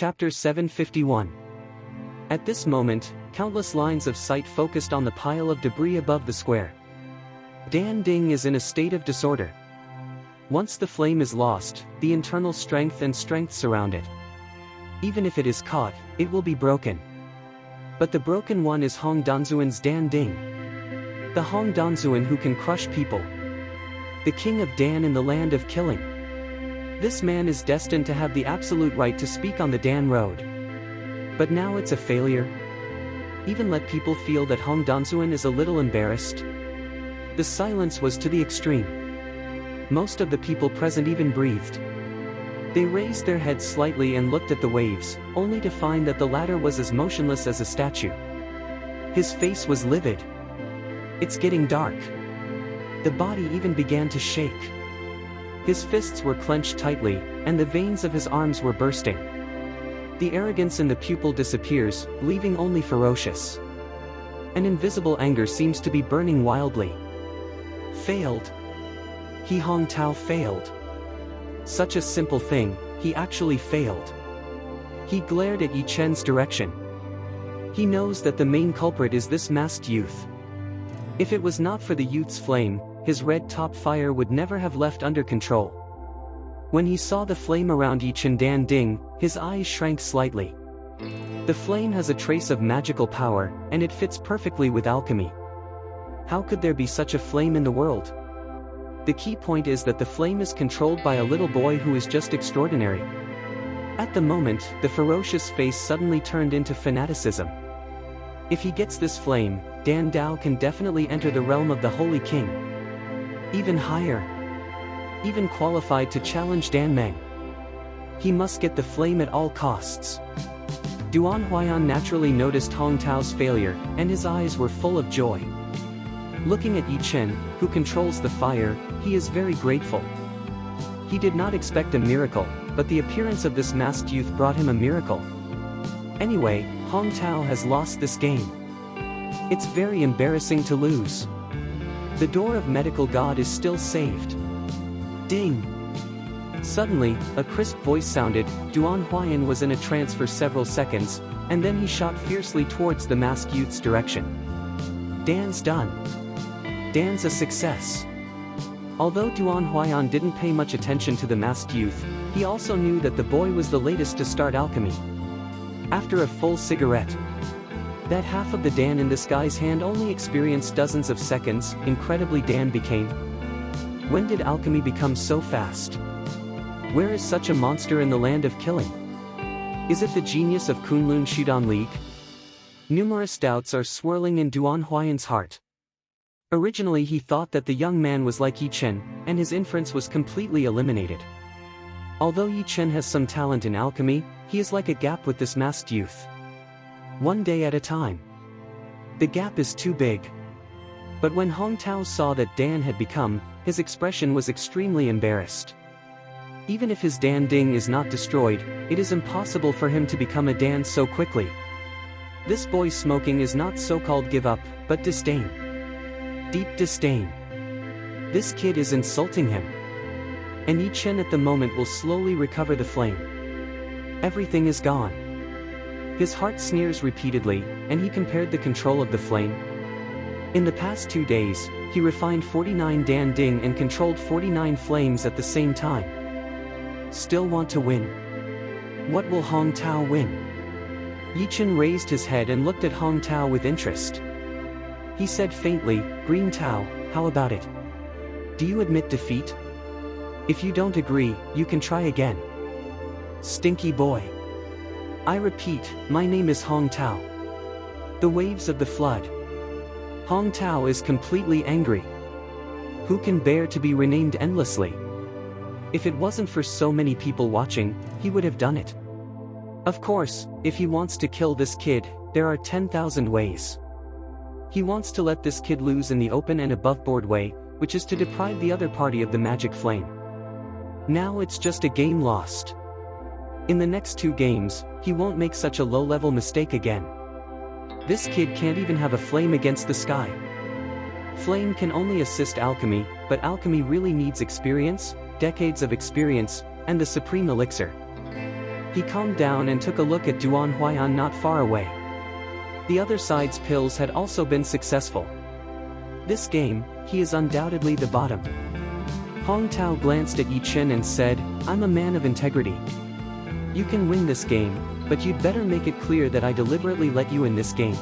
Chapter 751. At this moment, countless lines of sight focused on the pile of debris above the square. Dan Ding is in a state of disorder. Once the flame is lost, the internal strength surround it. Even if it is caught, it will be broken. But the broken one is Hong Danzuan's Dan Ding. The Hong Danzuan who can crush people. The king of Dan in the land of killing. This man is destined to have the absolute right to speak on the Dan Road. But now it's a failure. Even let people feel that Hong Danzuan is a little embarrassed. The silence was to the extreme. Most of the people present even breathed. They raised their heads slightly and looked at the waves, only to find that the latter was as motionless as a statue. His face was livid. It's getting dark. The body even began to shake. His fists were clenched tightly, and the veins of his arms were bursting. The arrogance in the pupil disappears, leaving only ferocious. An invisible anger seems to be burning wildly. Failed. He Hong Tao failed. Such a simple thing, he actually failed. He glared at Yi Chen's direction. He knows that the main culprit is this masked youth. If it was not for the youth's flame, his red top fire would never have left under control. When he saw the flame around Yi Chen Dan Ding, his eyes shrank slightly. The flame has a trace of magical power, and it fits perfectly with alchemy. How could there be such a flame in the world? The key point is that the flame is controlled by a little boy who is just extraordinary. At the moment, the ferocious face suddenly turned into fanaticism. If he gets this flame, Dan Dao can definitely enter the realm of the Holy King. Even higher. Even qualified to challenge Dan Meng. He must get the flame at all costs. Duan Huaiyan naturally noticed Hong Tao's failure, and his eyes were full of joy. Looking at Yi Chen, who controls the fire, he is very grateful. He did not expect a miracle, but the appearance of this masked youth brought him a miracle. Anyway, Hong Tao has lost this game. It's very embarrassing to lose. The door of medical God is still saved. Ding! Suddenly, a crisp voice sounded. Duan Huaiyan was in a trance for several seconds, and then he shot fiercely towards the masked youth's direction. Dan's done. Dan's a success. Although Duan Huaiyan didn't pay much attention to the masked youth, he also knew that the boy was the latest to start alchemy. After a full cigarette, that half of the Dan in this guy's hand only experienced dozens of seconds. Incredibly, Dan became. When did alchemy become so fast? Where is such a monster in the land of killing? Is it the genius of Kunlun Shudan League? Numerous doubts are swirling in Duan Huaiyan's heart. Originally he thought that the young man was like Yi Chen, and his inference was completely eliminated. Although Yi Chen has some talent in alchemy, he is like a gap with this masked youth. One day at a time. The gap is too big. But when Hong Tao saw that Dan had become, his expression was extremely embarrassed. Even if his Dan Ding is not destroyed, it is impossible for him to become a Dan so quickly. This boy's smoking is not so-called give up, but disdain. Deep disdain. This kid is insulting him. And Yi Chen at the moment will slowly recover the flame. Everything is gone. His heart sneers repeatedly, and he compared the control of the flame. In the past 2 days, he refined 49 Dan Ding and controlled 49 flames at the same time. Still want to win? What will Hong Tao win? Yi Chen raised his head and looked at Hong Tao with interest. He said faintly, "Green Tao, how about it? Do you admit defeat? If you don't agree, you can try again." Stinky boy. I repeat, my name is Hong Tao. The waves of the flood. Hong Tao is completely angry. Who can bear to be renamed endlessly? If it wasn't for so many people watching, he would have done it. Of course, if he wants to kill this kid, there are 10,000 ways. He wants to let this kid lose in the open and above-board way, which is to deprive the other party of the magic flame. Now it's just a game lost. In the next 2 games, he won't make such a low-level mistake again. This kid can't even have a flame against the sky. Flame can only assist alchemy, but alchemy really needs experience, decades of experience, and the supreme elixir. He calmed down and took a look at Duan Huaiyan not far away. The other side's pills had also been successful. This game, he is undoubtedly the bottom. Hong Tao glanced at Yi Chen and said, "I'm a man of integrity. You can win this game, but you'd better make it clear that I deliberately let you in this game.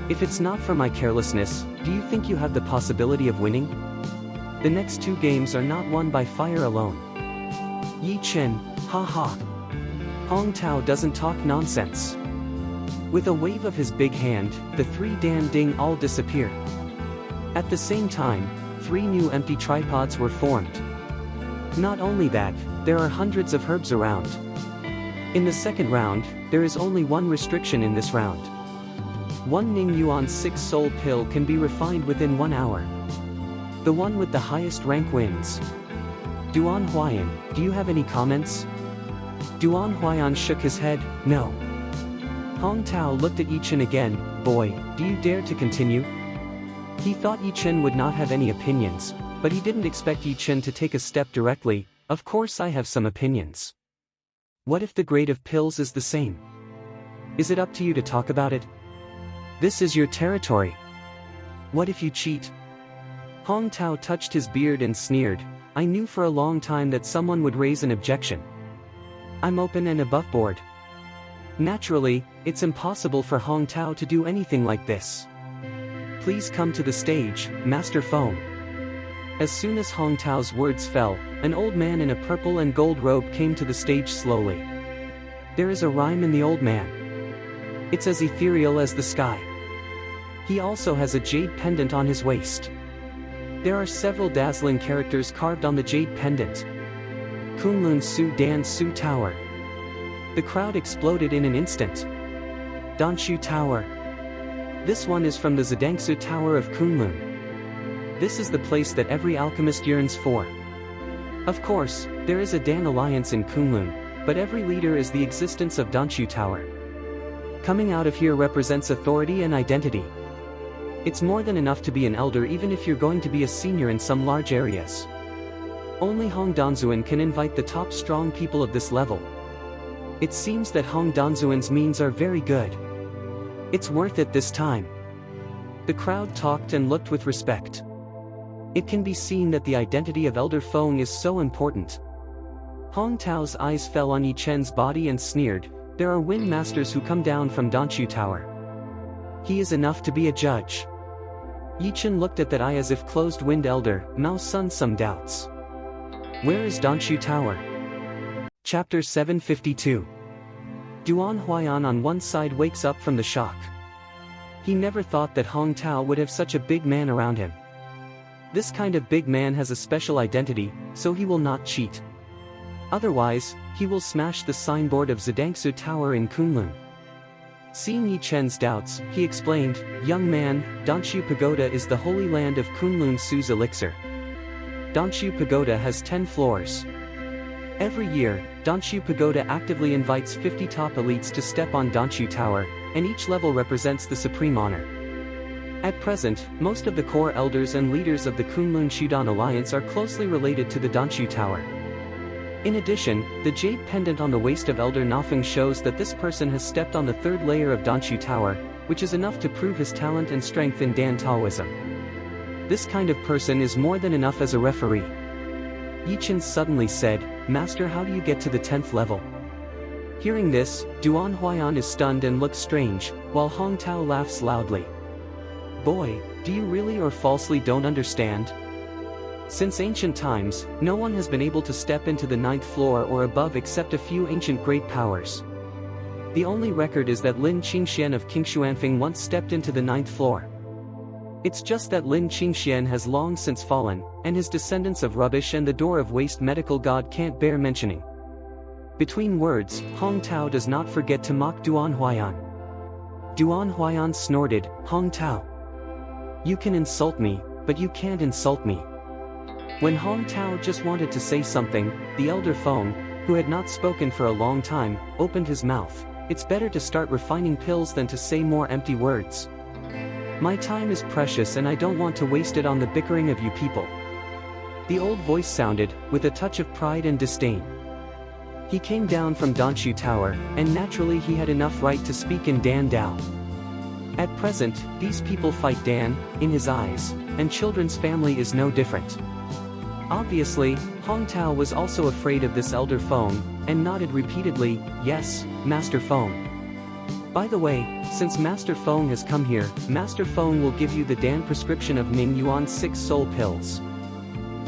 If it's not for my carelessness, do you think you have the possibility of winning? The next 2 games are not won by fire alone." Yi Chen, ha ha. Hong Tao doesn't talk nonsense. With a wave of his big hand, the 3 Dan Ding all disappear. At the same time, 3 new empty tripods were formed. Not only that, there are hundreds of herbs around. In the second round, there is only one restriction in this round. 1 Ning Yuan 6 soul pill can be refined within 1 hour. The one with the highest rank wins. Duan Huaiyan, do you have any comments? Duan Huaiyan shook his head, no. Hong Tao looked at Yi Chen again, boy, do you dare to continue? He thought Yi Chen would not have any opinions, but he didn't expect Yi Chen to take a step directly. Of course I have some opinions. What if the grade of pills is the same? Is it up to you to talk about it? This is your territory. What if you cheat? Hong Tao touched his beard and sneered, I knew for a long time that someone would raise an objection. I'm open and above board. Naturally, it's impossible for Hong Tao to do anything like this. Please come to the stage, Master Feng. As soon as Hong Tao's words fell, an old man in a purple and gold robe came to the stage slowly. There is a rhyme in the old man. It's as ethereal as the sky. He also has a jade pendant on his waist. There are several dazzling characters carved on the jade pendant. Kunlun Su Dan Su Tower. The crowd exploded in an instant. Danshu Tower. This one is from the Zidangsu Tower of Kunlun. This is the place that every alchemist yearns for. Of course, there is a Dan alliance in Kunlun, but every leader is the existence of Danshu Tower. Coming out of here represents authority and identity. It's more than enough to be an elder even if you're going to be a senior in some large areas. Only Hong Danzuan can invite the top strong people of this level. It seems that Hong Danzuan's means are very good. It's worth it this time. The crowd talked and looked with respect. It can be seen that the identity of Elder Feng is so important. Hong Tao's eyes fell on Yi Chen's body and sneered, there are wind masters who come down from Danshu Tower. He is enough to be a judge. Yi Chen looked at that eye as if closed wind elder, Mao Sun some doubts. Where is Danshu Tower? Chapter 752. Duan Huaiyan on one side wakes up from the shock. He never thought that Hong Tao would have such a big man around him. This kind of big man has a special identity, so he will not cheat. Otherwise, he will smash the signboard of Zidangsu Tower in Kunlun. Seeing Yi Chen's doubts, he explained, young man, Danshu Pagoda is the holy land of Kunlun Su's elixir. Danshu Pagoda has 10 floors. Every year, Danshu Pagoda actively invites 50 top elites to step on Danshu Tower, and each level represents the supreme honor. At present, most of the core elders and leaders of the Kunlun Shudan Alliance are closely related to the Danshu Tower. In addition, the jade pendant on the waist of Elder Nafeng shows that this person has stepped on the 3rd layer of Danshu Tower, which is enough to prove his talent and strength in Dan Taoism. This kind of person is more than enough as a referee. Yi Chen suddenly said, Master, how do you get to the 10th level? Hearing this, Duan Huaiyan is stunned and looks strange, while Hong Tao laughs loudly. Boy, do you really or falsely don't understand? Since ancient times, no one has been able to step into the 9th floor or above except a few ancient great powers. The only record is that Lin Qingxian of Qingshuanfeng once stepped into the 9th floor. It's just that Lin Qingxian has long since fallen, and his descendants of rubbish and the door of waste medical god can't bear mentioning. Between words, Hong Tao does not forget to mock Duan Huaiyan. Duan Huaiyan snorted, Hong Tao. You can insult me, but you can't insult me. When Hong Tao just wanted to say something, the elder Feng, who had not spoken for a long time, opened his mouth. It's better to start refining pills than to say more empty words. My time is precious and I don't want to waste it on the bickering of you people. The old voice sounded, with a touch of pride and disdain. He came down from Danshu Tower, and naturally he had enough right to speak in Dan Dao. At present, these people fight Dan, in his eyes, and children's family is no different. Obviously, Hong Tao was also afraid of this elder Feng, and nodded repeatedly, "Yes, Master Feng." By the way, since Master Feng has come here, Master Feng will give you the Dan prescription of Ning Yuan's 6 soul pills.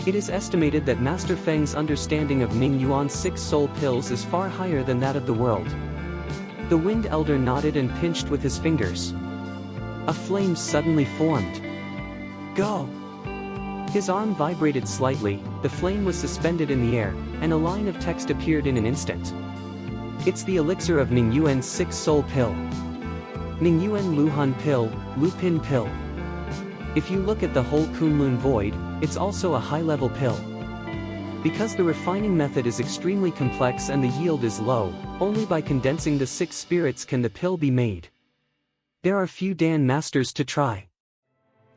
It is estimated that Master Feng's understanding of Ning Yuan's 6 soul pills is far higher than that of the world. The Wind Elder nodded and pinched with his fingers. A flame suddenly formed. "Go!" His arm vibrated slightly, the flame was suspended in the air, and a line of text appeared in an instant. "It's the elixir of Ning Yuan's 6 soul pill. Ning Yuan Luhan pill, Lupin pill. If you look at the whole Kunlun void, it's also a high-level pill. Because the refining method is extremely complex and the yield is low, only by condensing the 6 spirits can the pill be made. There are few Dan masters to try."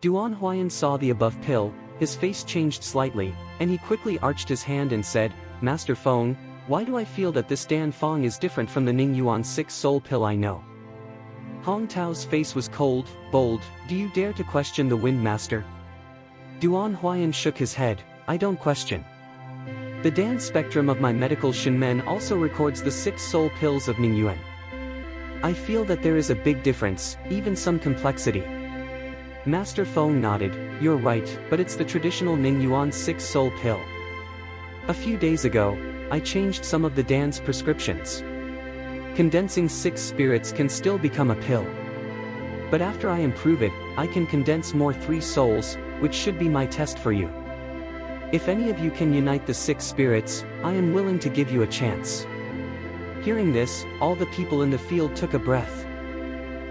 Duan Huayan saw the above pill, his face changed slightly, and he quickly arched his hand and said, "Master Feng, why do I feel that this Dan Feng is different from the Ning Yuan 6 soul pill I know?" Hong Tao's face was cold, bold. "Do you dare to question the Wind Master?" Duan Huayan shook his head, "I don't question. The Dan spectrum of my medical Shinmen also records the 6 soul pills of Ning Yuan. I feel that there is a big difference, even some complexity." Master Feng nodded, "You're right, but it's the traditional Ning Yuan 6 soul pill. A few days ago, I changed some of the Dan's prescriptions. Condensing 6 spirits can still become a pill. But after I improve it, I can condense more 3 souls, which should be my test for you. If any of you can unite the 6 spirits, I am willing to give you a chance." Hearing this, all the people in the field took a breath.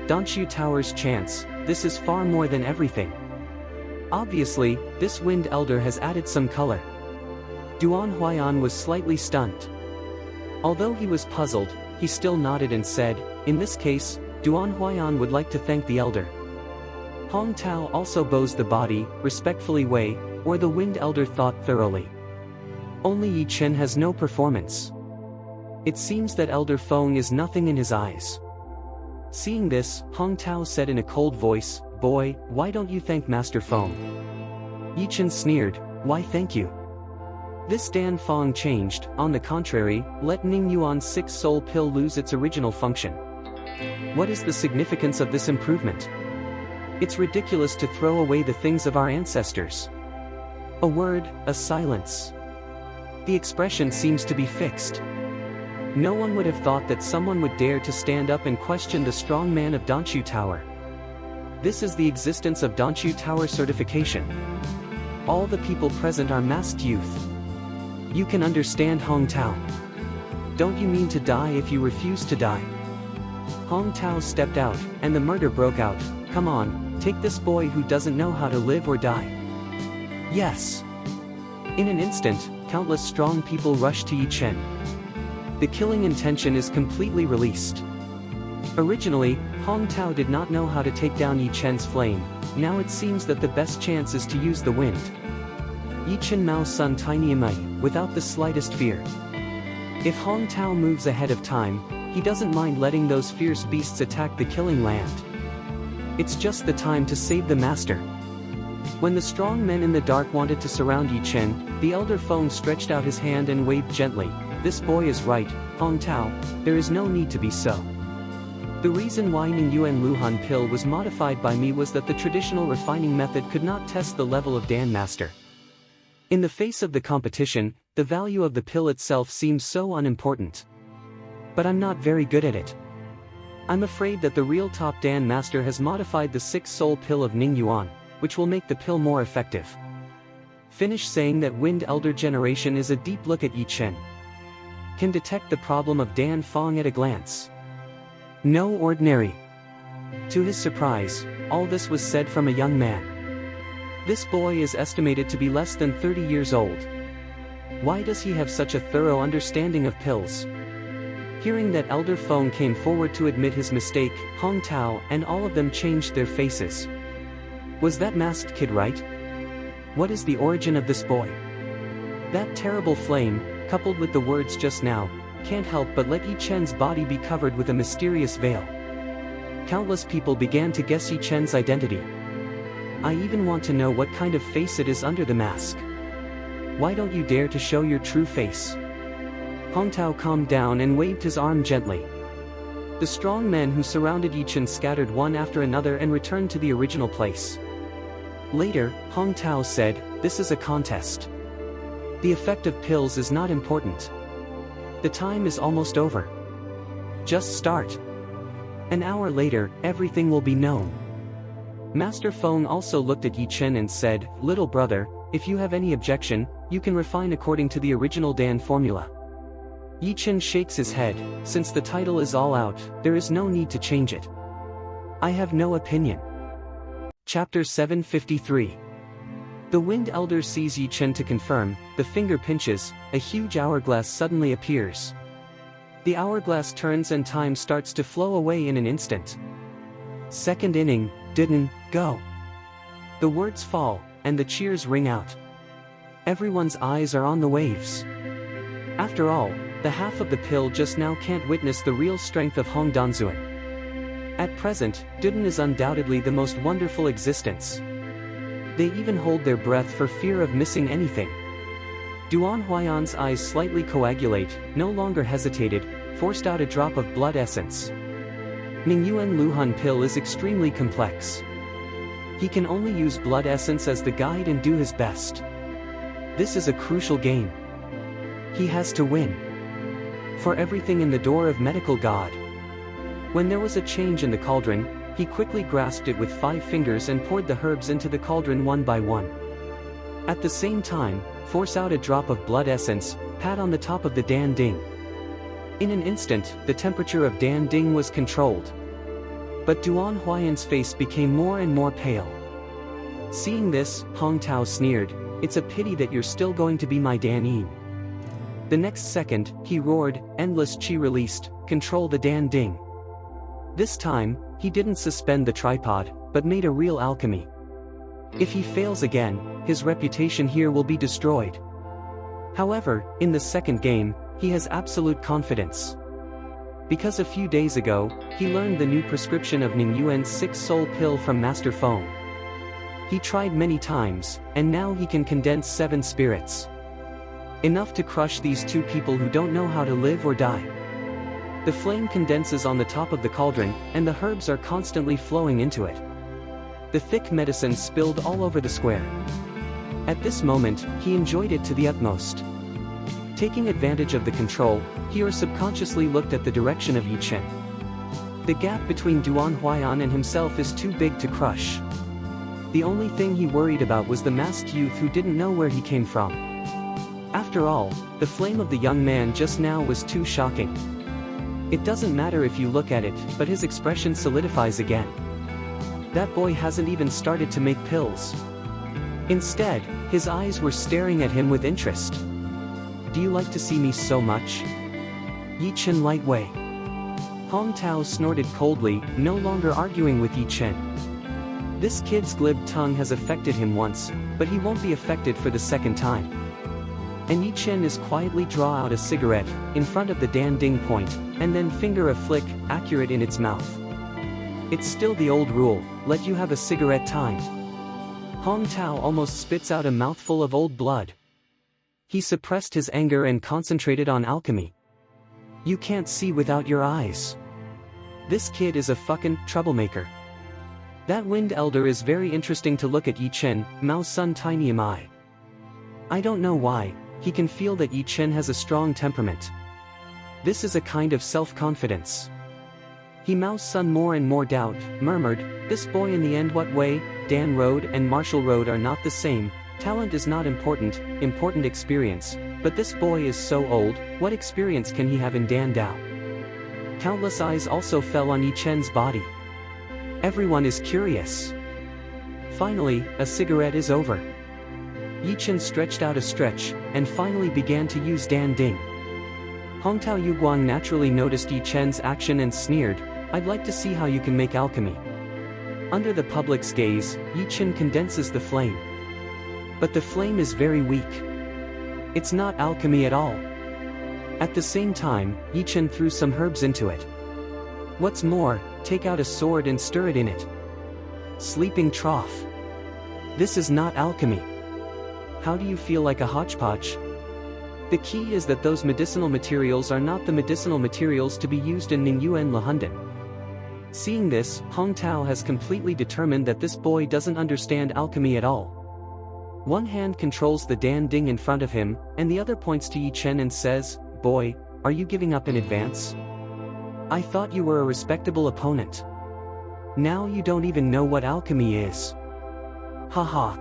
Danshu Tower's chance, this is far more than everything. Obviously, this Wind Elder has added some color. Duan Huayan was slightly stunned. Although he was puzzled, he still nodded and said, "In this case, Duan Huayan would like to thank the elder." Hong Tao also bows the body, respectfully Wei, or the Wind Elder thought thoroughly. Only Yi Chen has no performance. It seems that Elder Feng is nothing in his eyes. Seeing this, Hong Tao said in a cold voice, "Boy, why don't you thank Master Feng?" Yi Chen sneered, "Why thank you? This Dan Feng changed, on the contrary, let Ning Yuan's 6 soul pill lose its original function. What is the significance of this improvement? It's ridiculous to throw away the things of our ancestors." A word, a silence. The expression seems to be fixed. No one would have thought that someone would dare to stand up and question the strong man of Danshu Tower. This is the existence of Danshu Tower certification. All the people present are masked youth. You can understand Hong Tao. Don't you mean to die if you refuse to die? Hong Tao stepped out, and the murder broke out. "Come on, take this boy who doesn't know how to live or die." Yes. In an instant, countless strong people rushed to Yi Chen. The killing intention is completely released. Originally, Hong Tao did not know how to take down Yi Chen's flame, now it seems that the best chance is to use the wind. Yi Chen Mao Sun Tiny Mai, without the slightest fear. If Hong Tao moves ahead of time, he doesn't mind letting those fierce beasts attack the killing land. It's just the time to save the master. When the strong men in the dark wanted to surround Yi Chen, the elder Feng stretched out his hand and waved gently. "This boy is right, Hong Tao, there is no need to be so. The reason why Ning Yuan Luhan pill was modified by me was that the traditional refining method could not test the level of Dan Master. In the face of the competition, the value of the pill itself seems so unimportant. But I'm not very good at it. I'm afraid that the real top Dan Master has modified the 6 soul pill of Ning Yuan, which will make the pill more effective." Finish saying that Wind Elder generation is a deep look at Yi Chen. Can detect the problem of Dan Feng at a glance. No ordinary. To his surprise, all this was said from a young man. This boy is estimated to be less than 30 years old. Why does he have such a thorough understanding of pills? Hearing that Elder Feng came forward to admit his mistake, Hong Tao and all of them changed their faces. Was that masked kid right? What is the origin of this boy? That terrible flame, coupled with the words just now, can't help but let Yi Chen's body be covered with a mysterious veil. Countless people began to guess Yi Chen's identity. I even want to know what kind of face it is under the mask. Why don't you dare to show your true face? Hong Tao calmed down and waved his arm gently. The strong men who surrounded Yi Chen scattered one after another and returned to the original place. Later, Hong Tao said, "This is a contest. The effect of pills is not important. The time is almost over. Just start. An hour later, everything will be known." Master Feng also looked at Yi Chen and said, "Little brother, if you have any objection, you can refine according to the original Dan formula." Yi Chen shakes his head. "Since the title is all out, there is no need to change it. I have no opinion." Chapter 753. The Wind Elder sees Yi Chen to confirm, the finger pinches, a huge hourglass suddenly appears. The hourglass turns and time starts to flow away in an instant. Second inning, didn't, go. The words fall, and the cheers ring out. Everyone's eyes are on the waves. After all, the half of the pill just now can't witness the real strength of Hong Danzuan. At present, Duden is undoubtedly the most wonderful existence. They even hold their breath for fear of missing anything. Duan Huayan's eyes slightly coagulate, no longer hesitated, forced out a drop of blood essence. Ningyuan Luhan pill is extremely complex. He can only use blood essence as the guide and do his best. This is a crucial game. He has to win. For everything in the door of medical god. When there was a change in the cauldron, he quickly grasped it with 5 fingers and poured the herbs into the cauldron one by one. At the same time, force out a drop of blood essence, pat on the top of the Dan Ding. In an instant, the temperature of Dan Ding was controlled. But Duan Huayan's face became more and more pale. Seeing this, Hong Tao sneered, "It's a pity that you're still going to be my Dan Yin." The next second, he roared, "Endless Qi released, control the Dan Ding." This time, he didn't suspend the tripod, but made a real alchemy. If he fails again, his reputation here will be destroyed. However, in the second game, he has absolute confidence. Because a few days ago, he learned the new prescription of Ningyuan's 6-soul pill from Master Feng. He tried many times, and now he can condense 7 spirits. Enough to crush these 2 people who don't know how to live or die. The flame condenses on the top of the cauldron, and the herbs are constantly flowing into it. The thick medicine spilled all over the square. At this moment, he enjoyed it to the utmost. Taking advantage of the control, he subconsciously looked at the direction of Yi Chen. The gap between Duan Huayan and himself is too big to crush. The only thing he worried about was the masked youth who didn't know where he came from. After all, the flame of the young man just now was too shocking. It doesn't matter if you look at it, but his expression solidifies again. That boy hasn't even started to make pills. Instead, his eyes were staring at him with interest. "Do you like to see me so much?" Yi Chen light way. Hong Tao snorted coldly, no longer arguing with Yi Chen. This kid's glib tongue has affected him once, but he won't be affected for the second time. And Yi Chen is quietly draw out a cigarette, in front of the Dan Ding point, and then finger a flick, accurate in its mouth. It's still the old rule, let you have a cigarette time. Hong Tao almost spits out a mouthful of old blood. He suppressed his anger and concentrated on alchemy. You can't see without your eyes. This kid is a fucking troublemaker. That Wind Elder is very interesting to look at. Yi Chen, Mao's son Tiny Am I. I don't know why, he can feel that Yi Chen has a strong temperament. This is a kind of self-confidence. He Mao's son more and more doubt, murmured, "This boy in the end what way? Dan Road and Marshall Road are not the same, talent is not important, important experience, but this boy is so old, what experience can he have in Dan Dao?" Countless eyes also fell on Yi Chen's body. Everyone is curious. Finally, a cigarette is over. Yi Chen stretched out a stretch, and finally began to use Dan Ding. Hong Tao Yuguang naturally noticed Yi Chen's action and sneered, "I'd like to see how you can make alchemy." Under the public's gaze, Yi Chen condenses the flame. But the flame is very weak. It's not alchemy at all. At the same time, Yi Chen threw some herbs into it. What's more, take out a sword and stir it in it. Sleeping trough. This is not alchemy. How do you feel like a hodgepodge? The key is that those medicinal materials are not the medicinal materials to be used in Ningyuan Lahundan. Seeing this, Hong Tao has completely determined that this boy doesn't understand alchemy at all. One hand controls the Dan Ding in front of him, and the other points to Yi Chen and says, "Boy, are you giving up in advance? I thought you were a respectable opponent. Now you don't even know what alchemy is. Haha.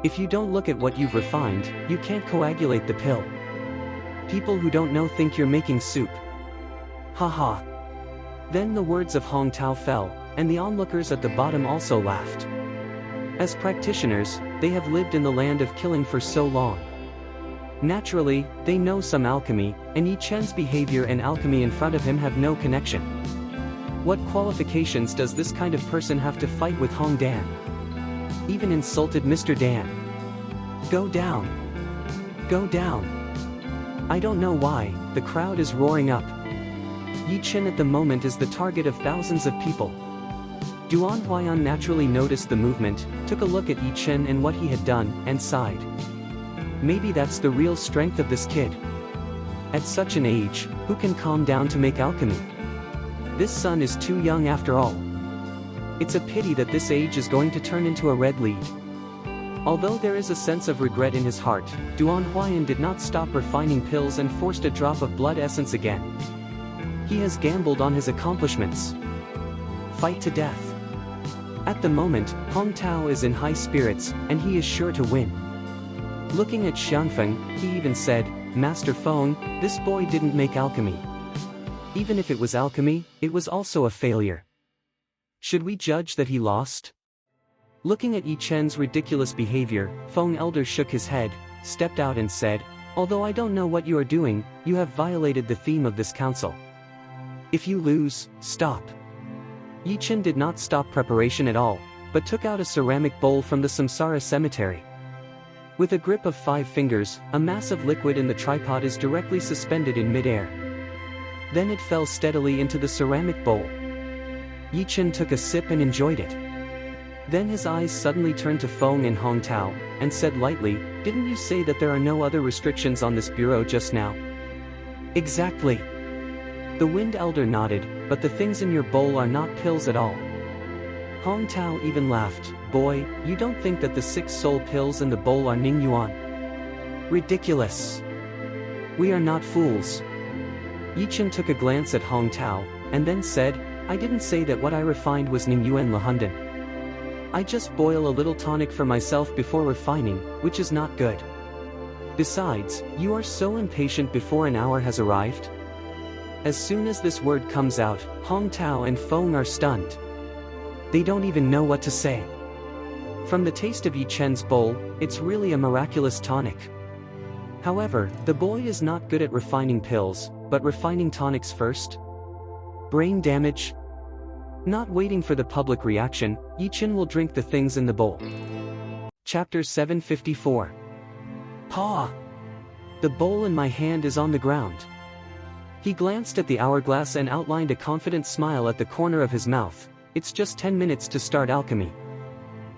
If you don't look at what you've refined, you can't coagulate the pill. People who don't know think you're making soup. Haha." Then the words of Hong Tao fell, and the onlookers at the bottom also laughed. As practitioners, they have lived in the land of killing for so long. Naturally, they know some alchemy, and Yi Chen's behavior and alchemy in front of him have no connection. What qualifications does this kind of person have to fight with Hong Dan? Even insulted Mr. Dan. Go down. Go down. I don't know why, the crowd is roaring up. Yi Chen at the moment is the target of thousands of people. Duan Huaiyan naturally noticed the movement, took a look at Yi Chen and what he had done, and sighed. Maybe that's the real strength of this kid. At such an age, who can calm down to make alchemy? This son is too young after all. It's a pity that this age is going to turn into a red lead. Although there is a sense of regret in his heart, Duan Huaiyan did not stop refining pills and forced a drop of blood essence again. He has gambled on his accomplishments. Fight to death. At the moment, Hong Tao is in high spirits, and he is sure to win. Looking at Xianfeng, he even said, "Master Feng, this boy didn't make alchemy. Even if it was alchemy, it was also a failure. Should we judge that he lost?" Looking at Yi Chen's ridiculous behavior, Feng Elder shook his head, stepped out and said, "Although I don't know what you are doing, you have violated the theme of this council. If you lose, stop." Yi Chen did not stop preparation at all, but took out a ceramic bowl from the Samsara cemetery. With a grip of 5 fingers, a mass of liquid in the tripod is directly suspended in mid-air. Then it fell steadily into the ceramic bowl. Yi Chen took a sip and enjoyed it. Then his eyes suddenly turned to Feng and Hong Tao, and said lightly, "Didn't you say that there are no other restrictions on this bureau just now?" "Exactly." The Wind Elder nodded, "But the things in your bowl are not pills at all." Hong Tao even laughed, "Boy, you don't think that the 6 soul pills in the bowl are Ningyuan? Ridiculous. We are not fools." Yi Chen took a glance at Hong Tao, and then said, "I didn't say that what I refined was Ningyuan Lahundan. I just boil a little tonic for myself before refining, which is not good. Besides, you are so impatient before an hour has arrived." As soon as this word comes out, Hong Tao and Feng are stunned. They don't even know what to say. From the taste of Yi Chen's bowl, it's really a miraculous tonic. However, the boy is not good at refining pills, but refining tonics first? Brain damage? Not waiting for the public reaction, Yi Chen will drink the things in the bowl. Chapter 754. Paw! The bowl in my hand is on the ground. He glanced at the hourglass and outlined a confident smile at the corner of his mouth. It's just 10 minutes to start alchemy.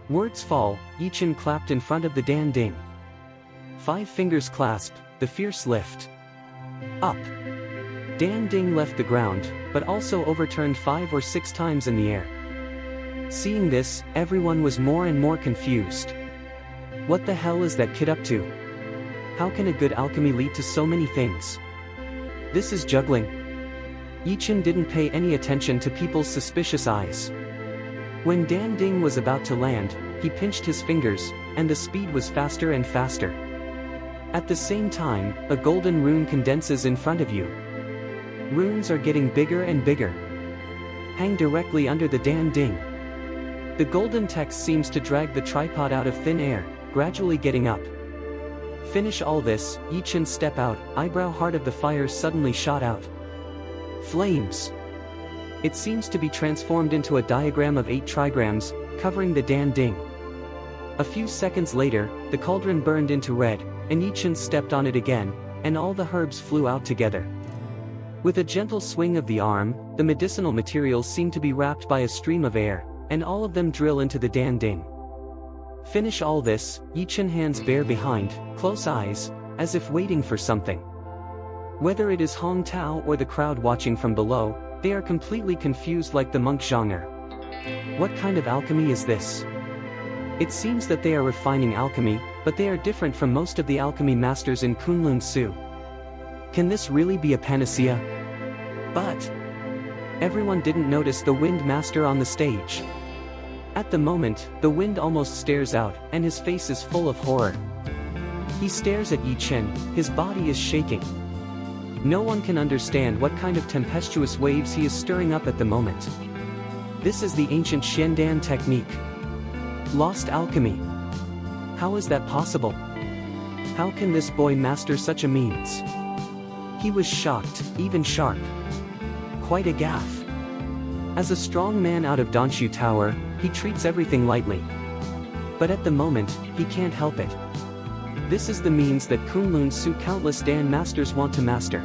Words fall, Yi Chen clapped in front of the Dan Ding. 5 fingers clasped, the fierce lift. Up. Dan Ding left the ground, but also overturned 5 or 6 times in the air. Seeing this, everyone was more and more confused. What the hell is that kid up to? How can a good alchemy lead to so many things? This is juggling. Yi Chen didn't pay any attention to people's suspicious eyes. When Dan Ding was about to land, he pinched his fingers, and the speed was faster and faster. At the same time, a golden rune condenses in front of you. Runes are getting bigger and bigger. Hang directly under the Dan Ding. The golden text seems to drag the tripod out of thin air, gradually getting up. Finish all this, Yi Chen step out, eyebrow heart of the fire suddenly shot out. Flames. It seems to be transformed into a diagram of 8 trigrams, covering the Dan Ding. A few seconds later, the cauldron burned into red, and Yi Chen stepped on it again, and all the herbs flew out together. With a gentle swing of the arm, the medicinal materials seem to be wrapped by a stream of air, and all of them drill into the Dan Ding. Finish all this, Yi Chen hands bare behind, close eyes, as if waiting for something. Whether it is Hong Tao or the crowd watching from below, they are completely confused like the monk Zhang. What kind of alchemy is this? It seems that they are refining alchemy, but they are different from most of the alchemy masters in Kunlun Su. Can this really be a panacea? But everyone didn't notice the wind master on the stage. At the moment, the wind almost stares out, and his face is full of horror. He stares at Yi Chen, his body is shaking. No one can understand what kind of tempestuous waves he is stirring up at the moment. This is the ancient Xiandan technique. Lost alchemy. How is that possible? How can this boy master such a means? He was shocked, even sharp. Quite a gaffe. As a strong man out of Danshu Tower, he treats everything lightly. But at the moment, he can't help it. This is the means that Kunlun Su countless Dan masters want to master.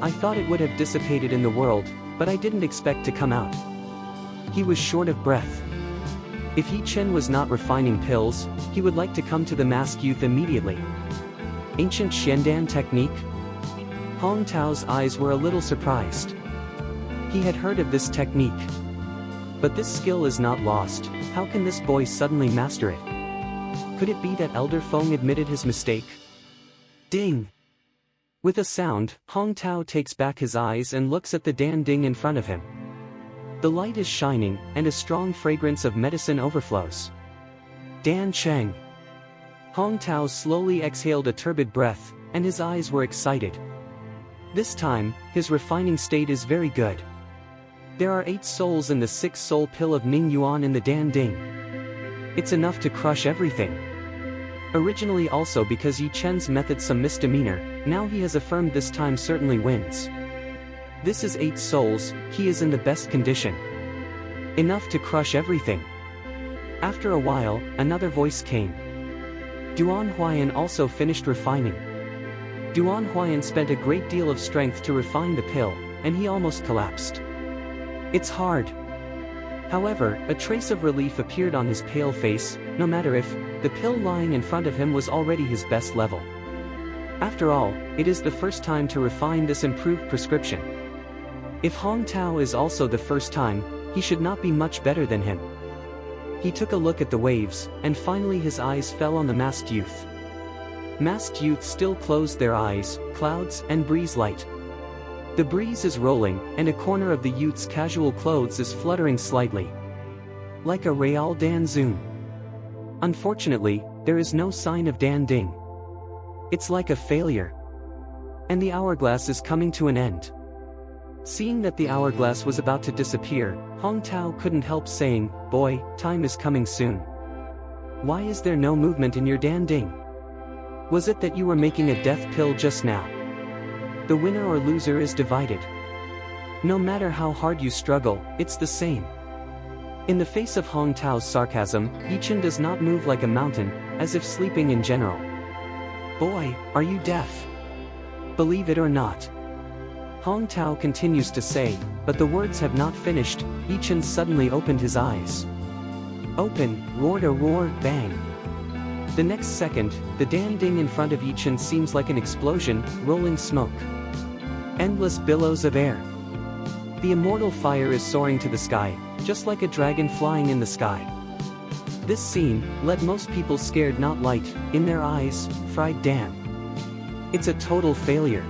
I thought it would have dissipated in the world, but I didn't expect to come out. He was short of breath. If Yi Chen was not refining pills, he would like to come to the masked youth immediately. Ancient Xiandan technique? Hong Tao's eyes were a little surprised. He had heard of this technique. But this skill is not lost. How can this boy suddenly master it? Could it be that Elder Feng admitted his mistake? Ding! With a sound, Hong Tao takes back his eyes and looks at the Dan Ding in front of him. The light is shining, and a strong fragrance of medicine overflows. Dan Cheng! Hong Tao slowly exhaled a turbid breath, and his eyes were excited. This time, his refining state is very good. There are 8 souls in the 6th soul pill of Ning Yuan in the Dan Ding. It's enough to crush everything. Originally also because Yi Chen's method some misdemeanor, now he has affirmed this time certainly wins. This is 8 souls, he is in the best condition. Enough to crush everything. After a while, another voice came. Duan Huayan also finished refining. Duan Huayan spent a great deal of strength to refine the pill, and he almost collapsed. It's hard. However, a trace of relief appeared on his pale face, no matter if the pill lying in front of him was already his best level. After all, it is the first time to refine this improved prescription. If Hong Tao is also the first time, he should not be much better than him. He took a look at the waves, and finally his eyes fell on the masked youth. Masked youth still closed their eyes, clouds and breeze light. The breeze is rolling, and a corner of the youth's casual clothes is fluttering slightly. Like a Real Dan Zoom. Unfortunately, there is no sign of Dan Ding. It's like a failure. And the hourglass is coming to an end. Seeing that the hourglass was about to disappear, Hong Tao couldn't help saying, "Boy, time is coming soon. Why is there no movement in your Dan Ding? Was it that you were making a death pill just now? The winner or loser is divided. No matter how hard you struggle, it's the same." In the face of Hong Tao's sarcasm, Yi Chen does not move like a mountain, as if sleeping in general. "Boy, are you deaf? Believe it or not." Hong Tao continues to say, but the words have not finished. Yi Chen suddenly opened his eyes. Open, roared a roar, bang. The next second, the Dan Ding in front of Yi Chen seems like an explosion, rolling smoke. Endless billows of air. The immortal fire is soaring to the sky, just like a dragon flying in the sky. This scene led most people scared not light, in their eyes, fried Dan. It's a total failure.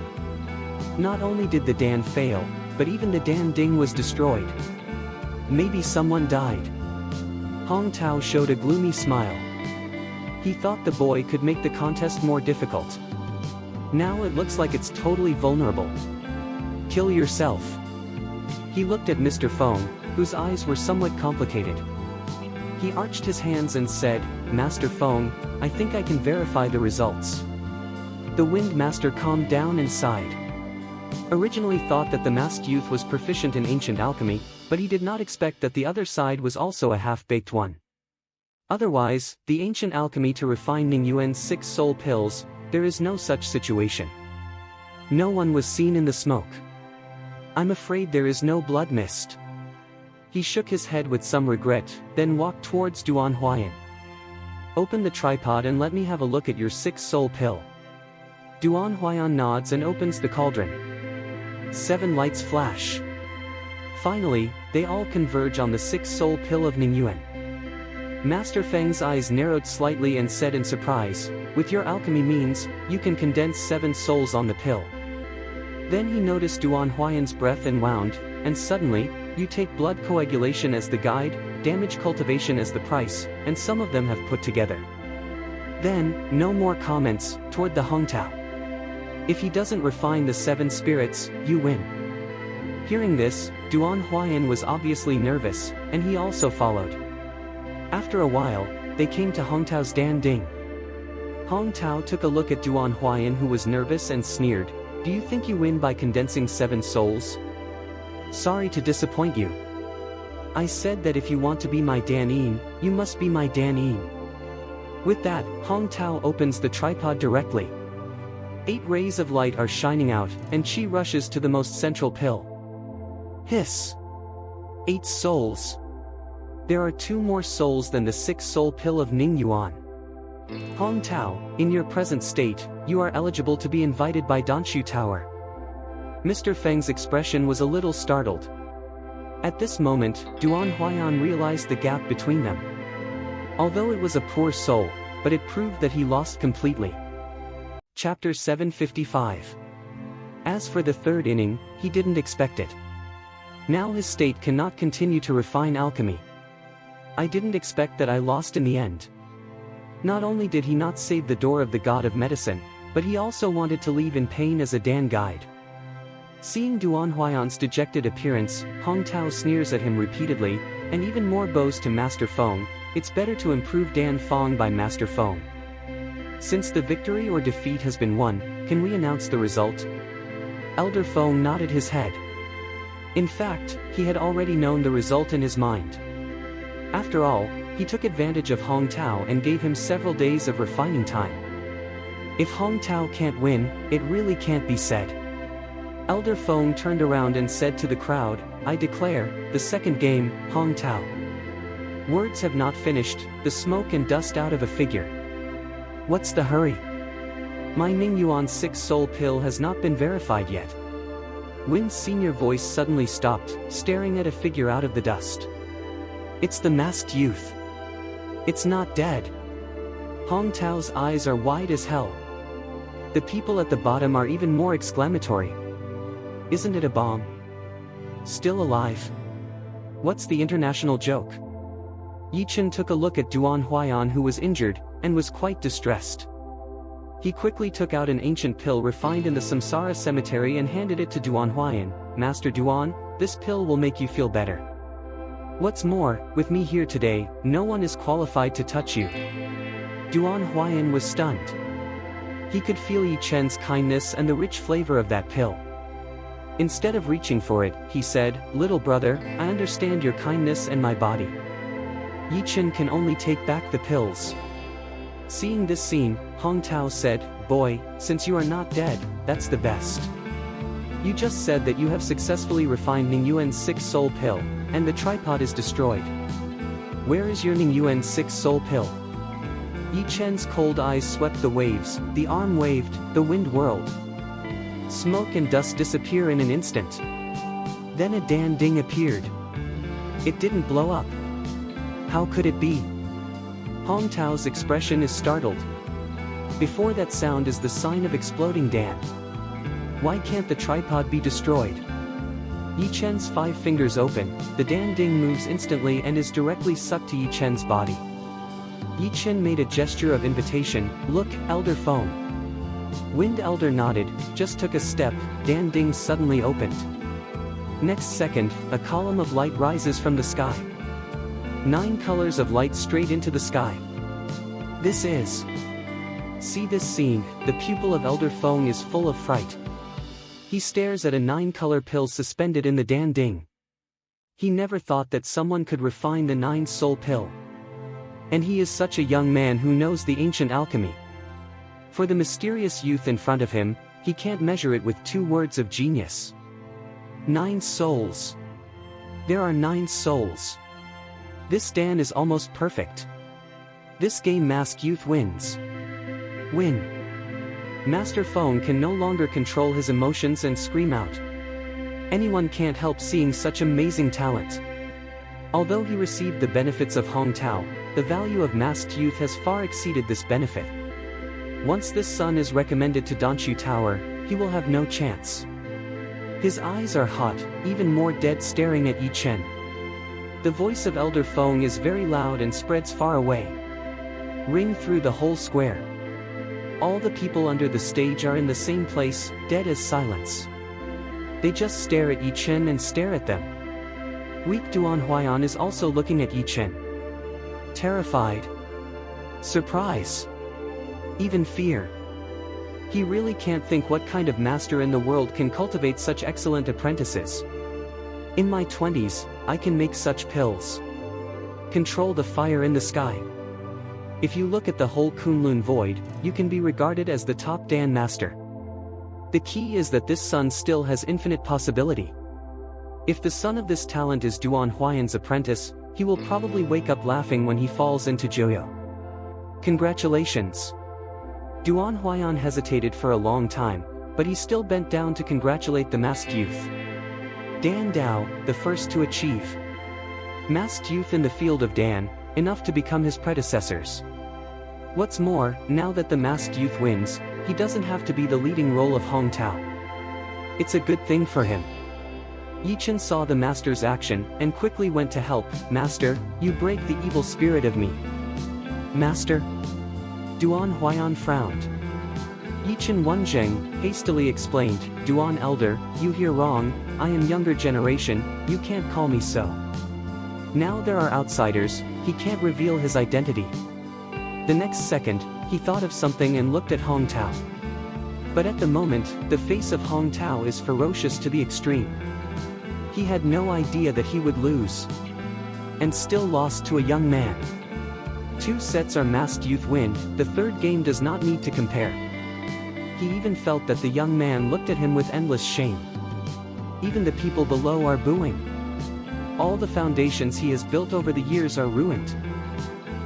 Not only did the Dan fail, but even the Dan Ding was destroyed. Maybe someone died. Hong Tao showed a gloomy smile. He thought the boy could make the contest more difficult. Now it looks like it's totally vulnerable. Kill yourself. He looked at Mr. Feng, whose eyes were somewhat complicated. He arched his hands and said, "Master Feng, I think I can verify the results." The Wind Master calmed down and sighed. Originally thought that the masked youth was proficient in ancient alchemy, but he did not expect that the other side was also a half-baked one. Otherwise, the ancient alchemy to refine Ning Yuan's 6 soul pills there is no such situation. No one was seen in the smoke. I'm afraid there is no blood mist. He shook his head with some regret, then walked towards Duan Huayan. Open the tripod and let me have a look at your 6-soul pill. Duan Huayan nods and opens the cauldron. 7 lights flash. Finally, they all converge on the 6-soul pill of Ningyuan. Master Feng's eyes narrowed slightly and said in surprise, with your alchemy means, you can condense 7 souls on the pill. Then he noticed Duan Huayan's breath and wound, and suddenly, you take blood coagulation as the guide, damage cultivation as the price, and some of them have put together. Then, no more comments, toward the Hongtao. If he doesn't refine the 7 spirits, you win. Hearing this, Duan Huayan was obviously nervous, and he also followed. After a while, they came to Hongtao's Dan Ding. Hongtao took a look at Duan Huayan who was nervous and sneered, do you think you win by condensing 7 souls? Sorry to disappoint you. I said that if you want to be my Dan Yin, you must be my Dan Yin. With that, Hongtao opens the tripod directly. 8 rays of light are shining out, and Qi rushes to the most central pill. Hiss! 8 souls. There are 2 more souls than the 6-soul pill of Ningyuan. Hongtao, in your present state, you are eligible to be invited by Danshu Tower. Mr. Feng's expression was a little startled. At this moment, Duan Huayan realized the gap between them. Although it was a poor soul, but it proved that he lost completely. Chapter 755. As for the 3rd inning, he didn't expect it. Now his state cannot continue to refine alchemy. I didn't expect that I lost in the end. Not only did he not save the door of the god of medicine, but he also wanted to leave in pain as a Dan guide. Seeing Duan Huayan's dejected appearance, Hongtao sneers at him repeatedly, and even more bows to Master Feng, it's better to improve Dan Feng by Master Feng. Since the victory or defeat has been won, can we announce the result? Elder Feng nodded his head. In fact, he had already known the result in his mind. After all, he took advantage of Hongtao and gave him several days of refining time. If Hongtao can't win, it really can't be said. Elder Feng turned around and said to the crowd, I declare, the 2nd game, Hongtao. Words have not finished, the smoke and dust out of a figure. What's the hurry? My Ningyuan 6-soul pill has not been verified yet. Win's senior voice suddenly stopped, staring at a figure out of the dust. It's the masked youth. It's not dead. Hongtao's eyes are wide as hell. The people at the bottom are even more exclamatory. Isn't it a bomb? Still alive? What's the international joke? Yichen took a look at Duan Huayan who was injured, and was quite distressed. He quickly took out an ancient pill refined in the Samsara cemetery and handed it to Duan Huayan. Master Duan, this pill will make you feel better. What's more, with me here today, no one is qualified to touch you. Duan Huayan was stunned. He could feel Yichen's kindness and the rich flavor of that pill. Instead of reaching for it, he said, Little brother, I understand your kindness and my body. Yichen can only take back the pills. Seeing this scene, Hongtao said, Boy, since you are not dead, that's the best. You just said that you have successfully refined Ningyuan's 6-soul pill, and the tripod is destroyed. Where is your Ningyuan 6-soul pill? Yichen's cold eyes swept the waves, the arm waved, the wind whirled. Smoke and dust disappear in an instant. Then a Dan Ding appeared. It didn't blow up. How could it be? Hongtao's expression is startled. Before that sound is the sign of exploding Dan. Why can't the tripod be destroyed? Yichen's 5 fingers open, the Dan Ding moves instantly and is directly sucked to Yichen's body. Yichen made a gesture of invitation, Look, Elder Feng. Wind Elder nodded, just took a step, Dan Ding suddenly opened. Next second, a column of light rises from the sky. 9 colors of light straight into the sky. This is... See this scene, the pupil of Elder Feng is full of fright. He stares at a 9-color pill suspended in the Dan Ding. He never thought that someone could refine the 9-soul pill. And he is such a young man who knows the ancient alchemy. For the mysterious youth in front of him, he can't measure it with 2 words of genius. 9 souls. There are 9 souls. This Dan is almost perfect. This game Masked Youth wins. Win. Master Fong can no longer control his emotions and scream out. Anyone can't help seeing such amazing talent. Although he received the benefits of Hong Tao, the value of Masked Youth has far exceeded this benefit. Once this son is recommended to Danshu Tower, he will have no chance. His eyes are hot, even more dead, staring at Yi Chen. The voice of Elder Fong is very loud and spreads far away. Ring through the whole square. All the people under the stage are in the same place, dead as silence. They just stare at Yi Chen and stare at them. Weak Duan Huaiyan is also looking at Yi Chen. Terrified. Surprise. Even fear. He really can't think what kind of master in the world can cultivate such excellent apprentices. In my 20s, I can make such pills. Control the fire in the sky. If you look at the whole Kunlun void, you can be regarded as the top Dan master. The key is that this son still has infinite possibility. If the son of this talent is Duan Huaiyan's apprentice, he will probably wake up laughing when he falls into Joyo. Congratulations. Duan Huaiyan hesitated for a long time, but he still bent down to congratulate the Masked Youth. Dan Dao, the first to achieve. Masked Youth in the field of Dan, enough to become his predecessors. What's more, now that the Masked Youth wins, he doesn't have to be the leading role of Hong Tao. It's a good thing for him. Yi Chen saw the master's action and quickly went to help. Master, you break the evil spirit of me. Master? Duan Huaiyan frowned. Yi Chen Wenzheng hastily explained, Duan Elder, you hear wrong, I am younger generation, you can't call me so. Now there are outsiders, he can't reveal his identity. The next second, he thought of something and looked at Hong Tao. But at the moment, the face of Hong Tao is ferocious to the extreme. He had no idea that he would lose. And still lost to a young man. 2 sets are Masked Youth win, the third game does not need to compare. He even felt that the young man looked at him with endless shame. Even the people below are booing. All the foundations he has built over the years are ruined.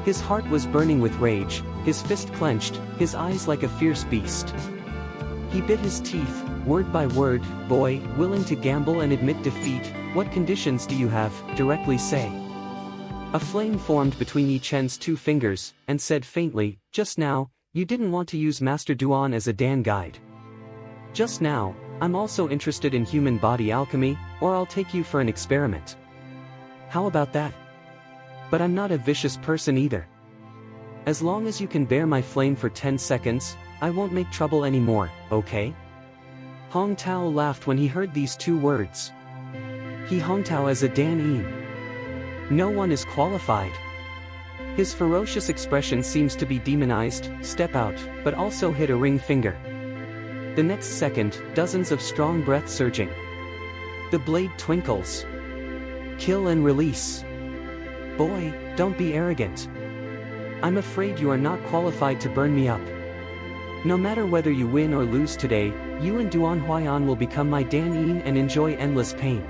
His heart was burning with rage, his fist clenched, his eyes like a fierce beast. He bit his teeth, word by word, boy, willing to gamble and admit defeat, what conditions do you have, directly say. A flame formed between Yi Chen's 2 fingers, and said faintly, just now, you didn't want to use Master Duan as a Dan guide. Just now, I'm also interested in human body alchemy, or I'll take you for an experiment. How about that? But I'm not a vicious person either. As long as you can bear my flame for 10 seconds, I won't make trouble anymore, okay? Hong Tao laughed when he heard these 2 words. He Hong Tao as a Dan Yin. No one is qualified. His ferocious expression seems to be demonized, step out, but also hit a ring finger. The next second, dozens of strong breath surging. The blade twinkles. Kill and release. Boy, don't be arrogant. I'm afraid you are not qualified to burn me up. No matter whether you win or lose today, you and Duan Huaiyan will become my Dan Yin and enjoy endless pain.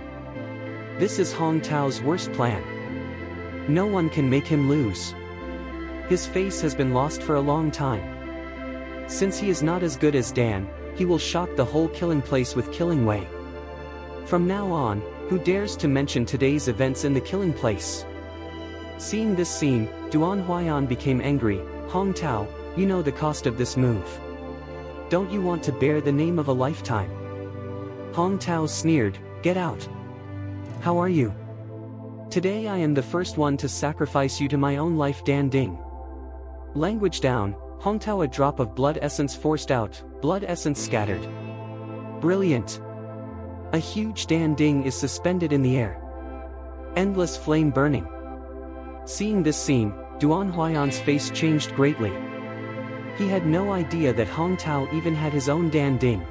This is Hong Tao's worst plan. No one can make him lose. His face has been lost for a long time. Since he is not as good as Dan, he will shock the whole killing place with Killing Way. From now on, who dares to mention today's events in the killing place? Seeing this scene, Duan Huaiyan became angry. Hong Tao, you know the cost of this move. Don't you want to bear the name of a lifetime? Hong Tao sneered, get out. How are you? Today I am the first one to sacrifice you to my own life. Dan Ding. Language down, Hong Tao. A drop of blood essence forced out, blood essence scattered. Brilliant. A huge Dan Ding is suspended in the air. Endless flame burning. Seeing this scene, Duan Huaiyan's face changed greatly. He had no idea that Hong Tao even had his own Dan Ding.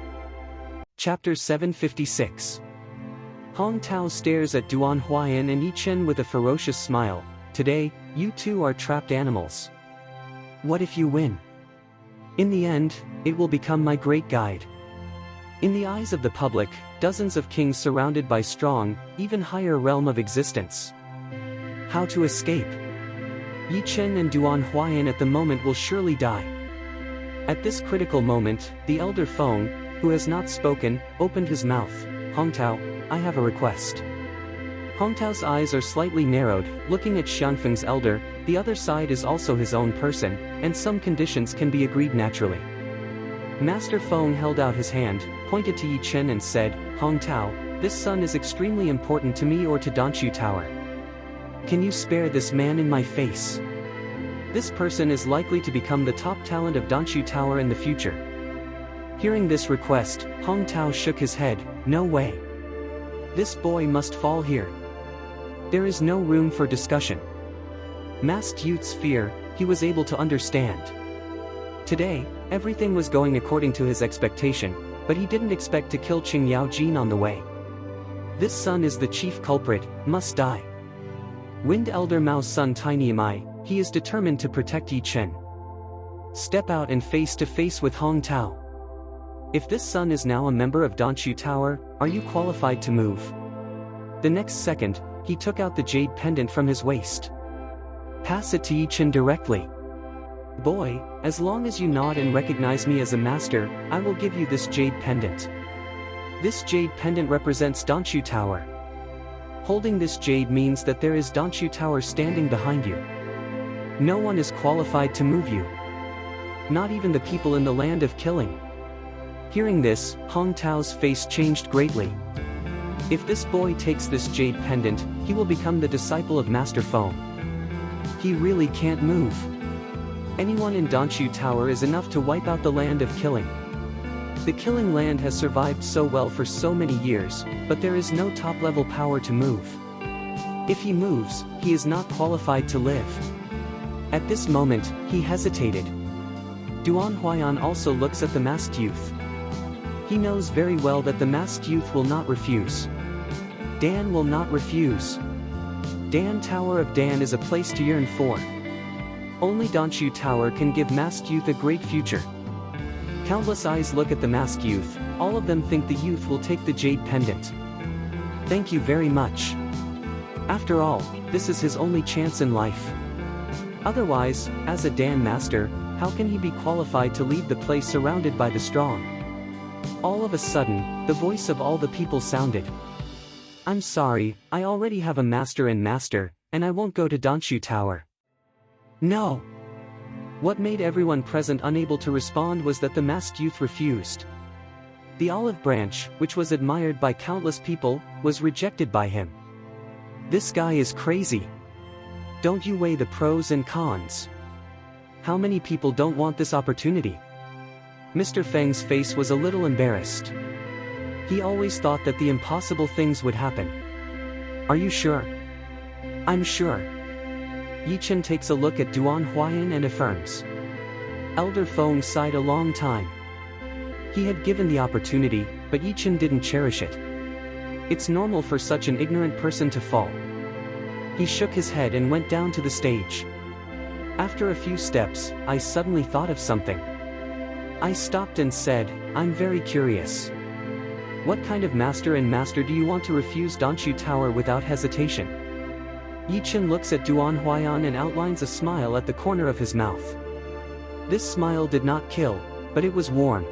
Chapter 756. Hong Tao stares at Duan Huaiyan and Yi Chen with a ferocious smile. Today, you 2 are trapped animals. What if you win? In the end, it will become my great guide. In the eyes of the public, dozens of kings surrounded by strong, even higher realm of existence. How to escape? Yi Chen and Duan Huayan at the moment will surely die. At this critical moment, the elder Feng, who has not spoken, opened his mouth. Hongtao, I have a request. Hongtao's eyes are slightly narrowed, looking at Xianfeng's elder. The other side is also his own person, and some conditions can be agreed naturally. Master Feng held out his hand, pointed to Yi Chen and said, Hongtao, this son is extremely important to me or to Danshu Tower. Can you spare this man in my face? This person is likely to become the top talent of Danshu Tower in the future. Hearing this request, Hongtao shook his head. No way. This boy must fall here. There is no room for discussion. Masked youth's fear, he was able to understand. Today, everything was going according to his expectation, but he didn't expect to kill Qing Yaojin on the way. This son is the chief culprit, must die. Wind Elder Mao's son Tiny Mai, he is determined to protect Yi Chen. Step out and face to face with Hong Tao. If this son is now a member of Danshu Tower, are you qualified to move? The next second, he took out the jade pendant from his waist. Pass it to Yi Chen directly. Boy, as long as you nod and recognize me as a master, I will give you this jade pendant. This jade pendant represents Danshu Tower. Holding this jade means that there is Danshu Tower standing behind you. No one is qualified to move you. Not even the people in the land of killing. Hearing this, Hong Tao's face changed greatly. If this boy takes this jade pendant, he will become the disciple of Master Feng. He really can't move. Anyone in Danshu Tower is enough to wipe out the land of killing. The killing land has survived so well for so many years, but there is no top-level power to move. If he moves, he is not qualified to live. At this moment, he hesitated. Duan Huayan also looks at the masked youth. He knows very well that the masked youth will not refuse. Dan will not refuse. Dan Tower of Dan is a place to yearn for. Only Danshu Tower can give masked youth a great future. Countless eyes look at the masked youth, all of them think the youth will take the jade pendant. Thank you very much. After all, this is his only chance in life. Otherwise, as a Dan master, how can he be qualified to leave the place surrounded by the strong? All of a sudden, the voice of all the people sounded. I'm sorry, I already have a master and I won't go to Danshu Tower. No. What made everyone present unable to respond was that the masked youth refused. The olive branch, which was admired by countless people, was rejected by him. This guy is crazy. Don't you weigh the pros and cons? How many people don't want this opportunity? Mr. Feng's face was a little embarrassed. He always thought that the impossible things would happen. Are you sure? I'm sure. Yi Chen takes a look at Duan Huayan and affirms. Elder Feng sighed a long time. He had given the opportunity, but Yi Chen didn't cherish it. It's normal for such an ignorant person to fall. He shook his head and went down to the stage. After a few steps, I suddenly thought of something. I stopped and said, I'm very curious. What kind of master do you want to refuse Danshu Tower without hesitation? Yi Chen looks at Duan Huayan and outlines a smile at the corner of his mouth. This smile did not kill, but it was warm.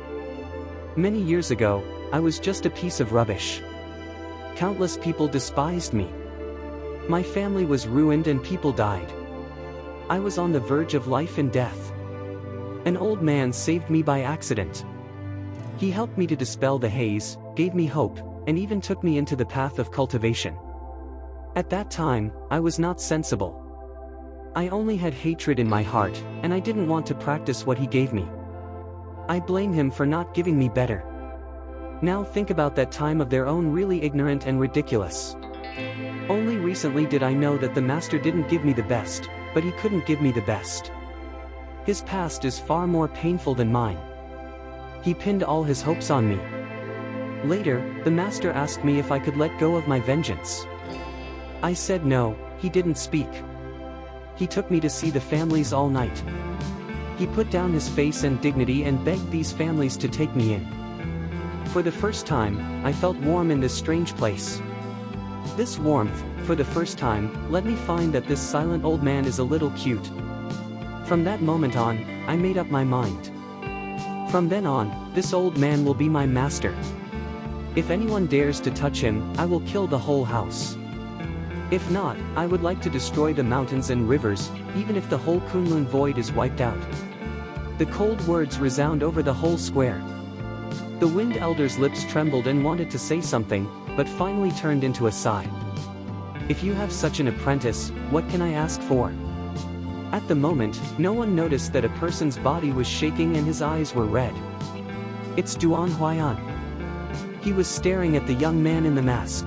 Many years ago, I was just a piece of rubbish. Countless people despised me. My family was ruined and people died. I was on the verge of life and death. An old man saved me by accident. He helped me to dispel the haze, gave me hope, and even took me into the path of cultivation. At that time, I was not sensible. I only had hatred in my heart, and I didn't want to practice what he gave me. I blame him for not giving me better. Now think about that time of their own, really ignorant and ridiculous. Only recently did I know that the master didn't give me the best, but he couldn't give me the best. His past is far more painful than mine. He pinned all his hopes on me. Later, the master asked me if I could let go of my vengeance. I said no. He didn't speak. He took me to see the families all night. He put down his face and dignity and begged these families to take me in. For the first time, I felt warm in this strange place. This warmth, for the first time, let me find that this silent old man is a little cute. From that moment on, I made up my mind. From then on, this old man will be my master. If anyone dares to touch him, I will kill the whole house. If not, I would like to destroy the mountains and rivers, even if the whole Kunlun void is wiped out. The cold words resound over the whole square. The wind elder's lips trembled and wanted to say something, but finally turned into a sigh. If you have such an apprentice, what can I ask for? At the moment, no one noticed that a person's body was shaking and his eyes were red. It's Duan Huaiyan. He was staring at the young man in the mask.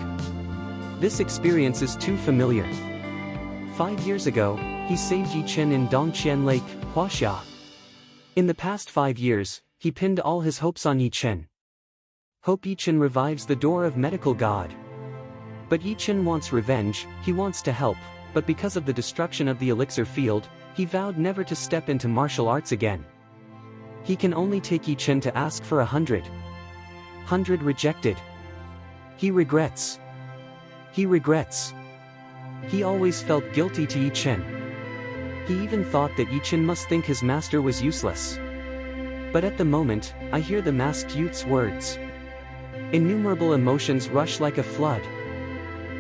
This experience is too familiar. 5 years ago, he saved Yi Chen in Dongqian Lake, Huaxia. In the past 5 years, he pinned all his hopes on Yi Chen. Hope Yi Chen revives the door of medical god. But Yi Chen wants revenge, he wants to help, but because of the destruction of the elixir field, he vowed never to step into martial arts again. He can only take Yi Chen to ask for 100. 100 rejected. He regrets. He regrets. He always felt guilty to Yi Chen. He even thought that Yi Chen must think his master was useless. But at the moment, I hear the masked youth's words. Innumerable emotions rush like a flood.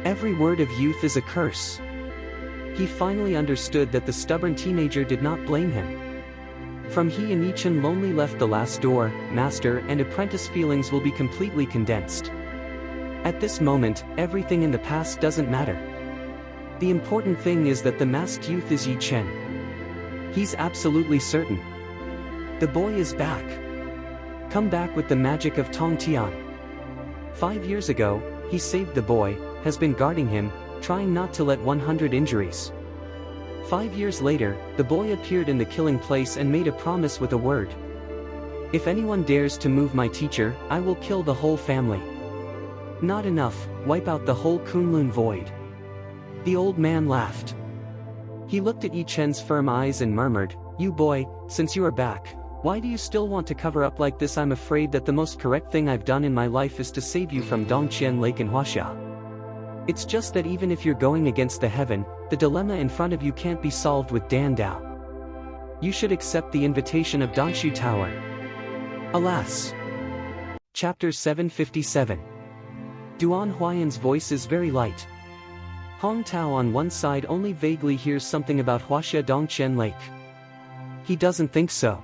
Every word of youth is a curse. He finally understood that the stubborn teenager did not blame him. From he and Yi Chen lonely left the last door, master and apprentice feelings will be completely condensed. At this moment, everything in the past doesn't matter. The important thing is that the masked youth is Yi Chen. He's absolutely certain. The boy is back. Come back with the magic of Tong Tian. 5 years ago, he saved the boy, has been guarding him, trying not to let 100 injuries. 5 years later, the boy appeared in the killing place and made a promise with a word. If anyone dares to move my teacher, I will kill the whole family. Not enough, wipe out the whole Kunlun void. The old man laughed. He looked at Yi Chen's firm eyes and murmured, "You boy, since you are back, why do you still want to cover up like this? I'm afraid that the most correct thing I've done in my life is to save you from Dongqian Lake in Huaxia. It's just that even if you're going against the heaven, the dilemma in front of you can't be solved with Dan Dao. You should accept the invitation of Danshu Tower." Alas. Chapter 757. Duan Huaiyan's voice is very light. Hong Tao on one side only vaguely hears something about Huaxia Dongqian Lake. He doesn't think so.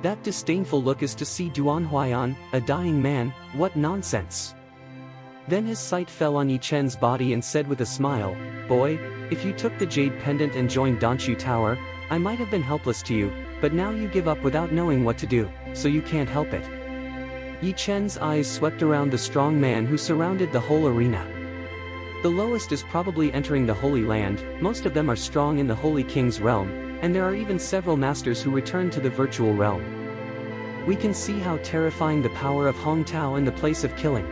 That disdainful look is to see Duan Huaiyan, a dying man, what nonsense. Then his sight fell on Yi Chen's body and said with a smile, "Boy, if you took the jade pendant and joined Danshu Tower, I might have been helpless to you, but now you give up without knowing what to do, so you can't help it." Yi Chen's eyes swept around the strong man who surrounded the whole arena. The lowest is probably entering the Holy Land, most of them are strong in the Holy King's realm, and there are even several masters who return to the virtual realm. We can see how terrifying the power of Hong Tao in the place of killing.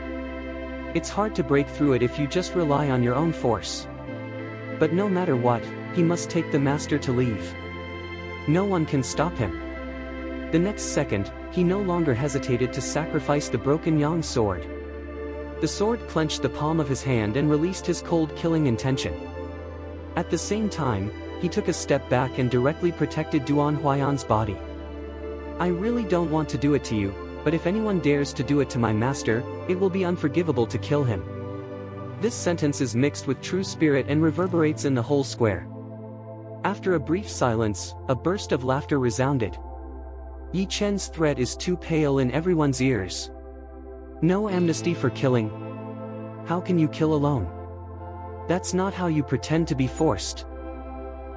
It's hard to break through it if you just rely on your own force. But no matter what, he must take the master to leave. No one can stop him. The next second, he no longer hesitated to sacrifice the broken Yang sword. The sword clenched the palm of his hand and released his cold killing intention. At the same time, he took a step back and directly protected Duan Huaiyan's body. "I really don't want to do it to you, but if anyone dares to do it to my master, it will be unforgivable to kill him." This sentence is mixed with true spirit and reverberates in the whole square. After a brief silence, a burst of laughter resounded. Yi Chen's threat is too pale in everyone's ears. No amnesty for killing. How can you kill alone? That's not how you pretend to be forced.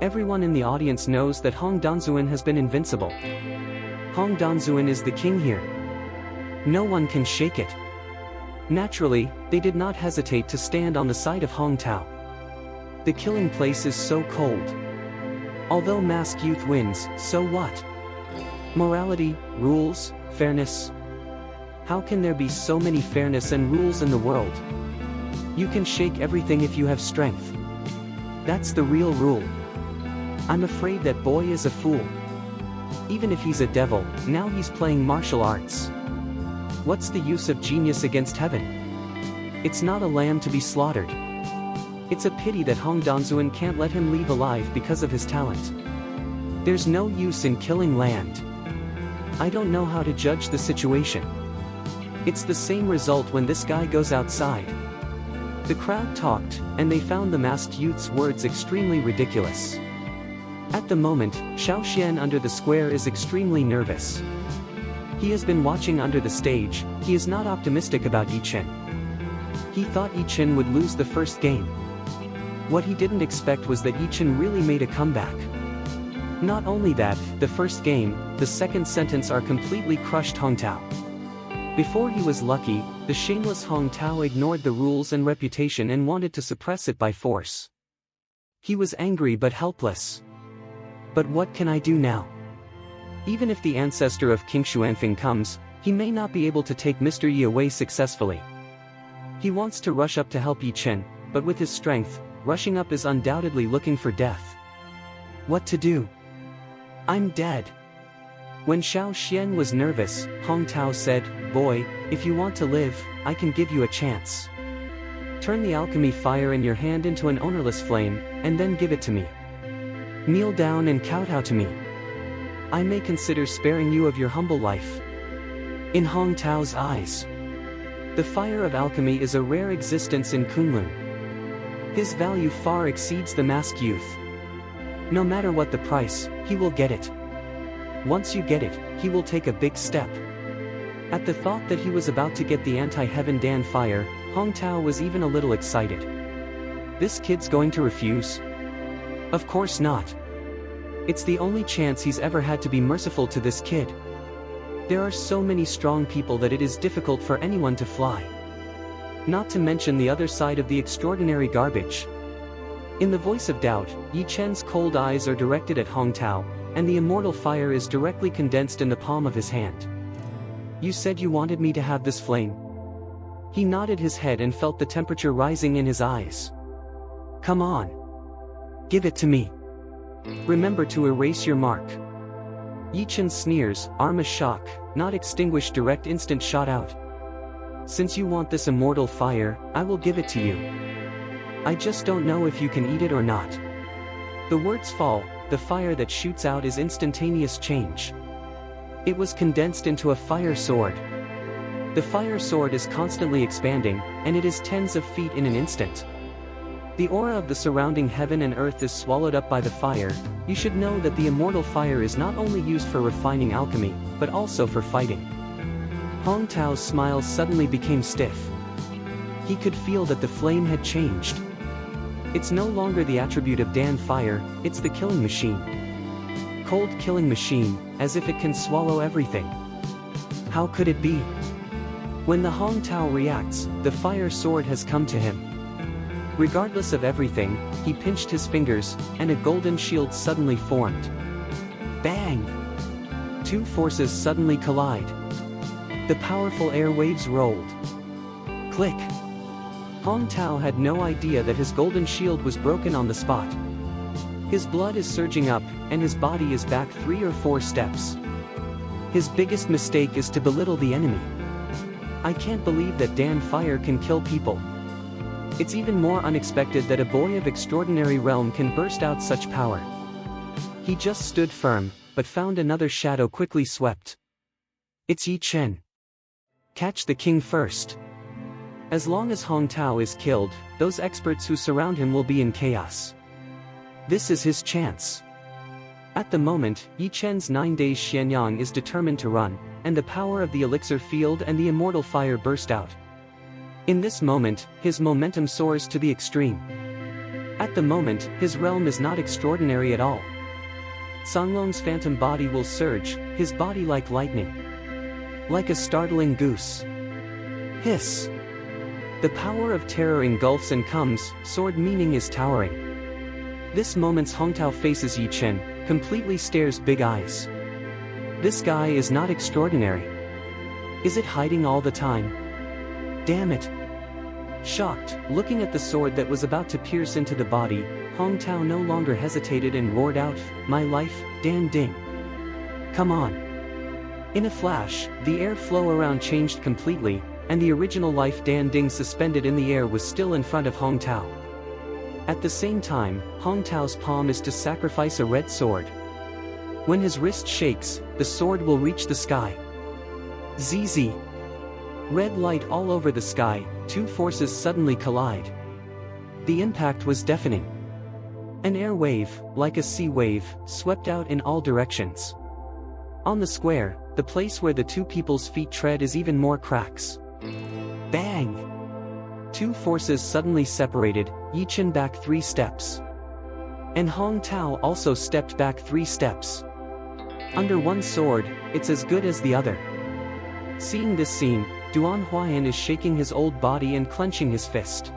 Everyone in the audience knows that Hong Danzuan has been invincible. Hong Danzuan is the king here. No one can shake it. Naturally, they did not hesitate to stand on the side of Hong Tao. The killing place is so cold. Although masked youth wins, so what? Morality, rules, fairness. How can there be so many fairness and rules in the world? You can shake everything if you have strength. That's the real rule. I'm afraid that boy is a fool. Even if he's a devil, now he's playing martial arts. What's the use of genius against heaven? It's not a lamb to be slaughtered. It's a pity that Hong Danzuan can't let him leave alive because of his talent. There's no use in killing land. I don't know how to judge the situation. It's the same result when this guy goes outside. The crowd talked, and they found the masked youth's words extremely ridiculous. At the moment, Xiao Xian under the square is extremely nervous. He has been watching under the stage. He is not optimistic about Yi Chen. He thought Yi Chen would lose the first game. What he didn't expect was that Yi Chen really made a comeback. Not only that, the first game, the second sentence are completely crushed Hong Tao. Before he was lucky, the shameless Hong Tao ignored the rules and reputation and wanted to suppress it by force. He was angry but helpless. But what can I do now? Even if the ancestor of King Xuanfeng comes, he may not be able to take Mr. Yi away successfully. He wants to rush up to help Yi Chen, but with his strength, rushing up is undoubtedly looking for death. What to do? I'm dead. When Xiao Xian was nervous, Hong Tao said, "Boy, if you want to live, I can give you a chance. Turn the alchemy fire in your hand into an ownerless flame, and then give it to me. Kneel down and kowtow to me. I may consider sparing you of your humble life." In Hong Tao's eyes, the fire of alchemy is a rare existence in Kunlun. His value far exceeds the masked youth. No matter what the price, he will get it. Once you get it, he will take a big step. At the thought that he was about to get the anti-heaven Dan fire, Hong Tao was even a little excited. This kid's going to refuse? Of course not. It's the only chance he's ever had to be merciful to this kid. There are so many strong people that it is difficult for anyone to fly. Not to mention the other side of the extraordinary garbage. In the voice of doubt, Yi Chen's cold eyes are directed at Hong Tao, and the immortal fire is directly condensed in the palm of his hand. You said you wanted me to have this flame? He nodded his head and felt the temperature rising in his eyes. Come on. Give it to me. Remember to erase your mark. Yi Chen sneers, arm a shock, not extinguished direct instant shot out. Since you want this immortal fire, I will give it to you. I just don't know if you can eat it or not. The words fall, the fire that shoots out is instantaneous change. It was condensed into a fire sword. The fire sword is constantly expanding, and it is tens of feet in an instant. The aura of the surrounding heaven and earth is swallowed up by the fire. You should know that the immortal fire is not only used for refining alchemy, but also for fighting. Hong Tao's smile suddenly became stiff. He could feel that the flame had changed. It's no longer the attribute of Dan fire, it's the killing machine. Cold killing machine, as if it can swallow everything. How could it be? When the Hong Tao reacts, the fire sword has come to him. Regardless of everything, he pinched his fingers, and a golden shield suddenly formed. Bang! Two forces suddenly collide. The powerful air waves rolled. Click! Hong Tao had no idea that his golden shield was broken on the spot. His blood is surging up, and his body is back 3 or 4 steps. His biggest mistake is to belittle the enemy. I can't believe that Dan fire can kill people. It's even more unexpected that a boy of extraordinary realm can burst out such power. He just stood firm, but found another shadow quickly swept. It's Yi Chen. Catch the king first. As long as Hong Tao is killed, those experts who surround him will be in chaos. This is his chance. At the moment, Yi Chen's 9 days Xianyang is determined to run, and the power of the elixir field and the immortal fire burst out. In this moment, his momentum soars to the extreme. At the moment, his realm is not extraordinary at all. Sanglong's phantom body will surge, his body like lightning. Like a startling goose. Hiss. The power of terror engulfs and comes, sword meaning is towering. This moment's Hong Tao faces Yi Chen, completely stares big eyes. This guy is not extraordinary. Is it hiding all the time? Damn it! Shocked, looking at the sword that was about to pierce into the body, Hong Tao no longer hesitated and roared out, "My life, Dan Ding!" Come on. In a flash, the air flow around changed completely, and the original life Dan Ding suspended in the air was still in front of Hong Tao. At the same time, Hong Tao's palm is to sacrifice a red sword. When his wrist shakes, the sword will reach the sky. ZZ. Red light all over the sky, two forces suddenly collide. The impact was deafening. An air wave, like a sea wave, swept out in all directions. On the square, the place where the two people's feet tread is even more cracks. Bang! Two forces suddenly separated, Yichen back 3 steps. And Hong Tao also stepped back 3 steps. Under one sword, it's as good as the other. Seeing this scene, Duan Huayan is shaking his old body and clenching his fist.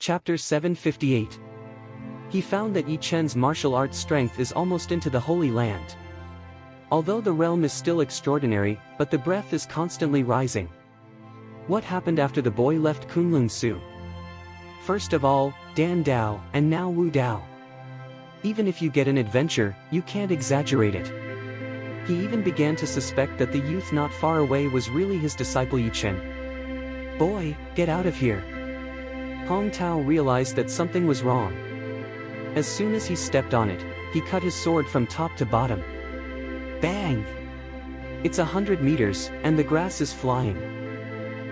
Chapter 758. He found that Yichen's martial arts strength is almost into the Holy Land. Although the realm is still extraordinary, but the breath is constantly rising. What happened after the boy left Kunlun Su? First of all, Dan Dao, and now Wu Dao. Even if you get an adventure, you can't exaggerate it. He even began to suspect that the youth not far away was really his disciple Yichen. Boy, get out of here. Hong Tao realized that something was wrong. As soon as he stepped on it, he cut his sword from top to bottom. Bang! It's 100 meters, and the grass is flying.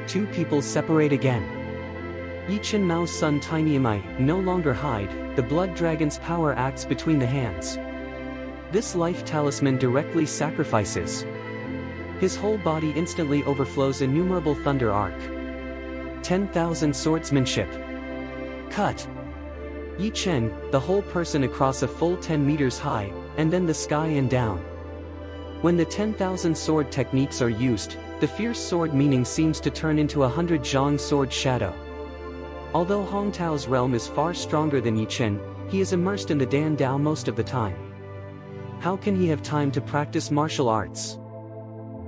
Two people separate again. Yichen Mao's son Tinyamai no longer hide, the blood dragon's power acts between the hands. This life talisman directly sacrifices. His whole body instantly overflows innumerable thunder arc. 10,000 swordsmanship. Cut. Yichen, the whole person across a full 10 meters high, and then the sky and down. When the 10,000 sword techniques are used, the fierce sword meaning seems to turn into 100 zhang sword shadow. Although Hong Tao's realm is far stronger than Yichen, he is immersed in the Dan Dao most of the time. How can he have time to practice martial arts?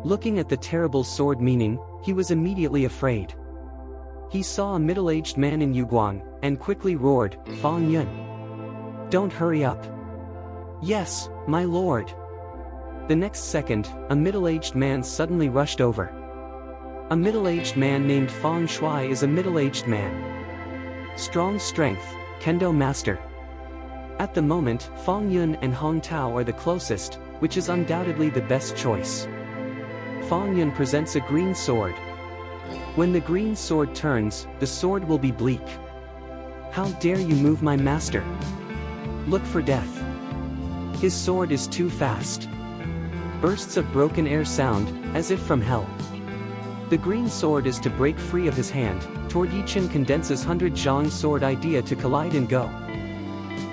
Looking at the terrible sword meaning, he was immediately afraid. He saw a middle-aged man in Yuguang, and quickly roared, Fang Yun. Don't hurry up. Yes, my lord. The next second, a middle-aged man suddenly rushed over. A middle-aged man named Fang Shui is a middle-aged man. Strong strength, Kendo master. At the moment, Fang Yun and Hong Tao are the closest, which is undoubtedly the best choice. Fang Yun presents a green sword. When the green sword turns, the sword will be bleak. How dare you move my master? Look for death. His sword is too fast. Bursts of broken air sound, as if from hell. The green sword is to break free of his hand, toward Yichen condenses 100 zhang sword idea to collide and go.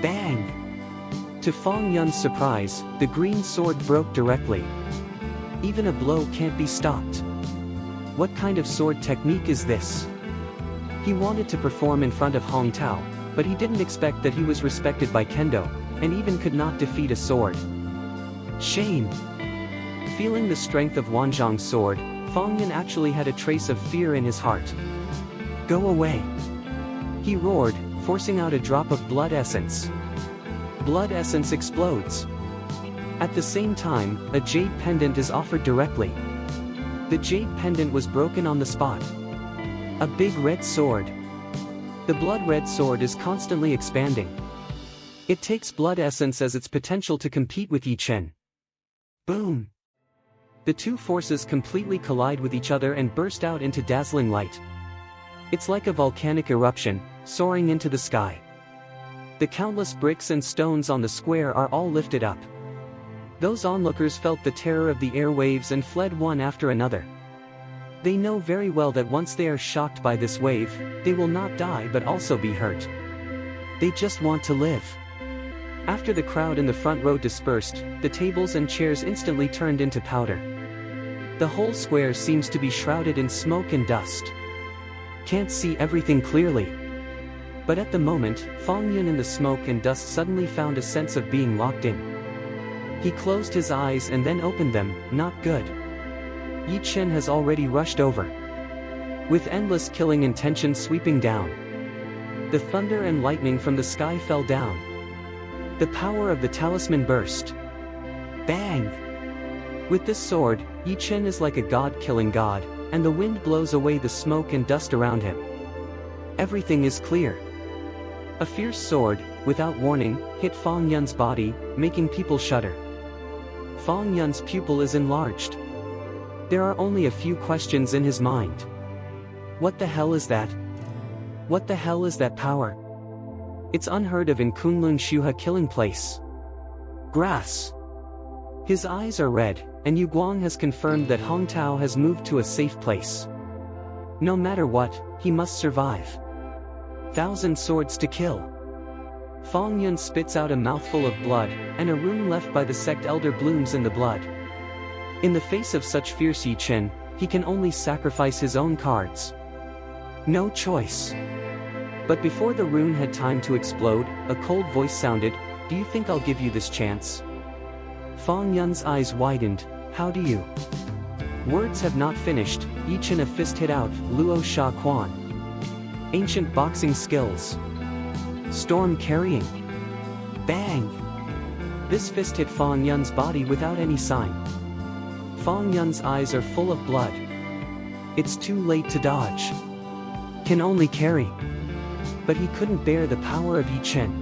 Bang! To Fang Yun's surprise, the green sword broke directly. Even a blow can't be stopped. What kind of sword technique is this? He wanted to perform in front of Hong Tao, but he didn't expect that he was respected by Kendo, and even could not defeat a sword. Shame! Feeling the strength of Wanzhong's sword, Fang Yun actually had a trace of fear in his heart. Go away! He roared, forcing out a drop of blood essence. Blood essence explodes. At the same time, a jade pendant is offered directly. The jade pendant was broken on the spot. A big red sword. The blood red sword is constantly expanding. It takes blood essence as its potential to compete with Yichen. Boom! The two forces completely collide with each other and burst out into dazzling light. It's like a volcanic eruption, soaring into the sky. The countless bricks and stones on the square are all lifted up. Those onlookers felt the terror of the airwaves and fled one after another. They know very well that once they are shocked by this wave, they will not die but also be hurt. They just want to live. After the crowd in the front row dispersed, the tables and chairs instantly turned into powder. The whole square seems to be shrouded in smoke and dust. Can't see everything clearly. But at the moment, Fang Yun in the smoke and dust suddenly found a sense of being locked in. He closed his eyes and then opened them, not good. Yichen has already rushed over. With endless killing intention sweeping down. The thunder and lightning from the sky fell down. The power of the talisman burst. Bang! With this sword, Yi Chen is like a god-killing god, and the wind blows away the smoke and dust around him. Everything is clear. A fierce sword, without warning, hit Fang Yun's body, making people shudder. Fang Yun's pupil is enlarged. There are only a few questions in his mind. What the hell is that? What the hell is that power? It's unheard of in Kunlun Shuha killing place. Grass. His eyes are red, and Yu Guang has confirmed that Hong Tao has moved to a safe place. No matter what, he must survive. 1,000 swords to kill. Fang Yun spits out a mouthful of blood, and a rune left by the sect elder blooms in the blood. In the face of such fierce Yi Chen, he can only sacrifice his own cards. No choice. But before the rune had time to explode, a cold voice sounded, "Do you think I'll give you this chance?" Fang Yun's eyes widened. How do you? Words have not finished, Yi Chen a fist hit out, Luo Sha Quan. Ancient boxing skills. Storm carrying. Bang! This fist hit Fang Yun's body without any sign. Fang Yun's eyes are full of blood. It's too late to dodge. Can only carry. But he couldn't bear the power of Yi Chen.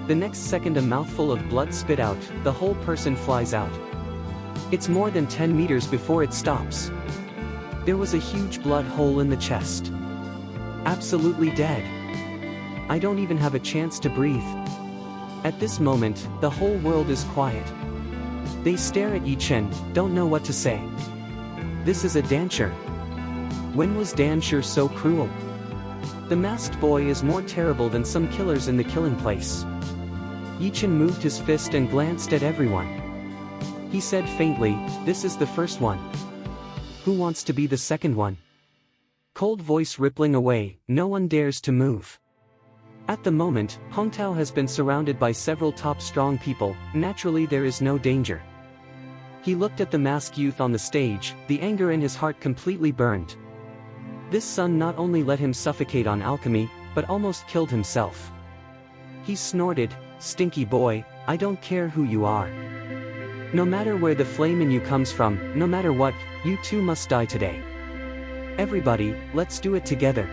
The next second a mouthful of blood spit out, the whole person flies out. It's more than 10 meters before it stops. There was a huge blood hole in the chest. Absolutely dead. I don't even have a chance to breathe. At this moment, the whole world is quiet. They stare at Yi Chen, don't know what to say. This is a dancer. When was dancer so cruel? The masked boy is more terrible than some killers in the killing place. Yi Chen moved his fist and glanced at everyone. He said faintly, "This is the first one. Who wants to be the second one?" Cold voice rippling away, no one dares to move. At the moment, Hong Tao has been surrounded by several top strong people, naturally there is no danger. He looked at the masked youth on the stage, the anger in his heart completely burned. This son not only let him suffocate on alchemy, but almost killed himself. He snorted, "Stinky boy, I don't care who you are. No matter where the flame in you comes from, no matter what, you too must die today. Everybody, let's do it together.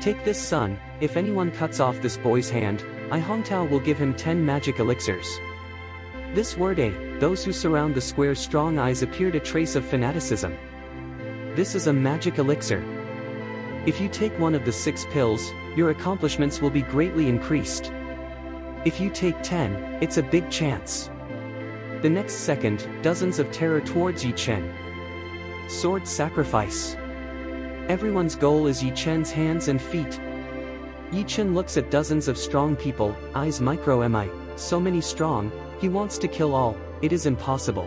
Take this son, if anyone cuts off this boy's hand, I Hong Tao will give him 10 magic elixirs." This word those who surround the square's strong eyes appeared a trace of fanaticism. This is a magic elixir. If you take one of the 6 pills, your accomplishments will be greatly increased. If you take 10, it's a big chance. The next second, dozens of terror towards Yi Chen. Sword sacrifice. Everyone's goal is Yi Chen's hands and feet. Yi Chen looks at dozens of strong people, eyes micro-mi, so many strong, he wants to kill all, it is impossible.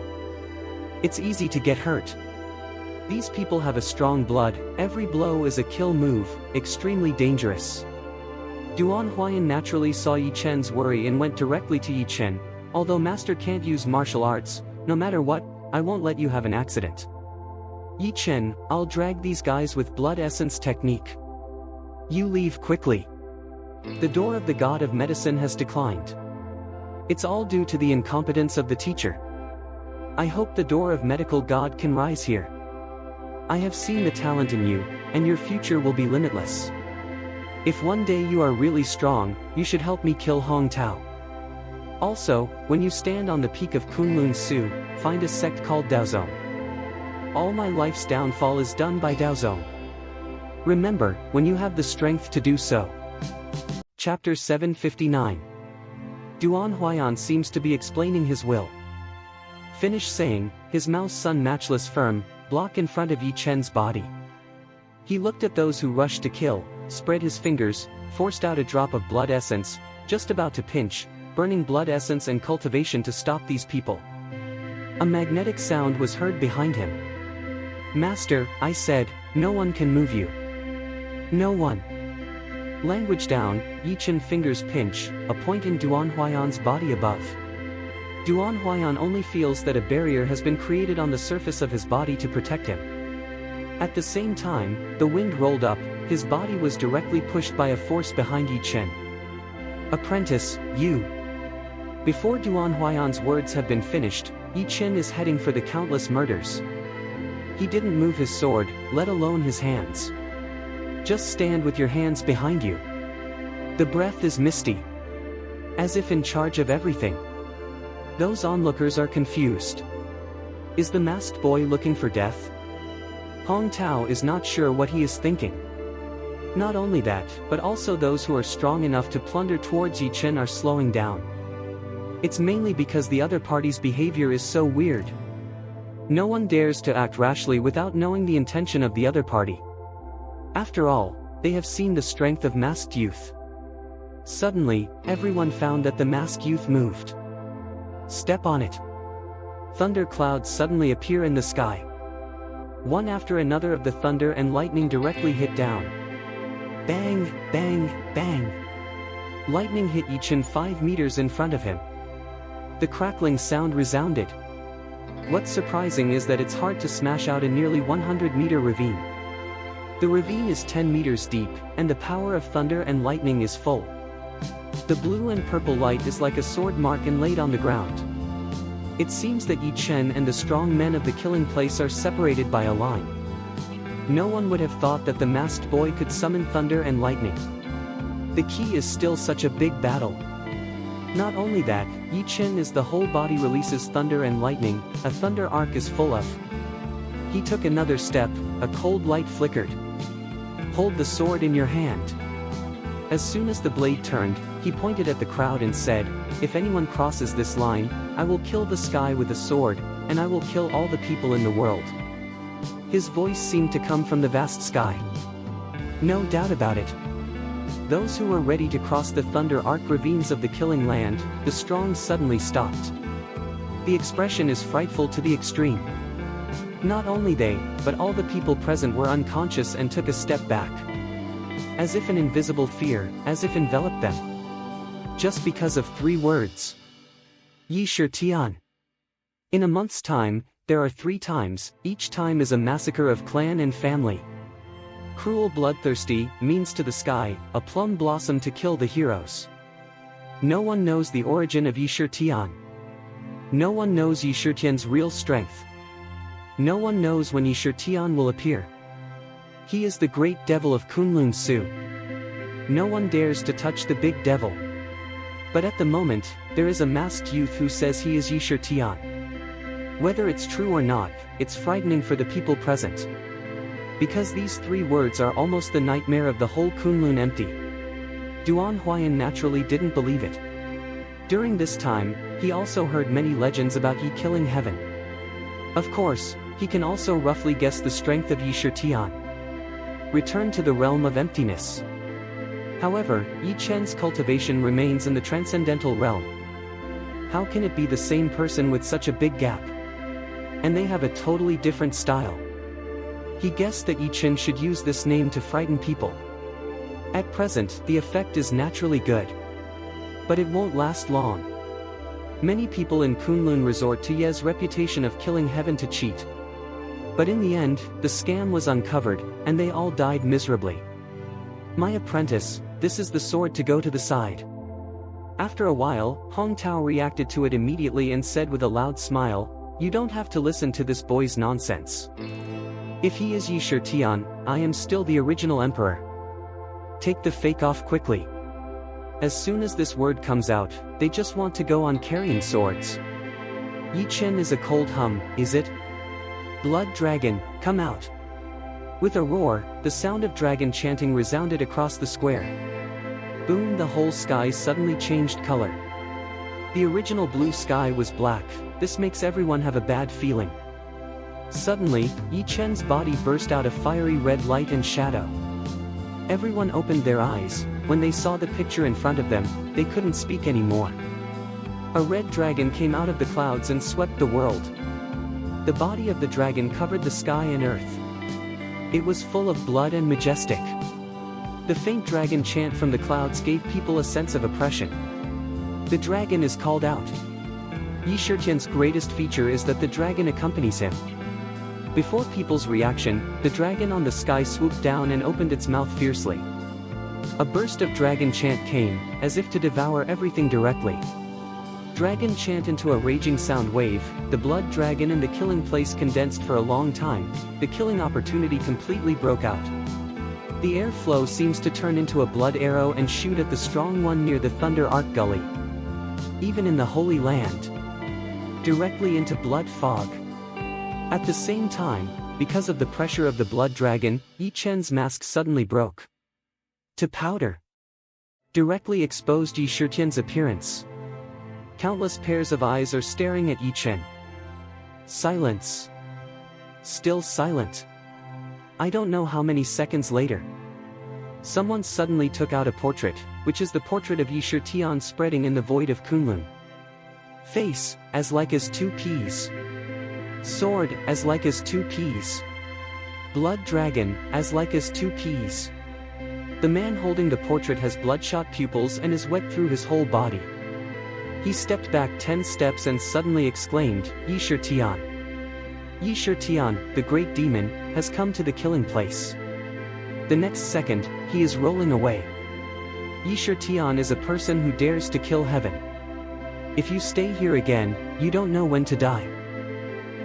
It's easy to get hurt. These people have a strong blood, every blow is a kill move, extremely dangerous. Duan Huayan naturally saw Yi Chen's worry and went directly to Yi Chen, "Although master can't use martial arts, no matter what, I won't let you have an accident. Yi Chen, I'll drag these guys with blood essence technique. You leave quickly." The door of the god of medicine has declined. It's all due to the incompetence of the teacher. I hope the door of medical god can rise here. I have seen the talent in you, and your future will be limitless. If one day you are really strong, you should help me kill Hong Tao. Also, when you stand on the peak of Kunlun Su, find a sect called Daozong. All my life's downfall is done by Daozong. Remember, when you have the strength to do so. Chapter 759. Duan Huayan seems to be explaining his will. Finish saying, his mouth's sun matchless firm, block in front of Yi Chen's body. He looked at those who rushed to kill, spread his fingers, forced out a drop of blood essence, just about to pinch, burning blood essence and cultivation to stop these people. A magnetic sound was heard behind him. "Master, I said, no one can move you. No one." Language down, Yi Chen fingers pinch, a point in Duan Huayan's body above. Duan Huayan only feels that a barrier has been created on the surface of his body to protect him. At the same time, the wind rolled up, his body was directly pushed by a force behind Yi Chen. "Apprentice, you." Before Duan Huayan's words have been finished, Yi Chen is heading for the countless murders. He didn't move his sword, let alone his hands. Just stand with your hands behind you. The breath is misty, as if in charge of everything. Those onlookers are confused. Is the masked boy looking for death? Hong Tao is not sure what he is thinking. Not only that, but also those who are strong enough to plunder towards Yi Chen are slowing down. It's mainly because the other party's behavior is so weird. No one dares to act rashly without knowing the intention of the other party. After all, they have seen the strength of masked youth. Suddenly, everyone found that the masked youth moved. Step on it. Thunder clouds suddenly appear in the sky. One after another of the thunder and lightning directly hit down. Bang, bang, bang. Lightning hit Yi Chen 5 meters in front of him. The crackling sound resounded. What's surprising is that it's hard to smash out a nearly 100-meter ravine. The ravine is 10 meters deep, and the power of thunder and lightning is full. The blue and purple light is like a sword mark inlaid on the ground. It seems that Yi Chen and the strong men of the killing place are separated by a line. No one would have thought that the masked boy could summon thunder and lightning. The key is still such a big battle. Not only that, Yi Chen is the whole body releases thunder and lightning, a thunder arc is full of. He took another step, a cold light flickered. Hold the sword in your hand. As soon as the blade turned, he pointed at the crowd and said, if anyone crosses this line, I will kill the sky with a sword, and I will kill all the people in the world. His voice seemed to come from the vast sky. No doubt about it. Those who were ready to cross the thunder arc ravines of the killing land, the strong suddenly stopped. The expression is frightful to the extreme. Not only they, but all the people present were unconscious and took a step back. As if an invisible fear, as if enveloped them. Just because of 3 words. Yi Shi Tian. In a month's time, there are 3 times, each time is a massacre of clan and family. Cruel bloodthirsty, means to the sky, a plum blossom to kill the heroes. No one knows the origin of Yi Shi Tian. No one knows Yi Shi Tian's real strength. No one knows when Yi Shi Tian will appear. He is the great devil of Kunlun Su. No one dares to touch the big devil. But at the moment, there is a masked youth who says he is Yi Shi Tian. Whether it's true or not, it's frightening for the people present. Because these 3 words are almost the nightmare of the whole Kunlun empty. Duan Huayan naturally didn't believe it. During this time, he also heard many legends about Yi killing heaven. Of course, he can also roughly guess the strength of Yi Shi Tian. Return to the realm of emptiness. However, Yi Chen's cultivation remains in the transcendental realm. How can it be the same person with such a big gap? And they have a totally different style. He guessed that Yi Chen should use this name to frighten people. At present, the effect is naturally good. But it won't last long. Many people in Kunlun resort to Ye's reputation of killing heaven to cheat. But in the end, the scam was uncovered, and they all died miserably. My apprentice, this is the sword to go to the side. After a while, Hong Tao reacted to it immediately and said with a loud smile, you don't have to listen to this boy's nonsense. If he is Yi Shi Tian, I am still the original emperor. Take the fake off quickly. As soon as this word comes out, they just want to go on carrying swords. Yi Chen is a cold hum, is it? Blood dragon, come out. With a roar, the sound of dragon chanting resounded across the square. Boom, the whole sky suddenly changed color. The original blue sky was black, this makes everyone have a bad feeling. Suddenly, Yi Chen's body burst out a fiery red light and shadow. Everyone opened their eyes. When they saw the picture in front of them, they couldn't speak anymore. A red dragon came out of the clouds and swept the world. The body of the dragon covered the sky and earth. It was full of blood and majestic. The faint dragon chant from the clouds gave people a sense of oppression. The dragon is called out. Yi Shi Tian's greatest feature is that the dragon accompanies him. Before people's reaction, the dragon on the sky swooped down and opened its mouth fiercely. A burst of dragon chant came, as if to devour everything directly. Dragon chant into a raging sound wave, the blood dragon in the killing place condensed for a long time, the killing opportunity completely broke out. The air flow seems to turn into a blood arrow and shoot at the strong one near the Thunder Arc Gully. Even in the Holy Land. Directly into blood fog. At the same time, because of the pressure of the blood dragon, Yi Chen's mask suddenly broke. To powder. Directly exposed Yi Shitian's appearance. Countless pairs of eyes are staring at Yi Chen. Silence. Still silent. I don't know how many seconds later. Someone suddenly took out a portrait, which is the portrait of Yi Shitian spreading in the void of Kunlun. Face, as like as two peas. Sword, as like as two peas. Blood dragon, as like as two peas. The man holding the portrait has bloodshot pupils and is wet through his whole body. He stepped back 10 steps and suddenly exclaimed, Yi Shitian. Yi Shitian, the great demon, has come to the killing place. The next second, he is rolling away. Yi Shitian is a person who dares to kill heaven. If you stay here again, you don't know when to die.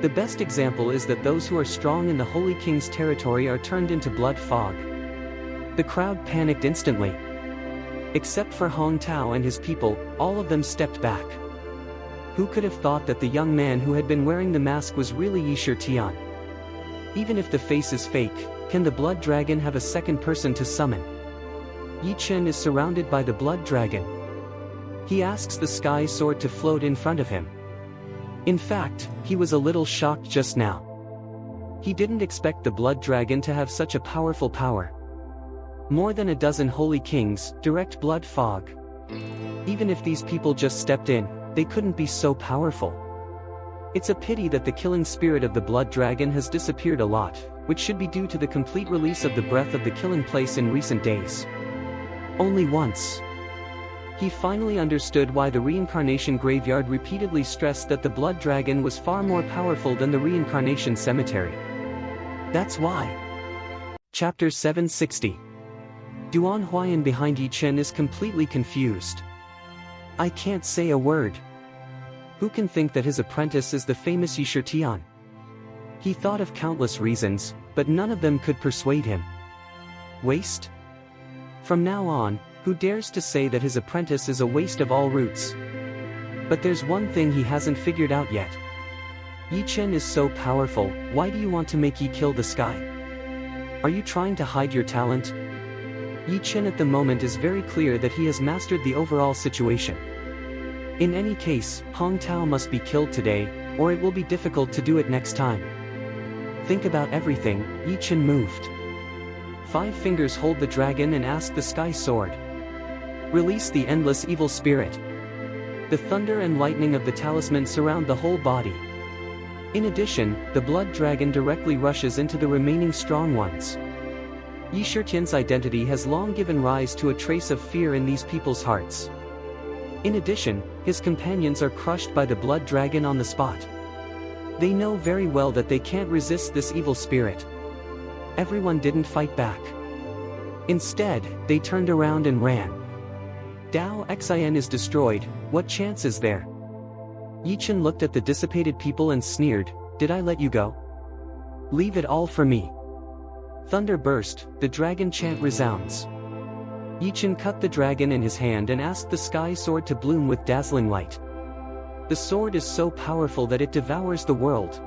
The best example is that those who are strong in the Holy King's territory are turned into blood fog. The crowd panicked instantly. Except for Hong Tao and his people, all of them stepped back. Who could have thought that the young man who had been wearing the mask was really Yi Shitian? Even if the face is fake, can the blood dragon have a second person to summon? Yi Chen is surrounded by the blood dragon. He asks the sky sword to float in front of him. In fact, he was a little shocked just now. He didn't expect the blood dragon to have such a powerful power. More than a dozen holy kings, direct blood fog. Even if these people just stepped in, they couldn't be so powerful. It's a pity that the killing spirit of the blood dragon has disappeared a lot, which should be due to the complete release of the breath of the killing place in recent days. Only once. He finally understood why the reincarnation graveyard repeatedly stressed that the blood dragon was far more powerful than the reincarnation cemetery. That's why. Chapter 760. Duan Huayan behind Yi Chen is completely confused. I can't say a word. Who can think that his apprentice is the famous Yi Shitian? He thought of countless reasons, but none of them could persuade him. Waste? From now on, who dares to say that his apprentice is a waste of all roots? But there's one thing he hasn't figured out yet. Yi Chen is so powerful, why do you want to make Yi kill the sky? Are you trying to hide your talent? Yi Chen at the moment is very clear that he has mastered the overall situation. In any case, Hong Tao must be killed today, or it will be difficult to do it next time. Think about everything. Yi Chen moved. 5 fingers hold the dragon and ask the sky sword. Release the endless evil spirit. The thunder and lightning of the talisman surround the whole body. In addition, the blood dragon directly rushes into the remaining strong ones. Yi Shitian's identity has long given rise to a trace of fear in these people's hearts. In addition, his companions are crushed by the blood dragon on the spot. They know very well that they can't resist this evil spirit. Everyone didn't fight back. Instead, they turned around and ran. Dao Xin is destroyed, what chance is there? Yi Chen looked at the dissipated people and sneered, did I let you go? Leave it all for me. Thunder burst, the dragon chant resounds. Yi Chen cut the dragon in his hand and asked the sky sword to bloom with dazzling light. The sword is so powerful that it devours the world.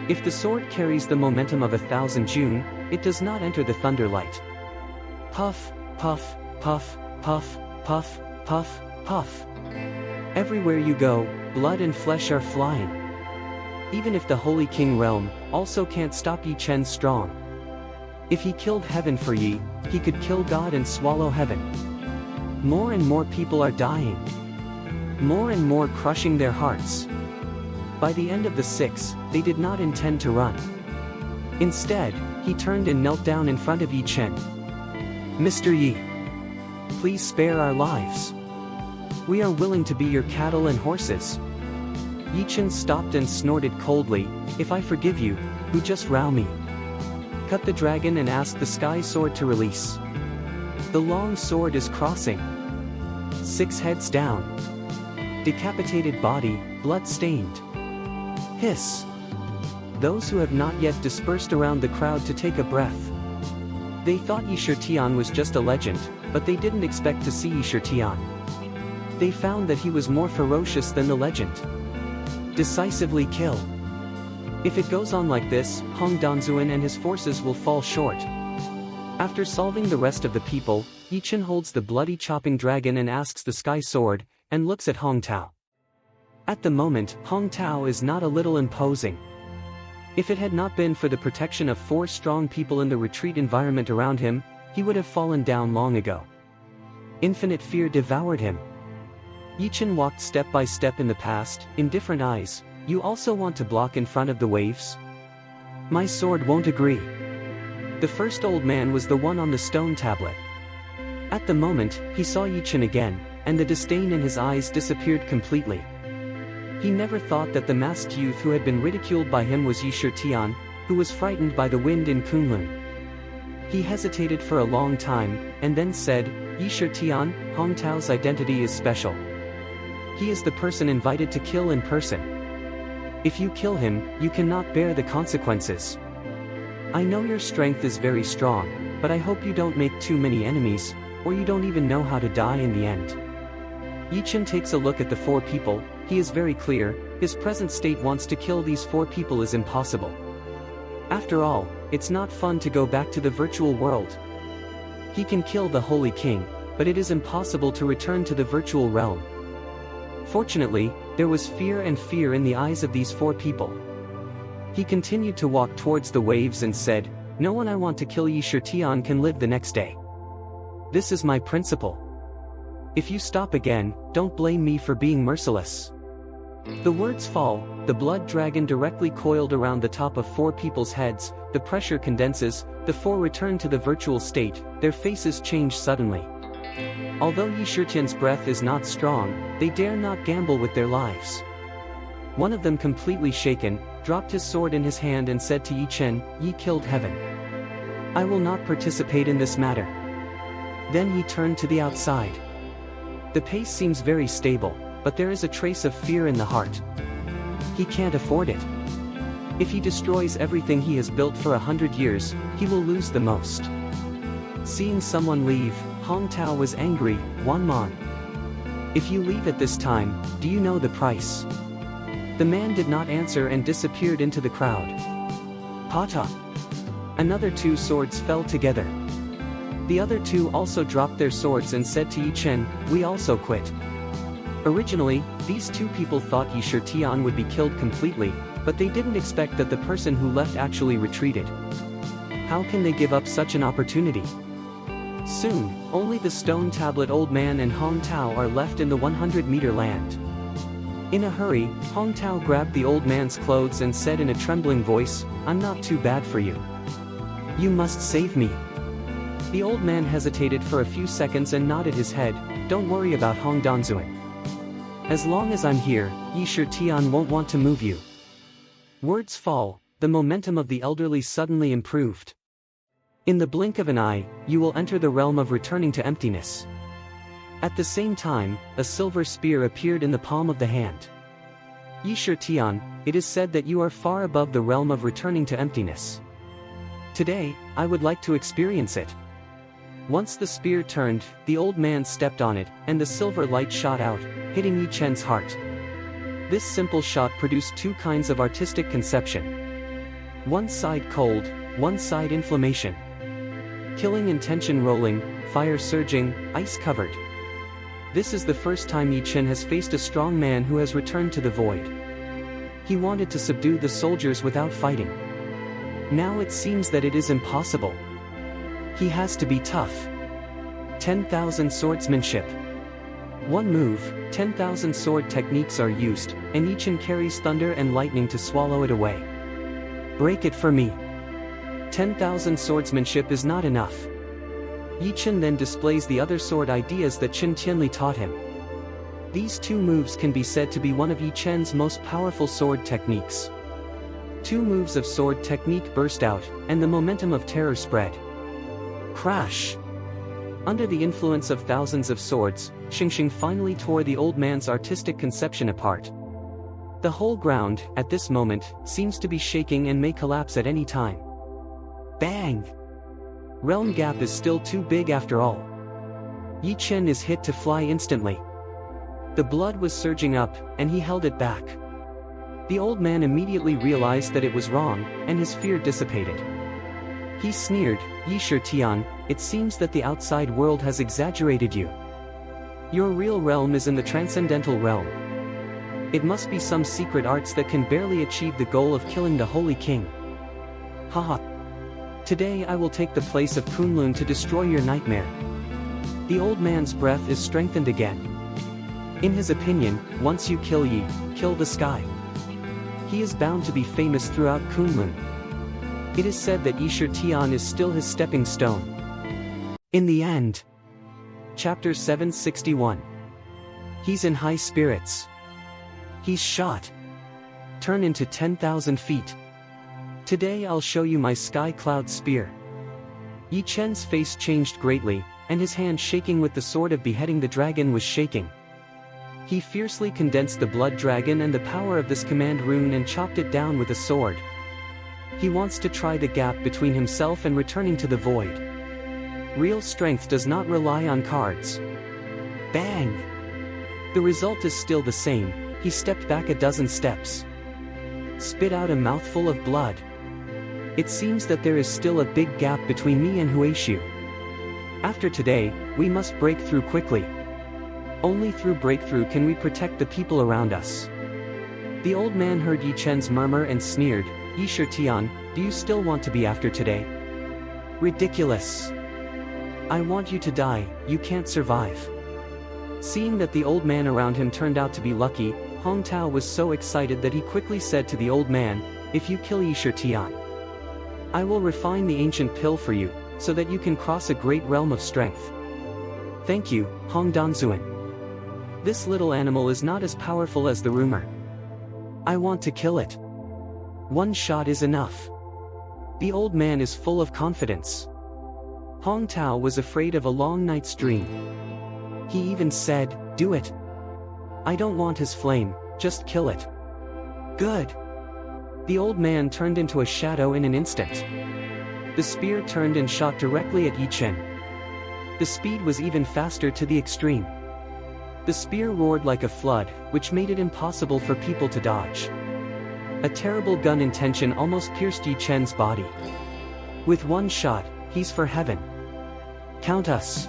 If the sword carries the momentum of 1,000 June, it does not enter the thunder light. Puff, puff, puff, puff, puff, puff, puff. Everywhere you go, blood and flesh are flying. Even if the Holy King realm also can't stop Yi Chen strong. If he killed heaven for Yi, he could kill God and swallow heaven. More and more people are dying. More and more crushing their hearts. By the end of the 6, they did not intend to run. Instead, he turned and knelt down in front of Yi Chen. Mr. Yi, please spare our lives. We are willing to be your cattle and horses. Yi Chen stopped and snorted coldly, if I forgive you, who just row me? Cut the dragon and ask the sky sword to release. The long sword is crossing. 6 heads down. Decapitated body, blood-stained. Hiss. Those who have not yet dispersed around the crowd to take a breath. They thought Yi Shitian was just a legend, but they didn't expect to see Yi Shitian. They found that he was more ferocious than the legend. Decisively kill. If it goes on like this, Hong Danzuan and his forces will fall short. After solving the rest of the people, Yi Chen holds the bloody chopping dragon and asks the sky sword, and looks at Hong Tao. At the moment, Hong Tao is not a little imposing. If it had not been for the protection of 4 strong people in the retreat environment around him, he would have fallen down long ago. Infinite fear devoured him. Yi Chen walked step by step in the past, indifferent eyes. You also want to block in front of the waves? My sword won't agree. The first old man was the one on the stone tablet. At the moment, he saw Yi Chen again, and the disdain in his eyes disappeared completely. He never thought that the masked youth who had been ridiculed by him was Yi Shitian, who was frightened by the wind in Kunlun. He hesitated for a long time, and then said, Yi Shitian, Hong Tao's identity is special. He is the person invited to kill in person. If you kill him, you cannot bear the consequences. I know your strength is very strong, but I hope you don't make too many enemies, or you don't even know how to die in the end. Yi Chen takes a look at the 4 people. He is very clear, his present state wants to kill these 4 people is impossible. After all, it's not fun to go back to the virtual world. He can kill the Holy King, but it is impossible to return to the virtual realm. Fortunately, there was fear in the eyes of these 4 people. He continued to walk towards the waves and said, No one I want to kill Yi Shitian can live the next day. This is my principle. If you stop again, don't blame me for being merciless. The words fall, the blood dragon directly coiled around the top of 4 people's heads, the pressure condenses, the 4 return to the virtual state, their faces change suddenly. Although Yi Shitian's breath is not strong, they dare not gamble with their lives. One of them, completely shaken, dropped his sword in his hand and said to Yi Chen, Ye killed heaven. I will not participate in this matter. Then he turned to the outside. The pace seems very stable, but there is a trace of fear in the heart. He can't afford it. If he destroys everything he has built for 100 years, he will lose the most. Seeing someone leave, Hong Tao was angry. Wan Man. If you leave at this time, do you know the price? The man did not answer and disappeared into the crowd. Pata. Another 2 swords fell together. The other 2 also dropped their swords and said to Yi Chen, We also quit. Originally, these 2 people thought Yi Shitian would be killed completely, but they didn't expect that the person who left actually retreated. How can they give up such an opportunity? Soon, only the stone tablet old man and Hong Tao are left in the 100-meter land. In a hurry, Hong Tao grabbed the old man's clothes and said in a trembling voice, I'm not too bad for you. You must save me. The old man hesitated for a few seconds and nodded his head, Don't worry about Hong Danzuan. As long as I'm here, Yi Shitian won't want to move you. Words fall, the momentum of the elderly suddenly improved. In the blink of an eye, you will enter the realm of returning to emptiness. At the same time, a silver spear appeared in the palm of the hand. Yi Shitian, it is said that you are far above the realm of returning to emptiness. Today, I would like to experience it. Once the spear turned, the old man stepped on it, and the silver light shot out, hitting Yi Chen's heart. This simple shot produced 2 kinds of artistic conception. One side cold, one side inflammation. Killing intention rolling, fire surging, ice covered. This is the first time Yi Chen has faced a strong man who has returned to the void. He wanted to subdue the soldiers without fighting. Now it seems that it is impossible. He has to be tough. 10,000 swordsmanship. One move, 10,000 sword techniques are used, and Yi Chen carries thunder and lightning to swallow it away. Break it for me. 10,000 swordsmanship is not enough. Yi Chen then displays the other sword ideas that Qin Tianli taught him. These 2 moves can be said to be one of Yi Chen's most powerful sword techniques. 2 moves of sword technique burst out, and the momentum of terror spread. Crash! Under the influence of thousands of swords, Xingxing finally tore the old man's artistic conception apart. The whole ground, at this moment, seems to be shaking and may collapse at any time. Bang! Realm gap is still too big after all. Yi Chen is hit to fly instantly. The blood was surging up, and he held it back. The old man immediately realized that it was wrong, and his fear dissipated. He sneered, "Yi Tian, it seems that the outside world has exaggerated you. Your real realm is in the transcendental realm. It must be some secret arts that can barely achieve the goal of killing the Holy King. Haha. Today I will take the place of Kunlun to destroy your nightmare." The old man's breath is strengthened again. In his opinion, once you kill Yi, kill the sky. He is bound to be famous throughout Kunlun. It is said that Yi Tian is still his stepping stone. In the end. Chapter 761. He's in high spirits. He's shot. Turn into 10,000 feet. Today I'll show you my sky cloud spear. Yi Chen's face changed greatly, and his hand shaking with the sword of beheading the dragon was shaking. He fiercely condensed the blood dragon and the power of this command rune and chopped it down with a sword. He wants to try the gap between himself and returning to the void. Real strength does not rely on cards. Bang! The result is still the same. He stepped back a dozen steps. Spit out a mouthful of blood. It seems that there is still a big gap between me and Huaishu. After today, we must break through quickly. Only through breakthrough can we protect the people around us. The old man heard Yi Chen's murmur and sneered, "Yi Tian, do you still want to be after today? Ridiculous. I want you to die, you can't survive." Seeing that the old man around him turned out to be lucky, Hong Tao was so excited that he quickly said to the old man, "If you kill Yi Tian, I will refine the ancient pill for you, so that you can cross a great realm of strength." "Thank you, Hong Danzuan. This little animal is not as powerful as the rumor. I want to kill it. One shot is enough." The old man is full of confidence. Hong Tao was afraid of a long night's dream. He even said, "Do it. I don't want his flame, just kill it." Good. The old man turned into a shadow in an instant. The spear turned and shot directly at Yi Chen. The speed was even faster to the extreme. The spear roared like a flood, which made it impossible for people to dodge. A terrible gun intention almost pierced Yi Chen's body. With one shot, he's for heaven. "Count us."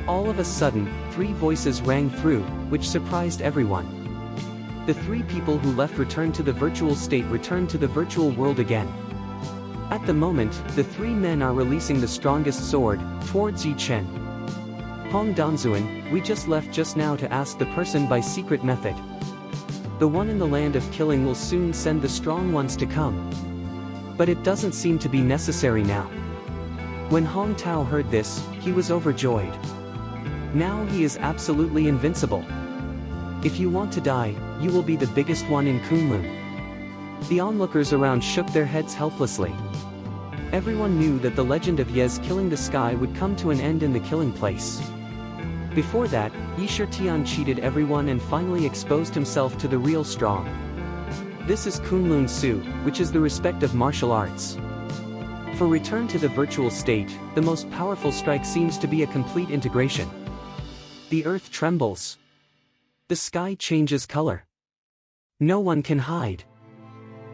All of a sudden, 3 voices rang through, which surprised everyone. The 3 people who left returned to the virtual state returned to the virtual world again. At the moment, the 3 men are releasing the strongest sword, towards Yi Chen. "Hong Danzuan, we just left just now to ask the person by secret method. The one in the land of killing will soon send the strong ones to come. But it doesn't seem to be necessary now." When Hong Tao heard this, he was overjoyed. Now he is absolutely invincible. "If you want to die, you will be the biggest one in Kunlun." The onlookers around shook their heads helplessly. Everyone knew that the legend of Yez killing the sky would come to an end in the killing place. Before that, Yi Tian cheated everyone and finally exposed himself to the real strong. This is Kunlun Su, which is the respect of martial arts. For return to the virtual state, the most powerful strike seems to be a complete integration. The earth trembles. The sky changes color. No one can hide.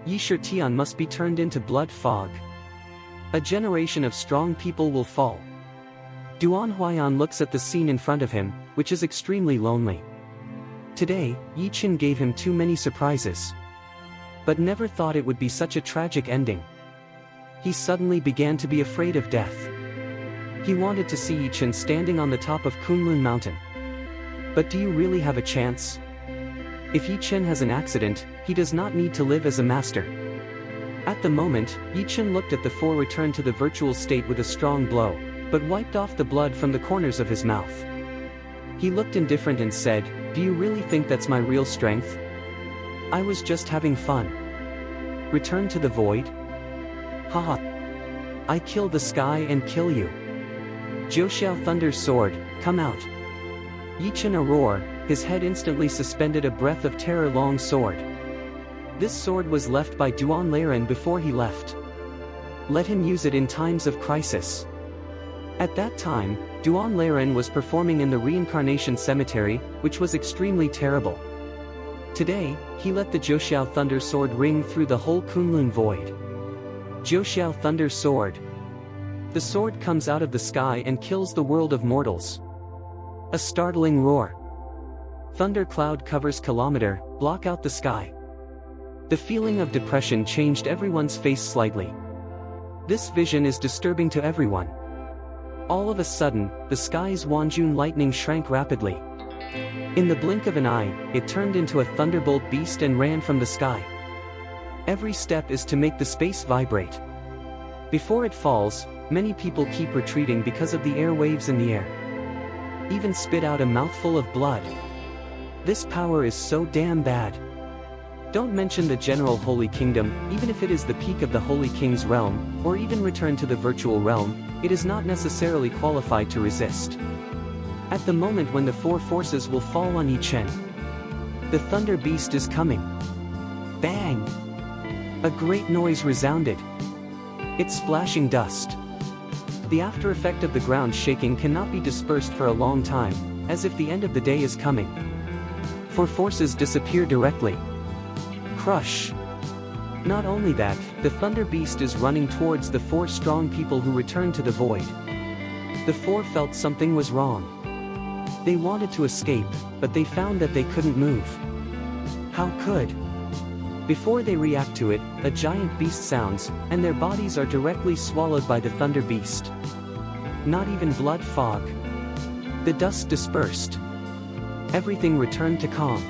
Yi Tian must be turned into blood fog. A generation of strong people will fall. Duan Huayan looks at the scene in front of him, which is extremely lonely. Today, Yi Chen gave him too many surprises. But never thought it would be such a tragic ending. He suddenly began to be afraid of death. He wanted to see Yi Chen standing on the top of Kunlun Mountain. But do you really have a chance? If Yi Chen has an accident, he does not need to live as a master. At the moment, Yi Chen looked at the 4 return to the virtual state with a strong blow, but wiped off the blood from the corners of his mouth. He looked indifferent and said, "Do you really think that's my real strength? I was just having fun. Return to the void? Haha. I kill the sky and kill you. Jiuxiao Thunder's sword, come out." Yi Chen a roar, his head instantly suspended a breath of terror-long sword. This sword was left by Duan Laren before he left. Let him use it in times of crisis. At that time, Duan Laren was performing in the reincarnation cemetery, which was extremely terrible. Today, he let the Jiuxiao Thunder Sword ring through the whole Kunlun void. Jiuxiao Thunder Sword. The sword comes out of the sky and kills the world of mortals. A startling roar. Thunder cloud covers kilometer, block out the sky. The feeling of depression changed everyone's face slightly. This vision is disturbing to everyone. All of a sudden, the sky's Wanjun lightning shrank rapidly. In the blink of an eye, it turned into a thunderbolt beast and ran from the sky. Every step is to make the space vibrate. Before it falls, many people keep retreating because of the air waves in the air. Even spit out a mouthful of blood. This power is so damn bad. Don't mention the general Holy Kingdom, even if it is the peak of the Holy King's realm, or even return to the virtual realm, it is not necessarily qualified to resist. At the moment when the four forces will fall on Yi Chen. The Thunder Beast is coming. Bang! A great noise resounded. It's splashing dust. The after effect of the ground shaking cannot be dispersed for a long time, as if the end of the day is coming. Four forces disappear directly. Crush. Not only that, the Thunder Beast is running towards the four strong people who returned to the void. The four felt something was wrong. They wanted to escape, but they found that they couldn't move. How could? Before they react to it, a giant beast sounds, and their bodies are directly swallowed by the Thunder Beast. Not even blood fog. The dust dispersed. Everything returned to calm.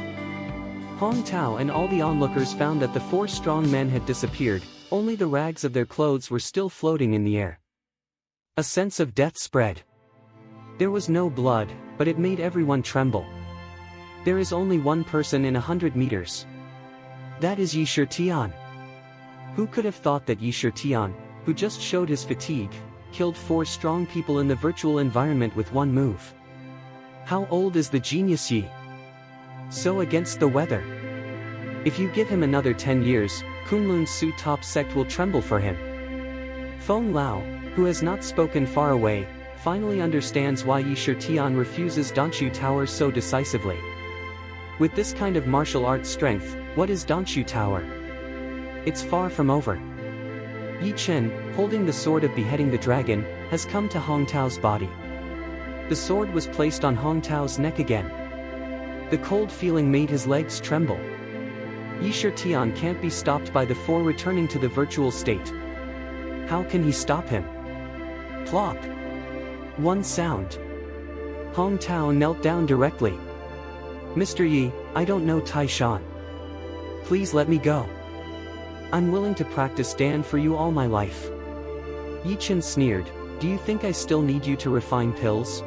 Hong Tao and all the onlookers found that the four strong men had disappeared, only the rags of their clothes were still floating in the air. A sense of death spread. There was no blood, but it made everyone tremble. There is only one person in 100 meters. That is Yi Shitian. Who could have thought that Yi Shitian, who just showed his fatigue, killed four strong people in the virtual environment with one move? How old is the genius Yi? So against the weather. If you give him another 10 years, Kunlun Su top sect will tremble for him. Feng Lao, who has not spoken far away, finally understands why Yi Shitian refuses Danshu Tower so decisively. With this kind of martial arts strength, what is Danshu Tower? It's far from over. Yi Chen, holding the sword of beheading the dragon, has come to Hong Tao's body. The sword was placed on Hong Tao's neck again. The cold feeling made his legs tremble. Yi Shitian can't be stopped by the four returning to the virtual state. How can he stop him? Plop! One sound. Hong Tao knelt down directly. Mr. Yi, I don't know Tai Shan. Please let me go. I'm willing to practice Dan for you all my life. Yi Chen sneered, do you think I still need you to refine pills?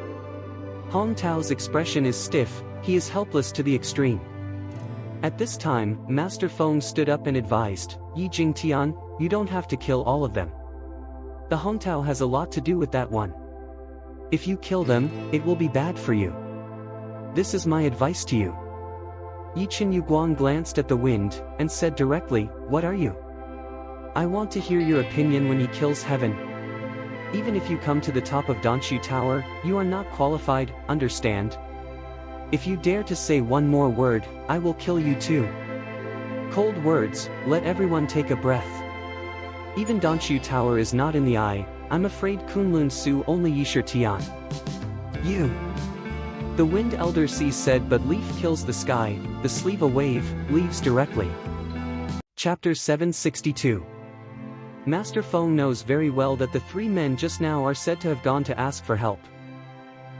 Hong Tao's expression is stiff, he is helpless to the extreme. At this time, Master Feng stood up and advised, Yi Jingtian, you don't have to kill all of them. The Hong Tao has a lot to do with that one. If you kill them, it will be bad for you. This is my advice to you. Yi Chen Yuguang glanced at the wind, and said directly, what are you? I want to hear your opinion when he kills heaven. Even if you come to the top of Danshu Tower, you are not qualified, understand? If you dare to say one more word, I will kill you too. Cold words, let everyone take a breath. Even Danshu Tower is not in the eye, I'm afraid Kunlun Su only Yi Shitian. You. The Wind Elder Sea said, but leaf kills the sky, the sleeve a wave, leaves directly. Chapter 762. Master Feng knows very well that the three men just now are said to have gone to ask for help.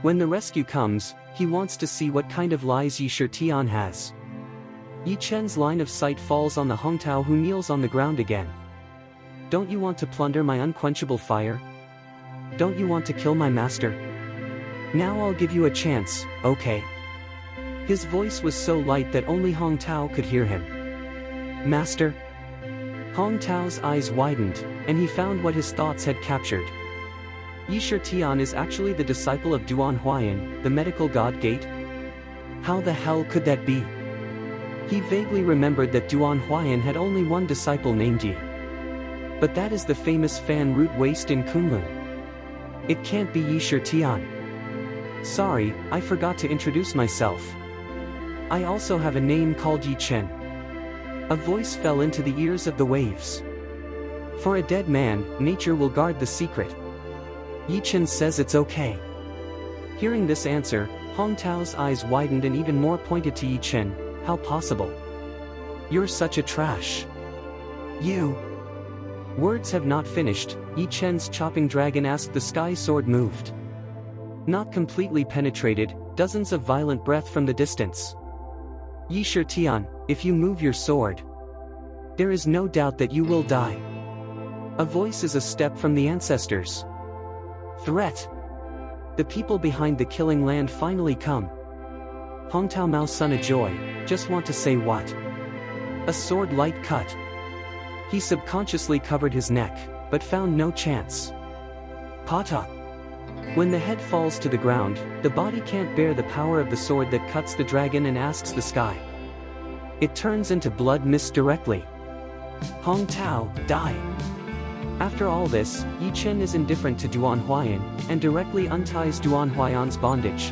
When the rescue comes, he wants to see what kind of lies Yi Shitian has. Yi Chen's line of sight falls on the Hong Tao, who kneels on the ground again. Don't you want to plunder my unquenchable fire? Don't you want to kill my master? Now I'll give you a chance, okay? His voice was so light that only Hong Tao could hear him. Master? Hong Tao's eyes widened, and he found what his thoughts had captured. Yi Shitian is actually the disciple of Duan Huayan, the medical god gate, How the hell could that be? He vaguely remembered that Duan Huayan had only one disciple named Yi. But that is the famous fan root waste in Kunlun. It can't be Yi Shitian. Sorry, I forgot to introduce myself. I also have a name called Yi Chen. A voice fell into the ears of the waves. For a dead man, nature will guard the secret. Yi Chen says it's okay. Hearing this answer, Hong Tao's eyes widened and even more pointed to Yi Chen. How possible? You're such a trash. You. Words have not finished, Yi Chen's chopping dragon asked. The sky sword moved. Not completely penetrated, dozens of violent breath from the distance. Yi Shitian, if you move your sword, there is no doubt that you will die. A voice is a step from the ancestors. Threat. The people behind the killing land finally come. Hong Tao Mao son of joy, just want to say what? A sword light cut. He subconsciously covered his neck, but found no chance. Pata. When the head falls to the ground, the body can't bear the power of the sword that cuts the dragon and asks the sky. It turns into blood mist directly. Hong Tao, die. After all this, Yi Chen is indifferent to Duan Huayan, and directly unties Duan Huayan's bondage.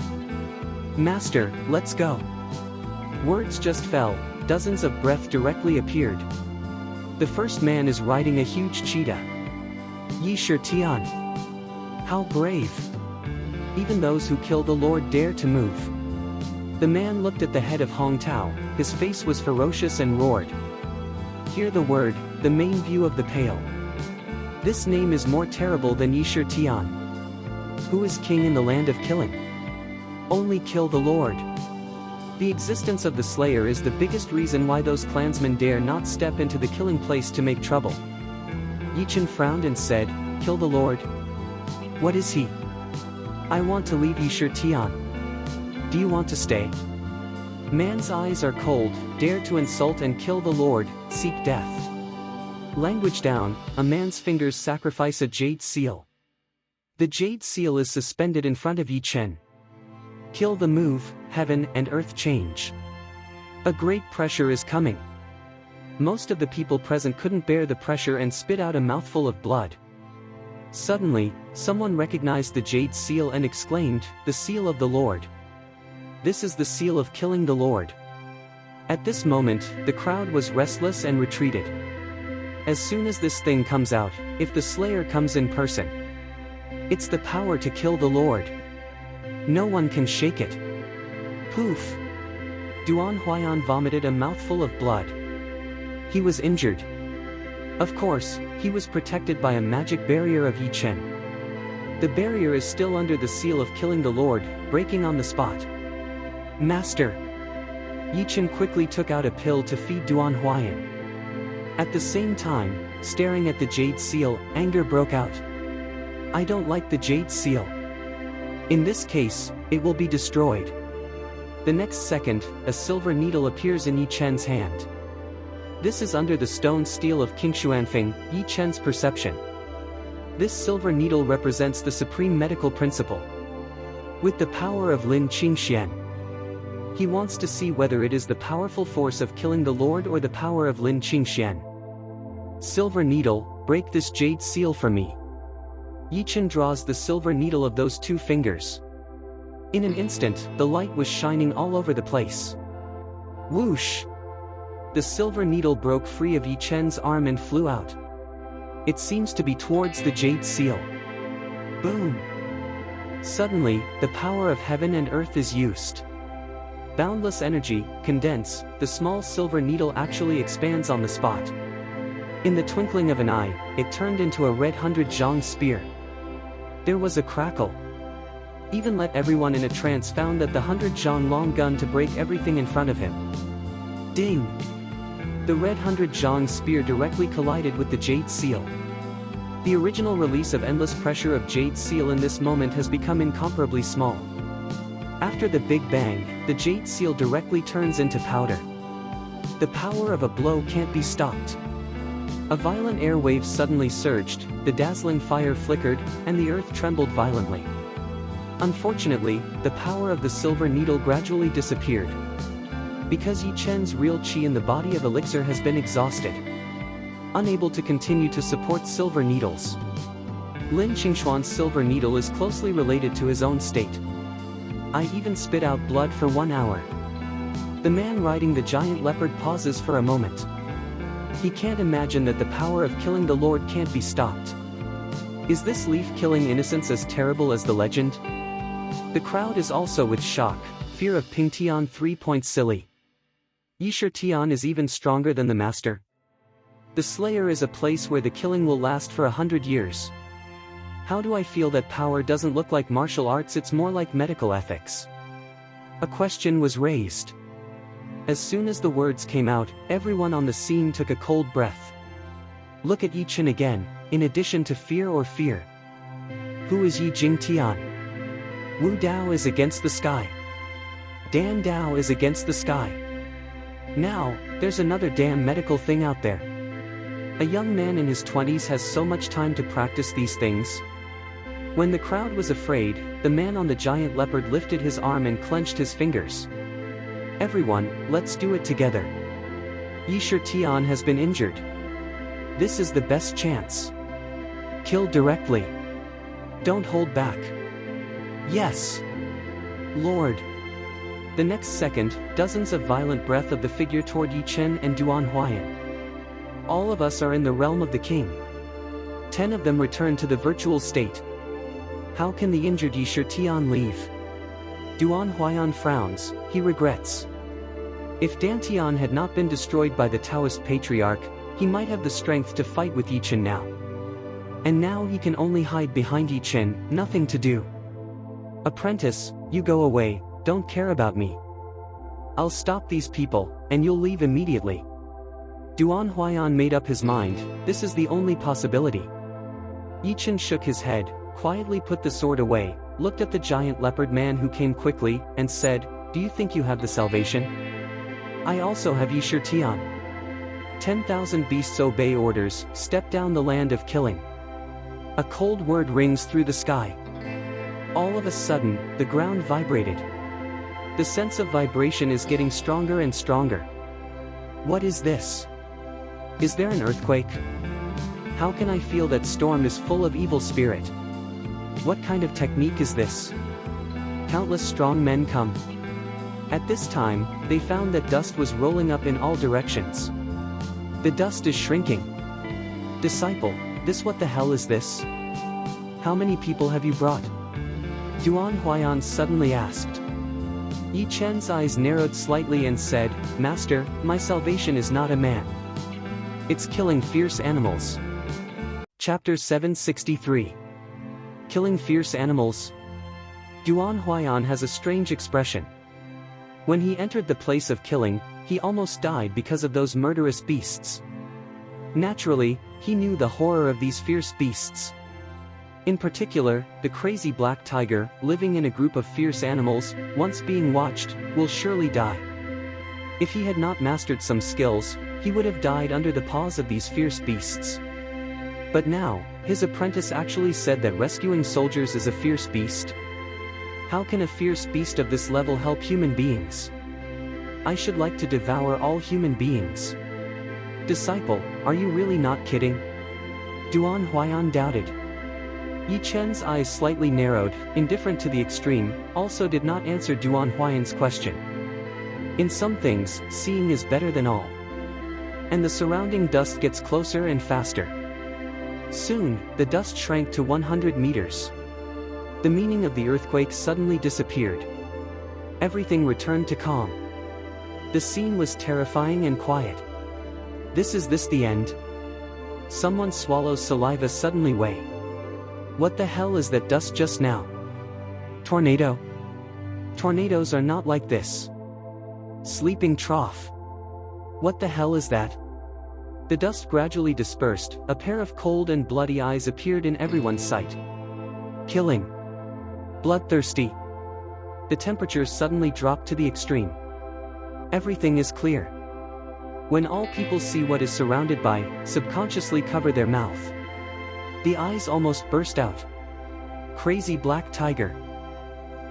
Master, let's go. Words just fell, dozens of breath directly appeared. The first man is riding a huge cheetah. Yi Shitian. How brave. Even those who kill the Lord dare to move. The man looked at the head of Hong Tao, his face was ferocious and roared. Hear the word, the main view of the pale. This name is more terrible than Yi Shitian. Who is king in the land of killing? Only kill the Lord. The existence of the Slayer is the biggest reason why those clansmen dare not step into the killing place to make trouble. Yi Chen frowned and said, kill the Lord? What is he? I want to leave Yi Shitian. Do you want to stay? Man's eyes are cold, dare to insult and kill the Lord, seek death. Language down, a man's fingers sacrifice a jade seal. The jade seal is suspended in front of Yi Chen. Kill the move, heaven and earth change. A great pressure is coming. Most of the people present couldn't bear the pressure and spit out a mouthful of blood. Suddenly, someone recognized the jade seal and exclaimed, the seal of the Lord. This is the seal of killing the Lord. At this moment, the crowd was restless and retreated. As soon as this thing comes out, if the Slayer comes in person, it's the power to kill the Lord. No one can shake it. Poof! Duan Huayan vomited a mouthful of blood. He was injured. Of course, he was protected by a magic barrier of Yi Chen. The barrier is still under the seal of killing the Lord, breaking on the spot. Master! Yi Chen quickly took out a pill to feed Duan Huayan. At the same time, staring at the jade seal, anger broke out. I don't like the jade seal. In this case, it will be destroyed. The next second, a silver needle appears in Yi Chen's hand. This is under the stone steel of King Xuanfeng, Yi Chen's perception. This silver needle represents the supreme medical principle. With the power of Lin Qingxian. He wants to see whether it is the powerful force of killing the Lord or the power of Lin Qingxian. Silver needle, break this jade seal for me. Yi Chen draws the silver needle of those two fingers. In an instant, the light was shining all over the place. Whoosh! The silver needle broke free of Yi Chen's arm and flew out. It seems to be towards the jade seal. Boom! Suddenly, the power of heaven and earth is used. Boundless energy, condense, the small silver needle actually expands on the spot. In the twinkling of an eye, it turned into a red 100 zhang spear. There was a crackle. Even let everyone in a trance found that the 100 zhang long gun to break everything in front of him. Ding! The red 100 zhang spear directly collided with the jade seal. The original release of endless pressure of jade seal in this moment has become incomparably small. After the Big Bang, the jade seal directly turns into powder. The power of a blow can't be stopped. A violent air wave suddenly surged, the dazzling fire flickered, and the earth trembled violently. Unfortunately, the power of the silver needle gradually disappeared. Because Yi Chen's real qi in the body of Elixir has been exhausted. Unable to continue to support silver needles. Lin Qingxuan's silver needle is closely related to his own state. I even spit out blood for 1 hour. The man riding the giant leopard pauses for a moment. He can't imagine that the power of killing the Lord can't be stopped. Is this leaf killing innocence as terrible as the legend? The crowd is also with shock, fear of Ping Tian 3. Silly. Yisher Tian is even stronger than the master. The Slayer is a place where the killing will last for 100 years. How do I feel that power doesn't look like martial arts, it's more like medical ethics? A question was raised. As soon as the words came out, everyone on the scene took a cold breath. Look at Yi Chen again, in addition to fear or fear. Who is Yi Jing Tian? Wu Dao is against the sky. Dan Dao is against the sky. Now, there's another damn medical thing out there. A young man in his 20s has so much time to practice these things. When the crowd was afraid, the man on the giant leopard lifted his arm and clenched his fingers. Everyone, let's do it together. Yisher Tian has been injured. This is the best chance. Kill directly. Don't hold back. Yes. Lord. The next second, dozens of violent breath of the figure toward Yi Chen and Duan Huayan. All of us are in the realm of the king. 10 of them return to the virtual state. How can the injured Yisher Tian leave? Duan Huayan frowns, he regrets. If Dan Tian had not been destroyed by the Taoist patriarch, he might have the strength to fight with Yi Chen now. And now he can only hide behind Yi Chen, nothing to do. Apprentice, you go away, don't care about me. I'll stop these people, and you'll leave immediately. Duan Huayan made up his mind, this is the only possibility. Yi Chen shook his head, quietly put the sword away, looked at the giant leopard man who came quickly, and said, do you think you have the salvation? I also have Yisher Tian. 10,000 beasts obey orders, step down the land of killing. A cold word rings through the sky. All of a sudden, the ground vibrated. The sense of vibration is getting stronger and stronger. What is this? Is there an earthquake? How can I feel that storm is full of evil spirit? What kind of technique is this? Countless strong men come. At this time, they found that dust was rolling up in all directions. The dust is shrinking. Disciple, this what the hell is this? How many people have you brought? Duan Huayan suddenly asked. Yi Chen's eyes narrowed slightly and said, Master, my salvation is not a man. It's killing fierce animals. Chapter 763. Killing fierce animals. Duan Huayan has a strange expression. When he entered the place of killing, he almost died because of those murderous beasts. Naturally, he knew the horror of these fierce beasts. In particular, the crazy black tiger, living in a group of fierce animals, once being watched, will surely die. If he had not mastered some skills, he would have died under the paws of these fierce beasts. But now, his apprentice actually said that rescuing soldiers is a fierce beast. How can a fierce beast of this level help human beings? I should like to devour all human beings. Disciple, are you really not kidding? Duan Huayan doubted. Yi Chen's eyes slightly narrowed, indifferent to the extreme, also did not answer Duan Huayan's question. In some things, seeing is better than all. And the surrounding dust gets closer and faster. Soon, the dust shrank to 100 meters. The meaning of the earthquake suddenly disappeared. Everything returned to calm. The scene was terrifying and quiet. Is this the end? Someone swallows saliva suddenly. Wait. What the hell is that dust just now? Tornado? Tornadoes are not like this. Sleeping trough. What the hell is that? The dust gradually dispersed, a pair of cold and bloody eyes appeared in everyone's sight. Killing. Bloodthirsty. The temperature suddenly dropped to the extreme. Everything is clear. When all people see what is surrounded by, subconsciously cover their mouth. The eyes almost burst out. Crazy black tiger.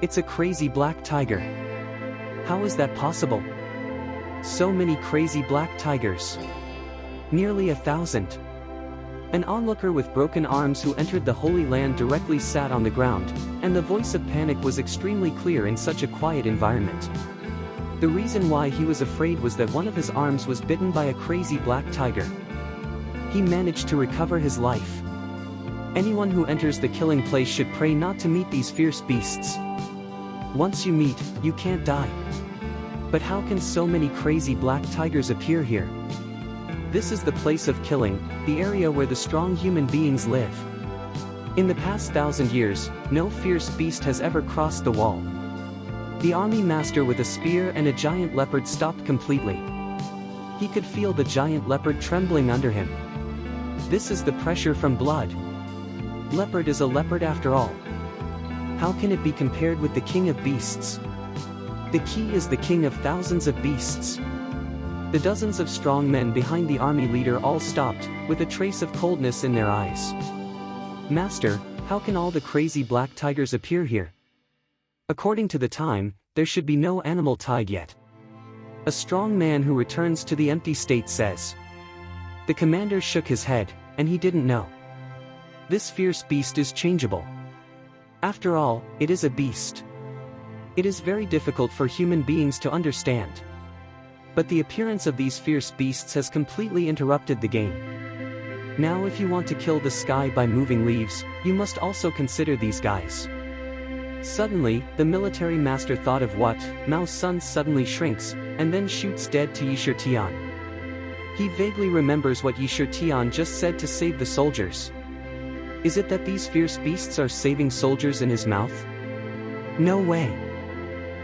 It's a crazy black tiger. How is that possible? So many crazy black tigers. Nearly 1,000. An onlooker with broken arms who entered the Holy Land directly sat on the ground, and the voice of panic was extremely clear in such a quiet environment. The reason why he was afraid was that one of his arms was bitten by a crazy black tiger. He managed to recover his life. Anyone who enters the killing place should pray not to meet these fierce beasts. Once you meet, you can't die. But how can so many crazy black tigers appear here? This is the place of killing, the area where the strong human beings live. In the past 1,000 years, no fierce beast has ever crossed the wall. The army master with a spear and a giant leopard stopped completely. He could feel the giant leopard trembling under him. This is the pressure from blood. Leopard is a leopard after all. How can it be compared with the king of beasts? The key is the king of thousands of beasts. The dozens of strong men behind the army leader all stopped, with a trace of coldness in their eyes. Master, how can all the crazy black tigers appear here? According to the time, there should be no animal tied yet. A strong man who returns to the empty state says. The commander shook his head, and he didn't know. This fierce beast is changeable. After all, it is a beast. It is very difficult for human beings to understand. But the appearance of these fierce beasts has completely interrupted the game. Now if you want to kill the sky by moving leaves, you must also consider these guys. Suddenly, the military master thought of what, Mao's son suddenly shrinks, and then shoots dead to Yishur Tian. He vaguely remembers what Yishur Tian just said to save the soldiers. Is it that these fierce beasts are saving soldiers in his mouth? No way.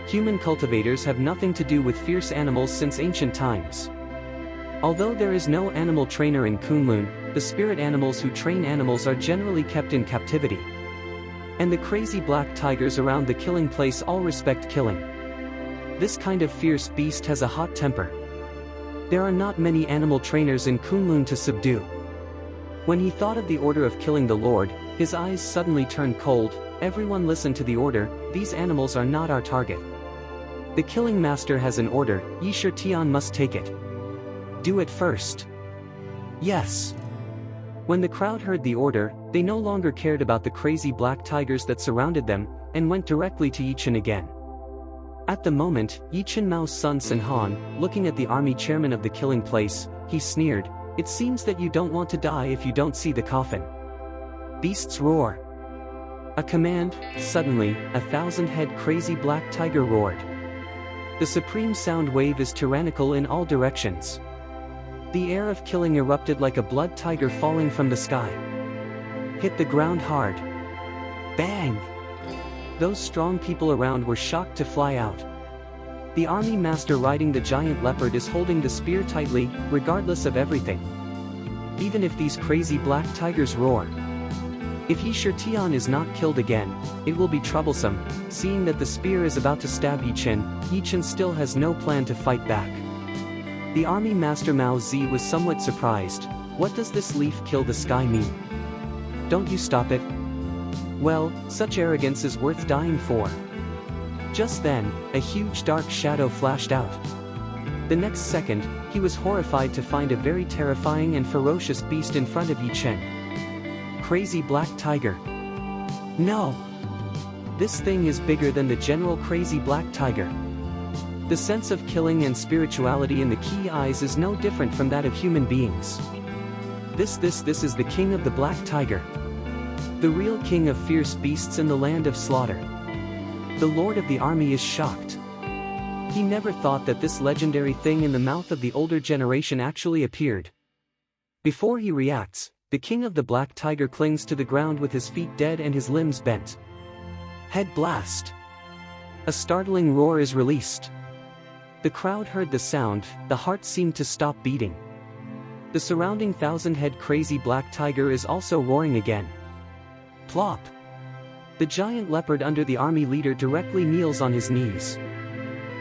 Human cultivators have nothing to do with fierce animals since ancient times. Although there is no animal trainer in Kunlun, the spirit animals who train animals are generally kept in captivity. And the crazy black tigers around the killing place all respect killing. This kind of fierce beast has a hot temper. There are not many animal trainers in Kunlun to subdue. When he thought of the order of killing the Lord, his eyes suddenly turned cold. Everyone listen to the order, these animals are not our target. The killing master has an order, Yishur Tian must take it. Do it first. Yes. When the crowd heard the order, they no longer cared about the crazy black tigers that surrounded them, and went directly to Yichen again. At the moment, Yichen Mao's son Senhan, looking at the army chairman of the killing place, he sneered, "It seems that you don't want to die if you don't see the coffin." Beasts roar. A command, suddenly, 1,000-head crazy black tiger roared. The supreme sound wave is tyrannical in all directions. The air of killing erupted like a blood tiger falling from the sky. Hit the ground hard. Bang! Those strong people around were shocked to fly out. The army master riding the giant leopard is holding the spear tightly, regardless of everything. Even if these crazy black tigers roar. If Yishur Tian is not killed again, it will be troublesome, seeing that the spear is about to stab Yichen. Yichen still has no plan to fight back. The army master Mao Zi was somewhat surprised. What does this leaf kill the sky mean? Don't you stop it? Well, such arrogance is worth dying for. Just then, a huge dark shadow flashed out. The next second, he was horrified to find a very terrifying and ferocious beast in front of Yichen. Crazy black tiger. No! This thing is bigger than the general crazy black tiger. The sense of killing and spirituality in the key eyes is no different from that of human beings. This is the king of the black tiger. The real king of fierce beasts in the land of slaughter. The lord of the army is shocked. He never thought that this legendary thing in the mouth of the older generation actually appeared. Before he reacts, the king of the black tiger clings to the ground with his feet dead and his limbs bent. Head blast. A startling roar is released. The crowd heard the sound, the heart seemed to stop beating. The surrounding 1,000-head crazy black tiger is also roaring again. Plop! The giant leopard under the army leader directly kneels on his knees.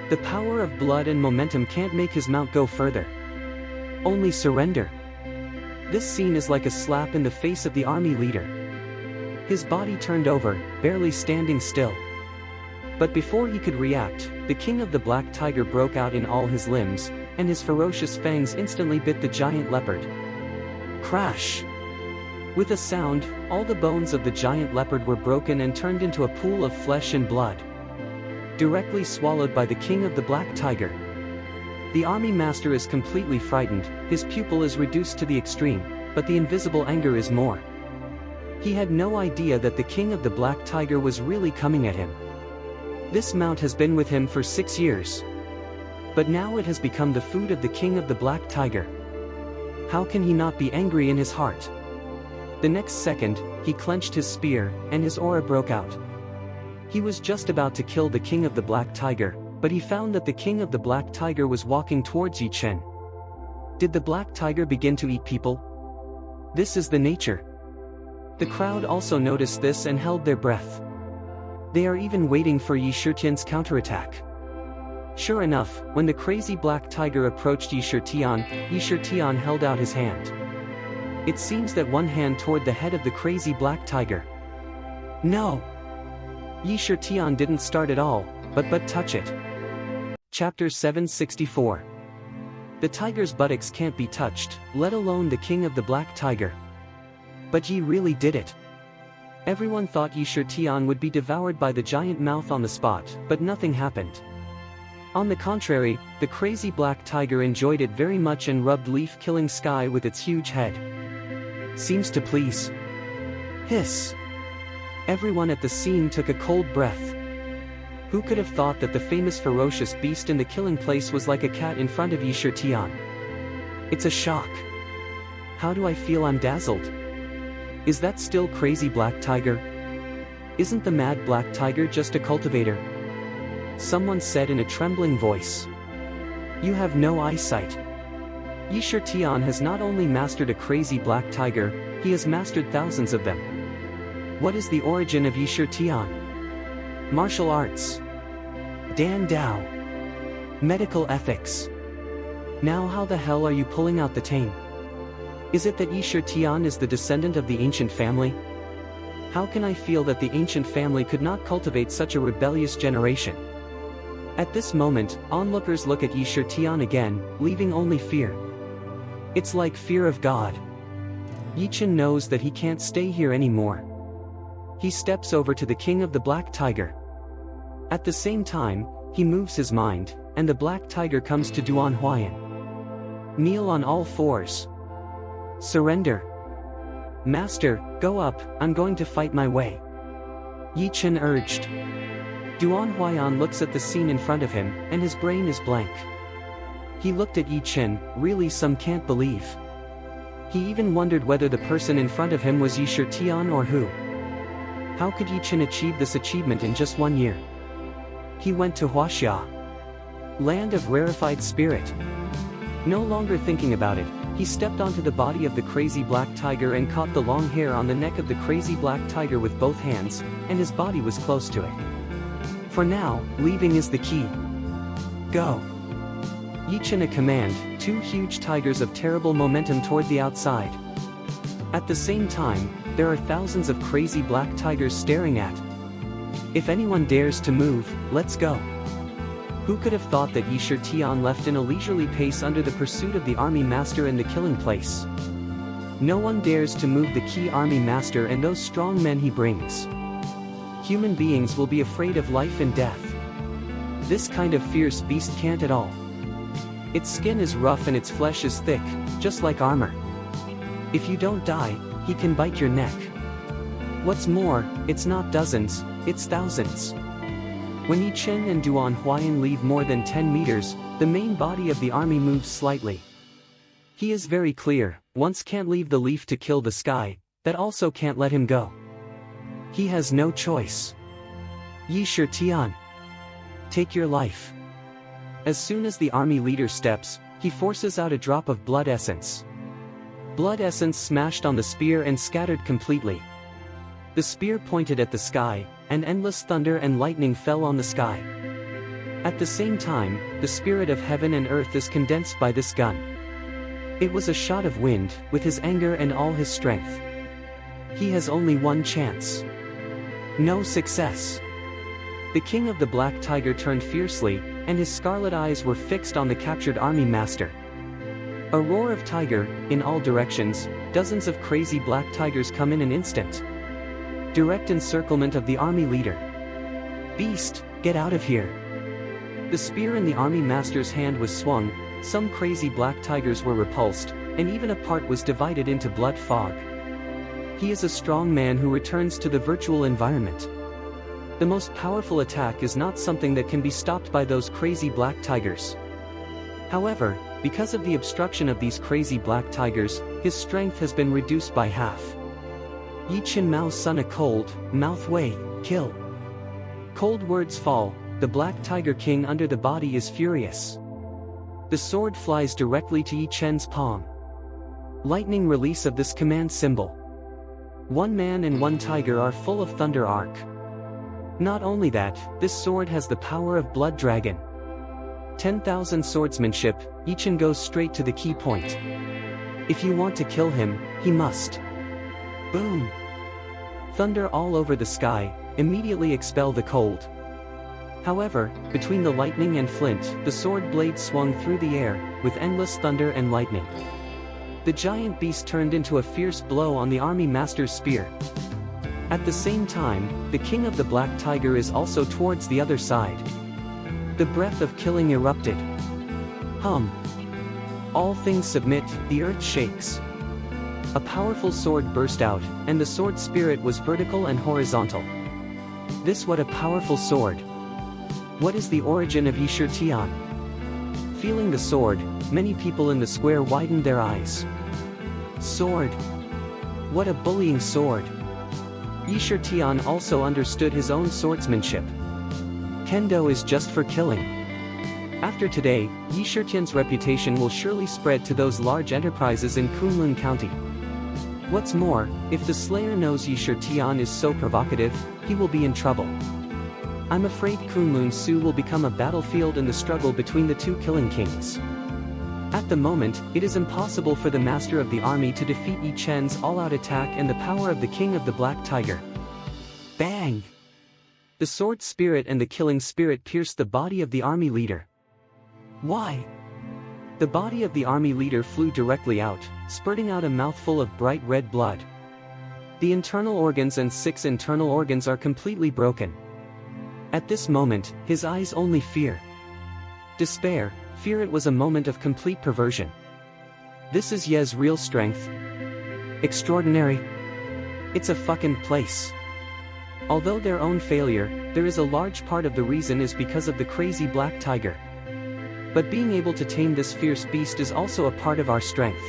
The power of blood and momentum can't make his mount go further. Only surrender. This scene is like a slap in the face of the army leader. His body turned over, barely standing still. But before he could react, the king of the black tiger broke out in all his limbs, and his ferocious fangs instantly bit the giant leopard. Crash! With a sound, all the bones of the giant leopard were broken and turned into a pool of flesh and blood, directly swallowed by the king of the black tiger. The army master is completely frightened, his pupil is reduced to the extreme, but the invisible anger is more. He had no idea that the king of the black tiger was really coming at him. This mount has been with him for 6 years. But now it has become the food of the king of the black tiger. How can he not be angry in his heart? The next second, he clenched his spear, and his aura broke out. He was just about to kill the king of the black tiger, but he found that the king of the black tiger was walking towards Yi Chen. Did the black tiger begin to eat people? This is the nature. The crowd also noticed this and held their breath. They are even waiting for Yi Shitian's counterattack. Sure enough, when the crazy black tiger approached Yi Shitian held out his hand. It seems that one hand toward the head of the crazy black tiger. No! Yi Shitian didn't start at all, but touch it. Chapter 764. The tiger's buttocks can't be touched, let alone the king of the black tiger. But Yi really did it. Everyone thought Yi Shitian would be devoured by the giant mouth on the spot, but nothing happened. On the contrary, the crazy black tiger enjoyed it very much and rubbed leaf-killing Sky with its huge head. Seems to please. Hiss! Everyone at the scene took a cold breath. Who could have thought that the famous ferocious beast in the killing place was like a cat in front of Yi Shitian? It's a shock. How do I feel? I'm dazzled. Is that still crazy black tiger? Isn't the mad black tiger just a cultivator? Someone said in a trembling voice. You have no eyesight. Yi Shitian has not only mastered a crazy black tiger, he has mastered thousands of them. What is the origin of Yi Shitian? Martial arts. Dan Dao. Medical ethics. Now how the hell are you pulling out the tame? Is it that Yi Shitian is the descendant of the ancient family? How can I feel that the ancient family could not cultivate such a rebellious generation? At this moment, onlookers look at Yi Shitian again, leaving only fear. It's like fear of God. Yi Chen knows that he can't stay here anymore. He steps over to the king of the black tiger. At the same time, he moves his mind, and the black tiger comes to Duan Huayan. Kneel on all fours. Surrender. Master, go up, I'm going to fight my way. Yi Chen urged. Duan Huayan looks at the scene in front of him, and his brain is blank. He looked at Yi Chen, really some can't believe. He even wondered whether the person in front of him was Yi Shitian or who. How could Yi Chen achieve this achievement in just 1 year? He went to Huaxia, land of rarefied spirit. No longer thinking about it, he stepped onto the body of the crazy black tiger and caught the long hair on the neck of the crazy black tiger with both hands, and his body was close to it. For now, leaving is the key. Go! Yi Chen a command, 2 huge tigers of terrible momentum toward the outside. At the same time, there are thousands of crazy black tigers staring at. If anyone dares to move, let's go. Who could have thought that Yi Shitian left in a leisurely pace under the pursuit of the army master in the killing place? No one dares to move the key army master and those strong men he brings. Human beings will be afraid of life and death. This kind of fierce beast can't at all. Its skin is rough and its flesh is thick, just like armor. If you don't die, he can bite your neck. What's more, it's not dozens, it's thousands. When Yi Chen and Duan Huayan leave more than 10 meters, the main body of the army moves slightly. He is very clear, once can't leave the leaf to kill the sky, that also can't let him go. He has no choice. Yi Shitian, take your life. As soon as the army leader steps, he forces out a drop of blood essence. Blood essence smashed on the spear and scattered completely. The spear pointed at the sky, and endless thunder and lightning fell on the sky. At the same time, the spirit of heaven and earth is condensed by this gun. It was a shot of wind, with his anger and all his strength. He has only one chance. No success. The king of the Black Tiger turned fiercely, and his scarlet eyes were fixed on the captured army master. A roar of tiger, in all directions, dozens of crazy black tigers come in an instant. Direct encirclement of the army leader. Beast, get out of here. The spear in the army master's hand was swung, some crazy black tigers were repulsed, and even a part was divided into blood fog. He is a strong man who returns to the virtual environment. The most powerful attack is not something that can be stopped by those crazy black tigers. However, because of the obstruction of these crazy black tigers, his strength has been reduced by half. Yi Chen Mao's son a cold, mouth way, kill. Cold words fall, the Black Tiger King under the body is furious. The sword flies directly to Yi Chen's palm. Lightning release of this command symbol. One man and one tiger are full of thunder arc. Not only that, this sword has the power of Blood Dragon. 10,000 swordsmanship, Yi Chen goes straight to the key point. If you want to kill him, he must. Boom! Thunder all over the sky, immediately expel the cold. However, between the lightning and flint, the sword blade swung through the air, with endless thunder and lightning. The giant beast turned into a fierce blow on the army master's spear. At the same time, the king of the Black Tiger is also towards the other side. The breath of killing erupted. Hum. All things submit, the earth shakes. A powerful sword burst out, and the sword spirit was vertical and horizontal. This what a powerful sword. What is the origin of Yi Tian? Feeling the sword, many people in the square widened their eyes. Sword. What a bullying sword. Yi Tian also understood his own swordsmanship. Kendo is just for killing. After today, Yi Tian's reputation will surely spread to those large enterprises in Kunlun County. What's more, if the Slayer knows Yi Tian is so provocative, he will be in trouble. I'm afraid Kunlun Su will become a battlefield in the struggle between the two killing kings. At the moment, it is impossible for the master of the army to defeat Yi Chen's all-out attack and the power of the king of the Black Tiger. Bang! The sword spirit and the killing spirit pierced the body of the army leader. Why? The body of the army leader flew directly out, spurting out a mouthful of bright red blood. The internal organs and 6 internal organs are completely broken. At this moment, his eyes only fear. Despair, fear. It was a moment of complete perversion. This is Ye's real strength. Extraordinary. It's a fucking place. Although their own failure, there is a large part of the reason is because of the crazy black tiger. But being able to tame this fierce beast is also a part of our strength.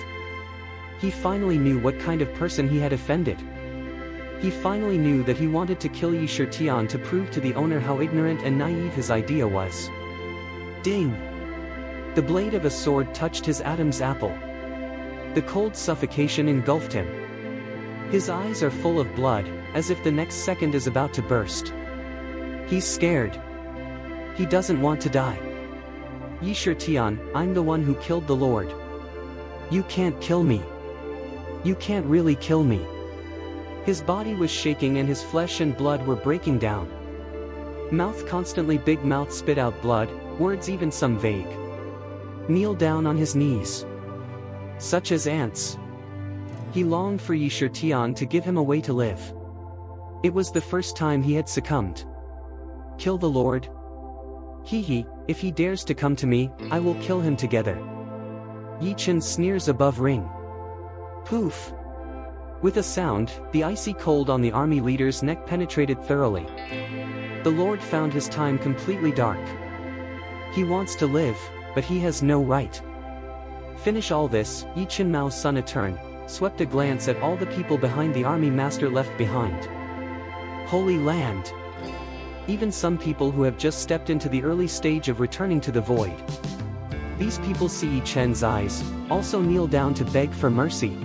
He finally knew what kind of person he had offended. He finally knew that he wanted to kill Yi Tian to prove to the owner how ignorant and naive his idea was. Ding! The blade of a sword touched his Adam's apple. The cold suffocation engulfed him. His eyes are full of blood, as if the next second is about to burst. He's scared. He doesn't want to die. Yi Tian, I'm the one who killed the Lord. You can't kill me. You can't really kill me. His body was shaking and his flesh and blood were breaking down. Mouth constantly big mouth spit out blood, words even some vague. Kneel down on his knees. Such as ants. He longed for Yi Tian to give him a way to live. It was the first time he had succumbed. Kill the Lord? Hee, if he dares to come to me, I will kill him together. Yi Chen sneers above ring. Poof! With a sound, the icy cold on the army leader's neck penetrated thoroughly. The Lord found his time completely dark. He wants to live, but he has no right. Finish all this, Yi Chen Mao's son a turn, swept a glance at all the people behind the army master left behind. Holy land! Even some people who have just stepped into the early stage of returning to the void. These people see Yi Chen's eyes, also kneel down to beg for mercy.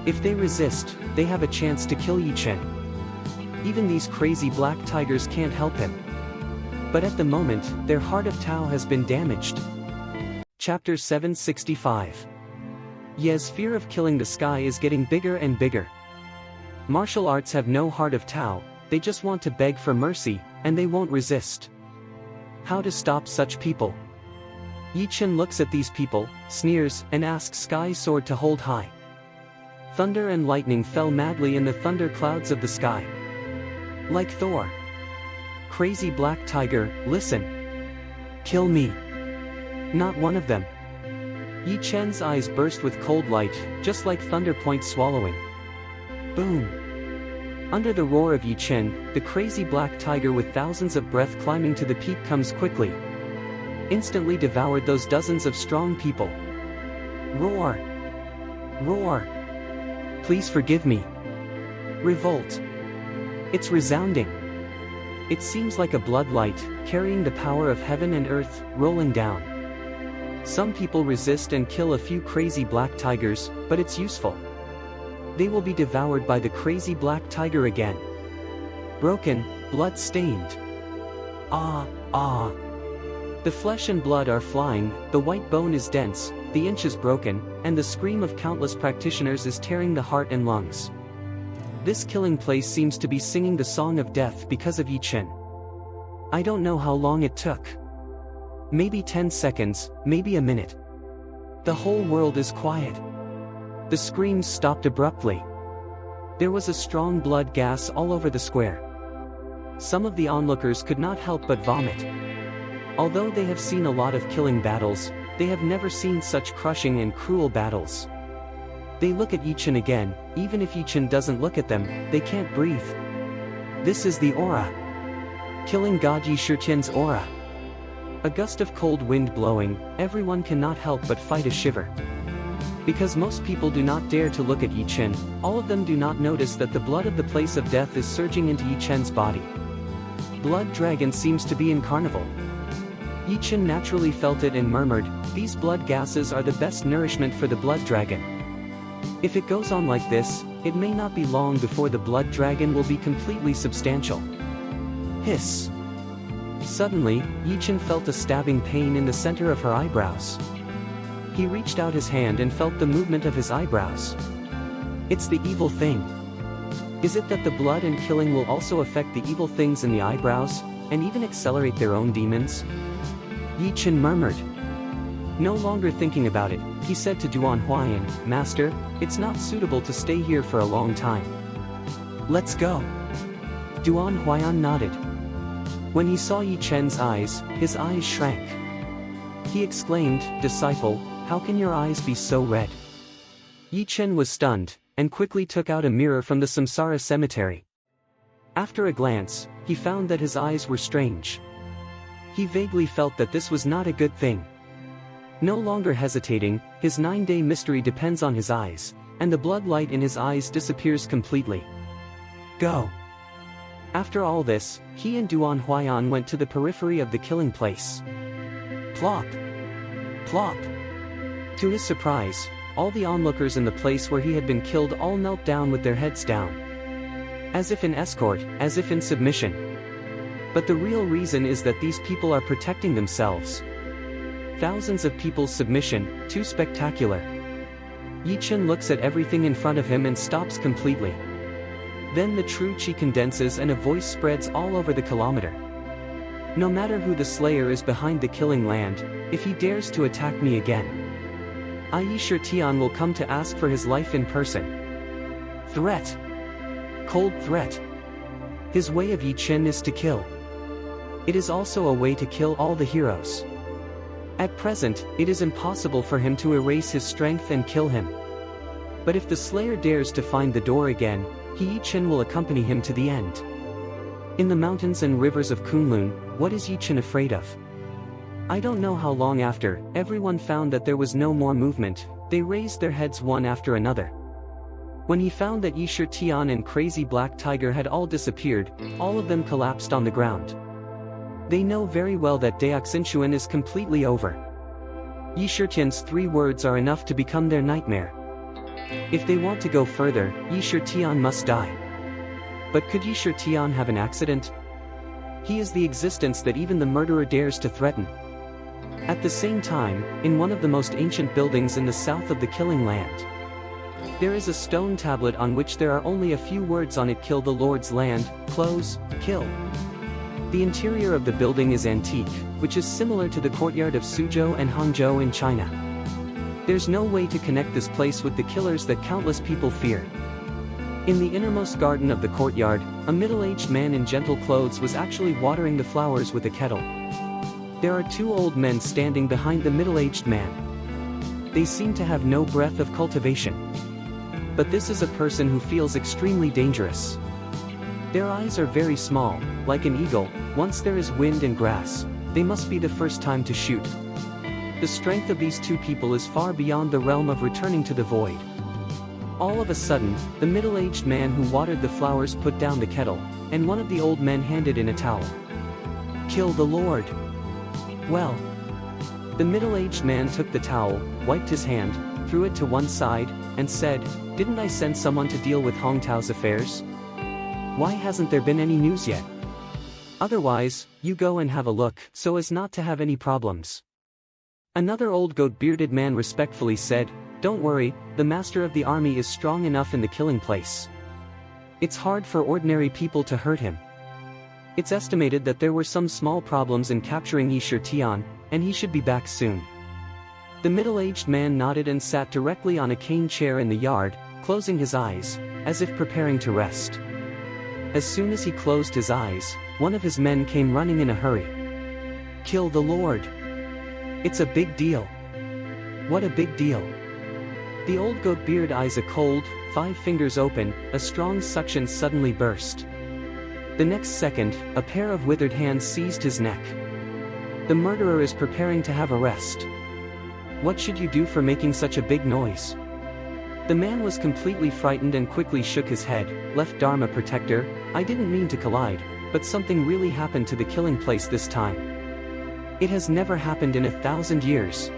If they resist, they have a chance to kill Yi Chen. Even these crazy black tigers can't help him. But at the moment, their heart of Tao has been damaged. Chapter 765. Ye's fear of killing the sky is getting bigger and bigger. Martial arts have no heart of Tao, they just want to beg for mercy, and they won't resist. How to stop such people? Yi Chen looks at these people, sneers, and asks Sky Sword to hold high. Thunder and lightning fell madly in the thunder clouds of the sky. Like Thor. Crazy black tiger, listen. Kill me. Not one of them. Yi Chen's eyes burst with cold light, just like thunder points swallowing. Boom. Under the roar of Yi Chen, the crazy black tiger with thousands of breath climbing to the peak comes quickly. Instantly devoured those dozens of strong people. Roar. Roar. Please forgive me. Revolt. It's resounding. It seems like a blood light, carrying the power of heaven and earth, rolling down. Some people resist and kill a few crazy black tigers, but it's useful. They will be devoured by the crazy black tiger again. Broken, blood-stained. Ah, ah. The flesh and blood are flying, the white bone is dense, the inch is broken, and the scream of countless practitioners is tearing the heart and lungs. This killing place seems to be singing the song of death because of Yi Chen. I don't know how long it took. Maybe 10 seconds, maybe a minute. The whole world is quiet. The screams stopped abruptly. There was a strong blood gas all over the square. Some of the onlookers could not help but vomit. Although they have seen a lot of killing battles, they have never seen such crushing and cruel battles. They look at Yi Chen again, even if Yi Chen doesn't look at them, they can't breathe. This is the aura. Killing God Yi Shitian's aura. A gust of cold wind blowing, everyone cannot help but fight a shiver. Because most people do not dare to look at Yi Chen, all of them do not notice that the blood of the place of death is surging into Yi Chen's body. Blood dragon seems to be in carnival. Yi Chen naturally felt it and murmured, "These blood gases are the best nourishment for the blood dragon. If it goes on like this, it may not be long before the blood dragon will be completely substantial." Hiss. Suddenly, Yi Chen felt a stabbing pain in the center of her eyebrows. He reached out his hand and felt the movement of his eyebrows. It's the evil thing. Is it that the blood and killing will also affect the evil things in the eyebrows, and even accelerate their own demons? Yi Chen murmured. No longer thinking about it, he said to Duan Huayan, "Master, it's not suitable to stay here for a long time. Let's go." Duan Huayan nodded. When he saw Yi Chen's eyes, his eyes shrank. He exclaimed, "Disciple, how can your eyes be so red?" Yi Chen was stunned, and quickly took out a mirror from the Samsara cemetery. After a glance, he found that his eyes were strange. He vaguely felt that this was not a good thing. No longer hesitating, his 9-day mystery depends on his eyes, and the blood light in his eyes disappears completely. Go. After all this, he and Duan Huayan went to the periphery of the killing place. Plop! Plop! To his surprise, all the onlookers in the place where he had been killed all knelt down with their heads down. As if in escort, as if in submission. But the real reason is that these people are protecting themselves. Thousands of people's submission, too spectacular. Yi Chen looks at everything in front of him and stops completely. Then the true chi condenses and a voice spreads all over the kilometer. No matter who the slayer is behind the killing land, if he dares to attack me again, Yi Shitian will come to ask for his life in person. Threat. Cold threat. His way of Yi Chen is to kill. It is also a way to kill all the heroes. At present, it is impossible for him to erase his strength and kill him. But if the slayer dares to find the door again, Yi Chen will accompany him to the end. In the mountains and rivers of Kunlun, what is Yi Chen afraid of? I don't know how long after, everyone found that there was no more movement, they raised their heads one after another. When he found that Yi Shitian and Crazy Black Tiger had all disappeared, all of them collapsed on the ground. They know very well that Daoxinchuan is completely over. Yi Shitian's 3 words are enough to become their nightmare. If they want to go further, Yi Shitian must die. But could Yi Shitian have an accident? He is the existence that even the murderer dares to threaten. At the same time, in one of the most ancient buildings in the south of the killing land, there is a stone tablet on which there are only a few words on it: kill the Lord's land, close, kill. The interior of the building is antique, which is similar to the courtyard of Suzhou and Hangzhou in China. There's no way to connect this place with the killers that countless people fear. In the innermost garden of the courtyard, a middle-aged man in gentle clothes was actually watering the flowers with a kettle. There are two old men standing behind the middle-aged man. They seem to have no breath of cultivation. But this is a person who feels extremely dangerous. Their eyes are very small, like an eagle. Once there is wind and grass, they must be the first time to shoot. The strength of these two people is far beyond the realm of returning to the void. All of a sudden, the middle-aged man who watered the flowers put down the kettle, and one of the old men handed in a towel. "Kill the Lord." Well. The middle-aged man took the towel, wiped his hand, threw it to one side, and said, "Didn't I send someone to deal with Hong Tao's affairs? Why hasn't there been any news yet? Otherwise, you go and have a look, so as not to have any problems." Another old goat-bearded man respectfully said, "Don't worry, the master of the army is strong enough in the killing place. It's hard for ordinary people to hurt him. It's estimated that there were some small problems in capturing Yi Shitian, and he should be back soon." The middle-aged man nodded and sat directly on a cane chair in the yard, closing his eyes, as if preparing to rest. As soon as he closed his eyes, one of his men came running in a hurry. "Kill the Lord. It's a big deal." "What a big deal?" The old goat-beard eyes a cold, 5 fingers open, a strong suction suddenly burst. The next second, a pair of withered hands seized his neck. The murderer is preparing to have a rest. "What should you do for making such a big noise?" The man was completely frightened and quickly shook his head. "Left Dharma protector, I didn't mean to collide, but something really happened to the killing place this time. It has never happened in 1,000 years.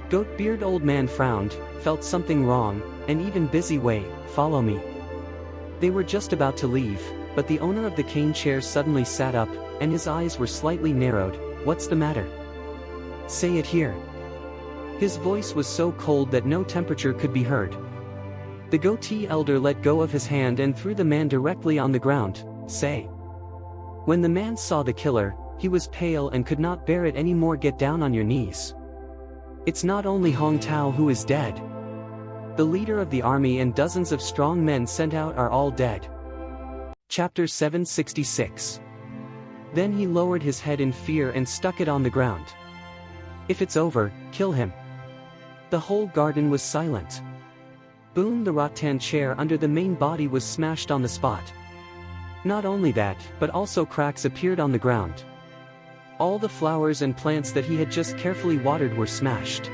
Goat-beard old man frowned, felt something wrong, and even busy way, "Follow me." They were just about to leave, but the owner of the cane chair suddenly sat up, and his eyes were slightly narrowed. "What's the matter? Say it here." His voice was so cold that no temperature could be heard. The goatee elder let go of his hand and threw the man directly on the ground. "Say." When the man saw the killer, he was pale and could not bear it anymore. "Get down on your knees. It's not only Hong Tao who is dead. The leader of the army and dozens of strong men sent out are all dead." Chapter 766. Then he lowered his head in fear and stuck it on the ground. "If it's over, kill him." The whole garden was silent. Boom! The rattan chair under the main body was smashed on the spot. Not only that, but also cracks appeared on the ground. All the flowers and plants that he had just carefully watered were smashed.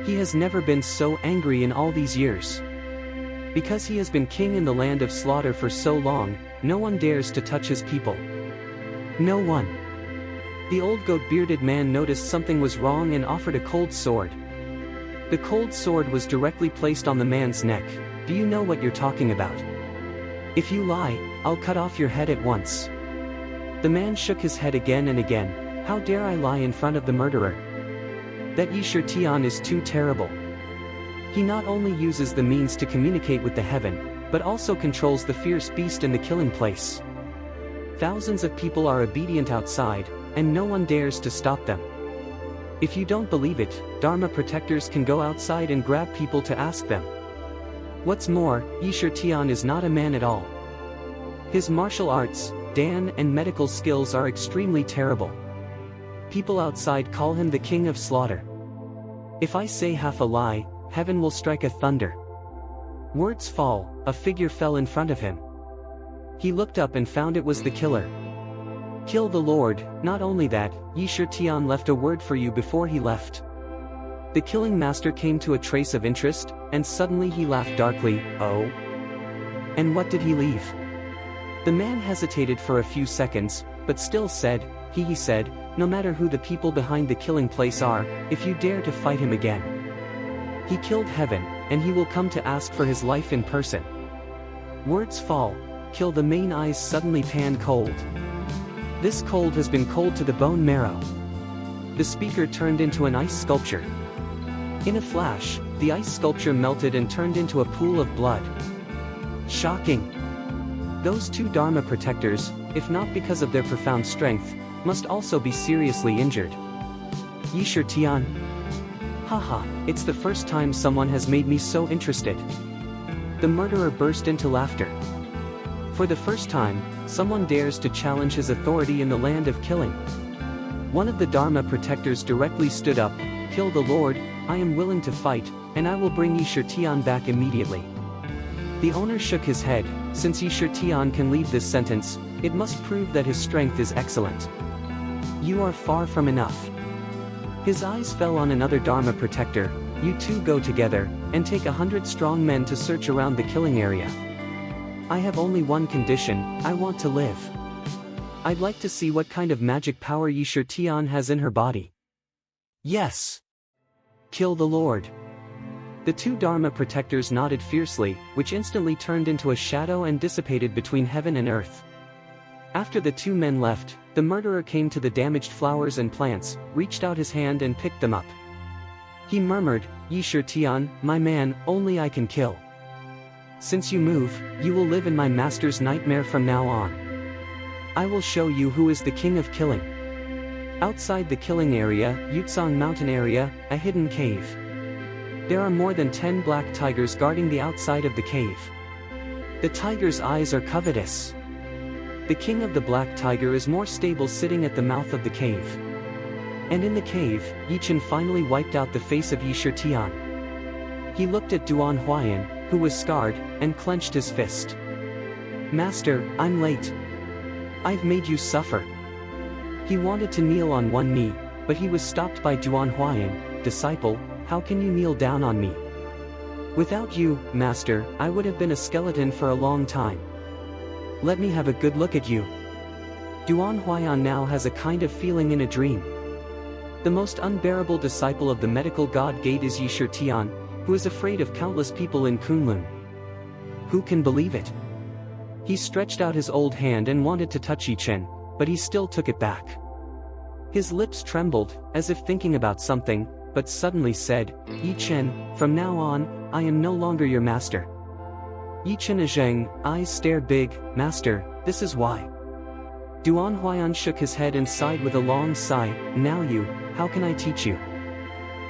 He has never been so angry in all these years. Because he has been king in the land of slaughter for so long, no one dares to touch his people. No one. The old goat-bearded man noticed something was wrong and offered a cold sword. The cold sword was directly placed on the man's neck. "Do you know what you're talking about? If you lie, I'll cut off your head at once." The man shook his head again and again. "How dare I lie in front of the murderer? That Yi Shitian is too terrible. He not only uses the means to communicate with the heaven, but also controls the fierce beast in the killing place. Thousands of people are obedient outside, and no one dares to stop them. If you don't believe it, Dharma protectors can go outside and grab people to ask them. What's more, Yi Shitian is not a man at all. His martial arts, Dan and medical skills are extremely terrible. People outside call him the king of slaughter. If I say half a lie, heaven will strike a thunder." Words fall, a figure fell in front of him. He looked up and found it was the killer. "Kill the Lord." Not only that, Yi Shitian left a word for you before he left. The killing master came to a trace of interest, and suddenly he laughed darkly. "Oh? And what did he leave?" The man hesitated for a few seconds, but still said, he said, "No matter who the people behind the killing place are, if you dare to fight him again, he killed heaven, and he will come to ask for his life in person." Words fall, kill. The main eyes suddenly pan cold. This cold has been cold to the bone marrow. The speaker turned into an ice sculpture. In a flash, the ice sculpture melted and turned into a pool of blood. Shocking! Those two Dharma protectors, if not because of their profound strength, must also be seriously injured. Yishur Tian? Haha, it's the first time someone has made me so interested. The murderer burst into laughter. For the first time, someone dares to challenge his authority in the land of killing. One of the Dharma protectors directly stood up. Kill the Lord, I am willing to fight, and I will bring Yishur Tian back immediately. The owner shook his head. Since Yishur Tian can leave this sentence, it must prove that his strength is excellent. You are far from enough. His eyes fell on another Dharma protector. You two go together, and take 100 strong men to search around the killing area. I have only one condition, I want to live. I'd like to see what kind of magic power Yishur Tian has in her body. Yes. Kill the Lord. The two Dharma protectors nodded fiercely, which instantly turned into a shadow and dissipated between heaven and earth. After the two men left, the murderer came to the damaged flowers and plants, reached out his hand and picked them up. He murmured, Yishur Tian, my man, only I can kill. Since you move, you will live in my master's nightmare from now on. I will show you who is the king of killing. Outside the killing area, Yutsang mountain area, a hidden cave. There are more than 10 black tigers guarding the outside of the cave. The tiger's eyes are covetous. The king of the black tiger is more stable sitting at the mouth of the cave. And in the cave, Yichen finally wiped out the face of Yishur Tian. He looked at Duan Huayan, who was scarred, and clenched his fist. Master, I'm late. I've made you suffer. He wanted to kneel on one knee, but he was stopped by Duan Huayan. Disciple, how can you kneel down on me? Without you, Master, I would have been a skeleton for a long time. Let me have a good look at you. Duan Huayan now has a kind of feeling in a dream. The most unbearable disciple of the medical god Gate is Yishur Tian, who is afraid of countless people in Kunlun. Who can believe it? He stretched out his old hand and wanted to touch Yichen, but he still took it back. His lips trembled, as if thinking about something, but suddenly said, Yichen, from now on, I am no longer your master. Yichen Zheng, eyes stare big, Master, this is why. Duan Huayan shook his head and sighed with a long sigh, now you, how can I teach you?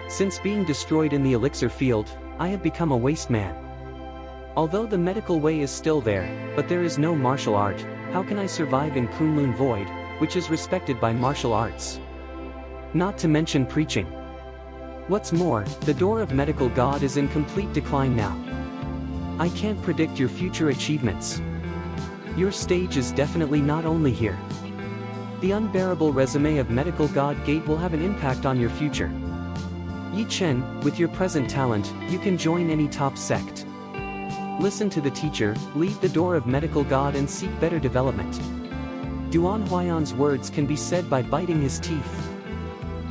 Since being destroyed in the elixir field, I have become a waste man. Although the medical way is still there, but there is no martial art, how can I survive in Kunlun Void, which is respected by martial arts? Not to mention preaching. What's more, the door of medical god is in complete decline now. I can't predict your future achievements. Your stage is definitely not only here. The unbearable resume of medical god Gate will have an impact on your future. Yichen, with your present talent, you can join any top sect. Listen to the teacher, leave the door of medical god and seek better development. Duan Huayan's words can be said by biting his teeth.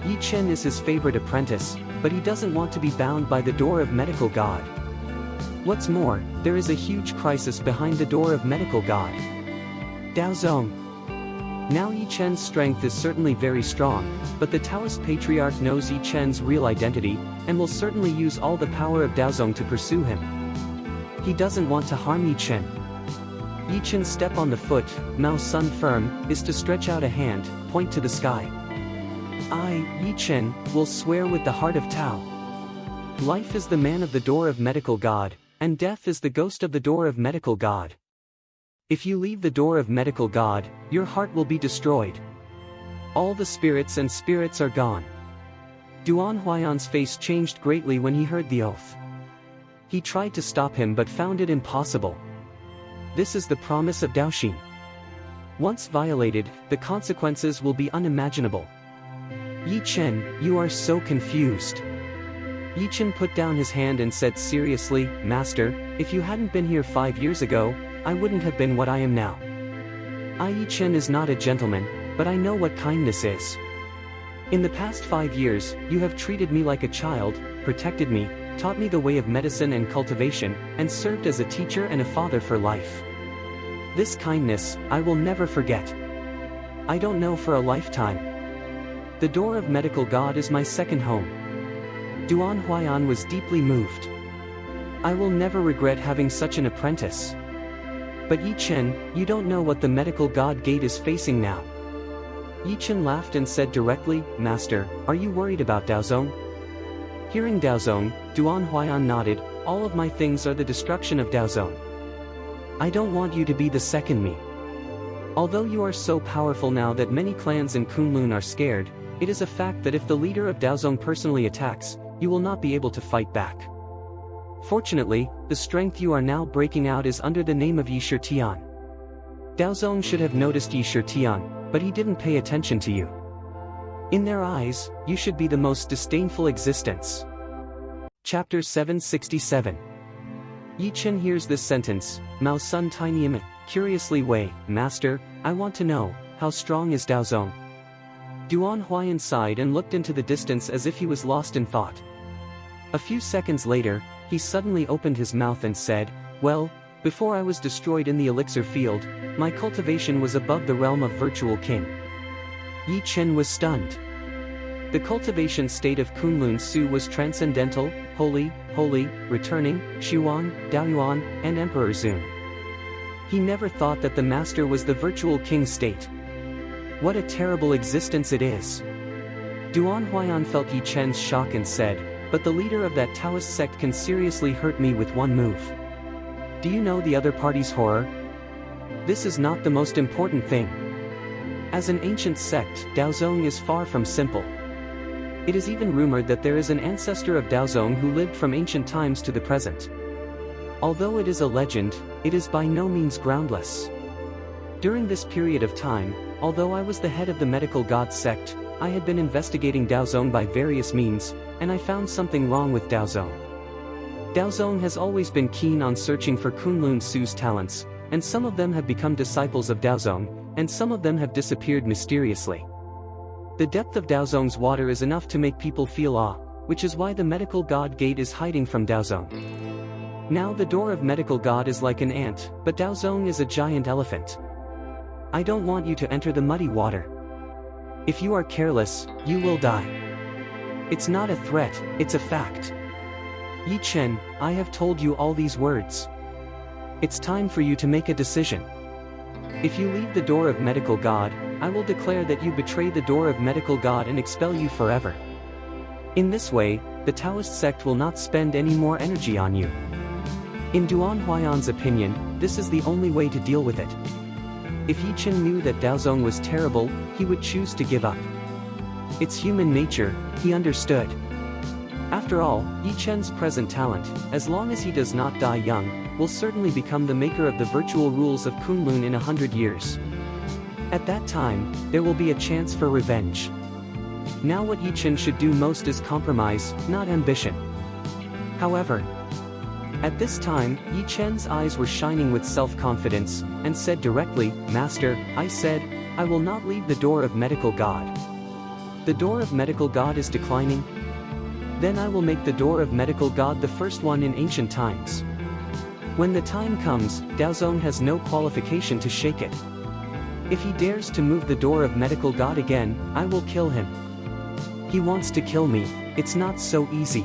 Yichen is his favorite apprentice, but he doesn't want to be bound by the door of medical god. What's more, there is a huge crisis behind the door of medical god. Daozong. Now Yichen's strength is certainly very strong, but the Taoist patriarch knows Yichen's real identity, and will certainly use all the power of Daozong to pursue him. He doesn't want to harm Yichen. Yichen's step on the foot, Mao Sun firm, is to stretch out a hand, point to the sky. I, Yichen, will swear with the heart of Tao. Life is the man of the door of medical god, and death is the ghost of the door of medical god. If you leave the door of medical god, your heart will be destroyed. All the spirits and spirits are gone. Duan Huayan's face changed greatly when he heard the oath. He tried to stop him but found it impossible. This is the promise of Daoxin. Once violated, the consequences will be unimaginable. Yichen, you are so confused. Yichen put down his hand and said seriously, Master, if you hadn't been here 5 years ago, I wouldn't have been what I am now. Yichen is not a gentleman, but I know what kindness is. In the past 5 years, you have treated me like a child, protected me, taught me the way of medicine and cultivation, and served as a teacher and a father for life. This kindness, I will never forget. I don't know for a lifetime. The door of medical god is my second home. Duan Huayan was deeply moved. I will never regret having such an apprentice. But Yi Chen, you don't know what the medical god gate is facing now. Yi Chen laughed and said directly, Master, are you worried about Daozong? Hearing Daozong, Duan Huaiyan nodded, all of my things are the destruction of Daozong. I don't want you to be the second me. Although you are so powerful now that many clans in Kunlun are scared, it is a fact that if the leader of Daozong personally attacks, you will not be able to fight back. Fortunately, the strength you are now breaking out is under the name of Yi Shitian. Daozong should have noticed Yi Shitian, but he didn't pay attention to you. In their eyes, you should be the most disdainful existence. Chapter 767. Yi Chen hears this sentence, Mao Sun Tiny curiously Wei, Master, I want to know, how strong is Daozong? Duan Huaiyan sighed and looked into the distance as if he was lost in thought. A few seconds later, he suddenly opened his mouth and said, well, before I was destroyed in the elixir field, my cultivation was above the realm of virtual king. Yi Chen was stunned. The cultivation state of Kunlun Su was transcendental, holy, returning, Xuan, Daoyuan, and Emperor Zun. He never thought that the master was the virtual king state. What a terrible existence it is. Duan Huaiyan felt Yi Chen's shock and said, but the leader of that Taoist sect can seriously hurt me with one move. Do you know the other party's horror? This is not the most important thing. As an ancient sect, Daozong is far from simple. It is even rumored that there is an ancestor of Daozong who lived from ancient times to the present. Although it is a legend, it is by no means groundless. During this period of time, although I was the head of the medical god sect, I had been investigating Daozong by various means, and I found something wrong with Daozong. Daozong has always been keen on searching for Kunlun Su's talents, and some of them have become disciples of Daozong, and some of them have disappeared mysteriously. The depth of Daozong's water is enough to make people feel awe, which is why the medical god gate is hiding from Daozong. Now the door of medical god is like an ant, but Daozong is a giant elephant. I don't want you to enter the muddy water. If you are careless, you will die. It's not a threat, it's a fact. Yi Chen, I have told you all these words. It's time for you to make a decision. If you leave the door of medical god, I will declare that you betray the door of medical god and expel you forever. In this way, the Taoist sect will not spend any more energy on you. In Duan Huaiyan's opinion, this is the only way to deal with it. If Yi Chen knew that Daozong was terrible, he would choose to give up. It's human nature, he understood. After all, Yi Chen's present talent, as long as he does not die young, will certainly become the maker of the virtual rules of Kunlun in 100 years. At that time, there will be a chance for revenge. Now what Yi Chen should do most is compromise, not ambition. However, at this time, Yi Chen's eyes were shining with self-confidence, and said directly, Master, I said, I will not leave the door of medical god. The door of medical god is declining? Then I will make the door of medical god the first one in ancient times. When the time comes, Daozong has no qualification to shake it. If he dares to move the door of medical god again, I will kill him. He wants to kill me, it's not so easy.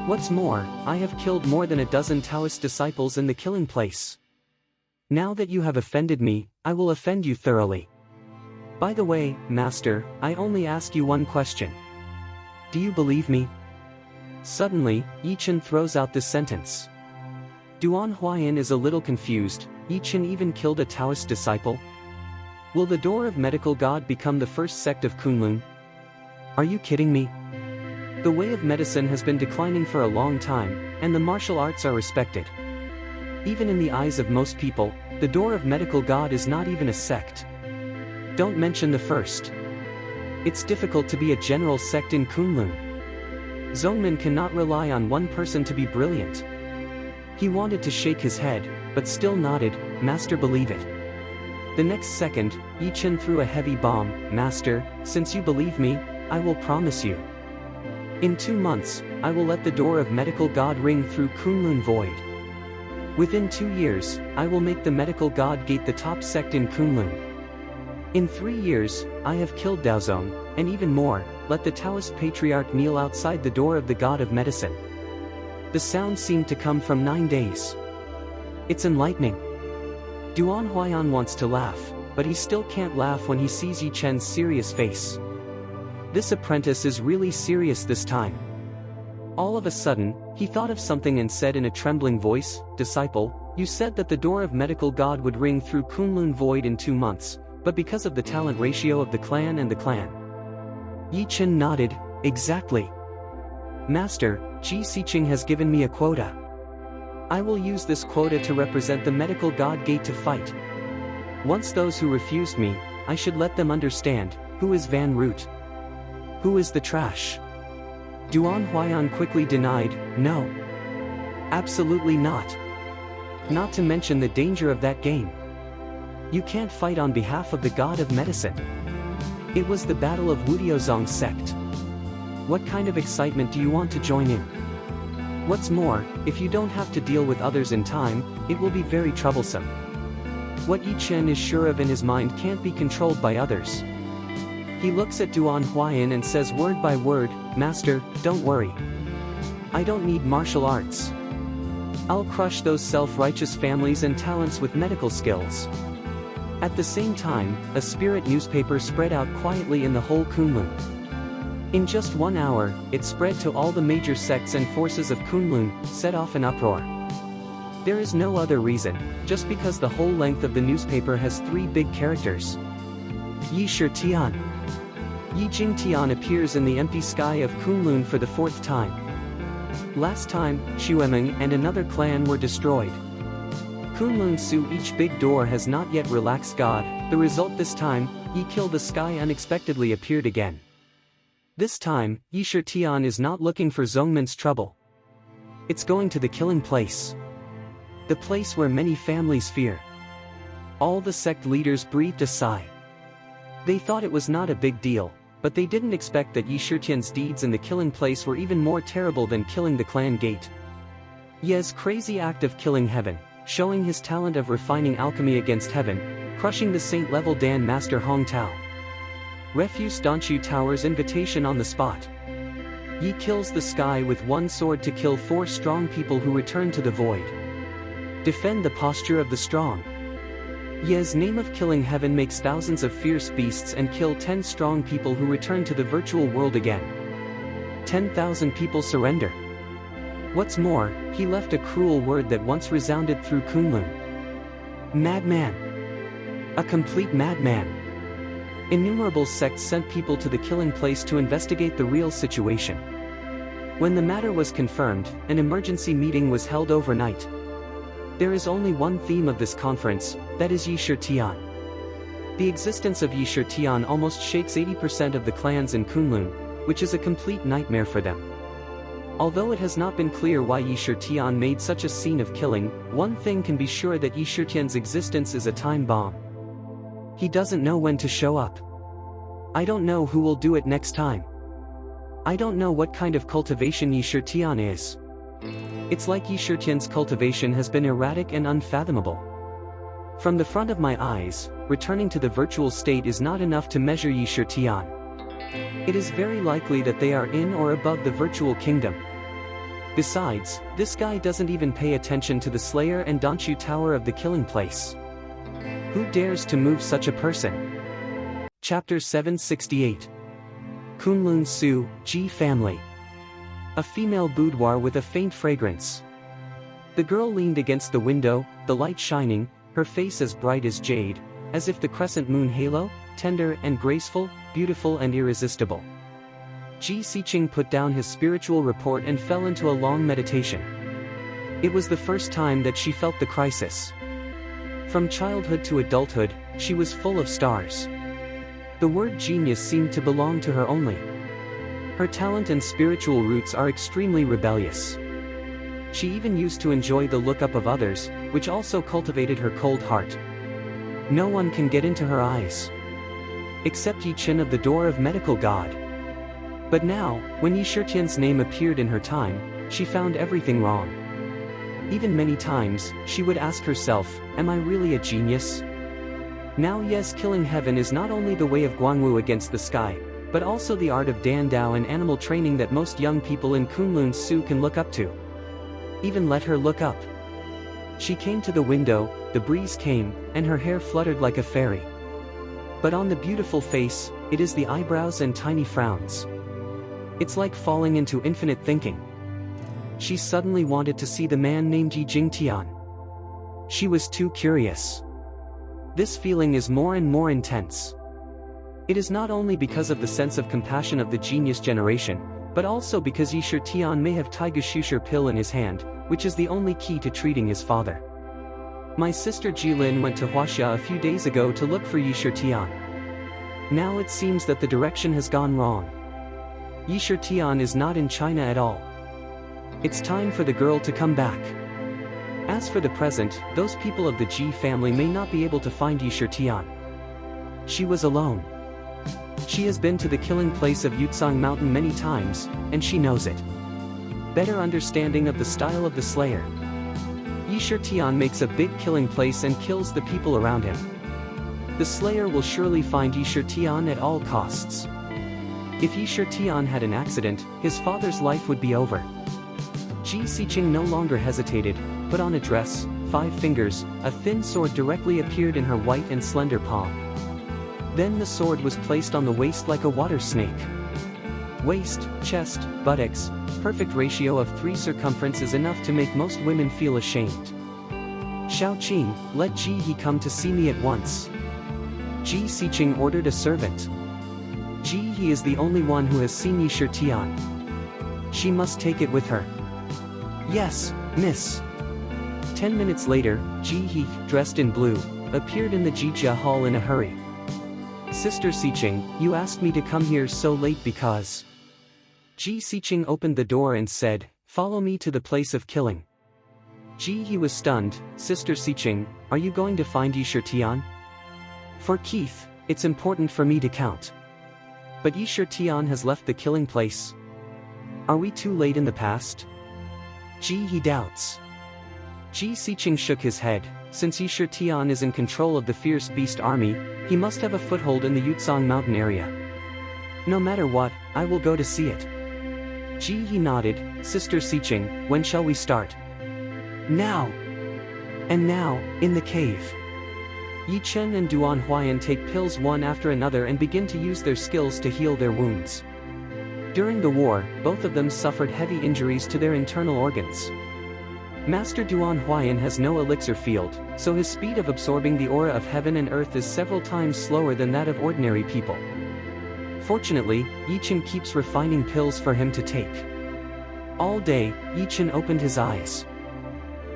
What's more, I have killed more than a dozen Taoist disciples in the killing place. Now that you have offended me, I will offend you thoroughly. By the way, Master, I only ask you one question. Do you believe me? Suddenly, Yi Chen throws out this sentence. Duan Huaiyan is a little confused. Yi Chen even killed a Taoist disciple? Will the door of medical god become the first sect of Kunlun? Are you kidding me? The way of medicine has been declining for a long time, and the martial arts are respected. Even in the eyes of most people, the door of medical god is not even a sect. Don't mention the first. It's difficult to be a general sect in Kunlun. Zongmin cannot rely on one person to be brilliant. He wanted to shake his head, but still nodded, Master, believe it. The next second, Yi Chen threw a heavy bomb, Master, since you believe me, I will promise you. In 2 months, I will let the door of medical god ring through Kunlun Void. Within 2 years, I will make the medical god gate the top sect in Kunlun. In 3 years, I have killed Daozong, and even more, let the Taoist patriarch kneel outside the door of the god of medicine. The sound seemed to come from 9 days. It's enlightening. Duan Huayan wants to laugh, but he still can't laugh when he sees Yi Chen's serious face. This apprentice is really serious this time. All of a sudden, he thought of something and said in a trembling voice, "Disciple, you said that the door of medical god would ring through Kunlun Void in 2 months, but because of the talent ratio of the clan and the clan." Yi Chen nodded, "Exactly. Master, Ji Xiqing has given me a quota. I will use this quota to represent the medical god gate to fight. Once those who refused me, I should let them understand, who is Van Root? Who is the trash?" Duan Huayan quickly denied, "No. Absolutely not. Not to mention the danger of that game. You can't fight on behalf of the god of medicine. It was the battle of Wudiozong's sect. What kind of excitement do you want to join in? What's more, if you don't have to deal with others in time, it will be very troublesome. What Yi Chen is sure of in his mind can't be controlled by others." He looks at Duan Huayan and says word by word, "Master, don't worry. I don't need martial arts. I'll crush those self-righteous families and talents with medical skills." At the same time, a spirit newspaper spread out quietly in the whole Kunlun. In just 1 hour, it spread to all the major sects and forces of Kunlun, set off an uproar. There is no other reason, just because the whole length of the newspaper has 3 big characters. Yi Shi Tian. Yi Jing Tian appears in the empty sky of Kunlun for the 4th time. Last time, Xuemeng and another clan were destroyed. Kunlun Su, each big door has not yet relaxed God. The result this time, Yi Kill the Sky unexpectedly appeared again. This time, Yi Shi Tian is not looking for Zhongmen's trouble. It's going to the killing place. The place where many families fear. All the sect leaders breathed a sigh. They thought it was not a big deal, but they didn't expect that Yi Shitian's deeds in the killing place were even more terrible than killing the clan gate. Ye's crazy act of killing heaven, showing his talent of refining alchemy against heaven, crushing the saint-level Dan Master Hong Tao. Refuse Danchu Tower's invitation on the spot. Yi kills the sky with 1 sword to kill 4 strong people who return to the void. Defend the posture of the strong. Ye's name of killing heaven makes thousands of fierce beasts and kill 10 strong people who return to the virtual world again. 10,000 people surrender. What's more, he left a cruel word that once resounded through Kunlun. Madman. A complete madman. Innumerable sects sent people to the killing place to investigate the real situation. When the matter was confirmed, an emergency meeting was held overnight. There is only one theme of this conference, that is Yi Shi Tian. The existence of Yi Shi Tian almost shakes 80% of the clans in Kunlun, which is a complete nightmare for them. Although it has not been clear why Yi Shi Tian made such a scene of killing, one thing can be sure, that Yi Shi Tian's existence is a time bomb. He doesn't know when to show up. I don't know who will do it next time. I don't know what kind of cultivation Yi Shi Tian is. It's like Yi Shi Tian's cultivation has been erratic and unfathomable. From the front of my eyes, returning to the virtual state is not enough to measure Yi Shi Tian. It is very likely that they are in or above the virtual kingdom. Besides, this guy doesn't even pay attention to the Slayer and Danchu Tower of the killing place. Who dares to move such a person? Chapter 768. Kunlun Su, Ji family. A female boudoir with a faint fragrance. The girl leaned against the window, the light shining, her face as bright as jade, as if the crescent moon halo, tender and graceful, beautiful and irresistible. Ji Xiqing put down his spiritual report and fell into a long meditation. It was the first time that she felt the crisis. From childhood to adulthood, she was full of stars. The word genius seemed to belong to her only. Her talent and spiritual roots are extremely rebellious. She even used to enjoy the look-up of others, which also cultivated her cold heart. No one can get into her eyes. Except Yi Chen of the Door of Medical God. But now, when Yi Shi Tian's name appeared in her time, she found everything wrong. Even many times, she would ask herself, am I really a genius? Now yes, killing heaven is not only the way of Guangwu against the sky, but also the art of Dan Dao and animal training that most young people in Kunlun Su can look up to. Even let her look up. She came to the window, the breeze came, and her hair fluttered like a fairy. But on the beautiful face, it is the eyebrows and tiny frowns. It's like falling into infinite thinking. She suddenly wanted to see the man named Yi Jingtian. She was too curious. This feeling is more and more intense. It is not only because of the sense of compassion of the genius generation, but also because Yi Shitian may have Taigushusher pill in his hand, which is the only key to treating his father. My sister Jilin went to Huaxia a few days ago to look for Yi Shitian. Now it seems that the direction has gone wrong. Yi Shitian is not in China at all. It's time for the girl to come back. As for the present, those people of the Ji family may not be able to find Yi Shitian. She was alone. She has been to the killing place of Yutsang Mountain many times, and she knows it. Better understanding of the style of the slayer. Yi Shitian makes a big killing place and kills the people around him. The slayer will surely find Yi Shitian at all costs. If Yi Shitian had an accident, his father's life would be over. Ji Xiqing no longer hesitated, put on a dress, 5 fingers, a thin sword directly appeared in her white and slender palm. Then the sword was placed on the waist like a water snake. Waist, chest, buttocks, perfect ratio of 3 circumference is enough to make most women feel ashamed. Xiaoqing, let Ji He come to see me at once. Ji Xiqing ordered a servant. Ji He is the only one who has seen Yi Shitian. She must take it with her. Yes, miss. 10 minutes later, Ji He, dressed in blue, appeared in the Jijia hall in a hurry. Sister Xiqing, you asked me to come here so late because... Ji Xiqing opened the door and said, follow me to the place of killing. Ji He was stunned. Sister Xiqing, are you going to find Yi Shitian? For Keith, it's important for me to count. But Yi Shitian has left the killing place. Are we too late in the past? Ji He doubts. Ji Xiqing shook his head. Since Yi Shitian is in control of the fierce beast army, he must have a foothold in the Yutsang Mountain area. No matter what, I will go to see it. Ji He nodded. Sister Xiqing, when shall we start? Now. And now, in the cave. Yi Chen and Duan Huayan take pills one after another and begin to use their skills to heal their wounds. During the war, both of them suffered heavy injuries to their internal organs. Master Duan Huayan has no elixir field, so his speed of absorbing the aura of heaven and earth is several times slower than that of ordinary people. Fortunately, Yi Chen keeps refining pills for him to take. All day, Yi Chen opened his eyes.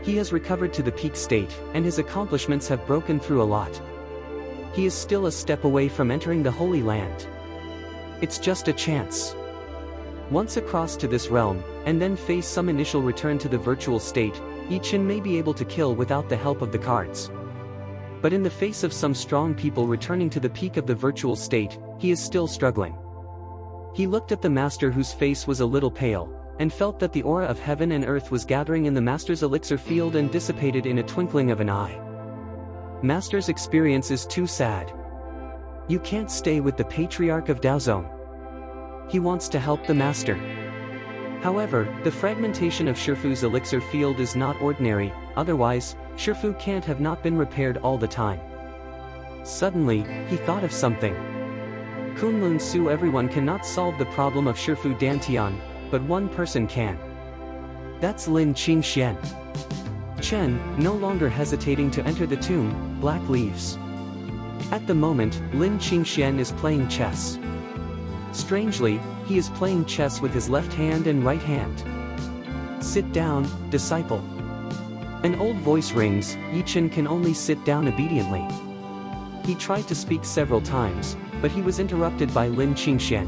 He has recovered to the peak state, and his accomplishments have broken through a lot. He is still a step away from entering the Holy Land. It's just a chance. Once across to this realm, and then face some initial return to the virtual state, Yi Chen may be able to kill without the help of the cards. But in the face of some strong people returning to the peak of the virtual state, he is still struggling. He looked at the master whose face was a little pale, and felt that the aura of heaven and earth was gathering in the master's elixir field and dissipated in a twinkling of an eye. Master's experience is too sad. You can't stay with the patriarch of Daozong. He wants to help the master. However, the fragmentation of Shifu's elixir field is not ordinary, otherwise, Shifu can't have not been repaired all the time. Suddenly, he thought of something. Kunlun Su, everyone cannot solve the problem of Shifu Dantian, but one person can. That's Lin Qingxian. Chen, no longer hesitating to enter the tomb, Black leaves. At the moment, Lin Qingxian is playing chess. Strangely, he is playing chess with his left hand and right hand. Sit down, disciple. An old voice rings. Yi Chen can only sit down obediently. He tried to speak several times, but he was interrupted by Lin Qingxian.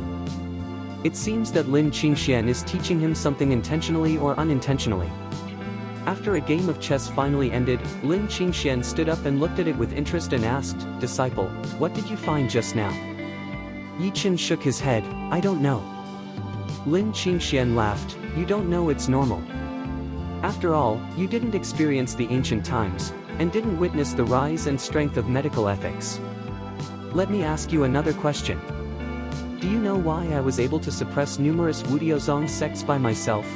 It seems that Lin Qingxian is teaching him something intentionally or unintentionally. After a game of chess finally ended, Lin Qingxian stood up and looked at it with interest and asked, "Disciple, what did you find just now?" Yi Chen shook his head, "I don't know." Lin Qingxian laughed, "You don't know, it's normal. After all, you didn't experience the ancient times, and didn't witness the rise and strength of medical ethics. Let me ask you another question. Do you know why I was able to suppress numerous Wudiozong sects by myself?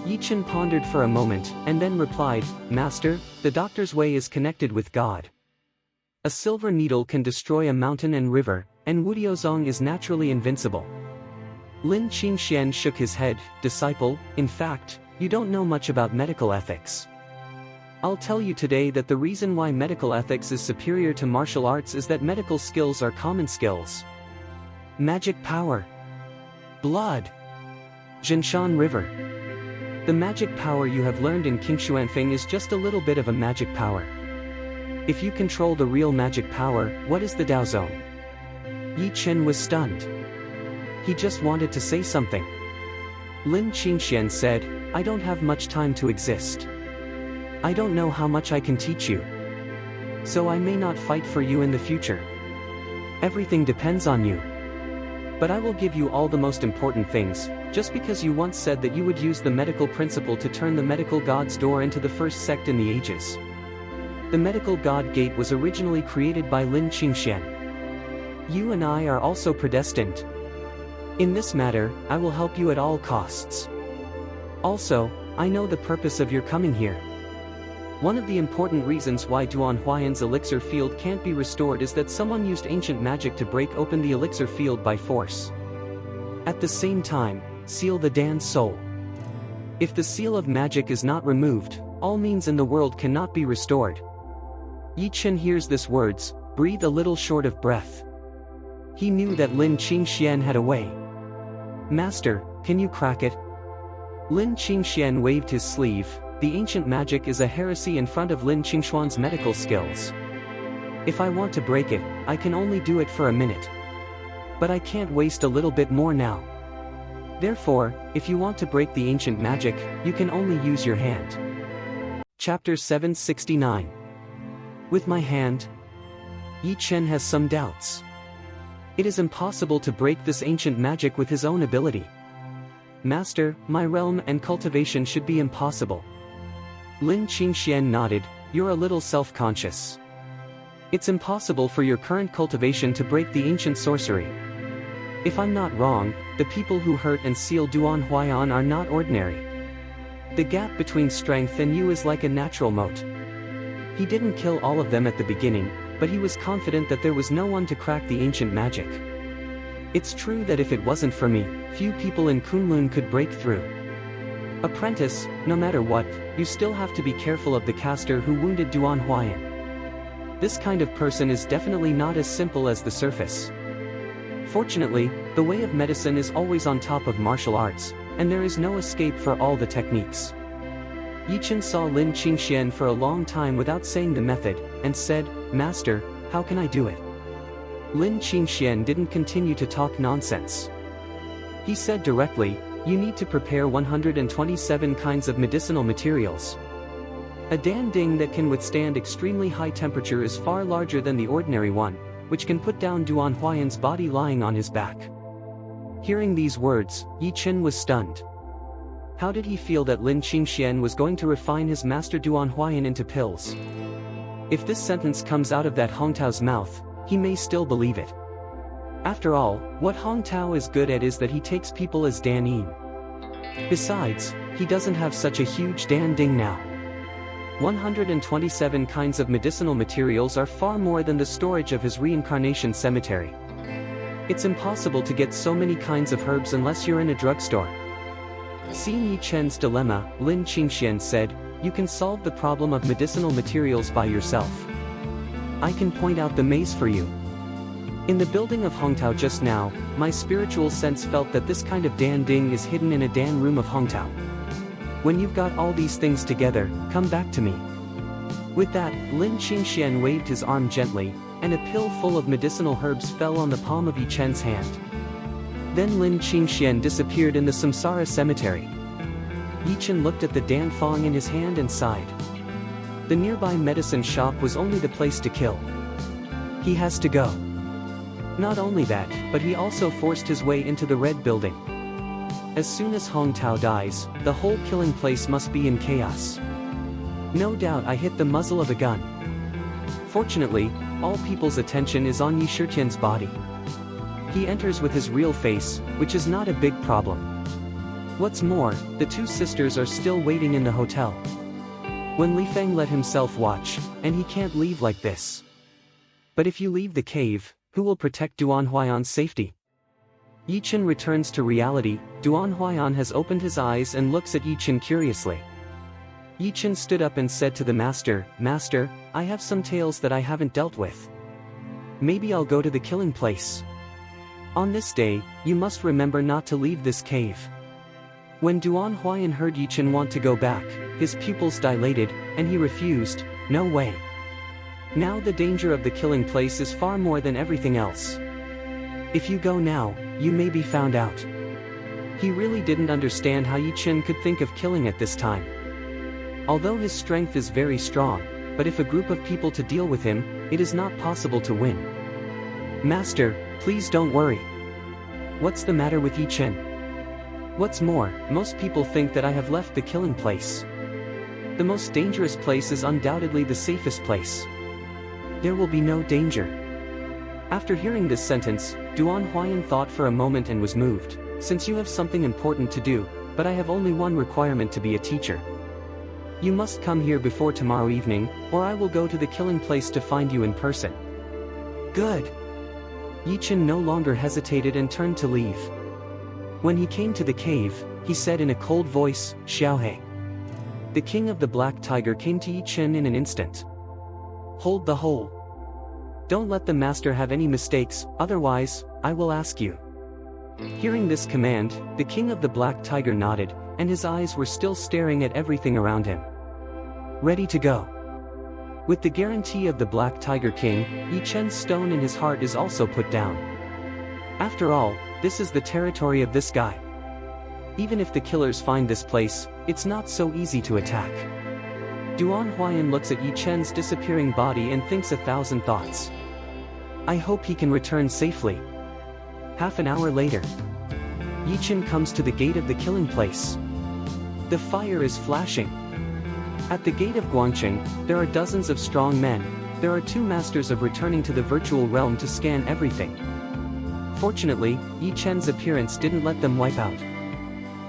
Yi Chen pondered for a moment, and then replied, "Master, the doctor's way is connected with God. A silver needle can destroy a mountain and river, and Wudiozong is naturally invincible." Lin Qingxian shook his head. "Disciple, in fact, you don't know much about medical ethics. I'll tell you today that the reason why medical ethics is superior to martial arts is that medical skills are common skills. Magic power. Blood. Jinshan River. The magic power you have learned in Qingshuanfeng is just a little bit of a magic power. If you control the real magic power, what is the Daozong?" Yi Chen was stunned. He just wanted to say something. Lin Qingxian said, "I don't have much time to exist. I don't know how much I can teach you. So I may not fight for you in the future. Everything depends on you. But I will give you all the most important things, just because you once said that you would use the medical principle to turn the medical god's door into the first sect in the ages. The medical god gate was originally created by Lin Qingxian. You and I are also predestined. In this matter, I will help you at all costs. Also, I know the purpose of your coming here. One of the important reasons why Duan Huayan's elixir field can't be restored is that someone used ancient magic to break open the elixir field by force. At the same time, seal the Dan's soul. If the seal of magic is not removed, all means in the world cannot be restored." Yi Chen hears these words, breathed a little short of breath. He knew that Lin Qingxian had a way. "Master, can you crack it?" Lin Qingxian waved his sleeve. The ancient magic is a heresy in front of Lin Qingshuan's medical skills. If I want to break it, I can only do it for a minute. But I can't waste a little bit more now. Therefore, if you want to break the ancient magic, you can only use your hand. Chapter 769. With my hand? Yi Chen has some doubts. It is impossible to break this ancient magic with his own ability. "Master, my realm and cultivation should be impossible." Lin Qingxian nodded. "You're a little self-conscious. It's impossible for your current cultivation to break the ancient sorcery. If I'm not wrong, the people who hurt and seal Duan Huayan are not ordinary. The gap between strength and you is like a natural moat. He didn't kill all of them at the beginning, but he was confident that there was no one to crack the ancient magic. It's true that if it wasn't for me, few people in Kunlun could break through. Apprentice, no matter what, you still have to be careful of the caster who wounded Duan Huayan. This kind of person is definitely not as simple as the surface. Fortunately, the way of medicine is always on top of martial arts, and there is no escape for all the techniques." Yi Chen saw Lin Qingxian for a long time without saying the method, and said, "Master, how can I do it?" Lin Qingxian didn't continue to talk nonsense. He said directly, "You need to prepare 127 kinds of medicinal materials. A Dan Ding that can withstand extremely high temperature is far larger than the ordinary one, which can put down Duan Huayan's body lying on his back." Hearing these words, Yi Chen was stunned. How did he feel that Lin Qingxian was going to refine his master Duan Huayan into pills? If this sentence comes out of that Hong Tao's mouth, he may still believe it. After all, what Hong Tao is good at is that he takes people as Dan Yin. Besides, he doesn't have such a huge Dan Ding now. 127 kinds of medicinal materials are far more than the storage of his reincarnation cemetery. It's impossible to get so many kinds of herbs unless you're in a drugstore. Seeing Yi Chen's dilemma, Lin Qingxian said, "You can solve the problem of medicinal materials by yourself. I can point out the maze for you. In the building of Hongtao just now, my spiritual sense felt that this kind of Dan Ding is hidden in a Dan room of Hongtao. When you've got all these things together, come back to me." With that, Lin Qingxian waved his arm gently, and a pill full of medicinal herbs fell on the palm of Yi Chen's hand. Then Lin Qingxian disappeared in the Samsara cemetery. Yi Chen looked at the Dan Fong in his hand and sighed. The nearby medicine shop was only the place to kill. He has to go. Not only that, but he also forced his way into the Red Building. As soon as Hong Tao dies, the whole killing place must be in chaos. No doubt I hit the muzzle of a gun. Fortunately, all people's attention is on Yi Shitian's body. He enters with his real face, which is not a big problem. What's more, the two sisters are still waiting in the hotel. When Li Feng let himself watch, and he can't leave like this. But if you leave the cave, who will protect Duan Huayan's safety? Yi Chen returns to reality. Duan Huayan has opened his eyes and looks at Yi Chen curiously. Yi Chen stood up and said to the master, "Master, I have some tales that I haven't dealt with. Maybe I'll go to the killing place. On this day, you must remember not to leave this cave." When Duan Huayan heard Yi Chen want to go back, his pupils dilated, and he refused. No way. Now the danger of the killing place is far more than everything else. If you go now, you may be found out. He really didn't understand how Yi Chen could think of killing at this time. Although his strength is very strong, but if a group of people to deal with him, it is not possible to win. "Master, please don't worry. What's the matter with Yi Chen? What's more, most people think that I have left the killing place. The most dangerous place is undoubtedly the safest place. There will be no danger." After hearing this sentence, Duan Huayan thought for a moment and was moved. "Since you have something important to do, but I have only one requirement to be a teacher. You must come here before tomorrow evening, or I will go to the killing place to find you in person." "Good." Yi Chen no longer hesitated and turned to leave. When he came to the cave, he said in a cold voice, "Xiaohe." The king of the Black Tiger came to Yi Chen in an instant. "Hold the hole. Don't let the master have any mistakes, otherwise, I will ask you." Hearing this command, the king of the Black Tiger nodded, and his eyes were still staring at everything around him. Ready to go. With the guarantee of the Black Tiger King, Yi Chen's stone in his heart is also put down. After all, this is the territory of this guy. Even if the killers find this place, it's not so easy to attack. Duan Huayan looks at Yi Chen's disappearing body and thinks 1,000 thoughts. I hope he can return safely. Half an hour later, Yi Chen comes to the gate of the killing place. The fire is flashing. At the gate of Guangqing, there are dozens of strong men. There are two masters of returning to the virtual realm to scan everything. Fortunately, Yi Chen's appearance didn't let them wipe out.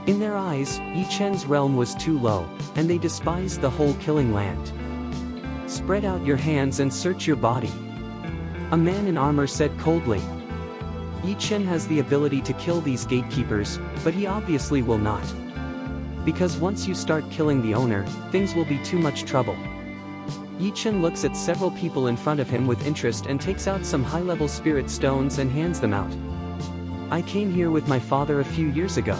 In their eyes, Yi Chen's realm was too low, and they despised the whole killing land. Spread out your hands and search your body. A man in armor said coldly. Yi Chen has the ability to kill these gatekeepers, but he obviously will not. Because once you start killing the owner, things will be too much trouble. Yi Chen looks at several people in front of him with interest and takes out some high-level spirit stones and hands them out. I came here with my father a few years ago.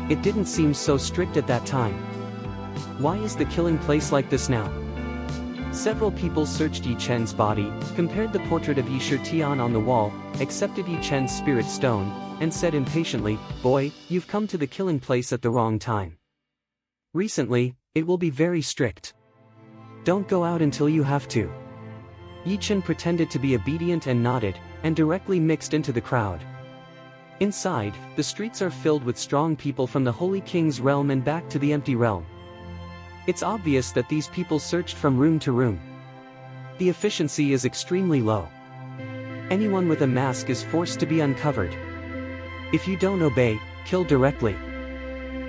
It didn't seem so strict at that time. Why is the killing place like this now? Several people searched Yi Chen's body, compared the portrait of Yi Shitian on the wall, accepted Yi Chen's spirit stone, and said impatiently, "Boy, you've come to the killing place at the wrong time. Recently, it will be very strict. Don't go out until you have to." Yi Chen pretended to be obedient and nodded, and directly mixed into the crowd. Inside, the streets are filled with strong people from the Holy King's realm and back to the empty realm. It's obvious that these people searched from room to room. The efficiency is extremely low. Anyone with a mask is forced to be uncovered. If you don't obey, kill directly.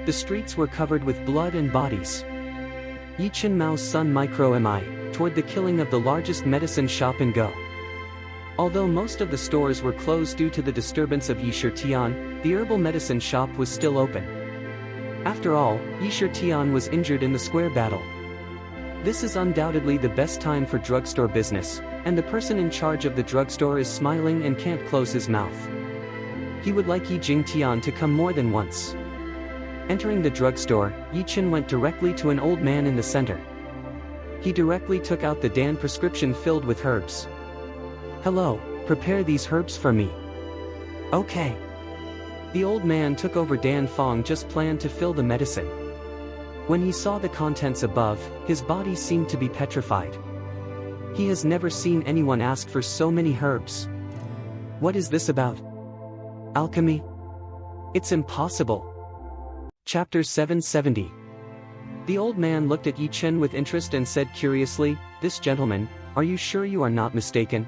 The streets were covered with blood and bodies. Yi Chen Mao's son Micro Mi, toward the killing of the largest medicine shop in Go. Although most of the stores were closed due to the disturbance of Yi Shitian, the herbal medicine shop was still open. After all, Yi Shitian was injured in the square battle. This is undoubtedly the best time for drugstore business, and the person in charge of the drugstore is smiling and can't close his mouth. He would like Yi Jingtian to come more than once. Entering the drugstore, Yi Chen went directly to an old man in the center. He directly took out the Dan prescription filled with herbs. "Hello, prepare these herbs for me." "Okay." The old man took over. Dan Fong just planned to fill the medicine. When he saw the contents above, his body seemed to be petrified. He has never seen anyone ask for so many herbs. What is this about? Alchemy? It's impossible. Chapter 770. The old man looked at Yi Chen with interest and said curiously, "This gentleman, are you sure you are not mistaken?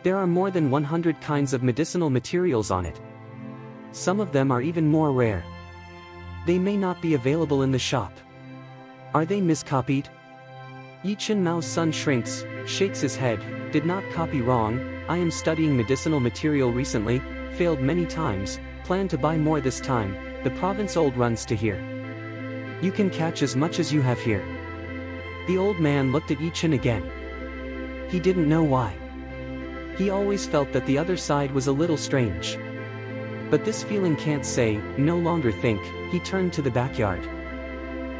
There are more than 100 kinds of medicinal materials on it. Some of them are even more rare. They may not be available in the shop. Are they miscopied? Yichen Mao's son shrinks, shakes his head. Did not copy wrong. I am studying medicinal material recently, failed many times, plan to buy more this time. The province old runs to here. You can catch as much as you have here. The old man looked at Yichen again. He didn't know why. He always felt that the other side was a little strange. But this feeling can't say, no longer think. He turned to the backyard.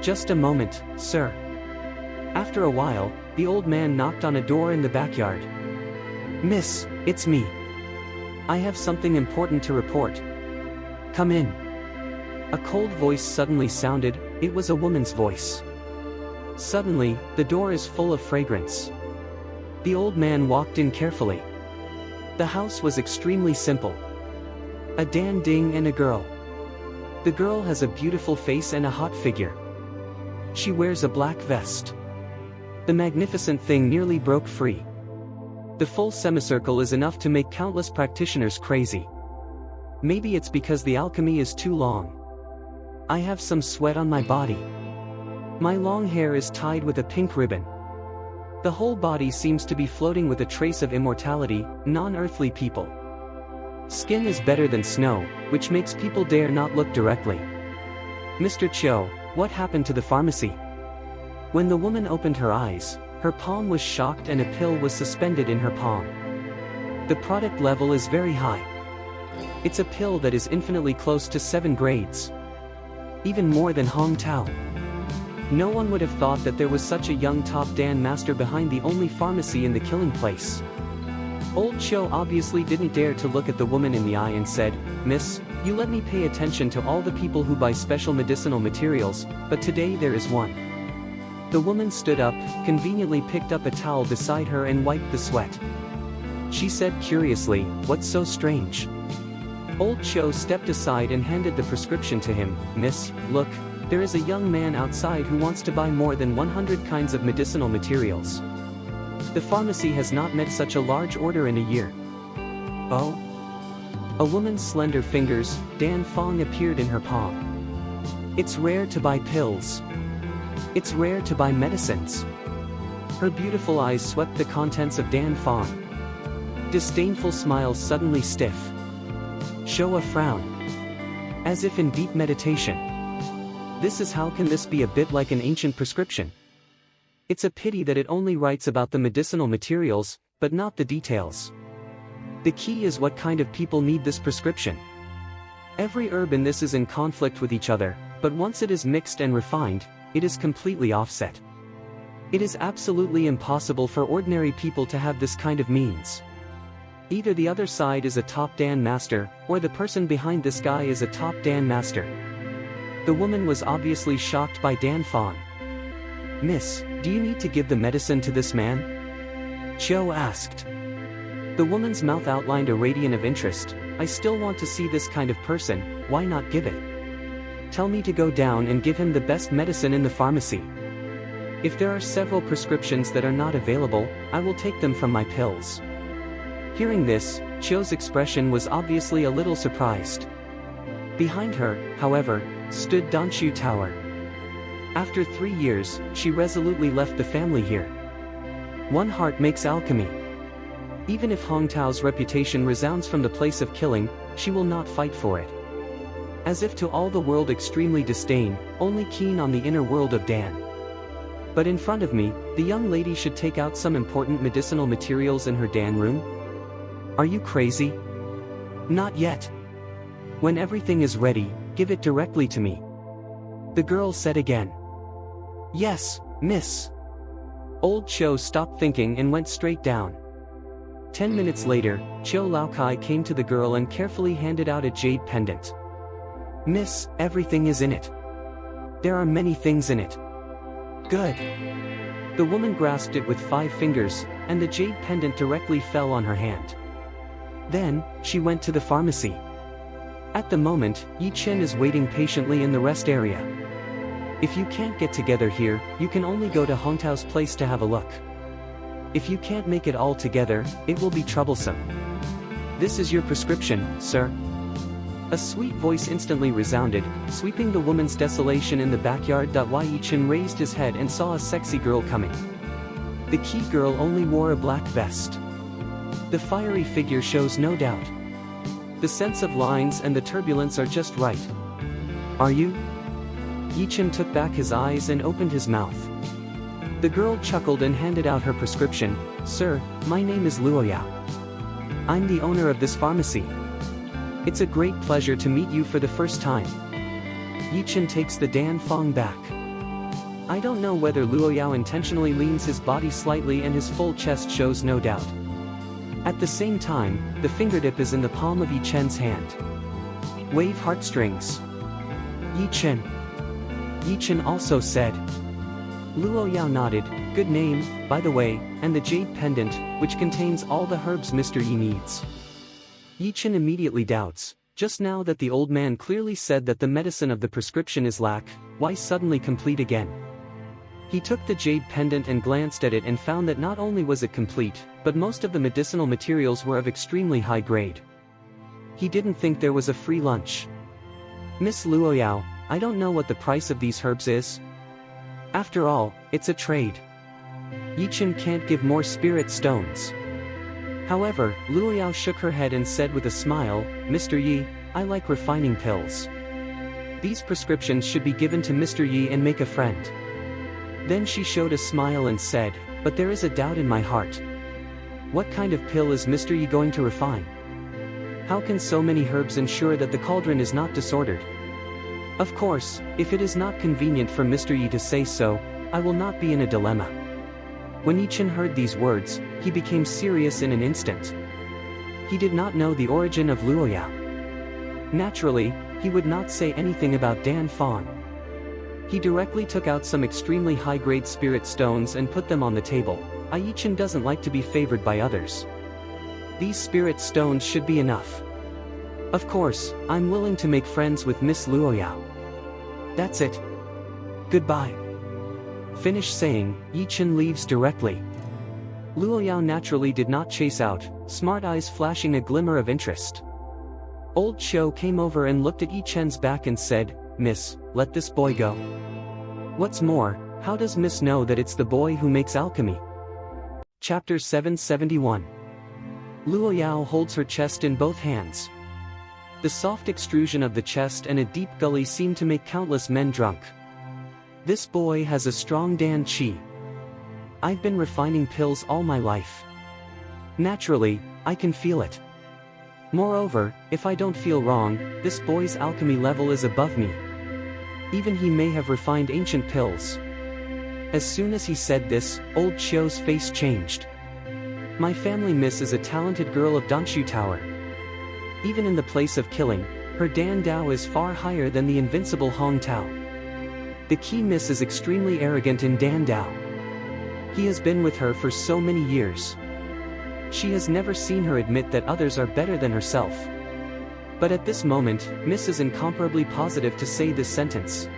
Just a moment, sir. After a while, the old man knocked on a door in the backyard. Miss, it's me. I have something important to report. Come in. A cold voice suddenly sounded. It was a woman's voice. Suddenly, the door is full of fragrance. The old man walked in carefully. The house was extremely simple. A Dan Ding and a girl. The girl has a beautiful face and a hot figure. She wears a black vest. The magnificent thing nearly broke free. The full semicircle is enough to make countless practitioners crazy. Maybe it's because the alchemy is too long. I have some sweat on my body. My long hair is tied with a pink ribbon. The whole body seems to be floating with a trace of immortality, non-earthly people. Skin is better than snow, which makes people dare not look directly. Mr. Cho, what happened to the pharmacy? When the woman opened her eyes, her palm was shocked and a pill was suspended in her palm. The product level is very high. It's a pill that is infinitely close to 7 grades. Even more than Hong Tao. No one would have thought that there was such a young top Dan master behind the only pharmacy in the killing place. Old Cho obviously didn't dare to look at the woman in the eye and said, Miss, you let me pay attention to all the people who buy special medicinal materials, but today there is one. The woman stood up, conveniently picked up a towel beside her and wiped the sweat. She said curiously, what's so strange? Old Cho stepped aside and handed the prescription to him. Miss, look, there is a young man outside who wants to buy more than 100 kinds of medicinal materials. The pharmacy has not met such a large order in a year. Oh? A woman's slender fingers, Dan Fong, appeared in her palm. It's rare to buy pills. It's rare to buy medicines. Her beautiful eyes swept the contents of Dan Fong. Disdainful smiles suddenly stiff. Show a frown. As if in deep meditation. This is how can this be a bit like an ancient prescription? It's a pity that it only writes about the medicinal materials, but not the details. The key is what kind of people need this prescription. Every herb in this is in conflict with each other, but once it is mixed and refined, it is completely offset. It is absolutely impossible for ordinary people to have this kind of means. Either the other side is a top Dan master, or the person behind this guy is a top Dan master. The woman was obviously shocked by Dan Fong. Miss, do you need to give the medicine to this man? Cho asked. The woman's mouth outlined a radiant of interest. I still want to see this kind of person, why not give it? Tell me to go down and give him the best medicine in the pharmacy. If there are several prescriptions that are not available, I will take them from my pills. Hearing this, Cho's expression was obviously a little surprised. Behind her, however, stood Danshu Tower. After 3 years, she resolutely left the family here. One heart makes alchemy. Even if Hong Tao's reputation resounds from the place of killing, she will not fight for it. As if to all the world extremely disdain, only keen on the inner world of Dan. But in front of me, the young lady should take out some important medicinal materials in her Dan room? Are you crazy? Not yet. When everything is ready, give it directly to me. The girl said again. Yes, miss. Old Cho stopped thinking and went straight down. 10 minutes later, Cho Laokai came to the girl and carefully handed out a jade pendant. Miss, everything is in it. There are many things in it. Good. The woman grasped it with 5 fingers, and the jade pendant directly fell on her hand. Then, she went to the pharmacy. At the moment, Yi Chen is waiting patiently in the rest area. If you can't get together here, you can only go to Hong Tao's place to have a look. If you can't make it all together, it will be troublesome. This is your prescription, sir. A sweet voice instantly resounded, sweeping the woman's desolation in the backyard. Yi Chen raised his head and saw a sexy girl coming. The key girl only wore a black vest. The fiery figure shows no doubt. The sense of lines and the turbulence are just right. Are you? Yi Chen took back his eyes and opened his mouth. The girl chuckled and handed out her prescription. Sir, my name is Luo Yao. I'm the owner of this pharmacy. It's a great pleasure to meet you for the first time. Yi Chen takes the Dan Fong back. I don't know whether Luo Yao intentionally leans his body slightly and his full chest shows no doubt. At the same time, the fingertip is in the palm of Yi Chen's hand. Wave heartstrings. Yi Chen. Yi Chen also said. Luo Yao nodded, good name, by the way, and the jade pendant, which contains all the herbs Mr. Yi needs. Yi Chen immediately doubts, just now that the old man clearly said that the medicine of the prescription is lack, why suddenly complete again? He took the jade pendant and glanced at it and found that not only was it complete, but most of the medicinal materials were of extremely high grade. He didn't think there was a free lunch. Miss Luo Yao, I don't know what the price of these herbs is. After all, it's a trade. Yi Chen can't give more spirit stones. However, Luo Yao shook her head and said with a smile, Mr. Yi, I like refining pills. These prescriptions should be given to Mr. Yi and make a friend. Then she showed a smile and said, but there is a doubt in my heart. What kind of pill is Mr. Yi going to refine? How can so many herbs ensure that the cauldron is not disordered? Of course, if it is not convenient for Mr. Yi to say so, I will not be in a dilemma. When Yi Chen heard these words, he became serious in an instant. He did not know the origin of Luo Yao. Naturally, he would not say anything about Dan Fong. He directly took out some extremely high-grade spirit stones and put them on the table. Yi Chen doesn't like to be favored by others. These spirit stones should be enough. Of course, I'm willing to make friends with Miss Luo Yao. That's it. Goodbye. Finish saying, Yi Chen leaves directly. Luo Yao naturally did not chase out, smart eyes flashing a glimmer of interest. Old Qiu came over and looked at Yi Chen's back and said, Miss, let this boy go. What's more, how does Miss know that it's the boy who makes alchemy? Chapter 771. Luo Yao holds her chest in both hands. The soft extrusion of the chest and a deep gully seem to make countless men drunk. This boy has a strong Dan Qi. I've been refining pills all my life. Naturally, I can feel it. Moreover, if I don't feel wrong, this boy's alchemy level is above me. Even he may have refined ancient pills. As soon as he said this, old Qiu's face changed. My family miss is a talented girl of Danshu Tower. Even in the place of killing, her Dan Dao is far higher than the invincible Hong Tao. The key miss is extremely arrogant in Dan Dao. He has been with her for so many years. She has never seen her admit that others are better than herself. But at this moment, Miss is incomparably positive to say this sentence.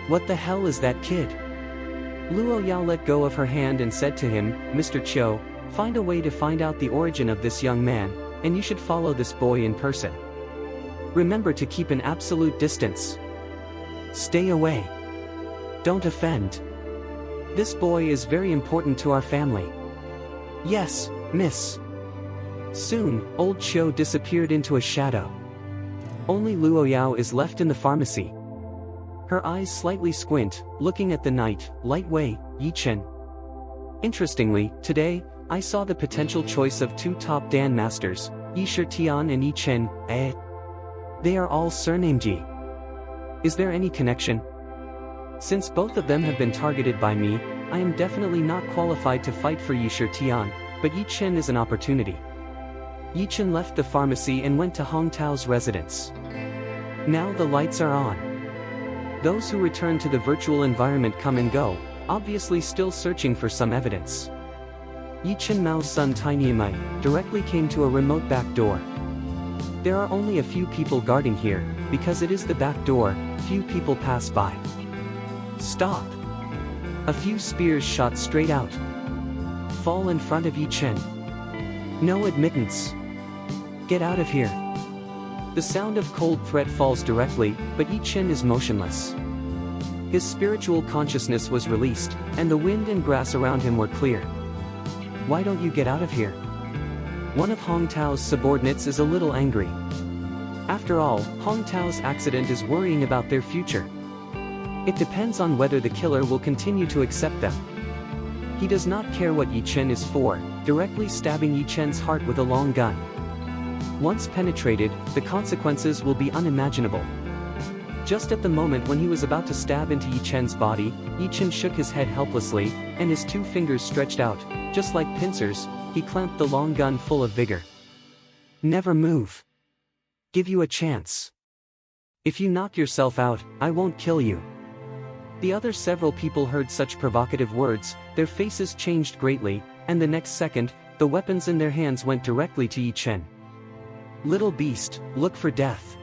What the hell is that kid? Luo Yao let go of her hand and said to him, Mr. Qiu, find a way to find out the origin of this young man, and you should follow this boy in person. Remember to keep an absolute distance. Stay away. Don't offend. This boy is very important to our family. Yes, miss. Soon, old Qiu disappeared into a shadow. Only Luo Yao is left in the pharmacy. Her eyes slightly squint, looking at the night, lightweight, Yi Chen. Interestingly, today, I saw the potential choice of two top Dan masters, Yi Shitian and Yi Chen. They are all surnamed Ji. Is there any connection? Since both of them have been targeted by me, I am definitely not qualified to fight for Yi Shitian, but Yi Chen is an opportunity. Yi Chen left the pharmacy and went to Hong Tao's residence. Now the lights are on. Those who return to the virtual environment come and go, obviously still searching for some evidence. Yi Chen Mao's son Tiny Mai directly came to a remote back door. There are only a few people guarding here, because it is the back door, few people pass by. Stop! A few spears shot straight out. Fall in front of Yi Chen. No admittance. Get out of here. The sound of cold threat falls directly, but Yi Chen is motionless. His spiritual consciousness was released, and the wind and grass around him were clear. Why don't you get out of here? One of Hong Tao's subordinates is a little angry. After all, Hong Tao's accident is worrying about their future. It depends on whether the killer will continue to accept them. He does not care what Yi Chen is for, directly stabbing Yi Chen's heart with a long gun. Once penetrated, the consequences will be unimaginable. Just at the moment when he was about to stab into Yi Chen's body, Yi Chen shook his head helplessly, and his two fingers stretched out, just like pincers, he clamped the long gun full of vigor. Never move. Give you a chance. If you knock yourself out, I won't kill you. The other several people heard such provocative words, their faces changed greatly, and the next second, the weapons in their hands went directly to Yi Chen. Little beast, look for death.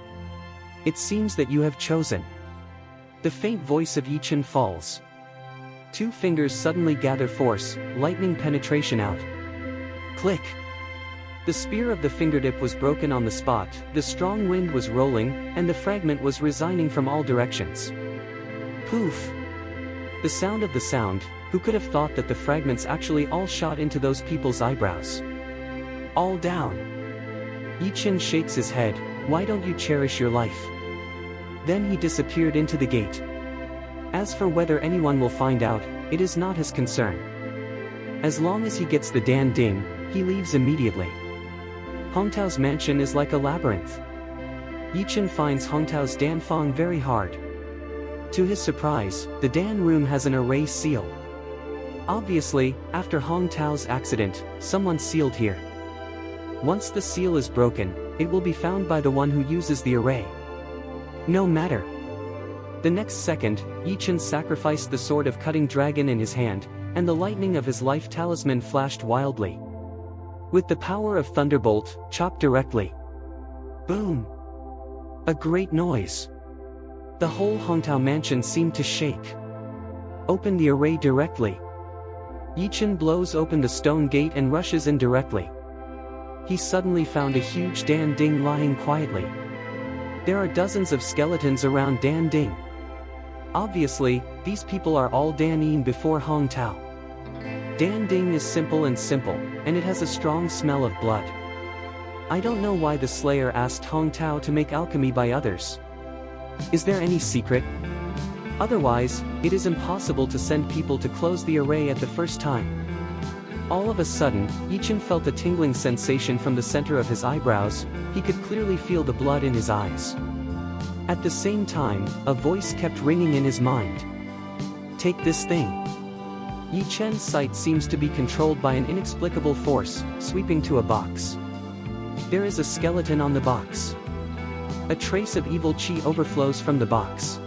It seems that you have chosen. The faint voice of Yi Chen falls. Two fingers suddenly gather force, lightning penetration out. Click. The spear of the fingertip was broken on the spot, the strong wind was rolling, and the fragment was resigning from all directions. Poof. The sound of the sound, who could have thought that the fragments actually all shot into those people's eyebrows? All down. Yi Chen shakes his head, why don't you cherish your life? Then he disappeared into the gate. As for whether anyone will find out, it is not his concern. As long as he gets the Dan Ding, he leaves immediately. Hong Tao's mansion is like a labyrinth. Yi Chen finds Hong Tao's Dan Fong very hard. To his surprise, the Dan room has an array seal. Obviously, after Hong Tao's accident, someone sealed here. Once the seal is broken, it will be found by the one who uses the array. No matter. The next second, Yi Chen sacrificed the sword of cutting dragon in his hand, and the lightning of his life talisman flashed wildly. With the power of thunderbolt, chop directly. Boom! A great noise. The whole Hong Tao mansion seemed to shake. Open the array directly. Yi Chen blows open the stone gate and rushes in directly. He suddenly found a huge Dan Ding lying quietly. There are dozens of skeletons around Dan Ding. Obviously, these people are all Dan Yin before Hong Tao. Dan Ding is simple, and it has a strong smell of blood. I don't know why the Slayer asked Hong Tao to make alchemy by others. Is there any secret? Otherwise, it is impossible to send people to close the array at the first time. All of a sudden, Yi Chen felt a tingling sensation from the center of his eyebrows, he could clearly feel the blood in his eyes. At the same time, a voice kept ringing in his mind. Take this thing. Yi Chen's sight seems to be controlled by an inexplicable force, sweeping to a box. There is a skeleton on the box. A trace of evil chi overflows from the box.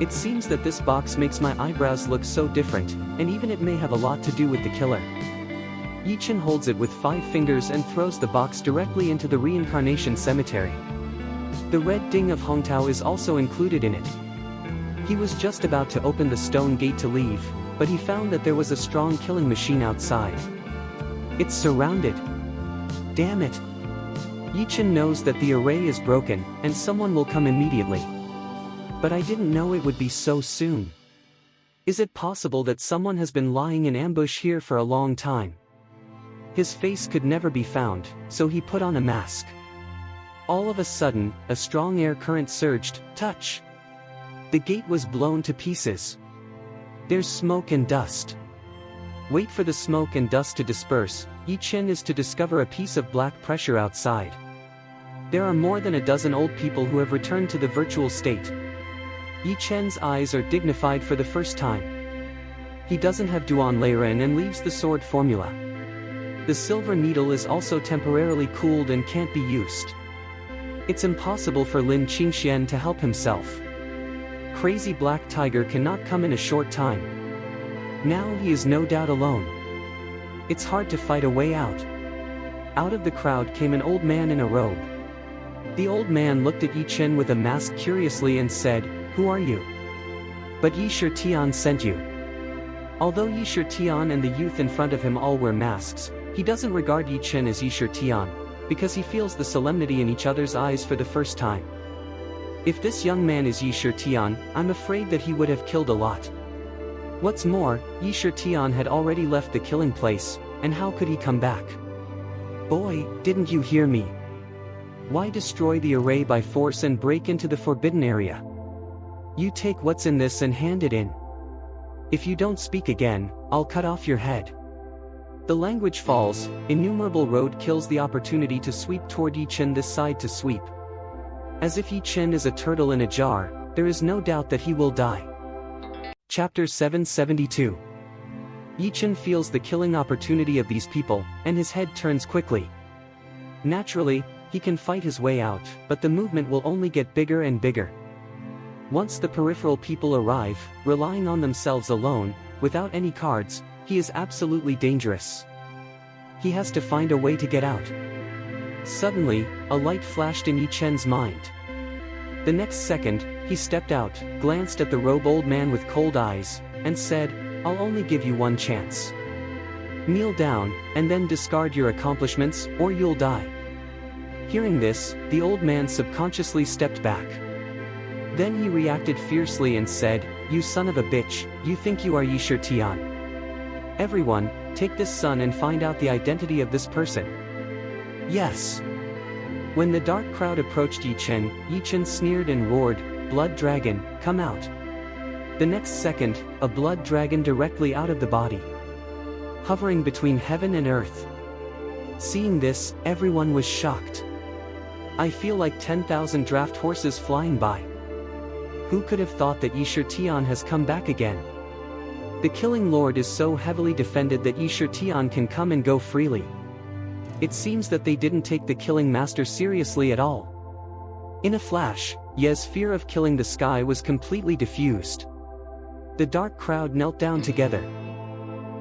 It seems that this box makes my eyebrows look so different, and even it may have a lot to do with the killer. Yi Chen holds it with 5 fingers and throws the box directly into the reincarnation cemetery. The red ding of Hong Tao is also included in it. He was just about to open the stone gate to leave, but he found that there was a strong killing machine outside. It's surrounded. Damn it! Yi Chen knows that the array is broken, and someone will come immediately. But I didn't know it would be so soon. Is it possible that someone has been lying in ambush here for a long time? His face could never be found, so he put on a mask. All of a sudden, a strong air current surged, touch! The gate was blown to pieces. There's smoke and dust. Wait for the smoke and dust to disperse. Yi Chen is to discover a piece of black pressure outside. There are more than a dozen old people who have returned to the virtual state. Yi Chen's eyes are dignified for the first time. He doesn't have Duan Leiren and leaves the sword formula. The silver needle is also temporarily cooled and can't be used. It's impossible for Lin Qingxian to help himself. Crazy Black Tiger cannot come in a short time. Now he is no doubt alone. It's hard to fight a way out. Out of the crowd came an old man in a robe. The old man looked at Yi Chen with a mask curiously and said, "Who are you?" "But Yi Shitian sent you." Although Yi Shitian and the youth in front of him all wear masks, he doesn't regard Yi Chen as Yi Shitian. because he feels the solemnity in each other's eyes for the first time. If this young man is Yi Shirtian, I'm afraid that he would have killed a lot. What's more, Yi Shirtian had already left the killing place, and how could he come back? Boy, didn't you hear me? Why destroy the array by force and break into the forbidden area? You take what's in this and hand it in. If you don't speak again, I'll cut off your head. The language falls, innumerable road kills the opportunity to sweep toward Yi Chen this side to sweep. As if Yi Chen is a turtle in a jar, there is no doubt that he will die. Chapter 772. Yi Chen feels the killing opportunity of these people, and his head turns quickly. Naturally, he can fight his way out, but the movement will only get bigger and bigger. Once the peripheral people arrive, relying on themselves alone, without any cards, he is absolutely dangerous. He has to find a way to get out. Suddenly, a light flashed in Yi Chen's mind. The next second, he stepped out, glanced at the robed old man with cold eyes, and said, "I'll only give you one chance. Kneel down, and then discard your accomplishments, or you'll die." Hearing this, the old man subconsciously stepped back. Then he reacted fiercely and said, "You son of a bitch, you think you are Yi Shirtian? Everyone, take this son and find out the identity of this person." Yes. When the dark crowd approached Yi Chen sneered and roared, "Blood dragon, come out." The next second, a blood dragon directly out of the body, hovering between heaven and earth. Seeing this, everyone was shocked. I feel like 10,000 draft horses flying by. Who could have thought that Yi Shirtian has come back again? The killing lord is so heavily defended that Yi Shirtian can come and go freely. It seems that they didn't take the killing master seriously at all. In a flash, Ye's fear of killing the sky was completely diffused. The dark crowd knelt down together.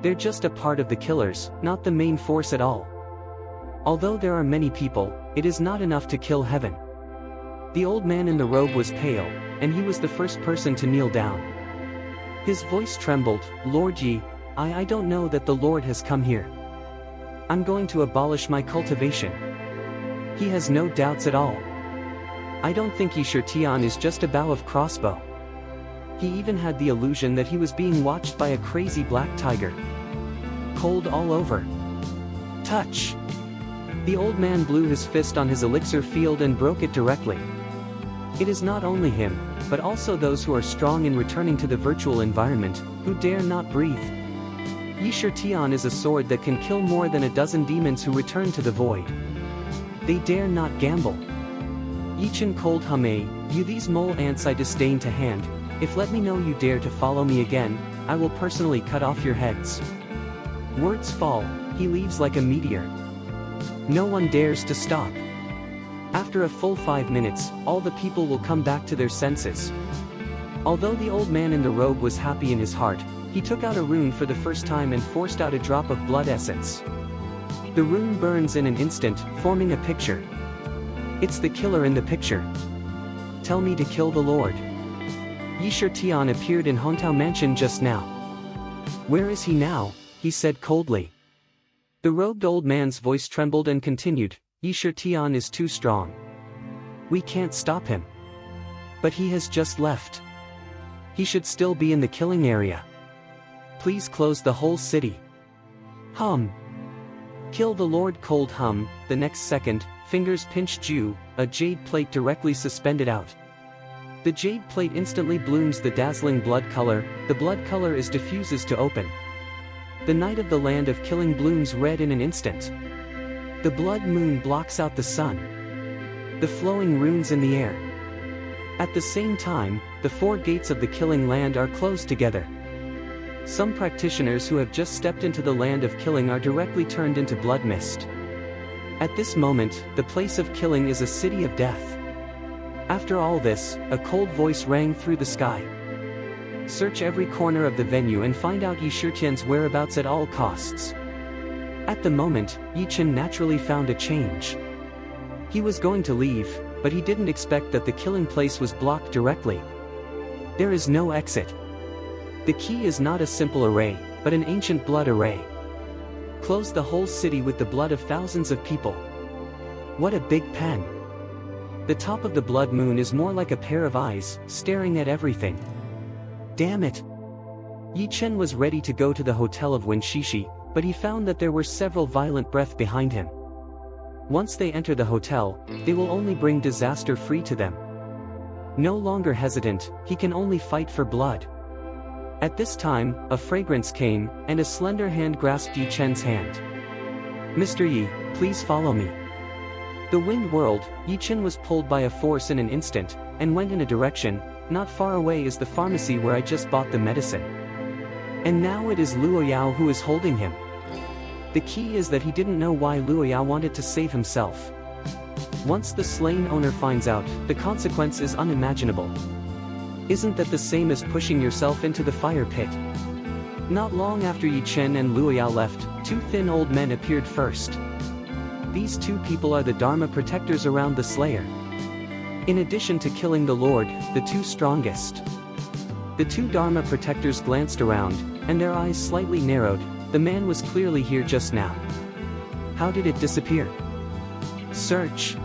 They're just a part of the killers, not the main force at all. Although there are many people, it is not enough to kill heaven. The old man in the robe was pale, and he was the first person to kneel down. His voice trembled, "Lord Yi, I don't know that the Lord has come here. I'm going to abolish my cultivation." He has no doubts at all. I don't think Yi Shirtian is just a bow of crossbow. He even had the illusion that he was being watched by a crazy black tiger. Cold all over. Touch! The old man blew his fist on his elixir field and broke it directly. It is not only him, but also those who are strong in returning to the virtual environment, who dare not breathe. Yi Shirtian is a sword that can kill more than a dozen demons who return to the void. They dare not gamble. Yi Chen cold humme, "You these mole ants I disdain to hand, if let me know you dare to follow me again, I will personally cut off your heads." Words fall, he leaves like a meteor. No one dares to stop. After a full 5 minutes, all the people will come back to their senses. Although the old man in the robe was happy in his heart, he took out a rune for the first time and forced out a drop of blood essence. The rune burns in an instant, forming a picture. It's the killer in the picture. Tell me to kill the Lord. Yi Shirtian appeared in Hontao Mansion just now. Where is he now? He said coldly. The robed old man's voice trembled and continued, Yi Shirtian is too strong. We can't stop him. But he has just left. He should still be in the killing area. Please close the whole city. Hum. Kill the Lord cold hum. The next second, fingers pinched Ju, a jade plate directly suspended out. The jade plate instantly blooms the dazzling blood color, the blood color is diffuses to open. The night of the land of killing blooms red in an instant. The blood moon blocks out the sun. The flowing runes in the air. At the same time, the 4 gates of the killing land are closed together. Some practitioners who have just stepped into the land of killing are directly turned into blood mist. At this moment, the place of killing is a city of death. After all this, a cold voice rang through the sky. Search every corner of the venue and find out Yi Shirtian's whereabouts at all costs. At the moment, Yi Chen naturally found a change. He was going to leave, but he didn't expect that the killing place was blocked directly. There is no exit. The key is not a simple array, but an ancient blood array. Close the whole city with the blood of thousands of people. What a big pen. The top of the blood moon is more like a pair of eyes, staring at everything. Damn it. Yi Chen was ready to go to the hotel of Winshishi, but he found that there were several violent breaths behind him. Once they enter the hotel, they will only bring disaster free to them. No longer hesitant, he can only fight for blood. At this time, a fragrance came, and a slender hand grasped Yi Chen's hand. Mr. Yi, please follow me. The wind whirled, Yi Chen was pulled by a force in an instant, and went in a direction. Not far away is the pharmacy where I just bought the medicine. And now it is Luo Yao who is holding him. The key is that he didn't know why Luo Yao wanted to save himself. Once the slain owner finds out, the consequence is unimaginable. Isn't that the same as pushing yourself into the fire pit? Not long after Yi Chen and Luo Yao left, two thin old men appeared first. These two people are the Dharma protectors around the Slayer. In addition to killing the Lord, the two strongest. The two Dharma protectors glanced around, and their eyes slightly narrowed. The man was clearly here just now. How did it disappear? Search.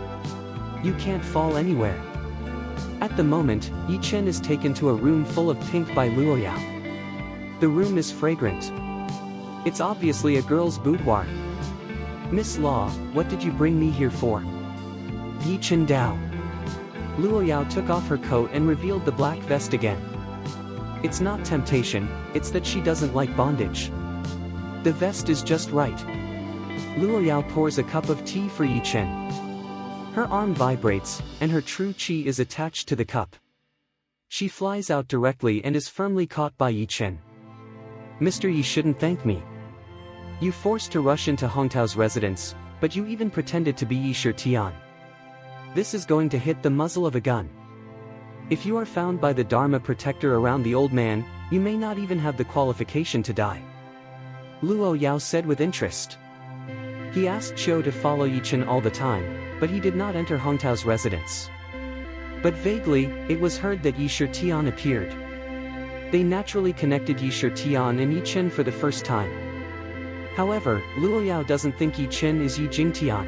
You can't fall anywhere. At the moment, Yi Chen is taken to a room full of pink by Luo Yao. The room is fragrant. It's obviously a girl's boudoir. Miss Law, what did you bring me here for? Yi Chen Dao. Luo Yao took off her coat and revealed the black vest again. It's not temptation, it's that she doesn't like bondage. The vest is just right. Luo Yao pours a cup of tea for Yi Chen. Her arm vibrates, and her true qi is attached to the cup. She flies out directly and is firmly caught by Yi Chen. Mr. Yi shouldn't thank me. You forced to rush into Hongtao's residence, but you even pretended to be Yi Shitian. This is going to hit the muzzle of a gun. If you are found by the Dharma protector around the old man, you may not even have the qualification to die. Luo Yao said with interest. He asked Qiu to follow Yi Chen all the time, but he did not enter Hongtao's residence. But vaguely, it was heard that Yi Shitian appeared. They naturally connected Yi Shitian and Yi Chen for the first time. However, Luo Yao doesn't think Yi Chen is Yi Jingtian.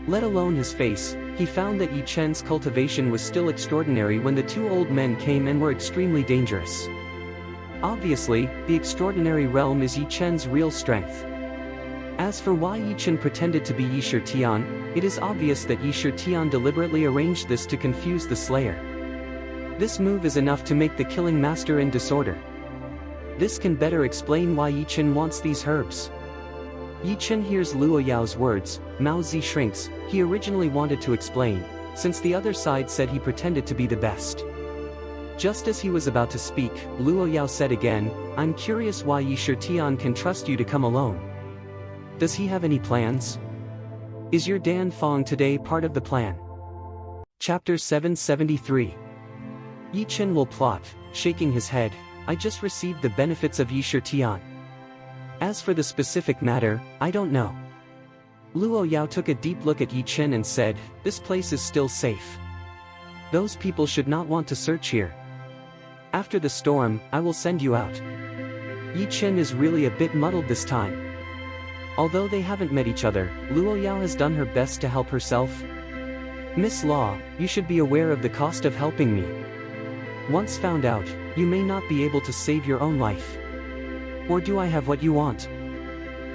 Let alone his face, he found that Yi Chen's cultivation was still extraordinary when the two old men came and were extremely dangerous. Obviously, the extraordinary realm is Yi Chen's real strength. As for why Yi Chen pretended to be Yi Shitian, it is obvious that Yi Shitian deliberately arranged this to confuse the Slayer. This move is enough to make the killing master in disorder. This can better explain why Yi Chen wants these herbs. Yi Chen hears Luo Yao's words, Mao Zi shrinks. He originally wanted to explain, since the other side said he pretended to be the best. Just as he was about to speak, Luo Yao said again, I'm curious why Yi Shitian can trust you to come alone. Does he have any plans? Is your Dan Fong today part of the plan? Chapter 773. Yi Chen will plot, shaking his head, I just received the benefits of Yi Shitian. As for the specific matter, I don't know. Luo Yao took a deep look at Yi Chen and said, this place is still safe. Those people should not want to search here. After the storm, I will send you out. Yi Chen is really a bit muddled this time. Although they haven't met each other, Luo Yao has done her best to help herself. Miss Law, you should be aware of the cost of helping me. Once found out, you may not be able to save your own life. Or do I have what you want?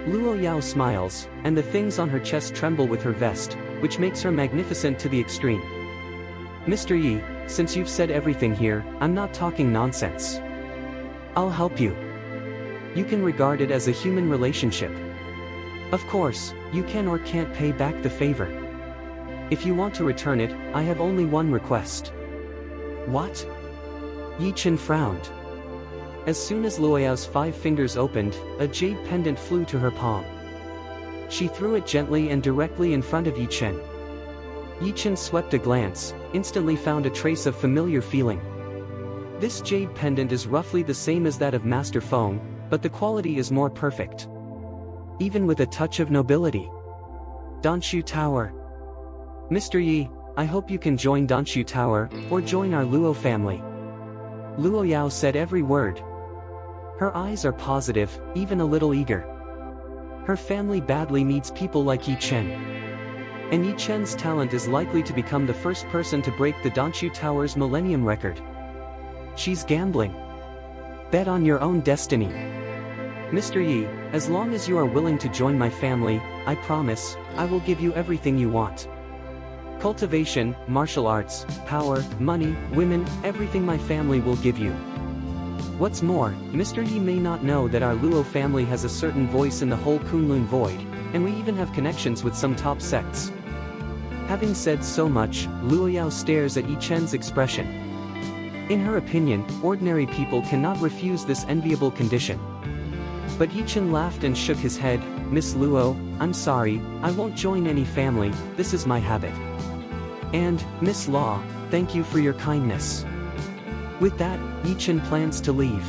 Luo Yao smiles, and the things on her chest tremble with her vest, which makes her magnificent to the extreme. Mr. Yi, since you've said everything here, I'm not talking nonsense. I'll help you. You can regard it as a human relationship. Of course, you can or can't pay back the favor. If you want to return it, I have only one request. What? Yi Chen frowned. As soon as Luo Yao's 5 fingers opened, a jade pendant flew to her palm. She threw it gently and directly in front of Yi Chen. Yi Chen swept a glance, instantly found a trace of familiar feeling. This jade pendant is roughly the same as that of Master Feng, but the quality is more perfect. Even with a touch of nobility. Danshu Tower. Mr. Yi, I hope you can join Danshu Tower, or join our Luo family. Luo Yao said every word. Her eyes are positive, even a little eager. Her family badly needs people like Yi Chen. And Yi Chen's talent is likely to become the first person to break the Danshu Tower's millennium record. She's gambling. Bet on your own destiny. Mr. Yi, as long as you are willing to join my family, I promise, I will give you everything you want. Cultivation, martial arts, power, money, women, everything my family will give you. What's more, Mr. Yi may not know that our Luo family has a certain voice in the whole Kunlun Void, and we even have connections with some top sects. Having said so much, Luo Yao stares at Yi Chen's expression. In her opinion, ordinary people cannot refuse this enviable condition. But Yi Chen laughed and shook his head. Miss Luo, I'm sorry, I won't join any family, this is my habit. And, Miss Law, thank you for your kindness. With that, Yi Chen plans to leave.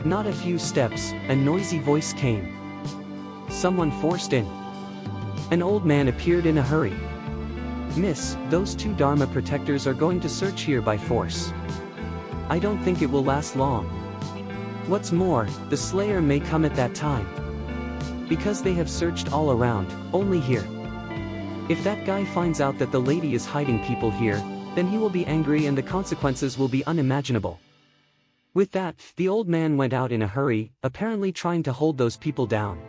Not a few steps, a noisy voice came. Someone forced in. An old man appeared in a hurry. Miss, those two Dharma protectors are going to search here by force. I don't think it will last long. What's more, the Slayer may come at that time. Because they have searched all around, only here. If that guy finds out that the lady is hiding people here, then he will be angry and the consequences will be unimaginable. With that, the old man went out in a hurry, apparently trying to hold those people down.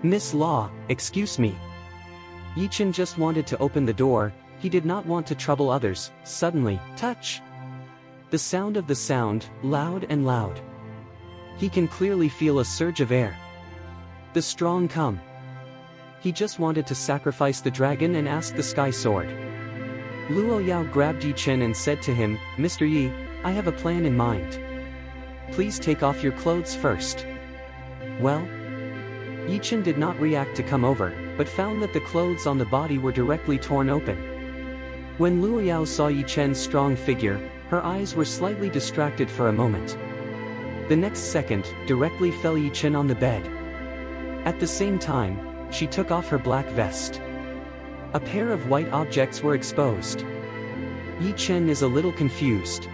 Miss Law, excuse me. Yi Chen just wanted to open the door, he did not want to trouble others. Suddenly, touch! The sound of the sound, loud and loud. He can clearly feel a surge of air. The strong come. He just wanted to sacrifice the dragon and ask the sky sword. Luo Yao grabbed Yi Chen and said to him, Mr. Yi, I have a plan in mind. Please take off your clothes first. Well? Yi Chen did not react to come over, but found that the clothes on the body were directly torn open. When Luo Yao saw Yi Chen's strong figure, her eyes were slightly distracted for a moment. The next second, directly fell Yi Chen on the bed. At the same time, she took off her black vest. A pair of white objects were exposed. Yi Chen is a little confused.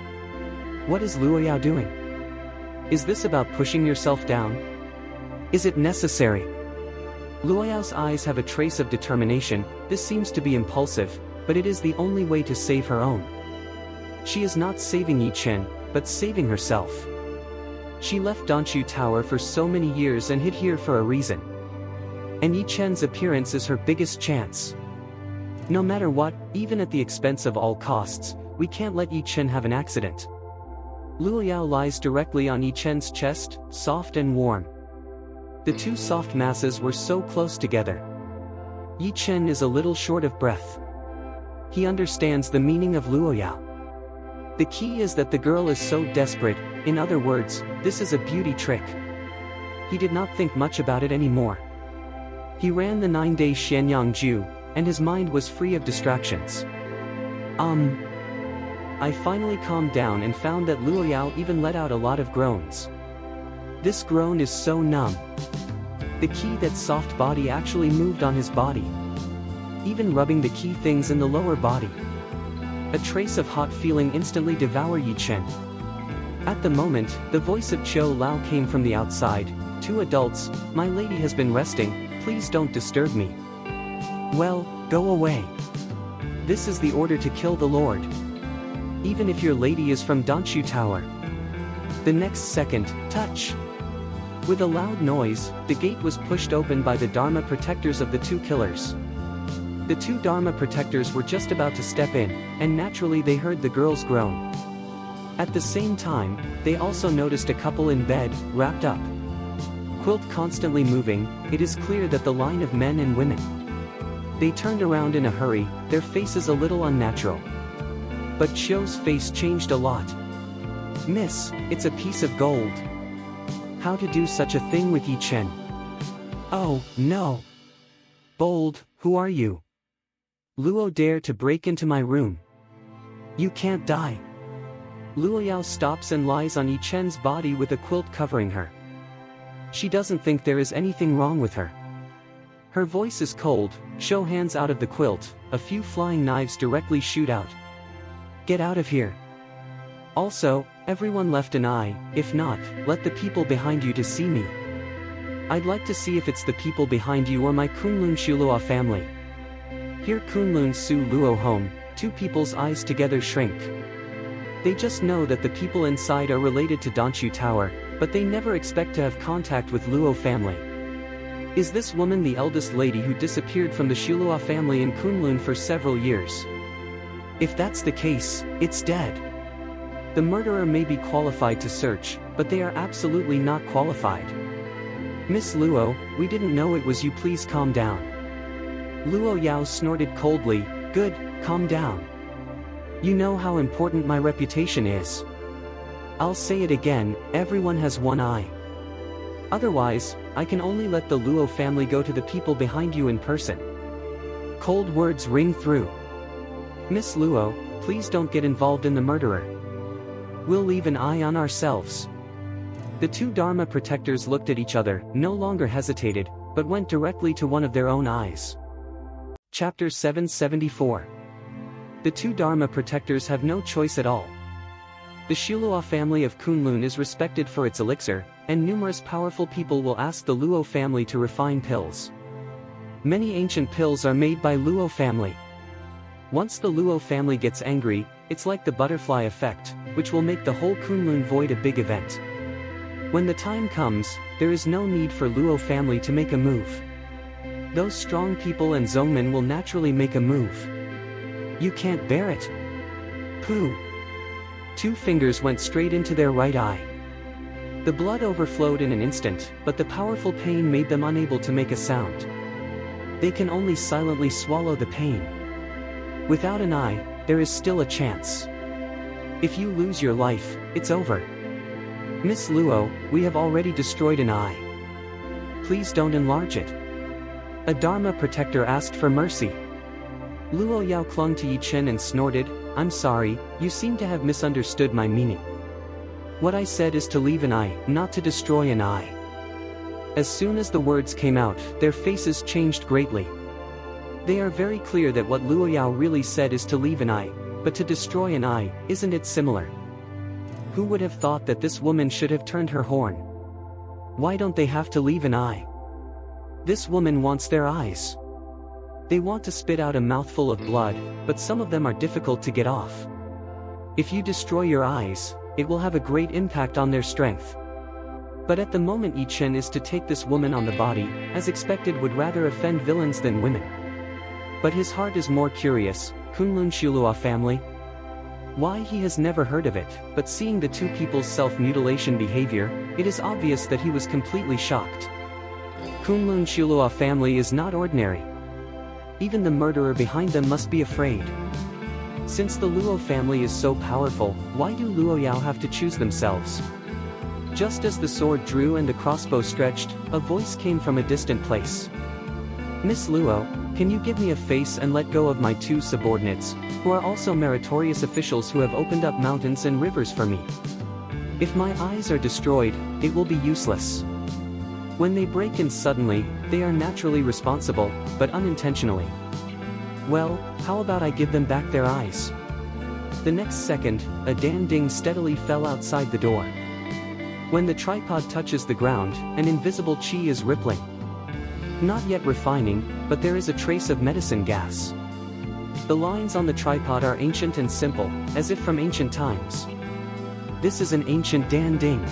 What is Luo Yao doing? Is this about pushing yourself down? Is it necessary? Luo Yao's eyes have a trace of determination. This seems to be impulsive, but it is the only way to save her own. She is not saving Yi Chen, but saving herself. She left Danshu Tower for so many years and hid here for a reason. And Yi Chen's appearance is her biggest chance. No matter what, even at the expense of all costs, we can't let Yi Chen have an accident. Luo Yao lies directly on Yi Chen's chest, soft and warm. The two soft masses were so close together. Yi Chen is a little short of breath. He understands the meaning of Luo Yao. The key is that the girl is so desperate, in other words, this is a beauty trick. He did not think much about it anymore. He ran the 9-day Xianyang Ju, and his mind was free of distractions. I finally calmed down and found that Luo Yao even let out a lot of groans. This groan is so numb. The key that soft body actually moved on his body. Even rubbing the key things in the lower body. A trace of hot feeling instantly devoured Yi Chen. At the moment, the voice of Qiu Lao came from the outside. Two adults, my lady has been resting, please don't disturb me. Well, go away. This is the order to kill the Lord. Even if your lady is from Danshu Tower. The next second, touch. With a loud noise, the gate was pushed open by the Dharma protectors of the two killers. The two Dharma protectors were just about to step in, and naturally they heard the girl's groan. At the same time, they also noticed a couple in bed, wrapped up. Quilt constantly moving, it is clear that the line of men and women. They turned around in a hurry, their faces a little unnatural. But Qiu's face changed a lot. Miss, it's a piece of gold. How to do such a thing with Yi Chen? Oh, no. Bold, who are you? Luo dare to break into my room. You can't die. Luo Yao stops and lies on Yi Chen's body with a quilt covering her. She doesn't think there is anything wrong with her. Her voice is cold, show hands out of the quilt, a few flying knives directly shoot out. Get out of here. Also, everyone left an eye, if not, let the people behind you to see me. I'd like to see if it's the people behind you or my Kunlun Shulua family. Hear Kunlun Su Luo home, two people's eyes together shrink. They just know that the people inside are related to Danshu Tower, but they never expect to have contact with Luo family. Is this woman the eldest lady who disappeared from the Shulua family in Kunlun for several years? If that's the case, it's dead. The murderer may be qualified to search, but they are absolutely not qualified. Miss Luo, we didn't know it was you, please calm down. Luo Yao snorted coldly, good, calm down. You know how important my reputation is. I'll say it again, everyone has one eye. Otherwise, I can only let the Luo family go to the people behind you in person. Cold words ring through. Miss Luo, please don't get involved in the murderer. We'll leave an eye on ourselves. The two Dharma protectors looked at each other, no longer hesitated, but went directly to one of their own eyes. Chapter 774. The two Dharma protectors have no choice at all. The Shulua family of Kunlun is respected for its elixir, and numerous powerful people will ask the Luo family to refine pills. Many ancient pills are made by Luo family. Once the Luo family gets angry, it's like the butterfly effect, which will make the whole Kunlun void a big event. When the time comes, there is no need for Luo family to make a move. Those strong people and Zongmen will naturally make a move. You can't bear it. Pooh. Two fingers went straight into their right eye. The blood overflowed in an instant, but the powerful pain made them unable to make a sound. They can only silently swallow the pain. Without an eye, there is still a chance. If you lose your life, it's over. Miss Luo, we have already destroyed an eye. Please don't enlarge it. A Dharma protector asked for mercy. Luo Yao clung to Yi Chen and snorted, I'm sorry, you seem to have misunderstood my meaning. What I said is to leave an eye, not to destroy an eye. As soon as the words came out, their faces changed greatly. They are very clear that what Luo Yao really said is to leave an eye, but to destroy an eye, isn't it similar? Who would have thought that this woman should have turned her horn? Why don't they have to leave an eye? This woman wants their eyes. They want to spit out a mouthful of blood, but some of them are difficult to get off. If you destroy your eyes, it will have a great impact on their strength. But at the moment Yi Chen is to take this woman on the body, as expected would rather offend villains than women. But his heart is more curious, Kunlun Shulua family? Why he has never heard of it, but seeing the two people's self-mutilation behavior, it is obvious that he was completely shocked. Kunlun Shulua family is not ordinary. Even the murderer behind them must be afraid. Since the Luo family is so powerful, why do Luo Yao have to choose themselves? Just as the sword drew and the crossbow stretched, a voice came from a distant place. Miss Luo, can you give me a face and let go of my two subordinates, who are also meritorious officials who have opened up mountains and rivers for me? If my eyes are destroyed, it will be useless. When they break in suddenly, they are naturally responsible, but unintentionally. Well, how about I give them back their eyes? The next second, a danding steadily fell outside the door. When the tripod touches the ground, an invisible chi is rippling. Not yet refining, but there is a trace of medicine gas. The lines on the tripod are ancient and simple, as if from ancient times. This is an ancient danding.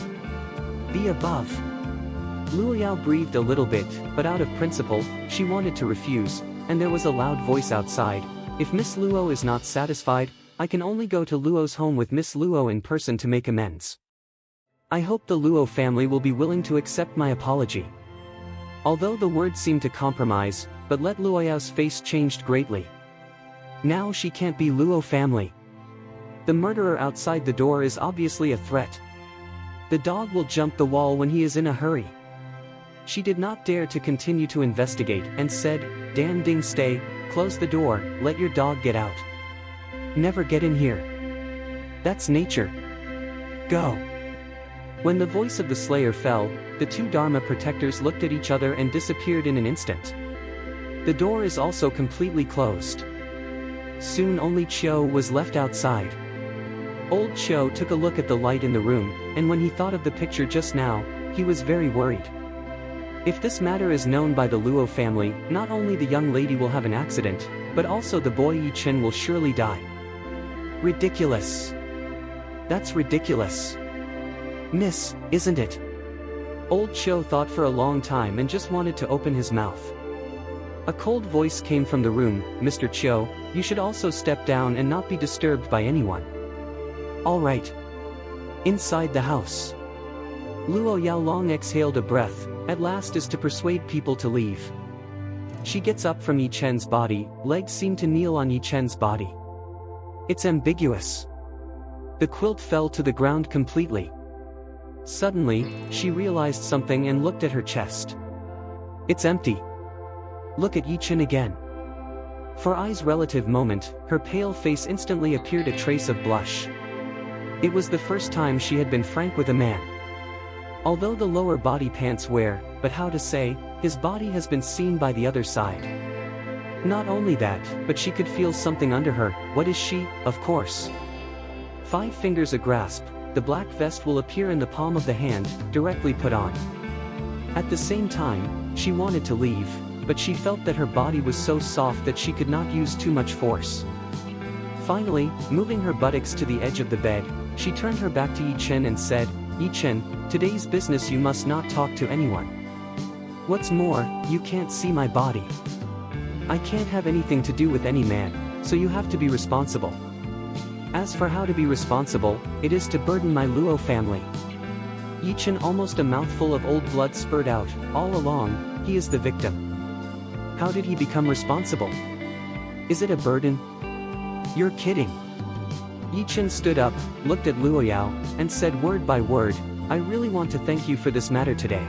Be above. Luo Yao breathed a little bit, but out of principle, she wanted to refuse, and there was a loud voice outside, if Miss Luo is not satisfied, I can only go to Luo's home with Miss Luo in person to make amends. I hope the Luo family will be willing to accept my apology. Although the words seemed to compromise, but let Luo Yao's face changed greatly. Now she can't be Luo family. The murderer outside the door is obviously a threat. The dog will jump the wall when he is in a hurry. She did not dare to continue to investigate and said, Dan Ding, stay, close the door, let your dog get out. Never get in here. That's nature. Go. When the voice of the slayer fell, the two Dharma protectors looked at each other and disappeared in an instant. The door is also completely closed. Soon only Chiu was left outside. Old Chiu took a look at the light in the room, and when he thought of the picture just now, he was very worried. If this matter is known by the Luo family, not only the young lady will have an accident, But also the boy Yi Chen will surely die. Ridiculous. That's ridiculous. Miss, isn't it? Old Cho thought for a long time and just wanted to open his mouth. A cold voice came from the room. Mr. Cho, you should also step down and not be disturbed by anyone. All right. Inside the house. Luo Yao long exhaled a breath, at last is to persuade people to leave. She gets up from Yi Chen's body, legs seem to kneel on Yi Chen's body. It's ambiguous. The quilt fell to the ground completely. Suddenly, she realized something and looked at her chest. It's empty. Look at Yi Chen again. For Ai's relative moment, her pale face instantly appeared a trace of blush. It was the first time she had been frank with a man. Although the lower body pants wear, but how to say, his body has been seen by the other side. Not only that, but she could feel something under her. What is she? Of course. 5 fingers a grasp, the black vest will appear in the palm of the hand, directly put on. At the same time, she wanted to leave, but she felt that her body was so soft that she could not use too much force. Finally, moving her buttocks to the edge of the bed, she turned her back to Yi Chen and said, Yi Chen, today's business you must not talk to anyone. What's more, you can't see my body. I can't have anything to do with any man, so you have to be responsible. As for how to be responsible, it is to burden my Luo family. Yi Chen, almost a mouthful of old blood spurred out. All along, he is the victim. How did he become responsible? Is it a burden? You're kidding. Yi Chen stood up, looked at Luo Yao, and said word by word, I really want to thank you for this matter today.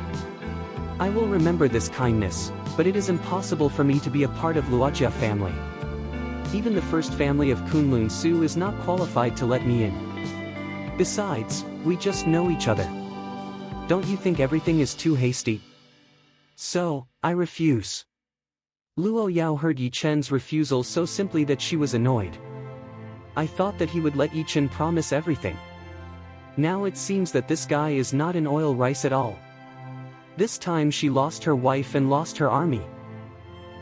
I will remember this kindness, but it is impossible for me to be a part of Luojia family. Even the first family of Kunlun Su is not qualified to let me in. Besides, we just know each other. Don't you think everything is too hasty? So, I refuse. Luo Yao heard Yi Chen's refusal so simply that she was annoyed. I thought that he would let Yi Chen promise everything. Now it seems that this guy is not an oil rice at all. This time she lost her wife and lost her army.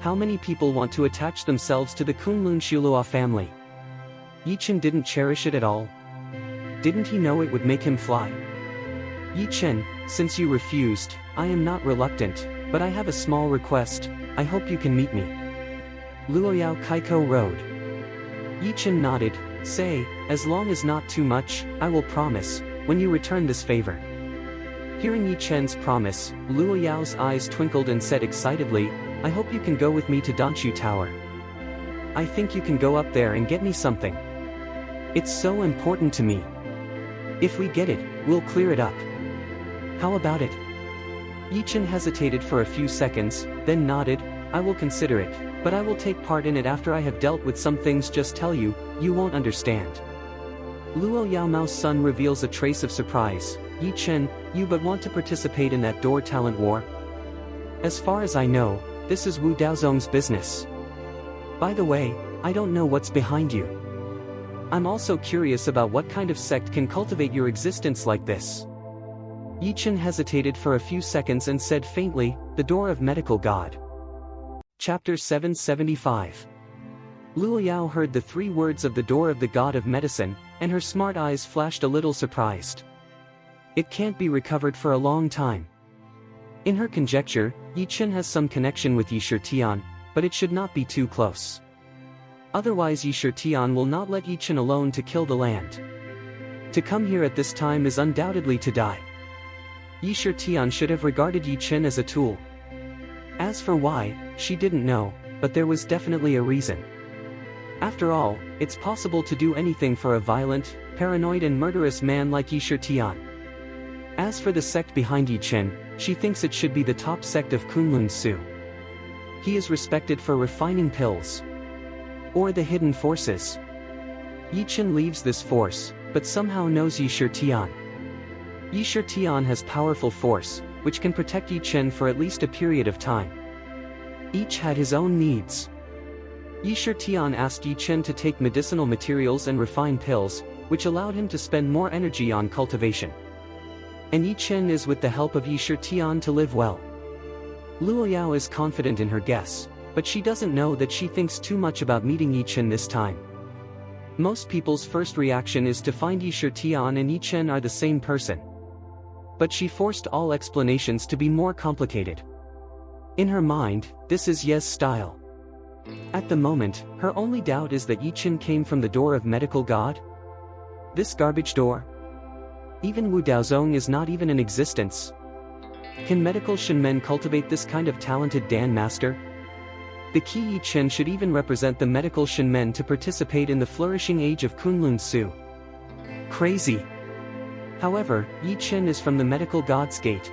How many people want to attach themselves to the Kunlun Shilua family? Yi Chen didn't cherish it at all. Didn't he know it would make him fly? Yi Chen, since you refused, I am not reluctant, but I have a small request. I hope you can meet me. Luo Yao Kaiko Road. Yi Chen nodded, say, as long as not too much, I will promise, when you return this favor. Hearing Yi Chen's promise, Luo Yao's eyes twinkled and said excitedly, I hope you can go with me to Danchu Tower. I think you can go up there and get me something. It's so important to me. If we get it, we'll clear it up. How about it? Yi Chen hesitated for a few seconds, then nodded, I will consider it, but I will take part in it after I have dealt with some things. Just tell you, you won't understand. Luo Yao Mao's son reveals a trace of surprise. Yi Chen, you but want to participate in that door talent war? As far as I know, this is Wu Daozong's business. By the way, I don't know what's behind you. I'm also curious about what kind of sect can cultivate your existence like this. Yi Chen hesitated for a few seconds and said faintly, the door of medical god. Chapter 775. Luo Yao heard the 3 words of the door of the god of medicine, and her smart eyes flashed a little surprised. It can't be recovered for a long time. In her conjecture, Yi Chen has some connection with Yi Shitian, but it should not be too close. Otherwise Yi Shitian will not let Yi Chen alone to kill the land. To come here at this time is undoubtedly to die. Yi Shitian should have regarded Yi Chen as a tool. As for why, she didn't know, but there was definitely a reason. After all, it's possible to do anything for a violent, paranoid and murderous man like Yi Shitian. As for the sect behind Yi Chen, she thinks it should be the top sect of Kunlun Su. He is respected for refining pills. Or the hidden forces. Yi Chen leaves this force, but somehow knows Yi Shitian. Yi Shitian has powerful force, which can protect Yi Chen for at least a period of time. Each had his own needs. Yi Shitian asked Yi Chen to take medicinal materials and refine pills, which allowed him to spend more energy on cultivation. And Yi Chen is with the help of Yi Shitian to live well. Luo Yao is confident in her guess, But she doesn't know that she thinks too much about meeting Yichen this time. Most people's first reaction is to find Tian and Yichen are the same person. But she forced all explanations to be more complicated. In her mind, this is Ye's style. At the moment, her only doubt is that Yichen came from the door of medical god? This garbage door? Even Wu Daozong is not even in existence. Can medical Shenmen cultivate this kind of talented Dan master? The key Yichen should even represent the medical Shenmen to participate in the flourishing age of Kunlun Su. Crazy. However, Yichen is from the medical god's gate.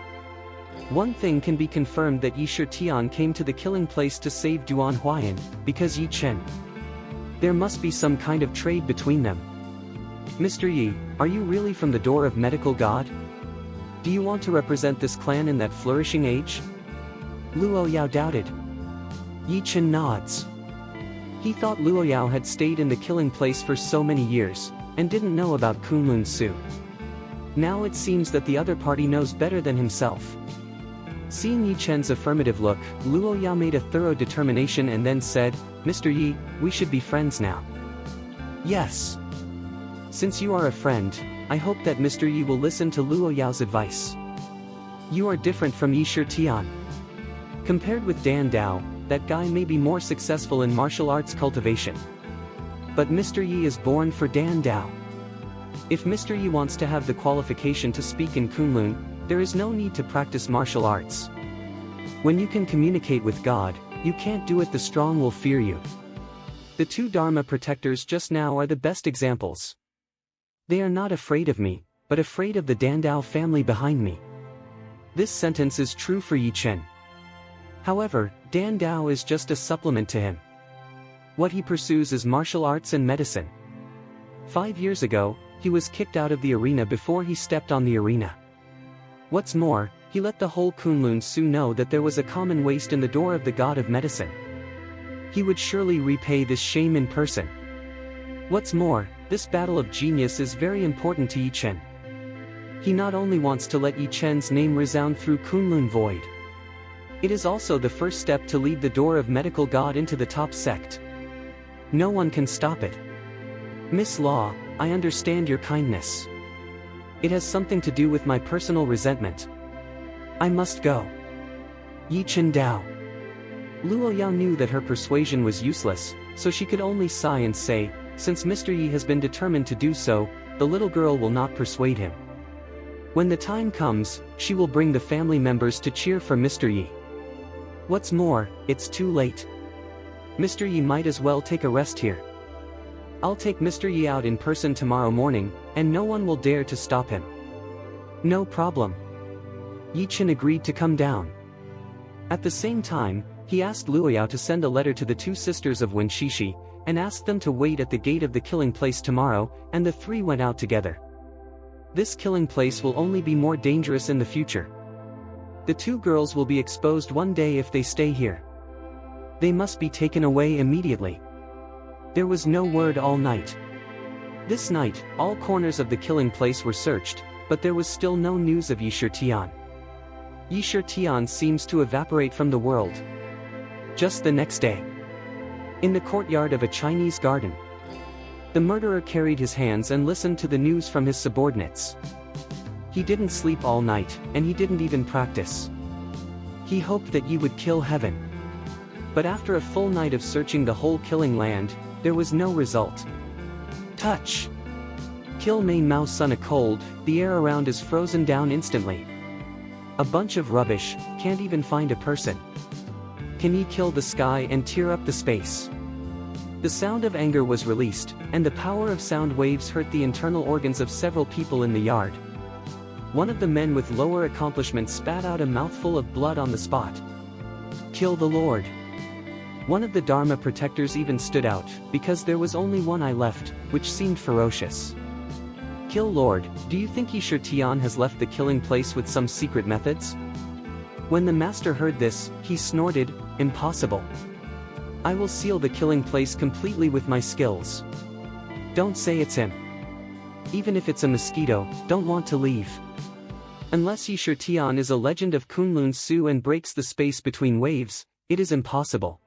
One thing can be confirmed that Tian came to the killing place to save Duan Huayan, because Yichen. There must be some kind of trade between them. Mr. Yi, are you really from the door of medical god? Do you want to represent this clan in that flourishing age? Luo Yao doubted. Yichen nods. He thought Luo Yao had stayed in the killing place for so many years, and didn't know about Kunlun Su. Now it seems that the other party knows better than himself. Seeing Yichen's affirmative look, Luo Yao made a thorough determination and then said, Mr. Yi, we should be friends now. Yes. Since you are a friend, I hope that Mr. Yi will listen to Luo Yao's advice. You are different from Tian. Compared with Dan Dao, that guy may be more successful in martial arts cultivation. But Mr. Yi is born for Dan Dao. If Mr. Yi wants to have the qualification to speak in Kunlun, there is no need to practice martial arts. When you can communicate with God, you can't do it, the strong will fear you. The two Dharma protectors just now are the best examples. They are not afraid of me, but afraid of the Dandao family behind me. This sentence is true for Yichen. However, Dandao is just a supplement to him. What he pursues is martial arts and medicine. 5 years ago, he was kicked out of the arena before he stepped on the arena. What's more, he let the whole Kunlun Su know that there was a common waste in the door of the god of medicine. He would surely repay this shame in person. What's more, this battle of genius is very important to Yichen. He not only wants to let Yichen's name resound through Kunlun Void. It is also the first step to lead the door of medical god into the top sect. No one can stop it. Miss Law, I understand your kindness. It has something to do with my personal resentment. I must go. Yichen Dao. Luo Yao knew that her persuasion was useless, so she could only sigh and say, since Mr. Yi has been determined to do so, the little girl will not persuade him. When the time comes, she will bring the family members to cheer for Mr. Yi. What's more, it's too late. Mr. Yi might as well take a rest here. I'll take Mr. Yi out in person tomorrow morning, and no one will dare to stop him. No problem. Yichen agreed to come down. At the same time, he asked Luo Yao to send a letter to the two sisters of Wen Shishi, and asked them to wait at the gate of the killing place tomorrow, and the three went out together. This killing place will only be more dangerous in the future. The two girls will be exposed one day if they stay here. They must be taken away immediately. There was no word all night. This night, all corners of the killing place were searched, but there was still no news of Tian. Tian seems to evaporate from the world. Just the next day, in the courtyard of a Chinese garden, the murderer carried his hands and listened to the news from his subordinates. He didn't sleep all night, and he didn't even practice. He hoped that Yi would kill heaven. But after a full night of searching the whole killing land, there was no result. Touch. Kill Main Mao Sun a cold, the air around is frozen down instantly. A bunch of rubbish, can't even find a person. Can Yi kill the sky and tear up the space? The sound of anger was released, and the power of sound waves hurt the internal organs of several people in the yard. One of the men with lower accomplishments spat out a mouthful of blood on the spot. Kill the Lord. One of the Dharma protectors even stood out, because there was only one eye left, which seemed ferocious. Kill Lord, do you think Tian has left the killing place with some secret methods? When the master heard this, he snorted, impossible. I will seal the killing place completely with my skills. Don't say it's him. Even if it's a mosquito, don't want to leave. Unless Tian is a legend of Kunlun Su and breaks the space between waves, it is impossible.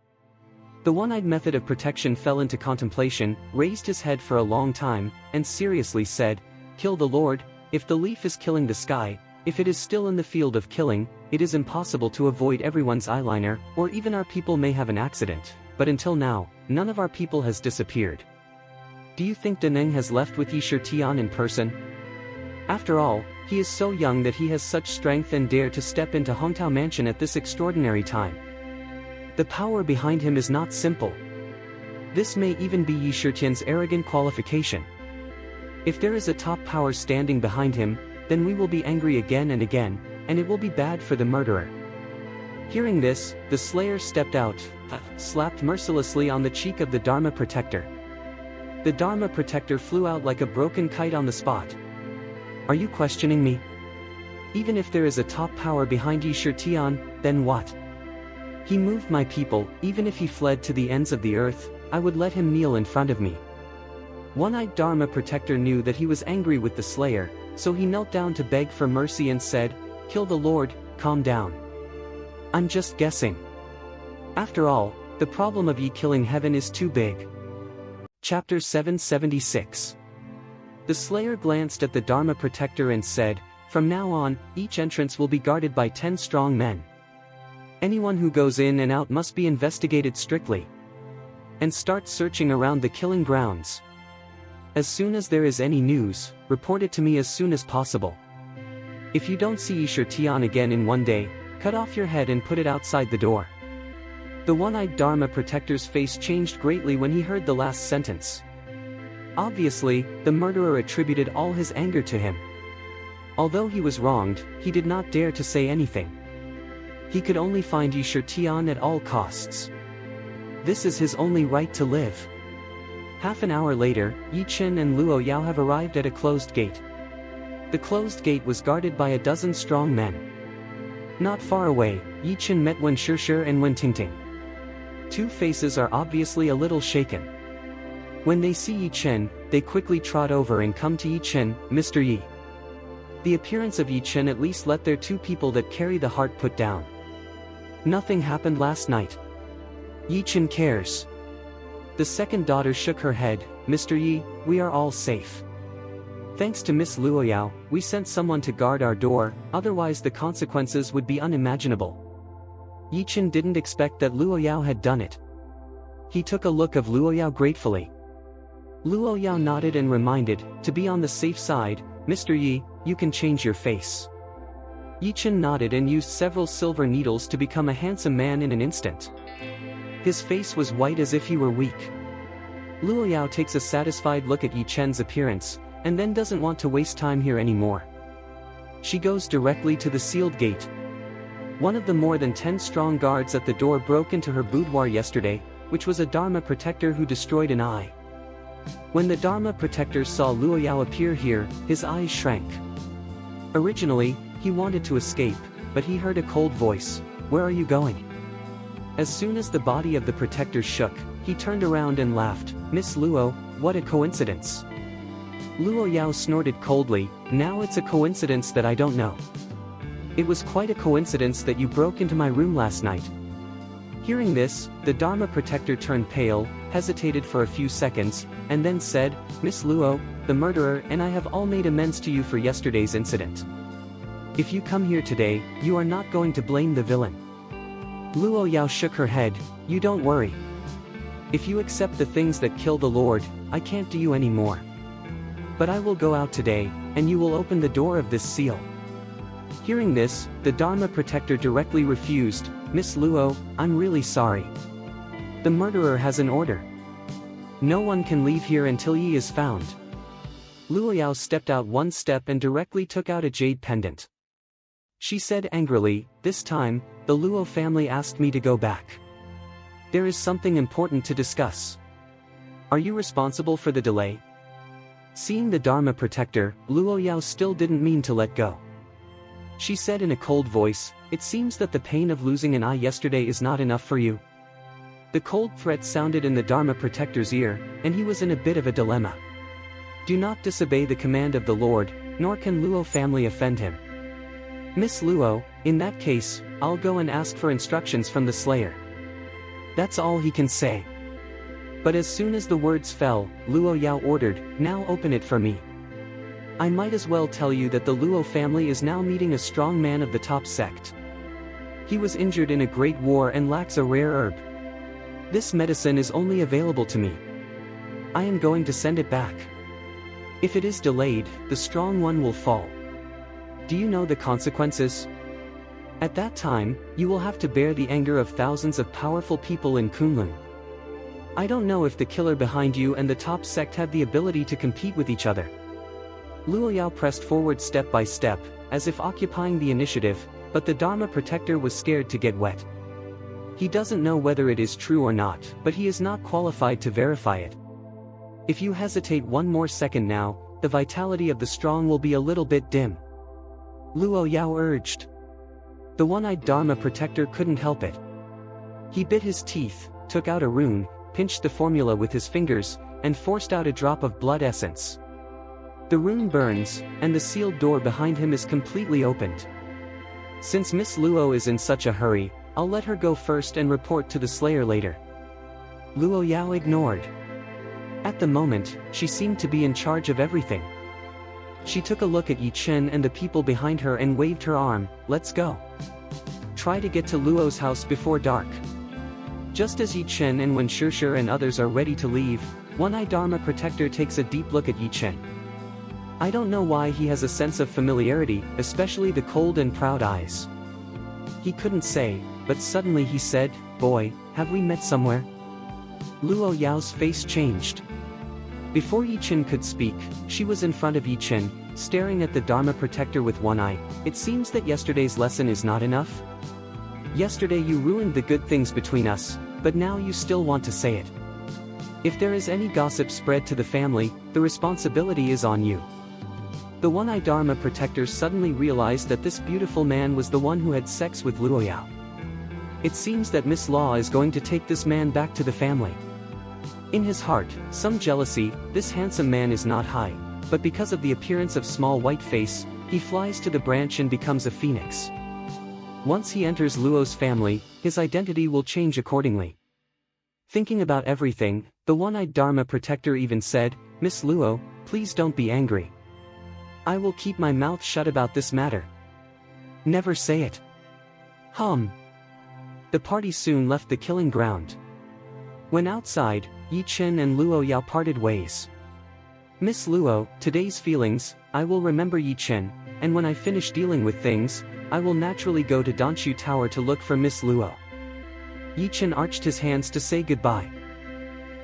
The one-eyed method of protection fell into contemplation, raised his head for a long time, and seriously said, "Kill the Lord. If the leaf is killing the sky, if it is still in the field of killing, it is impossible to avoid everyone's eyeliner, or even our people may have an accident, but until now, none of our people has disappeared. Do you think Daneng has left with Yishur Tian in person? After all, he is so young that he has such strength and dare to step into Hongtao Mansion at this extraordinary time. The power behind him is not simple. This may even be Yishur Tian's arrogant qualification. If there is a top power standing behind him, then we will be angry again and again, and it will be bad for the murderer." Hearing this, the slayer stepped out, slapped mercilessly on the cheek of the Dharma protector. The Dharma protector flew out like a broken kite on the spot. "Are you questioning me? Even if there is a top power behind Yishur Tian, then what? He moved my people. Even if he fled to the ends of the earth, I would let him kneel in front of me." One-eyed Dharma protector knew that he was angry with the slayer, so he knelt down to beg for mercy and said, "Kill the Lord, calm down. I'm just guessing. After all, the problem of ye killing heaven is too big." Chapter 776. The slayer glanced at the Dharma protector and said, "From now on, each entrance will be guarded by 10 strong men. Anyone who goes in and out must be investigated strictly. And start searching around the killing grounds. As soon as there is any news, report it to me as soon as possible. If you don't see Yishur Tian again in one day, cut off your head and put it outside the door." The one-eyed Dharma protector's face changed greatly when he heard the last sentence. Obviously, the murderer attributed all his anger to him. Although he was wronged, he did not dare to say anything. He could only find Yishur Tian at all costs. This is his only right to live. Half an hour later, Yi Chen and Luo Yao have arrived at a closed gate. The closed gate was guarded by a dozen strong men. Not far away, Yi Chen met Wen Shishir and Wen Tingting. Two faces are obviously a little shaken. When they see Yi Chen, they quickly trot over and come to Yi Chen, "Mr. Yi." The appearance of Yi Chen at least let their two people that carry the heart put down. "Nothing happened last night. Yi Chen cares." The second daughter shook her head, "Mr. Yi, we are all safe. Thanks to Miss Luoyao, we sent someone to guard our door, otherwise the consequences would be unimaginable." Yi Chen didn't expect that Luoyao had done it. He took a look of Luoyao gratefully. Luoyao nodded and reminded, "To be on the safe side, Mr. Yi, you can change your face." Yi Chen nodded and used several silver needles to become a handsome man in an instant. His face was white as if he were weak. Luoyao takes a satisfied look at Yi Chen's appearance, and then doesn't want to waste time here anymore. She goes directly to the sealed gate. One of the more than 10 strong guards at the door broke into her boudoir yesterday, which was a Dharma protector who destroyed an eye. When the Dharma protector saw Luoyao appear here, his eyes shrank. Originally, he wanted to escape, but he heard a cold voice, "Where are you going?" As soon as the body of the protector shook, he turned around and laughed, "Miss Luo, what a coincidence." Luo Yao snorted coldly, "Now it's a coincidence that I don't know." "It was quite a coincidence that you broke into my room last night." Hearing this, the Dharma protector turned pale, hesitated for a few seconds, and then said, "Miss Luo, the murderer and I have all made amends to you for yesterday's incident. If you come here today, you are not going to blame the villain." Luo Yao shook her head, "You don't worry. If you accept the things that kill the Lord, I can't do you any more. But I will go out today, and you will open the door of this seal." Hearing this, the Dharma protector directly refused, "Miss Luo, I'm really sorry. The murderer has an order. No one can leave here until he is found." Luo Yao stepped out one step and directly took out a jade pendant. She said angrily, "This time, the Luo family asked me to go back. There is something important to discuss. Are you responsible for the delay?" Seeing the Dharma protector, Luo Yao still didn't mean to let go. She said in a cold voice, "It seems that the pain of losing an eye yesterday is not enough for you." The cold threat sounded in the Dharma protector's ear, and he was in a bit of a dilemma. Do not disobey the command of the Lord, nor can Luo family offend him. "Miss Luo, in that case, I'll go and ask for instructions from the Slayer." That's all he can say. But as soon as the words fell, Luo Yao ordered, "Now open it for me." I might as well tell you that the Luo family is now meeting a strong man of the top sect. He was injured in a great war and lacks a rare herb. This medicine is only available to me. I am going to send it back. If it is delayed, the strong one will fall. Do you know the consequences? At that time, you will have to bear the anger of thousands of powerful people in Kunlun. I don't know if the killer behind you and the top sect have the ability to compete with each other. Luo Yao pressed forward step by step, as if occupying the initiative, but the Dharma protector was scared to get wet. He doesn't know whether it is true or not, but he is not qualified to verify it. If you hesitate one more second now, the vitality of the strong will be a little bit dim. Luo Yao urged. The one-eyed Dharma protector couldn't help it. He bit his teeth, took out a rune, pinched the formula with his fingers, and forced out a drop of blood essence. The rune burns, and the sealed door behind him is completely opened. Since Miss Luo is in such a hurry, I'll let her go first and report to the Slayer later. Luo Yao ignored. At the moment, she seemed to be in charge of everything. She took a look at Yi Chen and the people behind her and waved her arm, "Let's go. Try to get to Luo's house before dark." Just as Yi Chen and Wen Shishir and others are ready to leave, One-Eye Dharma Protector takes a deep look at Yi Chen. I don't know why he has a sense of familiarity, especially the cold and proud eyes. He couldn't say, but suddenly he said, "Boy, have we met somewhere?" Luo Yao's face changed. Before Yi Chen could speak, she was in front of Yi Chen, staring at the Dharma Protector with one eye. "It seems that yesterday's lesson is not enough? Yesterday you ruined the good things between us, but now you still want to say it. If there is any gossip spread to the family, the responsibility is on you." The One-Eye Dharma Protector suddenly realized that this beautiful man was the one who had sex with Luo Yao. It seems that Miss Law is going to take this man back to the family. In his heart, some jealousy, this handsome man is not high, but because of the appearance of small white face, he flies to the branch and becomes a phoenix. Once he enters Luo's family, his identity will change accordingly. Thinking about everything, the One-Eyed Dharma Protector even said, "Miss Luo, please don't be angry. I will keep my mouth shut about this matter. Never say it." The party soon left the killing ground. When outside, Yi Chen and Luo Yao parted ways. "Miss Luo, today's feelings, I will remember Yi Chen, and when I finish dealing with things, I will naturally go to Danshu Tower to look for Miss Luo." Yi Chen arched his hands to say goodbye.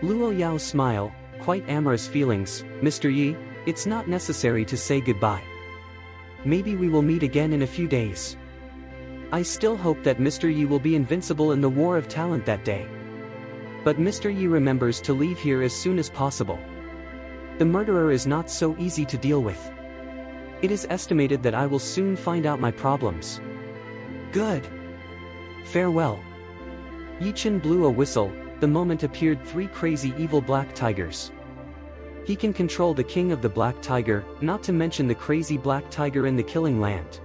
Luo Yao's smile, quite amorous feelings, "Mr. Yi, it's not necessary to say goodbye. Maybe we will meet again in a few days. I still hope that Mr. Yi will be invincible in the war of talent that day. But Mr. Yi remembers to leave here as soon as possible. The murderer is not so easy to deal with. It is estimated that I will soon find out my problems. Good. Farewell." Yi Chen blew a whistle. The moment appeared 3 crazy evil black tigers. He can control the king of the black tiger, not to mention the crazy black tiger in the killing land.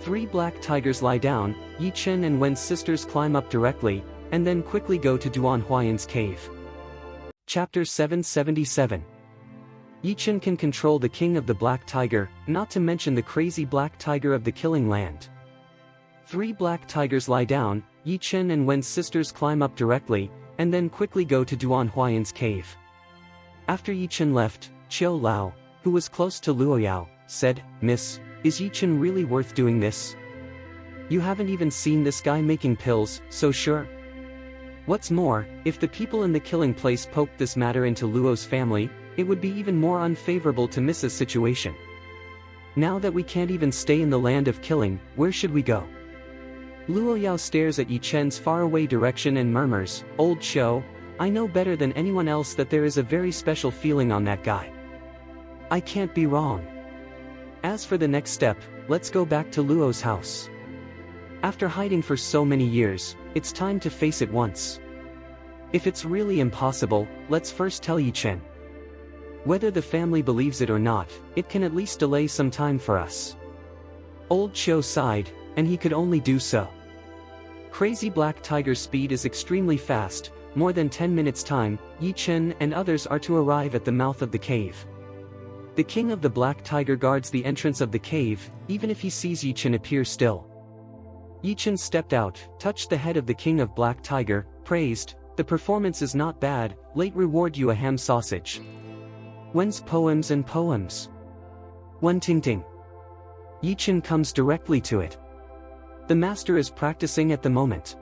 3 black tigers lie down, Yi Chen and Wen's sisters climb up directly, and then quickly go to Duan Huayan's cave. Chapter 777. Yi Chen can control the king of the black tiger, not to mention the crazy black tiger of the killing land. 3 black tigers lie down, Yi Chen and Wen's sisters climb up directly, and then quickly go to Duan Huayan's cave. After Yi Chen left, Qiu Lao, who was close to Luo Yao, said, "Miss, is Yi Chen really worth doing this? You haven't even seen this guy making pills, so sure? What's more, if the people in the killing place poked this matter into Luo's family, it would be even more unfavorable to Mrs. situation. Now that we can't even stay in the land of killing, where should we go?" Luo Yao stares at Yi Chen's faraway direction and murmurs, "Old Qiu, I know better than anyone else that there is a very special feeling on that guy. I can't be wrong. As for the next step, let's go back to Luo's house. After hiding for so many years, it's time to face it once. If it's really impossible, let's first tell Yi Chen. Whether the family believes it or not, it can at least delay some time for us." Old Qiu sighed, and he could only do so. Crazy Black Tiger's speed is extremely fast. More than 10 minutes time, Yi Chen and others are to arrive at the mouth of the cave. The king of the Black Tiger guards the entrance of the cave, even if he sees Yi Chen appear still. Yi Chen stepped out, touched the head of the king of Black Tiger, praised, "The performance is not bad, late reward you a ham sausage." Wen's poems and poems. Wen Ting Ting. Yi Chen comes directly to it. The master is practicing at the moment.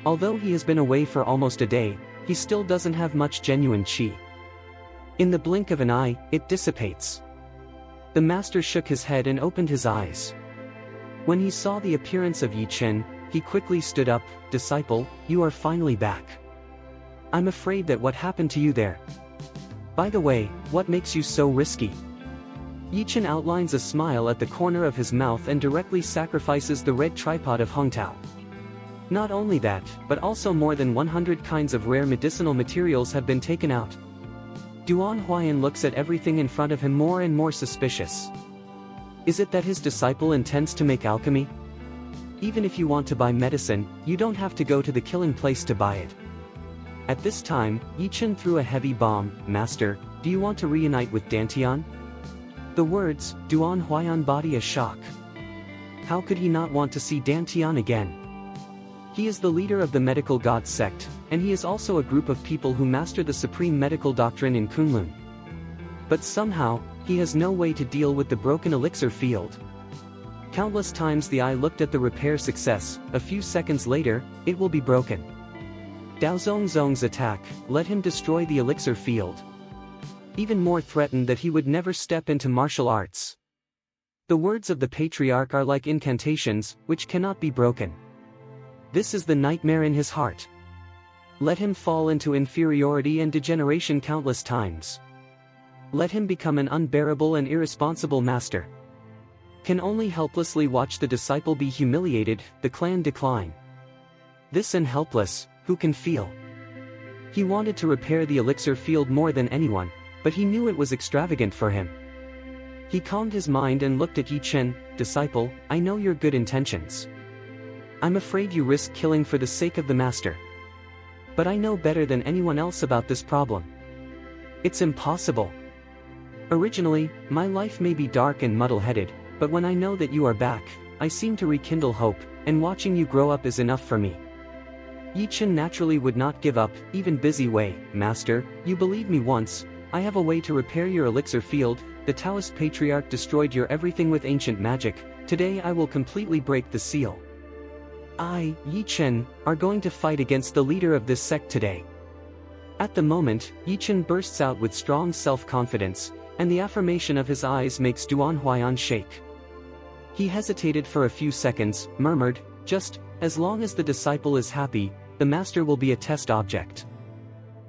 Although he has been away for almost a day, he still doesn't have much genuine qi. In the blink of an eye, it dissipates. The master shook his head and opened his eyes. When he saw the appearance of Yi Chen, he quickly stood up, "Disciple, you are finally back. I'm afraid that what happened to you there. By the way, what makes you so risky?" Yi Chen outlines a smile at the corner of his mouth and directly sacrifices the red tripod of Hongtao. Not only that, but also more than 100 kinds of rare medicinal materials have been taken out. Duan Huayan looks at everything in front of him more and more suspicious. Is it that his disciple intends to make alchemy? Even if you want to buy medicine, you don't have to go to the killing place to buy it. At this time, Yi Chen threw a heavy bomb. "Master, do you want to reunite with Dantian?" The words, Duan Huayan body a shock. How could he not want to see Dantian again? He is the leader of the medical god sect, and he is also a group of people who master the supreme medical doctrine in Kunlun. But somehow, he has no way to deal with the broken elixir field. Countless times the eye looked at the repair success. A few seconds later, it will be broken. Dao Zong's attack, let him destroy the elixir field. Even more threatened that he would never step into martial arts. The words of the patriarch are like incantations, which cannot be broken. This is the nightmare in his heart. Let him fall into inferiority and degeneration countless times. Let him become an unbearable and irresponsible master. Can only helplessly watch the disciple be humiliated, the clan decline. This and helpless, who can feel? He wanted to repair the elixir field more than anyone, but he knew it was extravagant for him. He calmed his mind and looked at Yi Chen. "Disciple, I know your good intentions. I'm afraid you risk killing for the sake of the master. But I know better than anyone else about this problem. It's impossible. Originally, my life may be dark and muddle-headed, but when I know that you are back, I seem to rekindle hope, and watching you grow up is enough for me." Yi Chen naturally would not give up, even busy way. "Master, you believed me once. I have a way to repair your elixir field. The Taoist patriarch destroyed your everything with ancient magic. Today I will completely break the seal. I, Yi Chen, are going to fight against the leader of this sect today." At the moment, Yi Chen bursts out with strong self-confidence, and the affirmation of his eyes makes Duan Huayan shake. He hesitated for a few seconds, murmured, "Just, as long as the disciple is happy, the master will be a test object."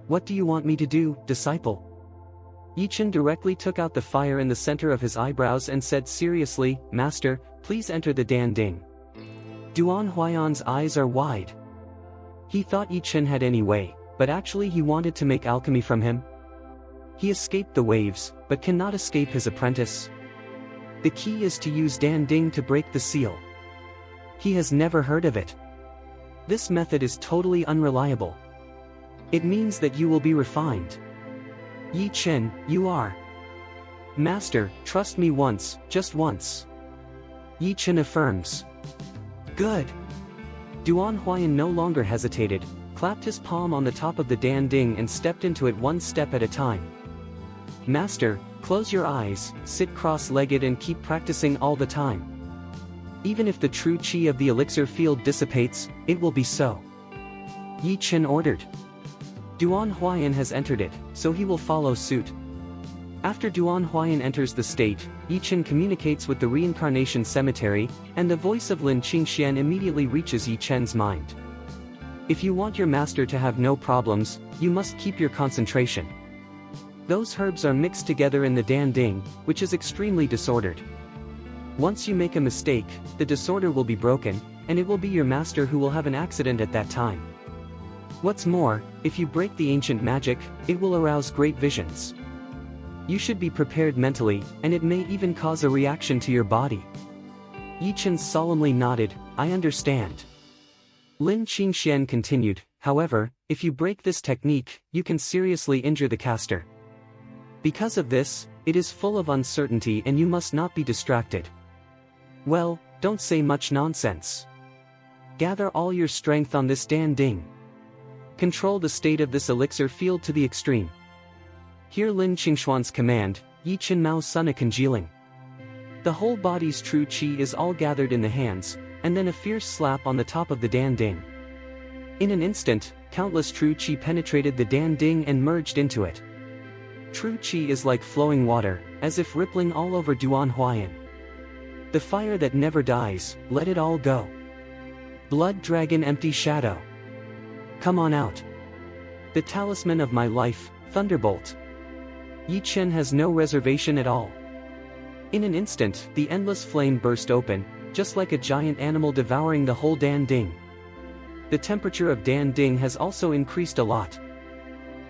"What do you want me to do, disciple?" Yi Chen directly took out the fire in the center of his eyebrows and said seriously, "Master, please enter the Dan Ding." Duan Huayan's eyes are wide. He thought Yi Chen had any way, but actually he wanted to make alchemy from him. He escaped the waves, but cannot escape his apprentice. The key is to use Dan Ding to break the seal. He has never heard of it. This method is totally unreliable. It means that you will be refined. Yi Chen, you are. Master, trust me once, just once. Yi Chen affirms. Good. Duan Huayan no longer hesitated, clapped his palm on the top of the Dan Ding and stepped into it one step at a time. Master, close your eyes, sit cross-legged and keep practicing all the time. Even if the true qi of the elixir field dissipates, it will be so. Yi Chen ordered. Duan Huayan has entered it, so he will follow suit. After Duan Huayan enters the state, Yi Chen communicates with the reincarnation cemetery, and the voice of Lin Qingxian immediately reaches Yi Chen's mind. If you want your master to have no problems, you must keep your concentration. Those herbs are mixed together in the Dan Ding, which is extremely disordered. Once you make a mistake, the disorder will be broken, and it will be your master who will have an accident at that time. What's more, if you break the ancient magic, it will arouse great visions. You should be prepared mentally, and it may even cause a reaction to your body. Yi Chen solemnly nodded, I understand. Lin Qingxian continued, however, if you break this technique, you can seriously injure the caster. Because of this, it is full of uncertainty and you must not be distracted. Well, don't say much nonsense. Gather all your strength on this Dan Ding. Control the state of this elixir field to the extreme. Hear Lin Qingxuan's command, Yi Chen Mao Sun a congealing. The whole body's true qi is all gathered in the hands, and then a fierce slap on the top of the Dan Ding. In an instant, countless true qi penetrated the Dan Ding and merged into it. True qi is like flowing water, as if rippling all over Duan Huayan. The fire that never dies, let it all go. Blood dragon empty shadow. Come on out. The talisman of my life, Thunderbolt. Yi Chen has no reservation at all. In an instant, the endless flame burst open, just like a giant animal devouring the whole Dan Ding. The temperature of Dan Ding has also increased a lot.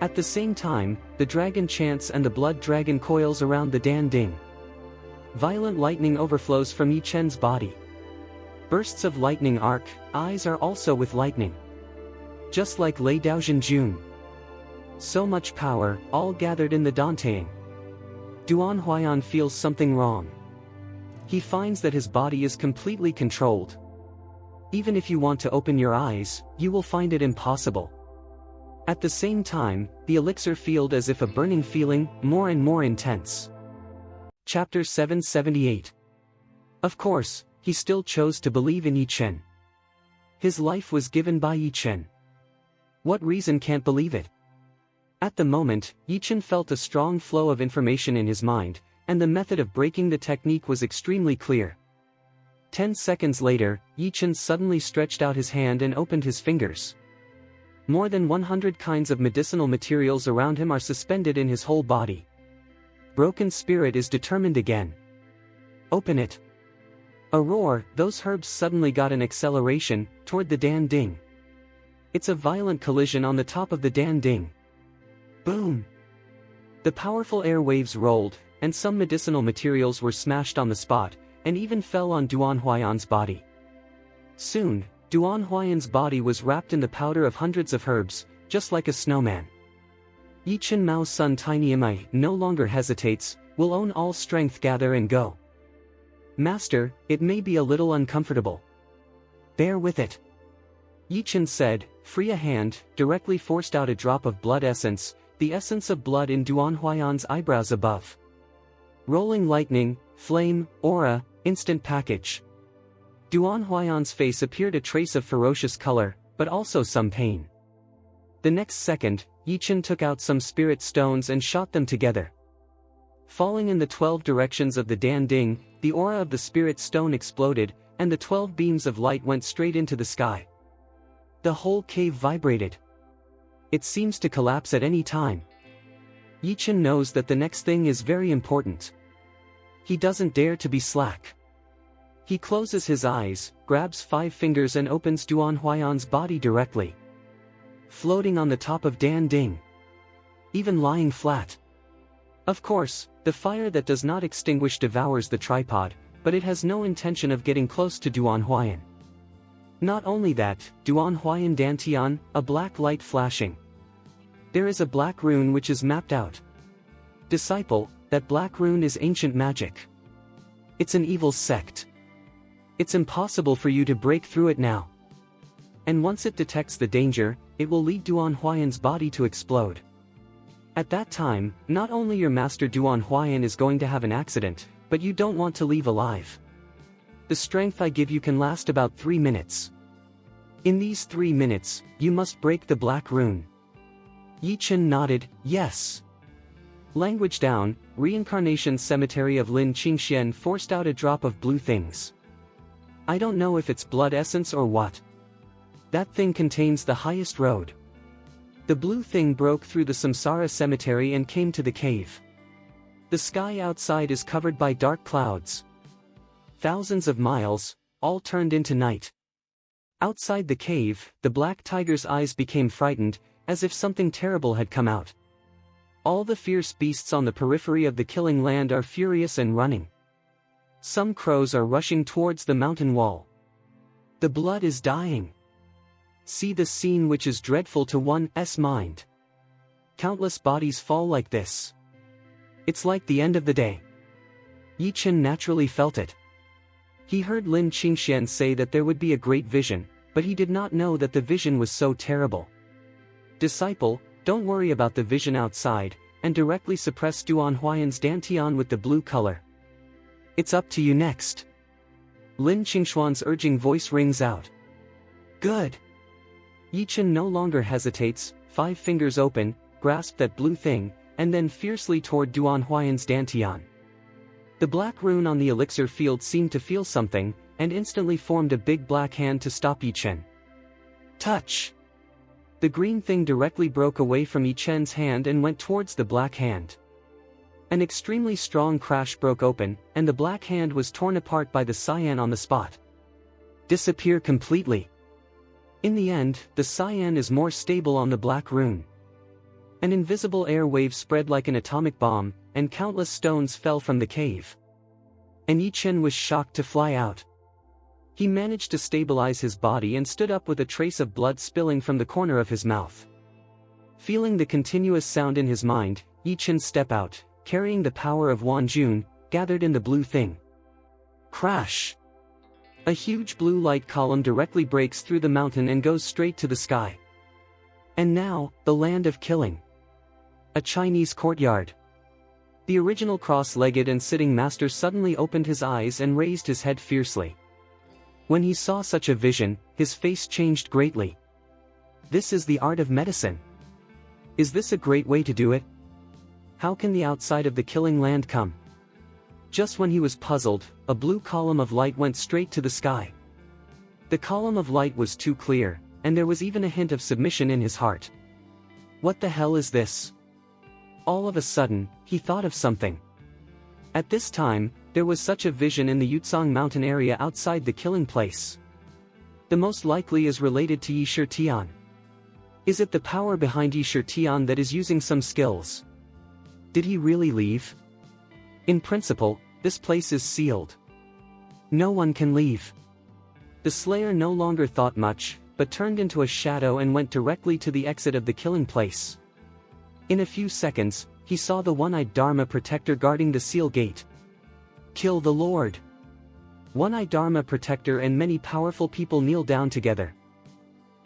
At the same time, the dragon chants and the blood dragon coils around the Dan Ding. Violent lightning overflows from Yi Chen's body. Bursts of lightning arc, eyes are also with lightning. Just like Lei Daojian Jun. So much power, all gathered in the Danteing. Duan Huayan feels something wrong. He finds that his body is completely controlled. Even if you want to open your eyes, you will find it impossible. At the same time, the elixir field as if a burning feeling, more and more intense. Chapter 778. Of course, he still chose to believe in Yi Chen. His life was given by Yi Chen. What reason can't believe it? At the moment, Yi Chen felt a strong flow of information in his mind, and the method of breaking the technique was extremely clear. 10 seconds later, Yi Chen suddenly stretched out his hand and opened his fingers. More than 100 kinds of medicinal materials around him are suspended in his whole body. Broken spirit is determined again. Open it. A roar, those herbs suddenly got an acceleration, toward the Dan Ding. It's a violent collision on the top of the Dan Ding. Boom! The powerful air waves rolled, and some medicinal materials were smashed on the spot, and even fell on Duan Huayan's body. Soon, Duan Huayan's body was wrapped in the powder of hundreds of herbs, just like a snowman. Yi Chen Mao's son Tiny Imai no longer hesitates, will own all strength gather and go. Master, it may be a little uncomfortable. Bear with it. Yi Chen said, free a hand, directly forced out a drop of blood essence, the essence of blood in Duan Huayan's eyebrows above. Rolling lightning, flame, aura, instant package. Duan Huayan's face appeared a trace of ferocious color, but also some pain. The next second, Yi Chen took out some spirit stones and shot them together. Falling in the 12 directions of the Dan Ding, the aura of the spirit stone exploded, and the 12 beams of light went straight into the sky. The whole cave vibrated. It seems to collapse at any time. Yi Chen knows that the next thing is very important. He doesn't dare to be slack. He closes his eyes, grabs 5 fingers and opens Duan Huayan's body directly. Floating on the top of Dan Ding. Even lying flat. Of course, the fire that does not extinguish devours the tripod, but it has no intention of getting close to Duan Huayan. Not only that, Duan Huayan Dantian, a black light flashing. There is a black rune which is mapped out. Disciple, that black rune is ancient magic. It's an evil sect. It's impossible for you to break through it now. And once it detects the danger, it will lead Duan Huayan's body to explode. At that time, not only your master Duan Huayan is going to have an accident, but you don't want to leave alive. The strength I give you can last about 3 minutes. In these 3 minutes, you must break the black rune. Yi Chen nodded, yes. Language down, Reincarnation Cemetery of Lin Qingxian forced out a drop of blue things. I don't know if it's blood essence or what. That thing contains the highest road. The blue thing broke through the Samsara cemetery and came to the cave. The sky outside is covered by dark clouds. Thousands of miles, all turned into night. Outside the cave, the black tiger's eyes became frightened, as if something terrible had come out. All the fierce beasts on the periphery of the killing land are furious and running. Some crows are rushing towards the mountain wall. The blood is dying. See the scene which is dreadful to one's mind. Countless bodies fall like this. It's like the end of the day. Yi Chen naturally felt it. He heard Lin Qingxian say that there would be a great vision, but he did not know that the vision was so terrible. Disciple, don't worry about the vision outside, and directly suppress Duan Huayan's dantian with the blue color. It's up to you next. Lin Qingxuan's urging voice rings out. Good. Yi Chen no longer hesitates, 5 fingers open, grasped that blue thing, and then fiercely toward Duan Huayan's dantian. The black rune on the elixir field seemed to feel something, and instantly formed a big black hand to stop Yi Chen. Touch! The green thing directly broke away from Yi Chen's hand and went towards the black hand. An extremely strong crash broke open, and the black hand was torn apart by the cyan on the spot. Disappear completely. In the end, the cyan is more stable on the black rune. An invisible air wave spread like an atomic bomb, and countless stones fell from the cave. And Yi Chen was shocked to fly out. He managed to stabilize his body and stood up with a trace of blood spilling from the corner of his mouth. Feeling the continuous sound in his mind, Yi Chen stepped out, carrying the power of Wan Jun, gathered in the blue thing. Crash! A huge blue light column directly breaks through the mountain and goes straight to the sky. And now, the land of killing. A Chinese courtyard. The original cross-legged and sitting master suddenly opened his eyes and raised his head fiercely. When he saw such a vision, his face changed greatly. This is the art of medicine. Is this a great way to do it? How can the outside of the killing land come? Just when he was puzzled, a blue column of light went straight to the sky. The column of light was too clear, and there was even a hint of submission in his heart. What the hell is this? All of a sudden, he thought of something. At this time, there was such a vision in the Yutsong mountain area outside the killing place. The most likely is related to Yi Shitian. Is it the power behind Yi Shitian that is using some skills? Did he really leave? In principle, this place is sealed. No one can leave. The Slayer no longer thought much, but turned into a shadow and went directly to the exit of the killing place. In a few seconds, he saw the one-eyed Dharma protector guarding the seal gate. Kill the Lord. One-eyed Dharma protector and many powerful people kneel down together.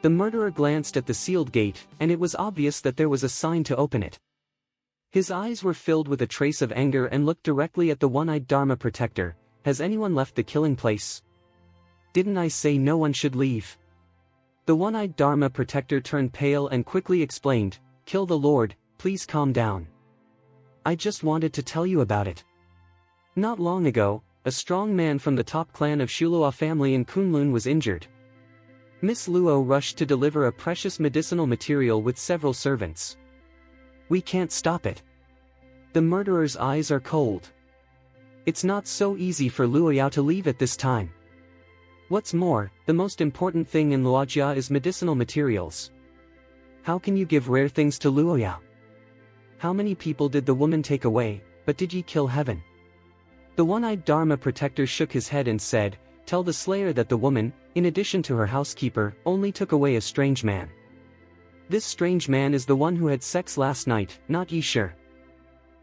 The murderer glanced at the sealed gate, and it was obvious that there was a sign to open it. His eyes were filled with a trace of anger and looked directly at the one-eyed Dharma protector. Has anyone left the killing place? Didn't I say no one should leave? The one-eyed Dharma protector turned pale and quickly explained, Kill the Lord, please calm down. I just wanted to tell you about it. Not long ago, a strong man from the top clan of Shulua family in Kunlun was injured. Miss Luo rushed to deliver a precious medicinal material with several servants. We can't stop it. The murderer's eyes are cold. It's not so easy for Luo Yao to leave at this time. What's more, the most important thing in Luojia is medicinal materials. How can you give rare things to Luo Yao? How many people did the woman take away, but did ye kill heaven? The one-eyed Dharma protector shook his head and said, Tell the Slayer that the woman, in addition to her housekeeper, only took away a strange man. This strange man is the one who had sex last night, not Yishur.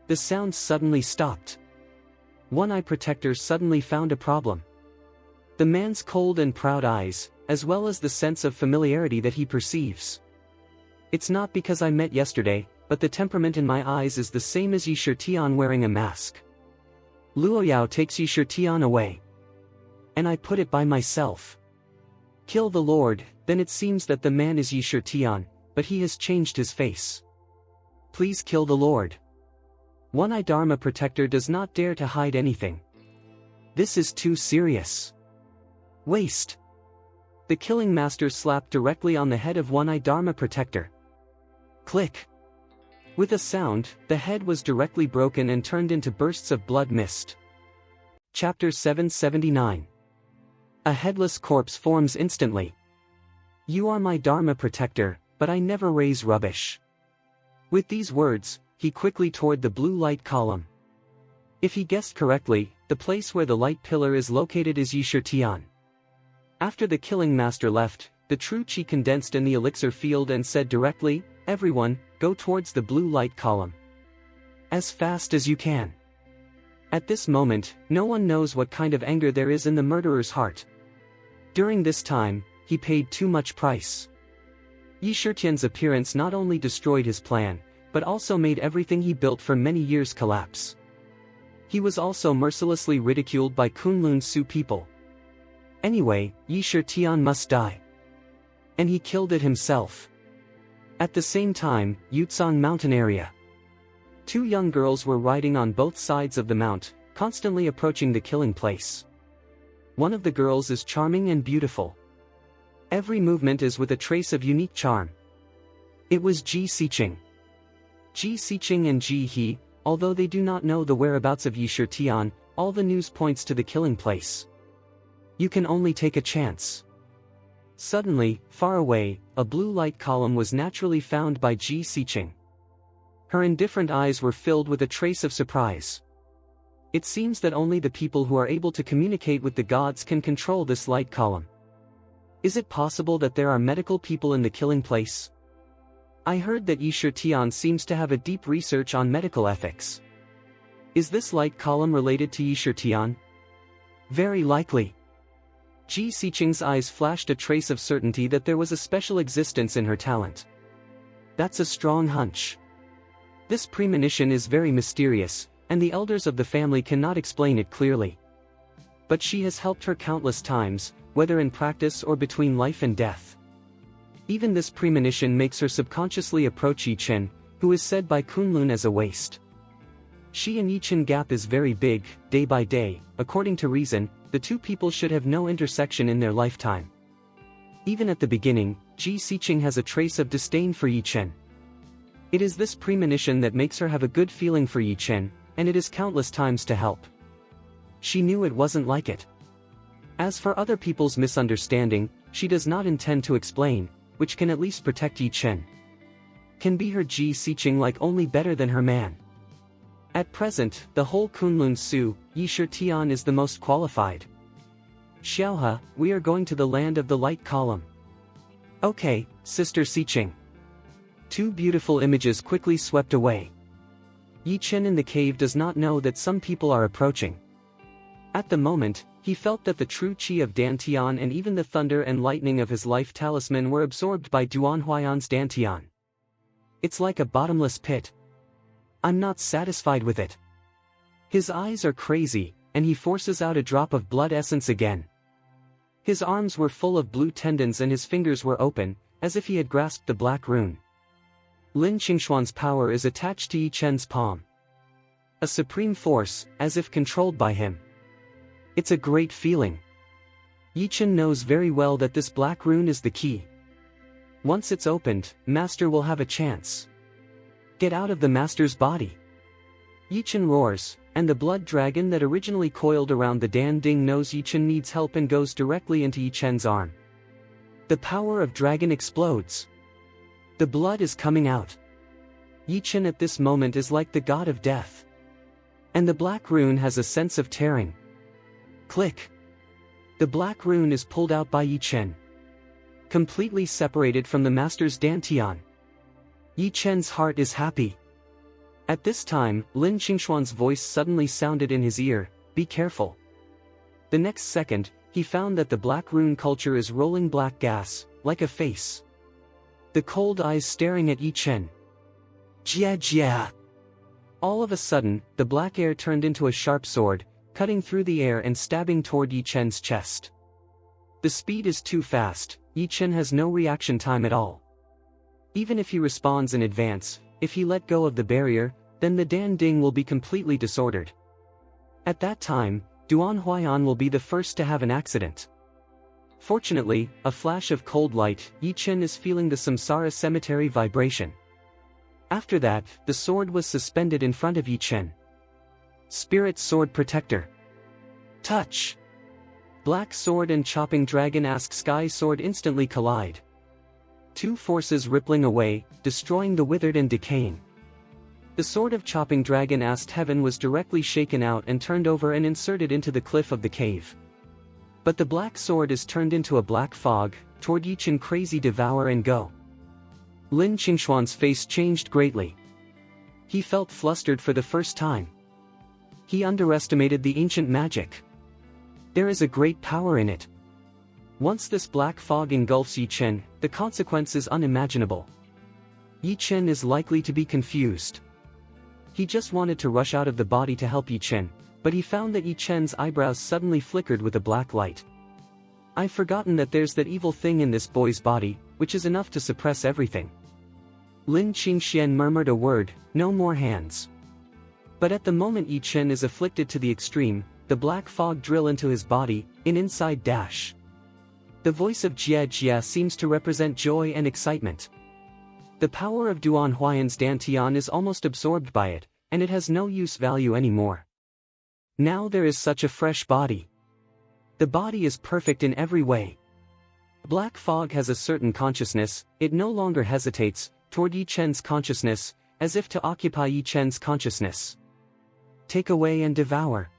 The sound suddenly stopped. One-eye protector suddenly found a problem. The man's cold and proud eyes, as well as the sense of familiarity that he perceives. It's not because I met yesterday, but the temperament in my eyes is the same as Yishur Tian wearing a mask. Luo Yao takes Yishur Tian away. And I put it by myself. Kill the Lord, then it seems that the man is Yishur Tian, but he has changed his face. Please kill the Lord. One-eye Dharma protector does not dare to hide anything. This is too serious. Waste. The killing master slapped directly on the head of one-eye Dharma protector. Click. With a sound, the head was directly broken and turned into bursts of blood mist. Chapter 779. A headless corpse forms instantly. You are my Dharma protector, but I never raise rubbish. With these words, he quickly toward the blue light column. If he guessed correctly, the place where the light pillar is located is Yishur Tian. After the killing master left, the true chi condensed in the elixir field and said directly, "Everyone, go towards the blue light column. As fast as you can." At this moment, no one knows what kind of anger there is in the murderer's heart. During this time, he paid too much price. Yi Shitian's appearance not only destroyed his plan, but also made everything he built for many years collapse. He was also mercilessly ridiculed by Kunlun Su people. Anyway, Yi Shitian must die. And he killed it himself. At the same time, Yutsang mountain area. Two young girls were riding on both sides of the mount, constantly approaching the killing place. One of the girls is charming and beautiful. Every movement is with a trace of unique charm. It was Ji Xiqing. Ji Xiqing and Ji He, although they do not know the whereabouts of Yi Shitian, all the news points to the killing place. You can only take a chance. Suddenly, far away, a blue light column was naturally found by Ji Xiqing. Her indifferent eyes were filled with a trace of surprise. It seems that only the people who are able to communicate with the gods can control this light column. Is it possible that there are medical people in the killing place? I heard that Yi Shitian seems to have a deep research on medical ethics. Is this light column related to Yi Shitian? Very likely. Ji Xiqing's eyes flashed a trace of certainty that there was a special existence in her talent. That's a strong hunch. This premonition is very mysterious, and the elders of the family cannot explain it clearly. But she has helped her countless times, whether in practice or between life and death. Even this premonition makes her subconsciously approach Yi Chen, who is said by Kunlun as a waste. She and Yi Chen gap is very big, day by day. According to reason, the two people should have no intersection in their lifetime. Even at the beginning, Ji Xiqing has a trace of disdain for Yi Chen. It is this premonition that makes her have a good feeling for Yi Chen, and it is countless times to help. She knew it wasn't like it. As for other people's misunderstanding, she does not intend to explain, which can at least protect Yi Chen. Can be her Ji Xiqing like only better than her man. At present, the whole Kunlun Su, Yi Shitian is the most qualified. Xiaohe, we are going to the land of the light column. Okay, Sister Xiqing. Two beautiful images quickly swept away. Yi Chen in the cave does not know that some people are approaching. At the moment, he felt that the true qi of Dantian and even the thunder and lightning of his life talisman were absorbed by Duan Huayan's Dantian. It's like a bottomless pit. I'm not satisfied with it. His eyes are crazy, and he forces out a drop of blood essence again. His arms were full of blue tendons and his fingers were open, as if he had grasped the black rune. Lin Qingshuan's power is attached to Yi Chen's palm. A supreme force, as if controlled by him. It's a great feeling. Yi Chen knows very well that this black rune is the key. Once it's opened, Master will have a chance. Get out of the Master's body. Yi Chen roars, and the blood dragon that originally coiled around the Dan Ding knows Yi Chen needs help and goes directly into Yi Chen's arm. The power of dragon explodes. The blood is coming out. Yi Chen at this moment is like the god of death. And the black rune has a sense of tearing. Click. The black rune is pulled out by Yi Chen. Completely separated from the Master's Dantian. Yi Chen's heart is happy. At this time, Lin Qingshuan's voice suddenly sounded in his ear, "Be careful." The next second, he found that the black rune culture is rolling black gas, like a face. The cold eyes staring at Yi Chen. Jia jia. All of a sudden, the black air turned into a sharp sword, cutting through the air and stabbing toward Yi Chen's chest. The speed is too fast, Yi Chen has no reaction time at all. Even if he responds in advance, if he let go of the barrier, then the Dan Ding will be completely disordered. At that time, Duan Huayan will be the first to have an accident. Fortunately, a flash of cold light, Yi Chen is feeling the samsara cemetery vibration. After that, the sword was suspended in front of Yi Chen. Spirit Sword Protector. Touch. Black Sword and Chopping Dragon Ask Sky Sword instantly collide. Two forces rippling away, destroying the withered and decaying. The sword of Chopping Dragon Asked Heaven was directly shaken out and turned over and inserted into the cliff of the cave. But the black sword is turned into a black fog, toward Yi Chen crazy devour and go. Lin Qingxuan's face changed greatly. He felt flustered for the first time. He underestimated the ancient magic. There is a great power in it. Once this black fog engulfs Yi Chen, the consequence is unimaginable. Yi Chen is likely to be confused. He just wanted to rush out of the body to help Yi Chen, but he found that Yi Chen's eyebrows suddenly flickered with a black light. I've forgotten that there's that evil thing in this boy's body, which is enough to suppress everything. Lin Qingxian murmured a word, no more hands. But at the moment Yi Chen is afflicted to the extreme, the black fog drill into his body, in inside dash. The voice of Jie Jie seems to represent joy and excitement. The power of Duan Huayan's Dantian is almost absorbed by it, and it has no use value anymore. Now there is such a fresh body. The body is perfect in every way. Black fog has a certain consciousness, it no longer hesitates, toward Yi Chen's consciousness, as if to occupy Yi Chen's consciousness. Take away and devour.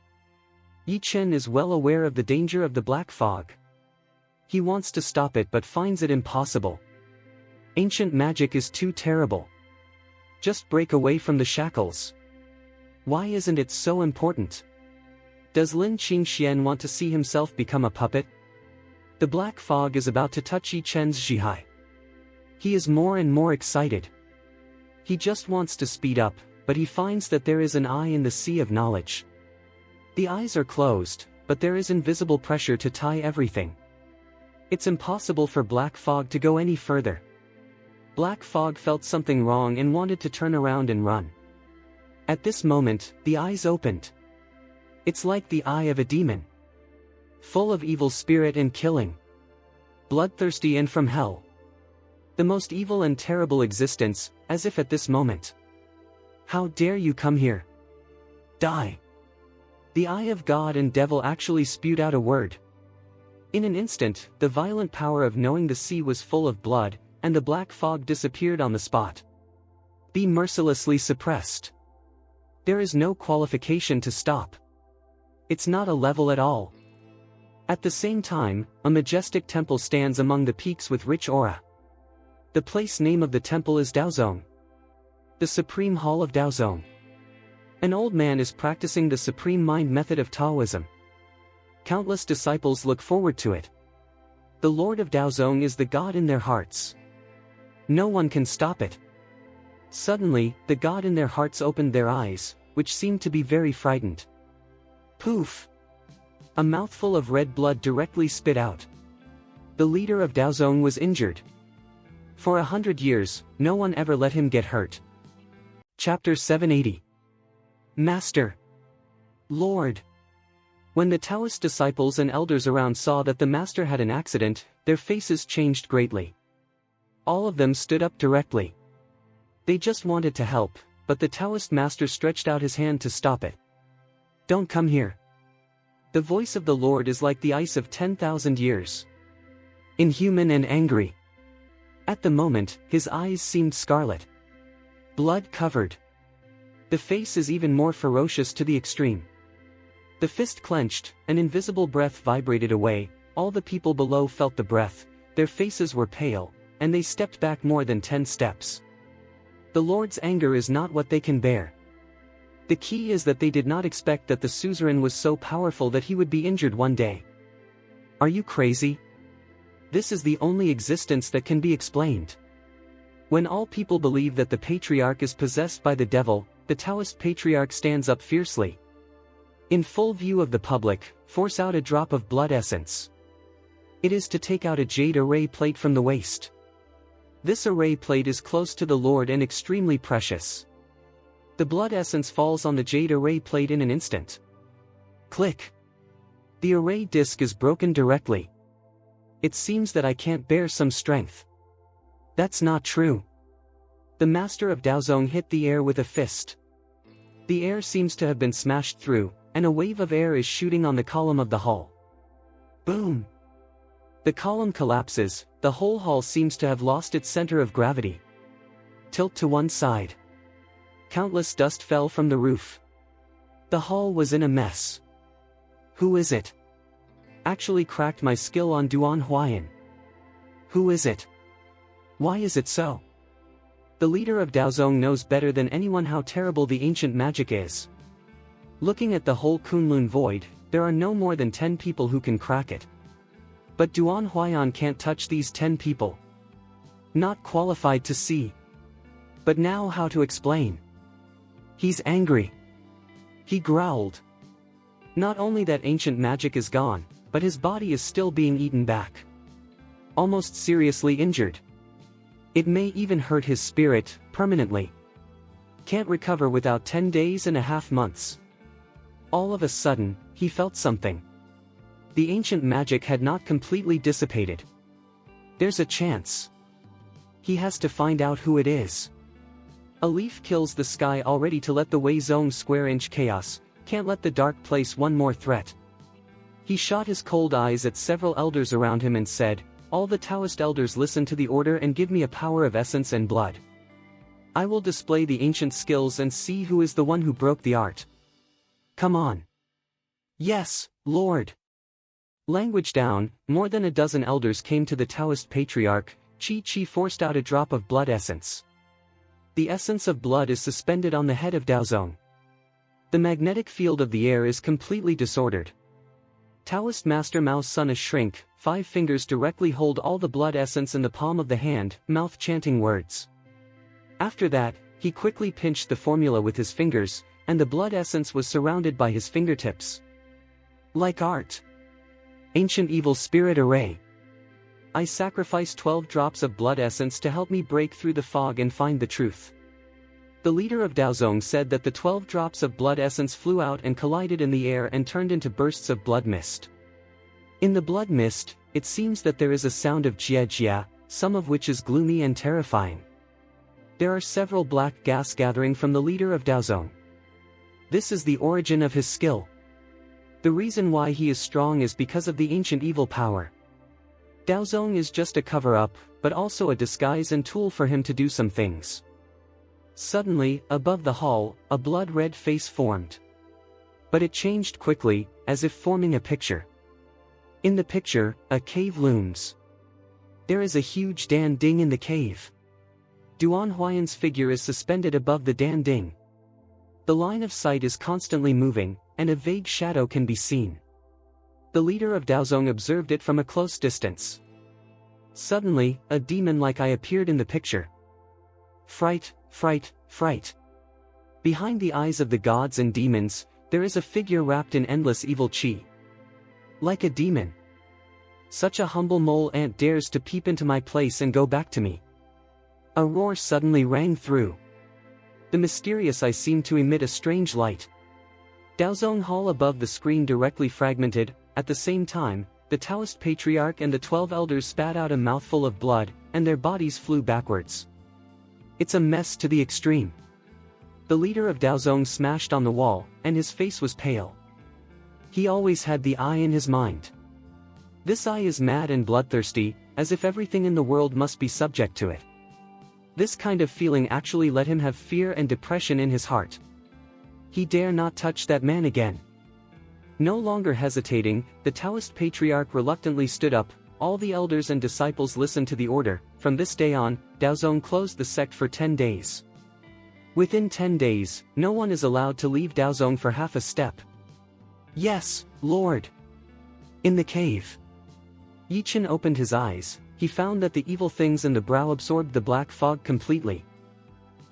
Yi Chen is well aware of the danger of the black fog. He wants to stop it but finds it impossible. Ancient magic is too terrible. Just break away from the shackles. Why isn't it so important? Does Lin Qingxian want to see himself become a puppet? The black fog is about to touch Yi Chen's Zhihai. He is more and more excited. He just wants to speed up, but he finds that there is an eye in the sea of knowledge. The eyes are closed, but there is invisible pressure to tie everything. It's impossible for black fog to go any further. Black fog felt something wrong and wanted to turn around and run. At this moment, the eyes opened. It's like the eye of a demon. Full of evil spirit and killing. Bloodthirsty and from hell. The most evil and terrible existence, as if at this moment. How dare you come here? Die. The eye of God and devil actually spewed out a word. In an instant, the violent power of knowing the sea was full of blood, and the black fog disappeared on the spot. Be mercilessly suppressed. There is no qualification to stop. It's not a level at all. At the same time, a majestic temple stands among the peaks with rich aura. The place name of the temple is Daozong. The Supreme Hall of Daozong. An old man is practicing the supreme mind method of Taoism. Countless disciples look forward to it. The Lord of Daozong is the God in their hearts. No one can stop it. Suddenly, the God in their hearts opened their eyes, which seemed to be very frightened. Poof! A mouthful of red blood directly spit out. The leader of Daozong was injured. For 100 years, no one ever let him get hurt. Chapter 780. Master. Lord. When the Taoist disciples and elders around saw that the master had an accident, their faces changed greatly. All of them stood up directly. They just wanted to help, but the Taoist master stretched out his hand to stop it. Don't come here. The voice of the Lord is like the ice of 10,000 years. Inhuman and angry. At the moment, his eyes seemed scarlet. Blood-covered. The face is even more ferocious to the extreme. The fist clenched, an invisible breath vibrated away, all the people below felt the breath, their faces were pale, and they stepped back more than 10 steps. The Lord's anger is not what they can bear. The key is that they did not expect that the suzerain was so powerful that he would be injured one day. Are you crazy? This is the only existence that can be explained. When all people believe that the patriarch is possessed by the devil, the Taoist patriarch stands up fiercely. In full view of the public, force out a drop of blood essence. It is to take out a jade array plate from the waist. This array plate is close to the Lord and extremely precious. The blood essence falls on the jade array plate in an instant. Click. The array disc is broken directly. It seems that I can't bear some strength. That's not true. The master of Daozong hit the air with a fist. The air seems to have been smashed through, and a wave of air is shooting on the column of the hall. Boom! The column collapses, the whole hall seems to have lost its center of gravity. Tilt to one side. Countless dust fell from the roof. The hall was in a mess. Who is it? Actually cracked my skill on Duan Huayan. Who is it? Why is it so? The leader of Daozong knows better than anyone how terrible the ancient magic is. Looking at the whole Kunlun void, there are no more than 10 people who can crack it. But Duan Huayan can't touch these 10 people. Not qualified to see. But now how to explain? He's angry. He growled. Not only that ancient magic is gone, but his body is still being eaten back. Almost seriously injured. It may even hurt his spirit, permanently. Can't recover without 10 days and a half months. All of a sudden, he felt something. The ancient magic had not completely dissipated. There's a chance. He has to find out who it is. A leaf kills the sky already to let the Wei Zong square-inch chaos, can't let the dark place one more threat. He shot his cold eyes at several elders around him and said, "All the Taoist elders listen to the order and give me a power of essence and blood. I will display the ancient skills and see who is the one who broke the art. Come on." "Yes, Lord." Language down, more than a dozen elders came to the Taoist patriarch. Chi forced out a drop of blood essence. The essence of blood is suspended on the head of Daozong. The magnetic field of the air is completely disordered. Taoist Master Mao's son is shrink, 5 fingers directly hold all the blood essence in the palm of the hand, mouth chanting words. After that, he quickly pinched the formula with his fingers, and the blood essence was surrounded by his fingertips. Like art. Ancient evil spirit array. I sacrifice 12 drops of blood essence to help me break through the fog and find the truth. The leader of Daozong said that the 12 drops of blood essence flew out and collided in the air and turned into bursts of blood mist. In the blood mist, it seems that there is a sound of jia jia, some of which is gloomy and terrifying. There are several black gas gathering from the leader of Daozong. This is the origin of his skill. The reason why he is strong is because of the ancient evil power. Daozong is just a cover-up, but also a disguise and tool for him to do some things. Suddenly, above the hall, a blood-red face formed. But it changed quickly, as if forming a picture. In the picture, a cave looms. There is a huge Dan Ding in the cave. Duan Huayan's figure is suspended above the Dan Ding. The line of sight is constantly moving, and a vague shadow can be seen. The leader of Daozong observed it from a close distance. Suddenly, a demon-like eye appeared in the picture. Fright, fright, fright. Behind the eyes of the gods and demons, there is a figure wrapped in endless evil chi. Like a demon. Such a humble mole ant dares to peep into my place and go back to me. A roar suddenly rang through. The mysterious eye seemed to emit a strange light. Daozong Hall above the screen directly fragmented. At the same time, the Taoist patriarch and the 12 elders spat out a mouthful of blood, and their bodies flew backwards. It's a mess to the extreme. The leader of Daozong smashed on the wall, and his face was pale. He always had the eye in his mind. This eye is mad and bloodthirsty, as if everything in the world must be subject to it. This kind of feeling actually let him have fear and depression in his heart. He dare not touch that man again. No longer hesitating, the Taoist patriarch reluctantly stood up. All the elders and disciples listened to the order. From this day on, Daozong closed the sect for 10 days. Within 10 days, no one is allowed to leave Daozong for half a step. Yes, Lord. In the cave. Yichen opened his eyes. He found that the evil things in the brow absorbed the black fog completely.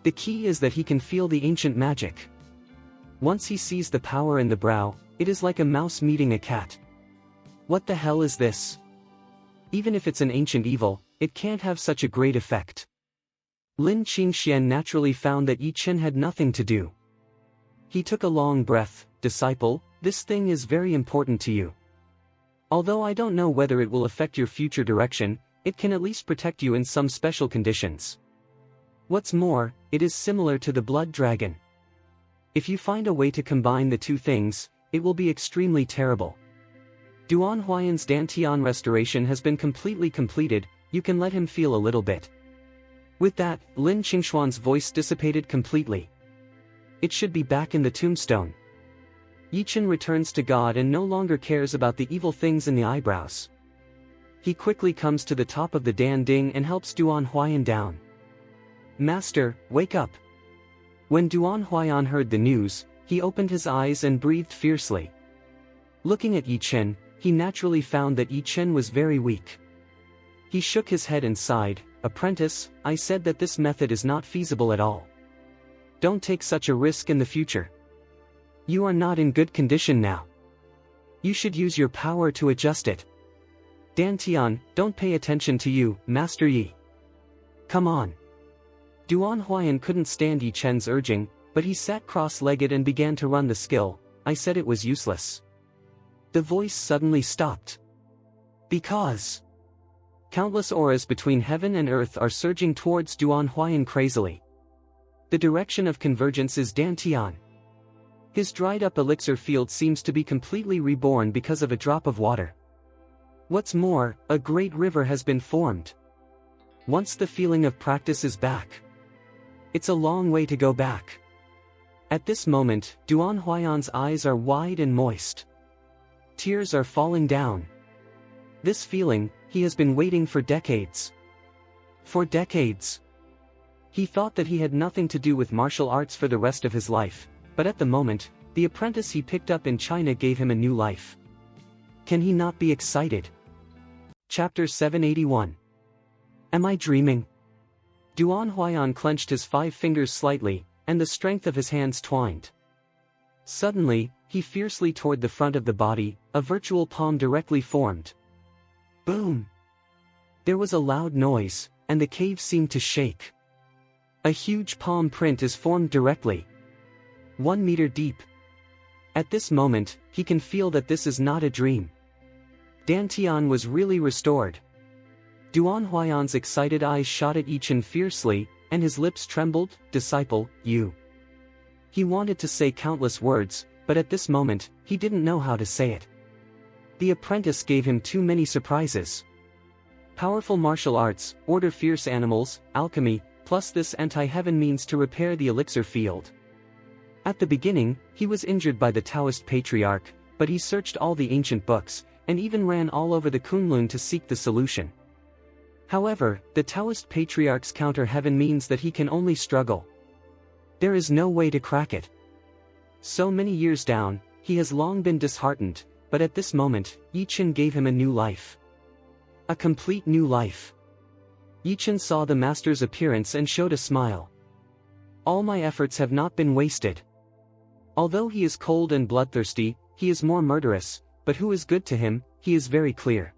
The key is that he can feel the ancient magic. Once he sees the power in the brow, it is like a mouse meeting a cat. What the hell is this? Even if it's an ancient evil, it can't have such a great effect. Lin Qingxian naturally found that Yichen had nothing to do. He took a long breath. Disciple, this thing is very important to you. Although I don't know whether it will affect your future direction, it can at least protect you in some special conditions. What's more, it is similar to the blood dragon. If you find a way to combine the two things, it will be extremely terrible. Duan Huayan's Dantian restoration has been completely completed. You can let him feel a little bit. With that, Lin Qingxuan's voice dissipated completely. It should be back in the tombstone. Yichen returns to God and no longer cares about the evil things in the eyebrows. He quickly comes to the top of the Dan Ding and helps Duan Huayan down. "Master, wake up." When Duan Huayan heard the news, he opened his eyes and breathed fiercely. Looking at Yi Chen, he naturally found that Yi Chen was very weak. He shook his head and sighed, "Apprentice, I said that this method is not feasible at all. Don't take such a risk in the future. You are not in good condition now. You should use your power to adjust it. Dan Tian, don't pay attention to you, Master Yi. Come on." Duan Huayan couldn't stand Yi Chen's urging, but he sat cross-legged and began to run the skill. "I said it was useless." The voice suddenly stopped. Because countless auras between heaven and earth are surging towards Duan Huayan crazily. The direction of convergence is Dan Tian. His dried-up elixir field seems to be completely reborn because of a drop of water. What's more, a great river has been formed. Once the feeling of practice is back, it's a long way to go back. At this moment, Duan Huayan's eyes are wide and moist. Tears are falling down. This feeling, he has been waiting for decades. For decades. He thought that he had nothing to do with martial arts for the rest of his life, but at the moment, the apprentice he picked up in China gave him a new life. Can he not be excited? Chapter 781. Am I dreaming? Duan Huayan clenched his 5 fingers slightly, and the strength of his hands twined. Suddenly, he fiercely toward the front of the body, a virtual palm directly formed. Boom! There was a loud noise, and the cave seemed to shake. A huge palm print is formed directly. 1 meter deep. At this moment, he can feel that this is not a dream. Dan Tian was really restored. Duan Huayan's excited eyes shot at Yi Chen fiercely, and his lips trembled. "Disciple, you." He wanted to say countless words, but at this moment, he didn't know how to say it. The apprentice gave him too many surprises. Powerful martial arts, order fierce animals, alchemy, plus this anti-heaven means to repair the elixir field. At the beginning, he was injured by the Taoist patriarch, but he searched all the ancient books, and even ran all over the Kunlun to seek the solution. However, the Taoist patriarch's counter-heaven means that he can only struggle. There is no way to crack it. So many years down, he has long been disheartened, but at this moment, Yi Chen gave him a new life. A complete new life. Yi Chen saw the master's appearance and showed a smile. All my efforts have not been wasted. Although he is cold and bloodthirsty, he is more murderous, but who is good to him, he is very clear.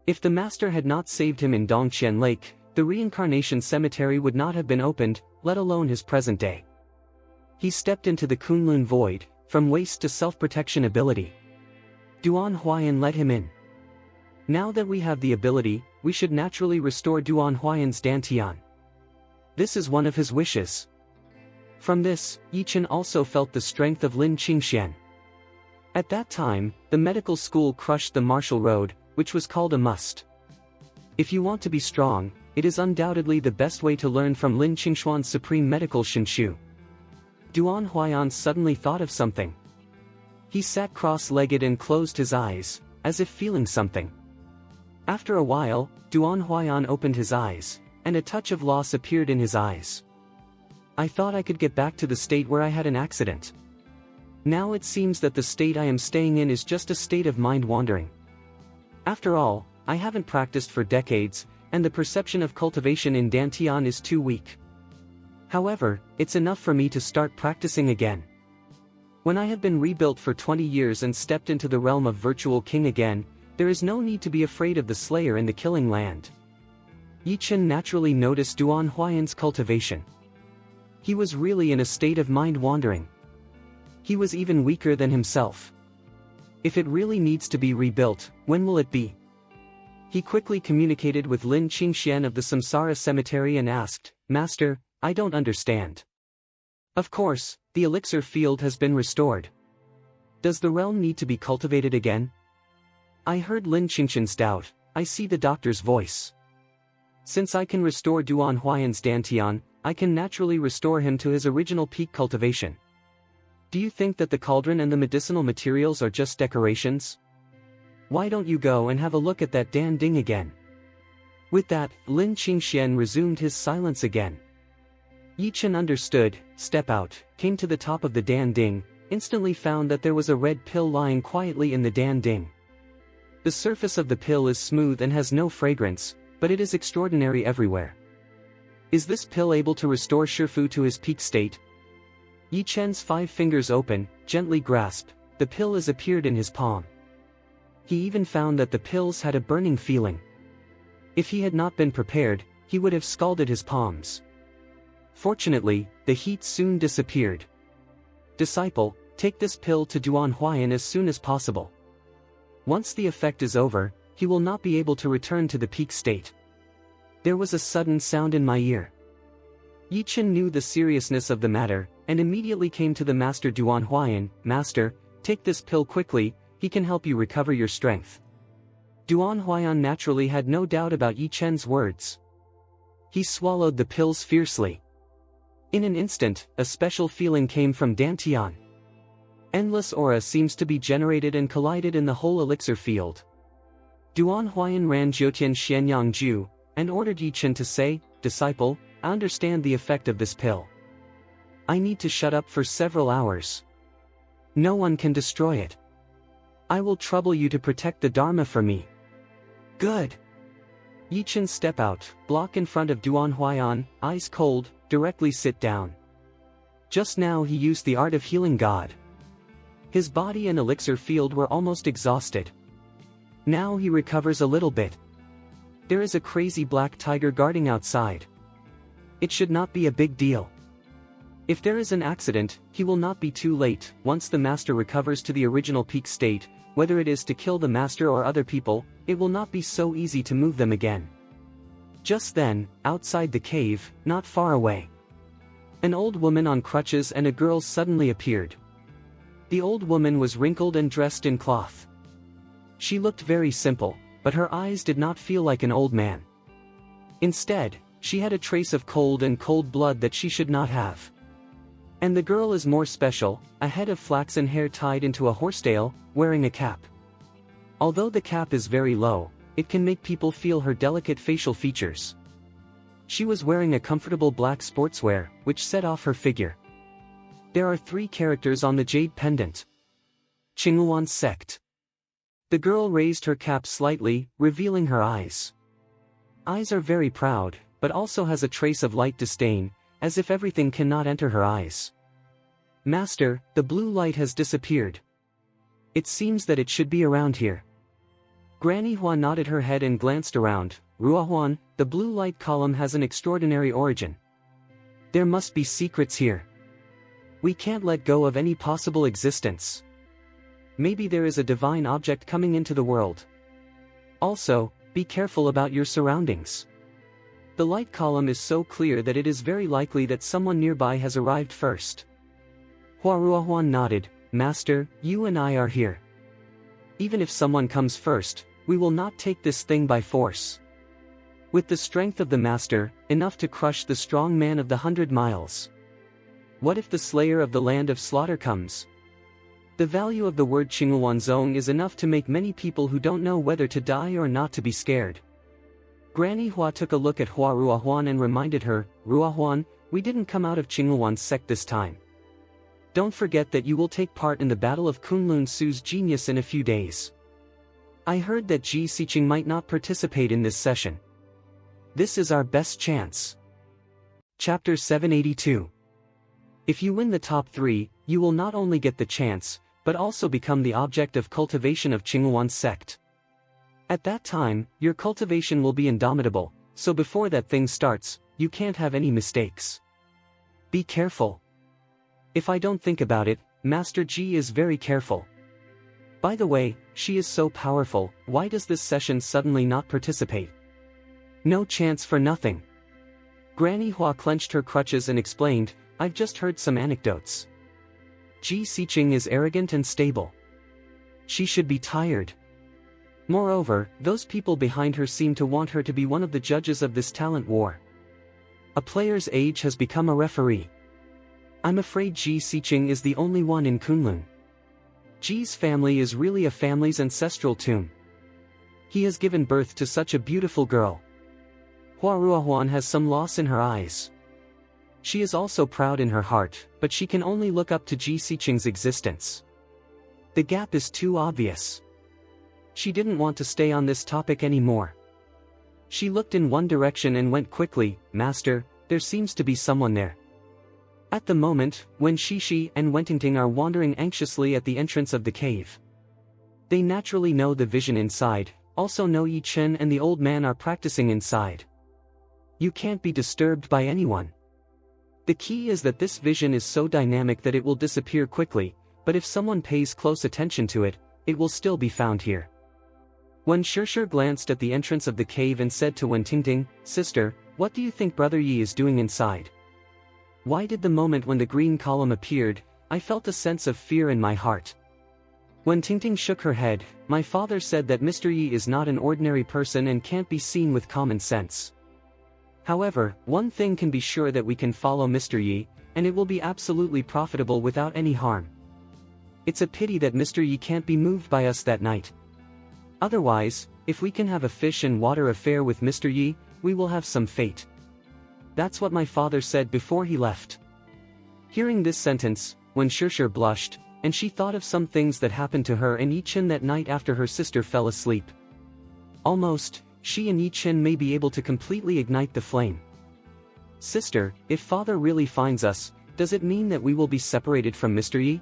If the master had not saved him in Dongqian Lake, the reincarnation cemetery would not have been opened, let alone his present day. He stepped into the Kunlun void, from waste to self-protection ability. Duan Huayan let him in. Now that we have the ability, we should naturally restore Duan Huayan's Dantian. This is one of his wishes. From this, Yi Chen also felt the strength of Lin Qingxian. At that time, the medical school crushed the martial road, which was called a must. If you want to be strong, it is undoubtedly the best way to learn from Lin Qingxuan's supreme medical Shinshu. Duan Huayan suddenly thought of something. He sat cross-legged and closed his eyes, as if feeling something. After a while, Duan Huayan opened his eyes, and a touch of loss appeared in his eyes. I thought I could get back to the state where I had an accident. Now it seems that the state I am staying in is just a state of mind wandering. After all, I haven't practiced for decades, and the perception of cultivation in Dantian is too weak. However, it's enough for me to start practicing again. When I have been rebuilt for 20 years and stepped into the realm of virtual king again, there is no need to be afraid of the slayer in the killing land. Yi Chen naturally noticed Duan Huayan's cultivation. He was really in a state of mind wandering. He was even weaker than himself. If it really needs to be rebuilt, when will it be? He quickly communicated with Lin Qingxian of the Samsara Cemetery and asked, Master, I don't understand. Of course, the elixir field has been restored. Does the realm need to be cultivated again? I heard Lin Qingxian's doubt. I see the doctor's voice. Since I can restore Duan Huayan's Dantian, I can naturally restore him to his original peak cultivation. Do you think that the cauldron and the medicinal materials are just decorations? Why don't you go and have a look at that Dan Ding again? With that, Lin Qingxian resumed his silence again. Yi Chen understood, step out, came to the top of the Dan Ding, instantly found that there was a red pill lying quietly in the Dan Ding. The surface of the pill is smooth and has no fragrance, but it is extraordinary everywhere. Is this pill able to restore Shifu to his peak state? Yi Chen's 5 fingers open, gently grasped, the pill has appeared in his palm. He even found that the pills had a burning feeling. If he had not been prepared, he would have scalded his palms. Fortunately, the heat soon disappeared. Disciple, take this pill to Duan Huayan as soon as possible. Once the effect is over, he will not be able to return to the peak state. There was a sudden sound in my ear. Yi Chen knew the seriousness of the matter, and immediately came to the Master Duan Huayan. Master, take this pill quickly, he can help you recover your strength. Duan Huayan naturally had no doubt about Yi Chen's words. He swallowed the pills fiercely. In an instant, a special feeling came from Dantian. Endless aura seems to be generated and collided in the whole elixir field. Duan Huayan ran Jiutian Xianyang Ju, and ordered Yi Chen to say, Disciple, I understand the effect of this pill. I need to shut up for several hours. No one can destroy it. I will trouble you to protect the Dharma for me. Good. Yi Chen step out, block in front of Duan Huayan, eyes cold, directly sit down. Just now he used the art of healing God. His body and elixir field were almost exhausted. Now he recovers a little bit. There is a crazy black tiger guarding outside. It should not be a big deal. If there is an accident, he will not be too late. Once the master recovers to the original peak state, whether it is to kill the master or other people, it will not be so easy to move them again. Just then, outside the cave, not far away, an old woman on crutches and a girl suddenly appeared. The old woman was wrinkled and dressed in cloth. She looked very simple, but her eyes did not feel like an old man. Instead, she had a trace of cold blood that she should not have. And the girl is more special, a head of flaxen hair tied into a horsetail, wearing a cap. Although the cap is very low, it can make people feel her delicate facial features. She was wearing a comfortable black sportswear, which set off her figure. There are 3 characters on the jade pendant. Qingluan sect. The girl raised her cap slightly, revealing her eyes. Eyes are very proud, but also has a trace of light disdain, as if everything cannot enter her eyes. Master, the blue light has disappeared. It seems that it should be around here. Granny Hua nodded her head and glanced around. Ruahuan, the blue light column has an extraordinary origin. There must be secrets here. We can't let go of any possible existence. Maybe there is a divine object coming into the world. Also, be careful about your surroundings. The light column is so clear that it is very likely that someone nearby has arrived first. Huaruahuan nodded. Master, you and I are here. Even if someone comes first, we will not take this thing by force. With the strength of the master, enough to crush the strong man of the 100 miles. What if the slayer of the land of slaughter comes? The value of the word Qingluanzong is enough to make many people who don't know whether to die or not to be scared. Granny Hua took a look at Hua Ruahuan and reminded her, Ruahuan, we didn't come out of Qingluan's sect this time. Don't forget that you will take part in the Battle of Kunlun Su's genius in a few days. I heard that Ji Xiqing might not participate in this session. This is our best chance. Chapter 782. If you win the top 3, you will not only get the chance, but also become the object of cultivation of Qingluan's sect. At that time, your cultivation will be indomitable, so before that thing starts, you can't have any mistakes. Be careful. If I don't think about it, Master Ji is very careful. By the way, she is so powerful, why does this session suddenly not participate? No chance for nothing. Granny Hua clenched her crutches and explained, I've just heard some anecdotes. Ji Xiqing is arrogant and stable. She should be tired. Moreover, those people behind her seem to want her to be one of the judges of this talent war. A player's age has become a referee. I'm afraid Ji Xiqing is the only one in Kunlun. Ji's family is really a family's ancestral tomb. He has given birth to such a beautiful girl. Hua Ruohuan has some loss in her eyes. She is also proud in her heart, but she can only look up to Ji Xiqing's existence. The gap is too obvious. She didn't want to stay on this topic anymore. She looked in one direction and went quickly, "Master, there seems to be someone there." At the moment, when Shishi and Wentingting are wandering anxiously at the entrance of the cave, they naturally know the vision inside, also know Yi Chen and the old man are practicing inside. You can't be disturbed by anyone. The key is that this vision is so dynamic that it will disappear quickly, but if someone pays close attention to it, it will still be found here. When Shishir glanced at the entrance of the cave and said to Wentingting, "Sister, what do you think Brother Yi is doing inside?" Why did the moment when the green column appeared, I felt a sense of fear in my heart. Wentingting shook her head. "My father said that Mr. Yi is not an ordinary person and can't be seen with common sense. However, one thing can be sure, that we can follow Mr. Yi, and it will be absolutely profitable without any harm. It's a pity that Mr. Yi can't be moved by us that night. Otherwise, if we can have a fish and water affair with Mr. Yi, we will have some fate." That's what my father said before he left. Hearing this sentence, when Shishir blushed, and she thought of some things that happened to her and Yi Chen that night after her sister fell asleep. Almost, she and Yi Chen may be able to completely ignite the flame. "Sister, if father really finds us, does it mean that we will be separated from Mr. Yi?"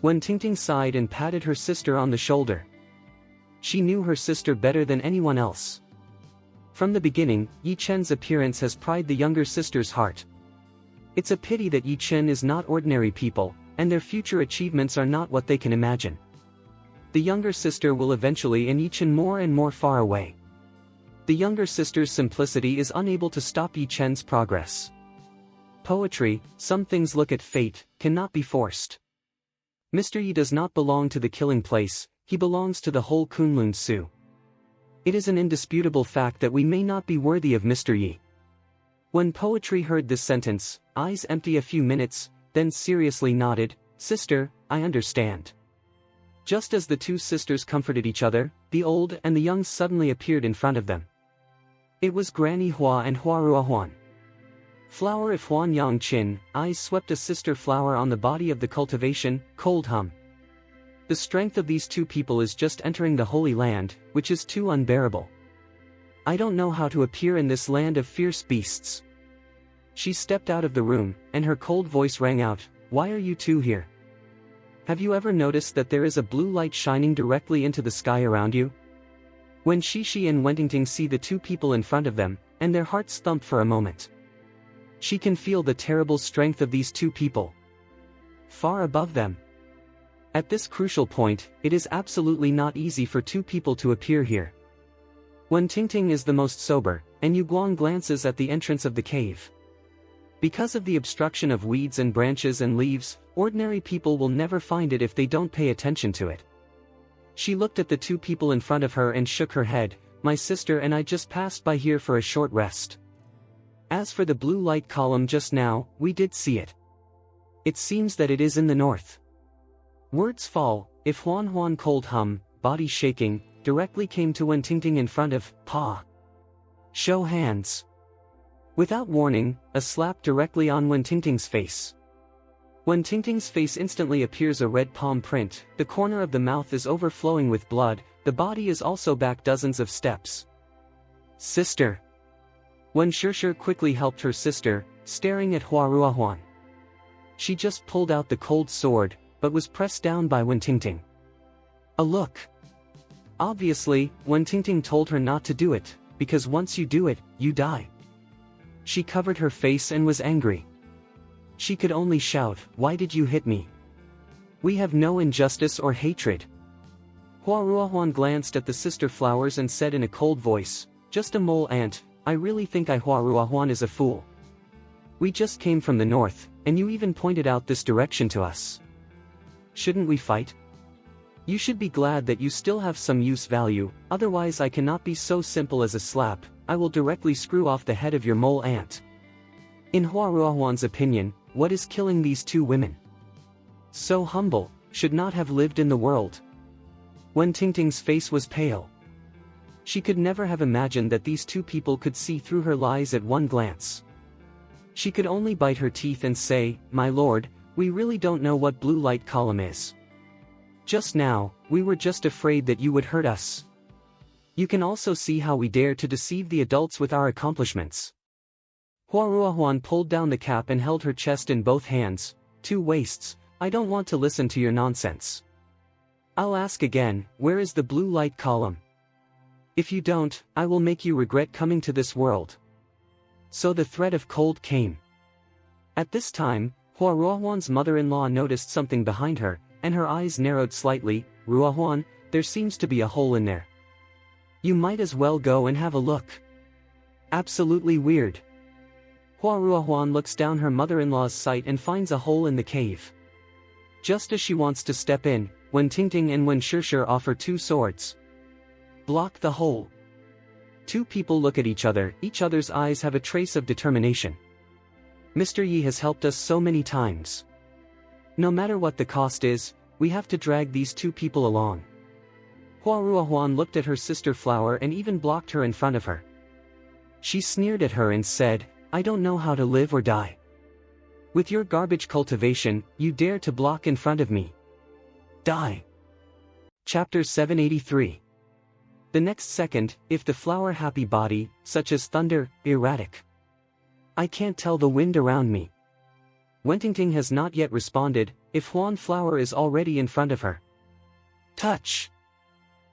Wentingting sighed and patted her sister on the shoulder. She knew her sister better than anyone else. From the beginning, Yi Chen's appearance has pried the younger sister's heart. It's a pity that Yi Chen is not ordinary people, and their future achievements are not what they can imagine. The younger sister will eventually and Yi Chen more and more far away. The younger sister's simplicity is unable to stop Yi Chen's progress. Poetry, some things look at fate, cannot be forced. Mr. Yi does not belong to the killing place, he belongs to the whole Kunlun Su. It is an indisputable fact that we may not be worthy of Mr. Yi. When Poetry heard this sentence, eyes empty a few minutes, then seriously nodded, "Sister, I understand." Just as the two sisters comforted each other, the old and the young suddenly appeared in front of them. It was Granny Hua and Hua Ruohuan. Flower if Huan Yang Qin, eyes swept a sister flower on the body of the cultivation, cold hum. The strength of these two people is just entering the Holy Land, which is too unbearable. I don't know how to appear in this land of fierce beasts. She stepped out of the room, and her cold voice rang out, "Why are you two here? Have you ever noticed that there is a blue light shining directly into the sky around you?" When Shishi and Wentingting see the two people in front of them, and their hearts thump for a moment. She can feel the terrible strength of these two people. Far above them. At this crucial point, it is absolutely not easy for two people to appear here. Wentingting is the most sober, and Yu Guang glances at the entrance of the cave. Because of the obstruction of weeds and branches and leaves, ordinary people will never find it if they don't pay attention to it. She looked at the two people in front of her and shook her head. "My sister and I just passed by here for a short rest. As for the blue light column just now, we did see it. It seems that it is in the north." Words fall, if Huan Huan cold hum, body shaking, directly came to Wentingting in front of, "Pa. Show hands." Without warning, a slap directly on Wentingting's face. Wentingting's face instantly appears a red palm print, the corner of the mouth is overflowing with blood, the body is also back dozens of steps. "Sister." When Shishir quickly helped her sister, staring at Hua Ruohuan. She just pulled out the cold sword, but was pressed down by Wentingting. A look. Obviously, Wentingting told her not to do it, because once you do it, you die. She covered her face and was angry. She could only shout, "Why did you hit me? We have no injustice or hatred." Hua Ruohuan glanced at the sister flowers and said in a cold voice, "Just a mole ant, I really think Hua Ruohuan is a fool. We just came from the north, and you even pointed out this direction to us. Shouldn't we fight? You should be glad that you still have some use value, otherwise I cannot be so simple as a slap, I will directly screw off the head of your mole ant." In Hua Ruohuan's opinion, what is killing these two women? So humble, should not have lived in the world. Wentingting's face was pale. She could never have imagined that these two people could see through her lies at one glance. She could only bite her teeth and say, "My lord, we really don't know what blue light column is. Just now, we were just afraid that you would hurt us. You can also see how we dare to deceive the adults with our accomplishments." Hua Ruohuan pulled down the cap and held her chest in both hands. "Two waists, I don't want to listen to your nonsense. I'll ask again, where is the blue light column? If you don't, I will make you regret coming to this world." So the threat of cold came. At this time, Hua Ruohuan's mother-in-law noticed something behind her, and her eyes narrowed slightly. "Ruohuan, there seems to be a hole in there. You might as well go and have a look. Absolutely weird." Hua Ruohuan looks down her mother-in-law's sight and finds a hole in the cave. Just as she wants to step in, Wen Tingting and Wen Shishir offer two swords. Block the hole. Two people look at each other's eyes have a trace of determination. "Mr. Yi has helped us so many times. No matter what the cost is, we have to drag these two people along." Hua Ruohuan looked at her sister Flower and even blocked her in front of her. She sneered at her and said, "I don't know how to live or die. With your garbage cultivation, you dare to block in front of me. Die." Chapter 783. The next second, if the flower happy body, such as thunder, erratic. "I can't tell the wind around me." Wentingting has not yet responded, if Huan Flower is already in front of her. Touch.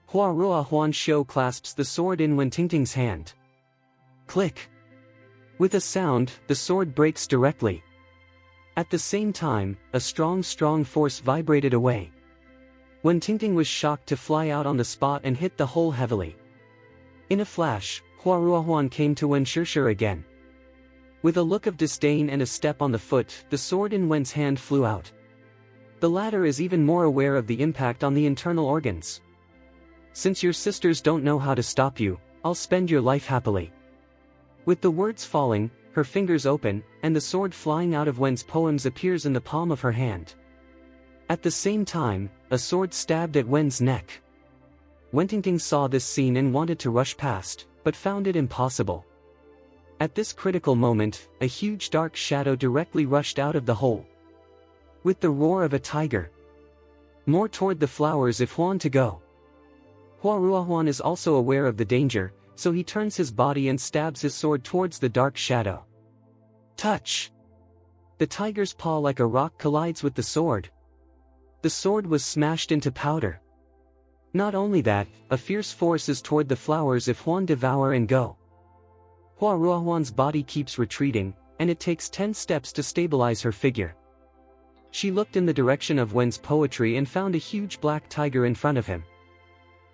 Hua Rua Huan Shou clasps the sword in Wentingting's hand. Click. With a sound, the sword breaks directly. At the same time, a strong force vibrated away. Wentingting was shocked to fly out on the spot and hit the hole heavily. In a flash, Hua Ruohuan came to Wen Shishir again. With a look of disdain and a step on the foot, the sword in Wen's hand flew out. The latter is even more aware of the impact on the internal organs. "Since your sisters don't know how to stop you, I'll spend your life happily." With the words falling, her fingers open, and the sword flying out of Wen's poems appears in the palm of her hand. At the same time, a sword stabbed at Wen's neck. Wentingting saw this scene and wanted to rush past, but found it impossible. At this critical moment, a huge dark shadow directly rushed out of the hole. With the roar of a tiger. More toward the flowers if Huan to go. Hua Ruohuan is also aware of the danger, so he turns his body and stabs his sword towards the dark shadow. Touch! The tiger's paw like a rock collides with the sword. The sword was smashed into powder. Not only that, a fierce force is toward the flowers if Huan devour and go. Hua Ruohuan's body keeps retreating, and it takes 10 steps to stabilize her figure. She looked in the direction of Wen's poetry and found a huge black tiger in front of him.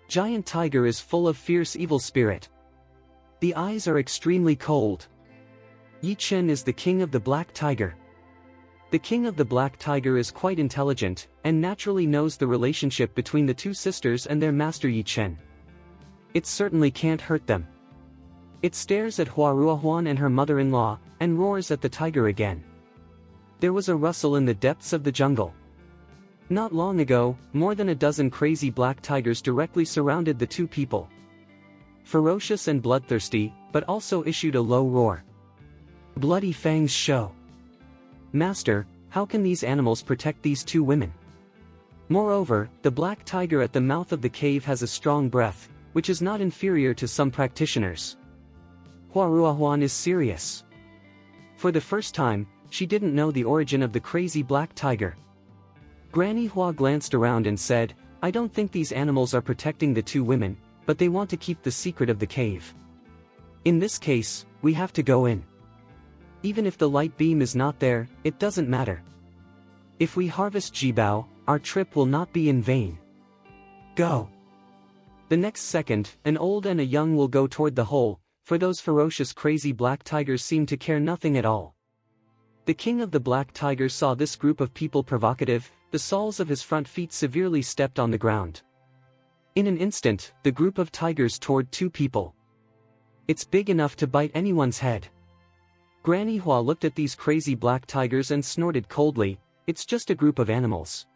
Giant tiger is full of fierce evil spirit. The eyes are extremely cold. Yi Chen is the king of the black tiger. The king of the black tiger is quite intelligent, and naturally knows the relationship between the two sisters and their master Yi Chen. It certainly can't hurt them. It stares at Hua Ruohuan and her mother-in-law, and roars at the tiger again. There was a rustle in the depths of the jungle. Not long ago, more than a dozen crazy black tigers directly surrounded the two people. Ferocious and bloodthirsty, but also issued a low roar. Bloody fangs show. "Master, how can these animals protect these two women?" Moreover, the black tiger at the mouth of the cave has a strong breath, which is not inferior to some practitioners. Hua Ruohuan is serious. For the first time, she didn't know the origin of the crazy black tiger. Granny Hua glanced around and said, "I don't think these animals are protecting the two women, but they want to keep the secret of the cave. In this case, we have to go in. Even if the light beam is not there, it doesn't matter. If we harvest Jibao, our trip will not be in vain. Go." The next second, an old and a young will go toward the hole, for those ferocious crazy black tigers seem to care nothing at all. The king of the black tigers saw this group of people provocative, the soles of his front feet severely stepped on the ground. In an instant, the group of tigers toward two people. It's big enough to bite anyone's head. Granny Hua looked at these crazy black tigers and snorted coldly, "It's just a group of animals.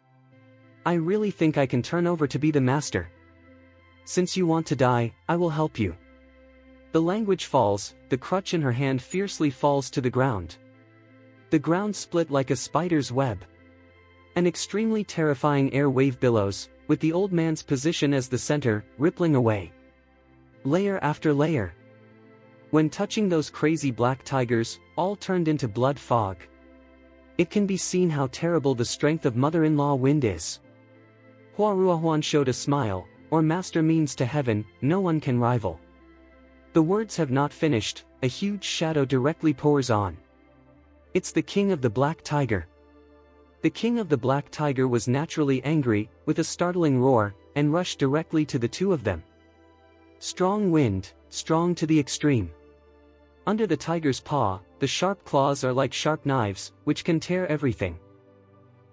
I really think I can turn over to be the master." Since you want to die, I will help you. The language falls, the crutch in her hand fiercely falls to the ground. The ground split like a spider's web. An extremely terrifying air wave billows, with the old man's position as the center, rippling away. Layer after layer. When touching those crazy black tigers, all turned into blood fog. It can be seen how terrible the strength of mother-in-law wind is. Hua Ruohuan showed a smile, or master means to heaven, no one can rival. The words have not finished, a huge shadow directly pours on. It's the king of the black tiger. The king of the black tiger was naturally angry, with a startling roar, and rushed directly to the two of them. Strong wind, strong to the extreme. Under the tiger's paw, the sharp claws are like sharp knives, which can tear everything.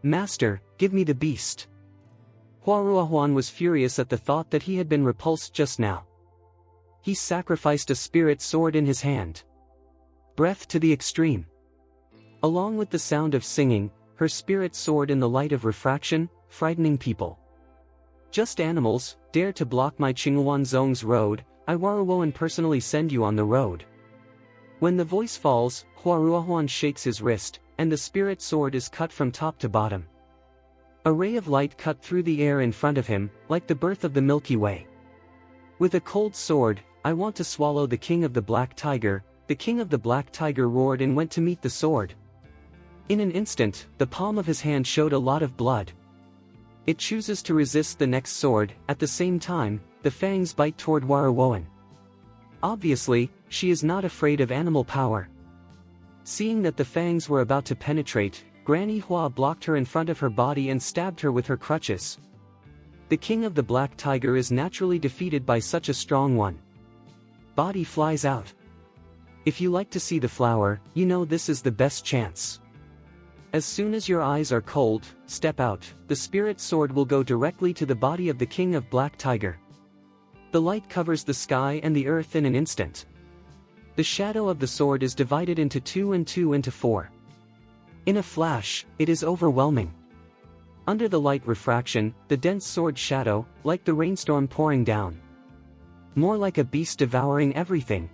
Master, give me the beast. Hua Ruohuan was furious at the thought that he had been repulsed just now. He sacrificed a spirit sword in his hand. Breath to the extreme. Along with the sound of singing, her spirit soared in the light of refraction, frightening people. Just animals, dare to block my Qinghuan Zong's road, I Waruoan personally send you on the road. When the voice falls, Hua Ruohuan shakes his wrist, and the spirit sword is cut from top to bottom. A ray of light cut through the air in front of him, like the birth of the Milky Way. With a cold sword, I want to swallow the king of the black tiger. The king of the black tiger roared and went to meet the sword. In an instant, the palm of his hand showed a lot of blood. It chooses to resist the next sword. At the same time, the fangs bite toward Waruoan. Obviously, she is not afraid of animal power. Seeing that the fangs were about to penetrate, Granny Hua blocked her in front of her body and stabbed her with her crutches. The king of the black tiger is naturally defeated by such a strong one. Body flies out. If you like to see the flower, you know this is the best chance. As soon as your eyes are cold, step out, the spirit sword will go directly to the body of the king of black tiger. The light covers the sky and the earth in an instant. The shadow of the sword is divided into 2 and 2 into 4. In a flash, it is overwhelming. Under the light refraction, the dense sword shadow, like the rainstorm pouring down. More like a beast devouring everything.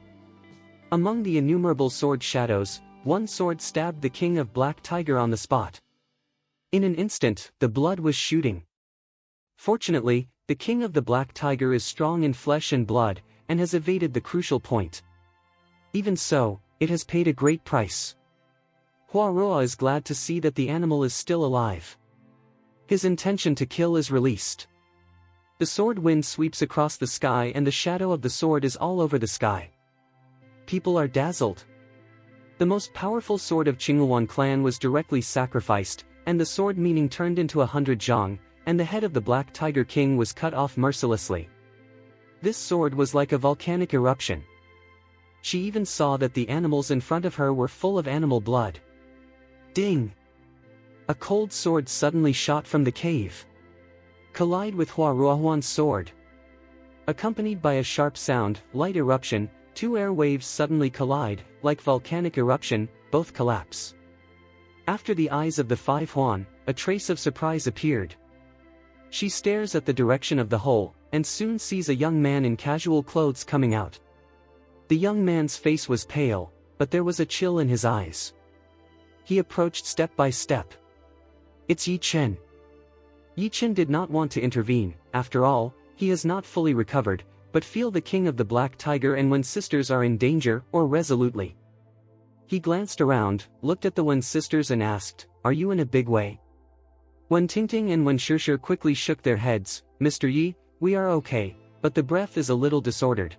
Among the innumerable sword shadows, one sword stabbed the king of black tiger on the spot. In an instant, the blood was shooting. Fortunately, the king of the black tiger is strong in flesh and blood, and has evaded the crucial point. Even so, it has paid a great price. Hua Ruohuan is glad to see that the animal is still alive. His intention to kill is released. The sword wind sweeps across the sky and the shadow of the sword is all over the sky. People are dazzled. The most powerful sword of Qinghuan clan was directly sacrificed, and the sword meaning turned into 100 zhang, and the head of the Black Tiger King was cut off mercilessly. This sword was like a volcanic eruption. She even saw that the animals in front of her were full of animal blood. Ding! A cold sword suddenly shot from the cave. Collide with Hua Ruohuan's sword. Accompanied by a sharp sound, light eruption, two air waves suddenly collide, like volcanic eruption, both collapse. After the eyes of the five Huan, a trace of surprise appeared. She stares at the direction of the hole, and soon sees a young man in casual clothes coming out. The young man's face was pale, but there was a chill in his eyes. He approached step by step. It's Yi Chen. Yi Chen did not want to intervene. After all, he has not fully recovered, but feel the king of the Black Tiger and when sisters are in danger, or resolutely. He glanced around, looked at the Wen sisters and asked, "Are you in a big way?" Wen Tingting and Wen Shishir quickly shook their heads. "Mr. Yi, we are okay, but the breath is a little disordered."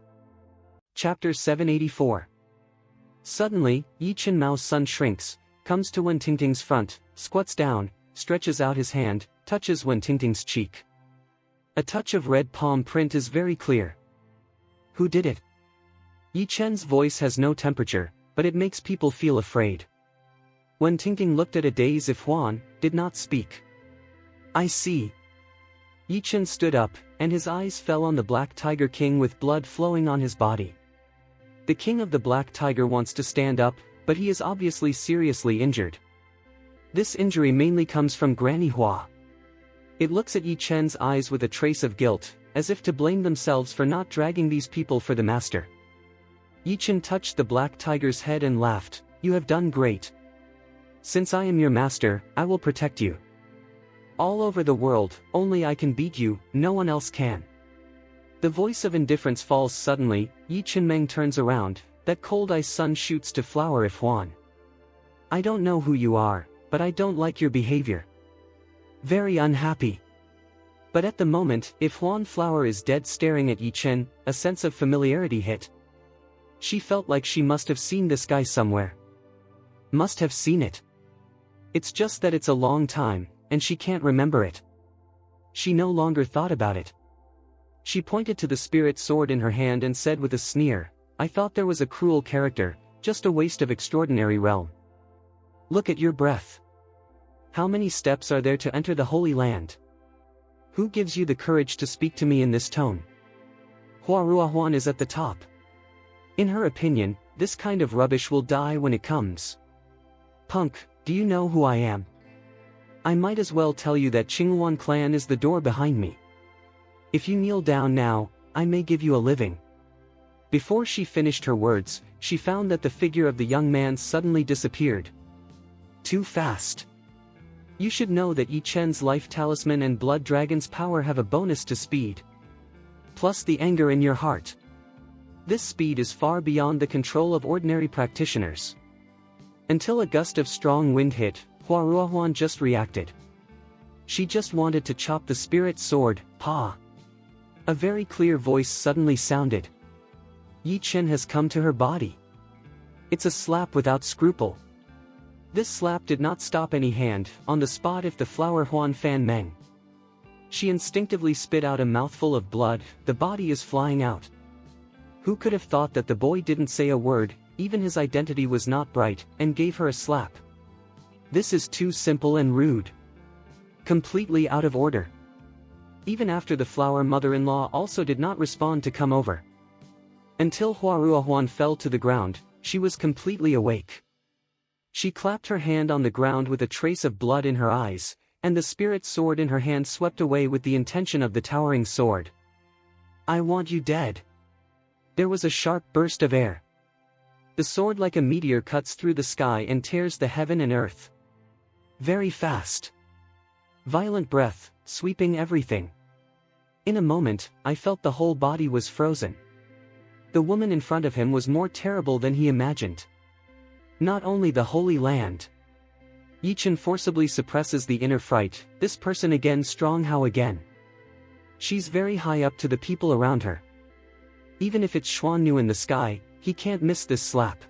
Chapter 784. Suddenly, Yi Chen Mao's son shrinks, comes to Wen Tingting's front, squats down, stretches out his hand, touches Wen Tingting's cheek. A touch of red palm print is very clear. Who did it? Yi Chen's voice has no temperature, but it makes people feel afraid. Wen Tingting looked at a daze if Huan, did not speak. I see. Yi Chen stood up, and his eyes fell on the Black Tiger King with blood flowing on his body. The king of the Black Tiger wants to stand up, but he is obviously seriously injured. This injury mainly comes from Granny Hua. It looks at Yi Chen's eyes with a trace of guilt, as if to blame themselves for not dragging these people for the master. Yi Chen touched the black tiger's head and laughed, "You have done great. Since I am your master, I will protect you. All over the world, only I can beat you, no one else can." The voice of indifference falls suddenly. Yi Chen turns around, "That cold ice sun shoots to flower if Huan. I don't know who you are, but I don't like your behavior. Very unhappy." But at the moment, if Huan Flower is dead staring at Yi Chen, a sense of familiarity hit. She felt like she must have seen this guy somewhere. Must have seen it. It's just that it's a long time, and she can't remember it. She no longer thought about it. She pointed to the spirit sword in her hand and said with a sneer, "I thought there was a cruel character, just a waste of extraordinary realm. Look at your breath. How many steps are there to enter the Holy Land? Who gives you the courage to speak to me in this tone? Hua Huan is at the top. In her opinion, this kind of rubbish will die when it comes. Punk, do you know who I am? I might as well tell you that Qinghuan clan is the door behind me. If you kneel down now, I may give you a living." Before she finished her words, she found that the figure of the young man suddenly disappeared. Too fast. You should know that Yi Chen's life talisman and blood dragon's power have a bonus to speed. Plus the anger in your heart. This speed is far beyond the control of ordinary practitioners. Until a gust of strong wind hit, Hua Huan just reacted. She just wanted to chop the spirit sword, "Pa." A very clear voice suddenly sounded. Yi Chen has come to her body. It's a slap without scruple. This slap did not stop any hand, on the spot if the flower Huan Fan Meng. She instinctively spit out a mouthful of blood, the body is flying out. Who could have thought that the boy didn't say a word, even his identity was not bright, and gave her a slap? This is too simple and rude. Completely out of order. Even after the flower mother-in-law also did not respond to come over. Until Hua Huan fell to the ground, she was completely awake. She clapped her hand on the ground with a trace of blood in her eyes, and the spirit sword in her hand swept away with the intention of the towering sword. "I want you dead." There was a sharp burst of air. The sword like a meteor cuts through the sky and tears the heaven and earth. Very fast. Violent breath, sweeping everything. In a moment, I felt the whole body was frozen. The woman in front of him was more terrible than he imagined. Not only the Holy Land. Yi Chen forcibly suppresses the inner fright, this person again strong how again. She's very high up to the people around her. Even if it's Xuannu in the sky, he can't miss this slap.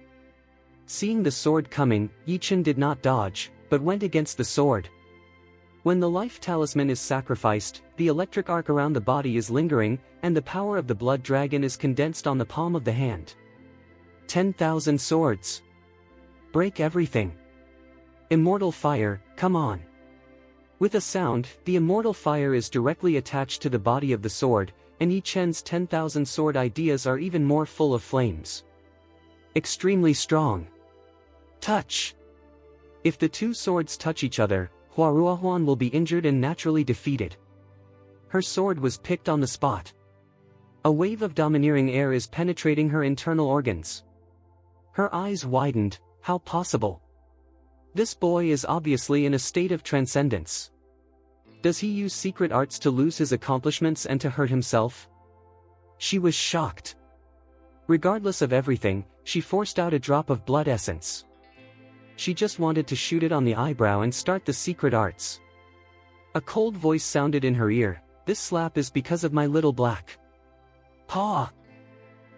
Seeing the sword coming, Yi Chen did not dodge, but went against the sword. When the life talisman is sacrificed, the electric arc around the body is lingering, and the power of the blood dragon is condensed on the palm of the hand. 10,000 swords. Break everything. Immortal fire, come on. With a sound, the immortal fire is directly attached to the body of the sword, and Yi Chen's 10,000 sword ideas are even more full of flames. Extremely strong. Touch. If the two swords touch each other, Hua Huan will be injured and naturally defeated. Her sword was picked on the spot. A wave of domineering air is penetrating her internal organs. Her eyes widened. How possible? This boy is obviously in a state of transcendence. Does he use secret arts to lose his accomplishments and to hurt himself? She was shocked. Regardless of everything, she forced out a drop of blood essence. She just wanted to shoot it on the eyebrow and start the secret arts. A cold voice sounded in her ear, "This slap is because of my little black paw."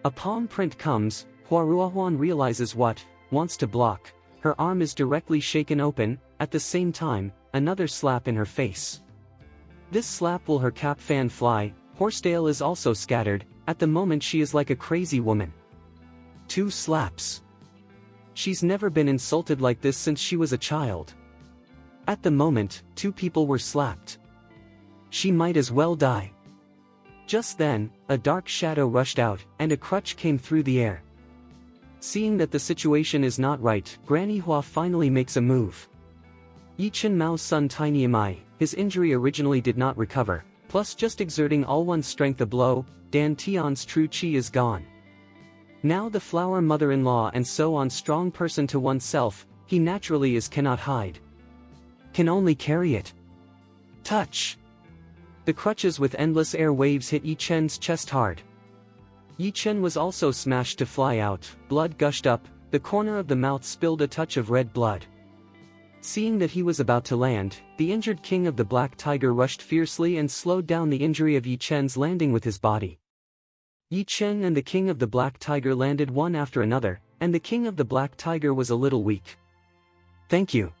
A palm print comes, Hua Huan realizes what, wants to block, her arm is directly shaken open, at the same time, another slap in her face. This slap will her cap fan fly, Horsetail is also scattered, at the moment she is like a crazy woman. 2 slaps. She's never been insulted like this since she was a child. At the moment, 2 people were slapped. She might as well die. Just then, a dark shadow rushed out, and a crutch came through the air. Seeing that the situation is not right, Granny Hua finally makes a move. Yi Chen Mao's son Tiny Mai, his injury originally did not recover, Plus just exerting all one's strength a blow, Dan Tian's true chi is gone. Now the flower mother-in-law and so on strong person to oneself, he naturally is cannot hide. Can only carry it. Touch. The crutches with endless air waves hit Yi Chen's chest hard. Yi Chen was also smashed to fly out, blood gushed up, the corner of the mouth spilled a touch of red blood. Seeing that he was about to land, the injured king of the Black Tiger rushed fiercely and slowed down the injury of Yi Chen's landing with his body. Yi Chen and the king of the Black Tiger landed one after another, and the king of the Black Tiger was a little weak. Thank you.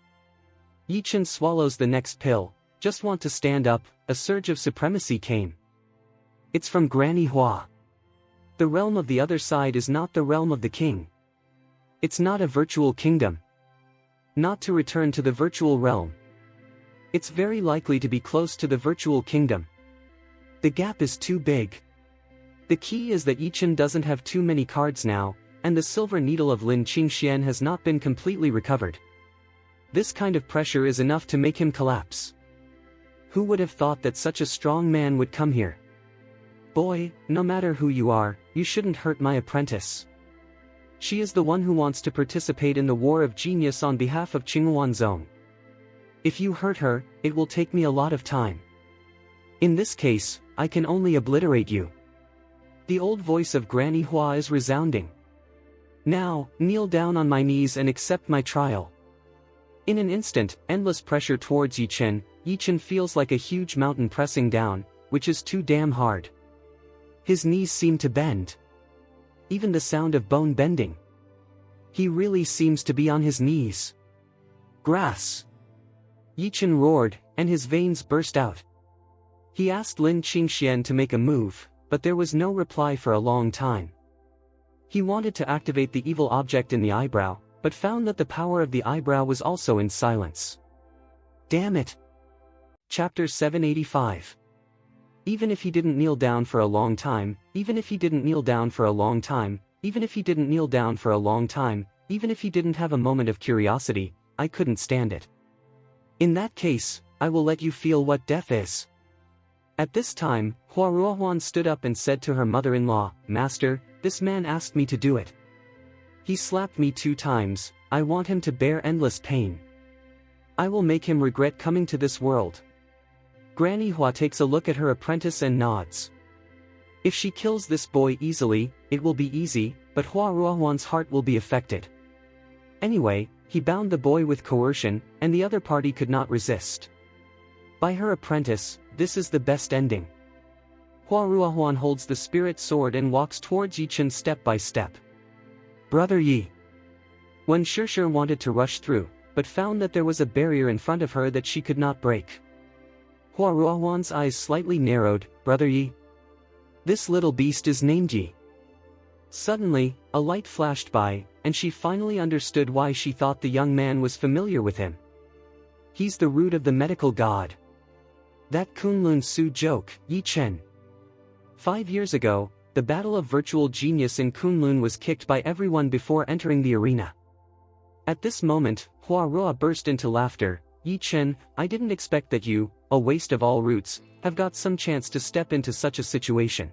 Yi Chen swallows the next pill, just want to stand up, a surge of supremacy came. It's from Granny Hua. The realm of the other side is not the realm of the king. It's not a virtual kingdom. Not to return to the virtual realm. It's very likely to be close to the virtual kingdom. The gap is too big. The key is that Yi Chen doesn't have too many cards now, and the silver needle of Lin Qingxian has not been completely recovered. This kind of pressure is enough to make him collapse. Who would have thought that such a strong man would come here? Boy, no matter who you are, you shouldn't hurt my apprentice. She is the one who wants to participate in the war of genius on behalf of Qinghuan Zone. If you hurt her, it will take me a lot of time. In this case, I can only obliterate you. The old voice of Granny Hua is resounding. Now, kneel down on my knees and accept my trial. In an instant, endless pressure towards Yi Chen feels like a huge mountain pressing down, which is too damn hard. His knees seem to bend. Even the sound of bone bending. He really seems to be on his knees. Grass. Yi Chen roared, and his veins burst out. He asked Lin Qingxian to make a move, but there was no reply for a long time. He wanted to activate the evil object in the eyebrow, but found that the power of the eyebrow was also in silence. Damn it! Chapter 785. Even if he didn't kneel down for a long time, even if he didn't kneel down for a long time, even if he didn't kneel down for a long time, even if he didn't have a moment of curiosity, I couldn't stand it. In that case, I will let you feel what death is. At this time, Hua Ruohuan stood up and said to her mother-in-law, Master, this man asked me to do it. He slapped me 2 times, I want him to bear endless pain. I will make him regret coming to this world. Granny Hua takes a look at her apprentice and nods. If she kills this boy easily, it will be easy, but Hua Ruohuan's heart will be affected. Anyway, he bound the boy with coercion, and the other party could not resist. By her apprentice, this is the best ending. Hua Ruohuan holds the spirit sword and walks towards Yi Chen step by step. Brother Yi. When Shishir wanted to rush through, but found that there was a barrier in front of her that she could not break. Hua Ruohuan's eyes slightly narrowed, Brother Yi. This little beast is named Yi. Suddenly, a light flashed by, and she finally understood why she thought the young man was familiar with him. He's the root of the medical god. That Kunlun Su joke, Yi Chen. 5 years ago, the battle of virtual genius in Kunlun was kicked by everyone before entering the arena. At this moment, Hua Ruo burst into laughter. Yi Chen, I didn't expect that you, a waste of all roots, have got some chance to step into such a situation.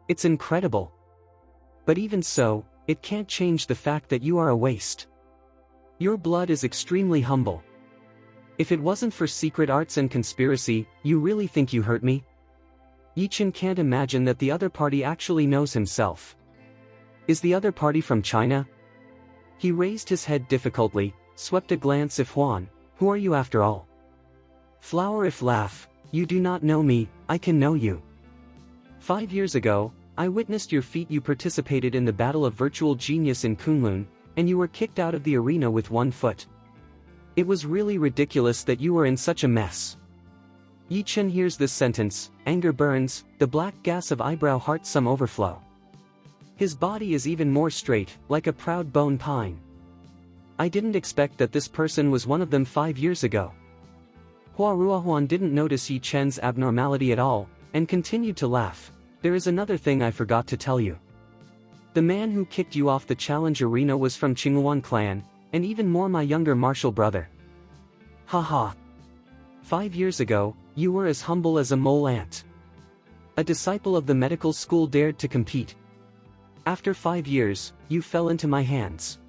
It's incredible. But even so, it can't change the fact that you are a waste. Your blood is extremely humble. If it wasn't for secret arts and conspiracy, you really think you hurt me? Yi Chen can't imagine that the other party actually knows himself. Is the other party from China? He raised his head difficultly, swept a glance if Huan, who are you after all? Flower if laugh, you do not know me, I can know you. 5 years ago, I witnessed your feat. You participated in the battle of virtual genius in Kunlun, and you were kicked out of the arena with 1 foot. It was really ridiculous that you were in such a mess. Yi Chen hears this sentence, anger burns, the black gas of eyebrow heart some overflow. His body is even more straight, like a proud bone pine. I didn't expect that this person was one of them 5 years ago. Hua Ruohuan didn't notice Yi Chen's abnormality at all, and continued to laugh. There is another thing I forgot to tell you. The man who kicked you off the challenge arena was from Qinghuan clan, and even more my younger martial brother. Haha. 5 years ago, you were as humble as a mole ant. A disciple of the medical school dared to compete. After 5 years, you fell into my hands.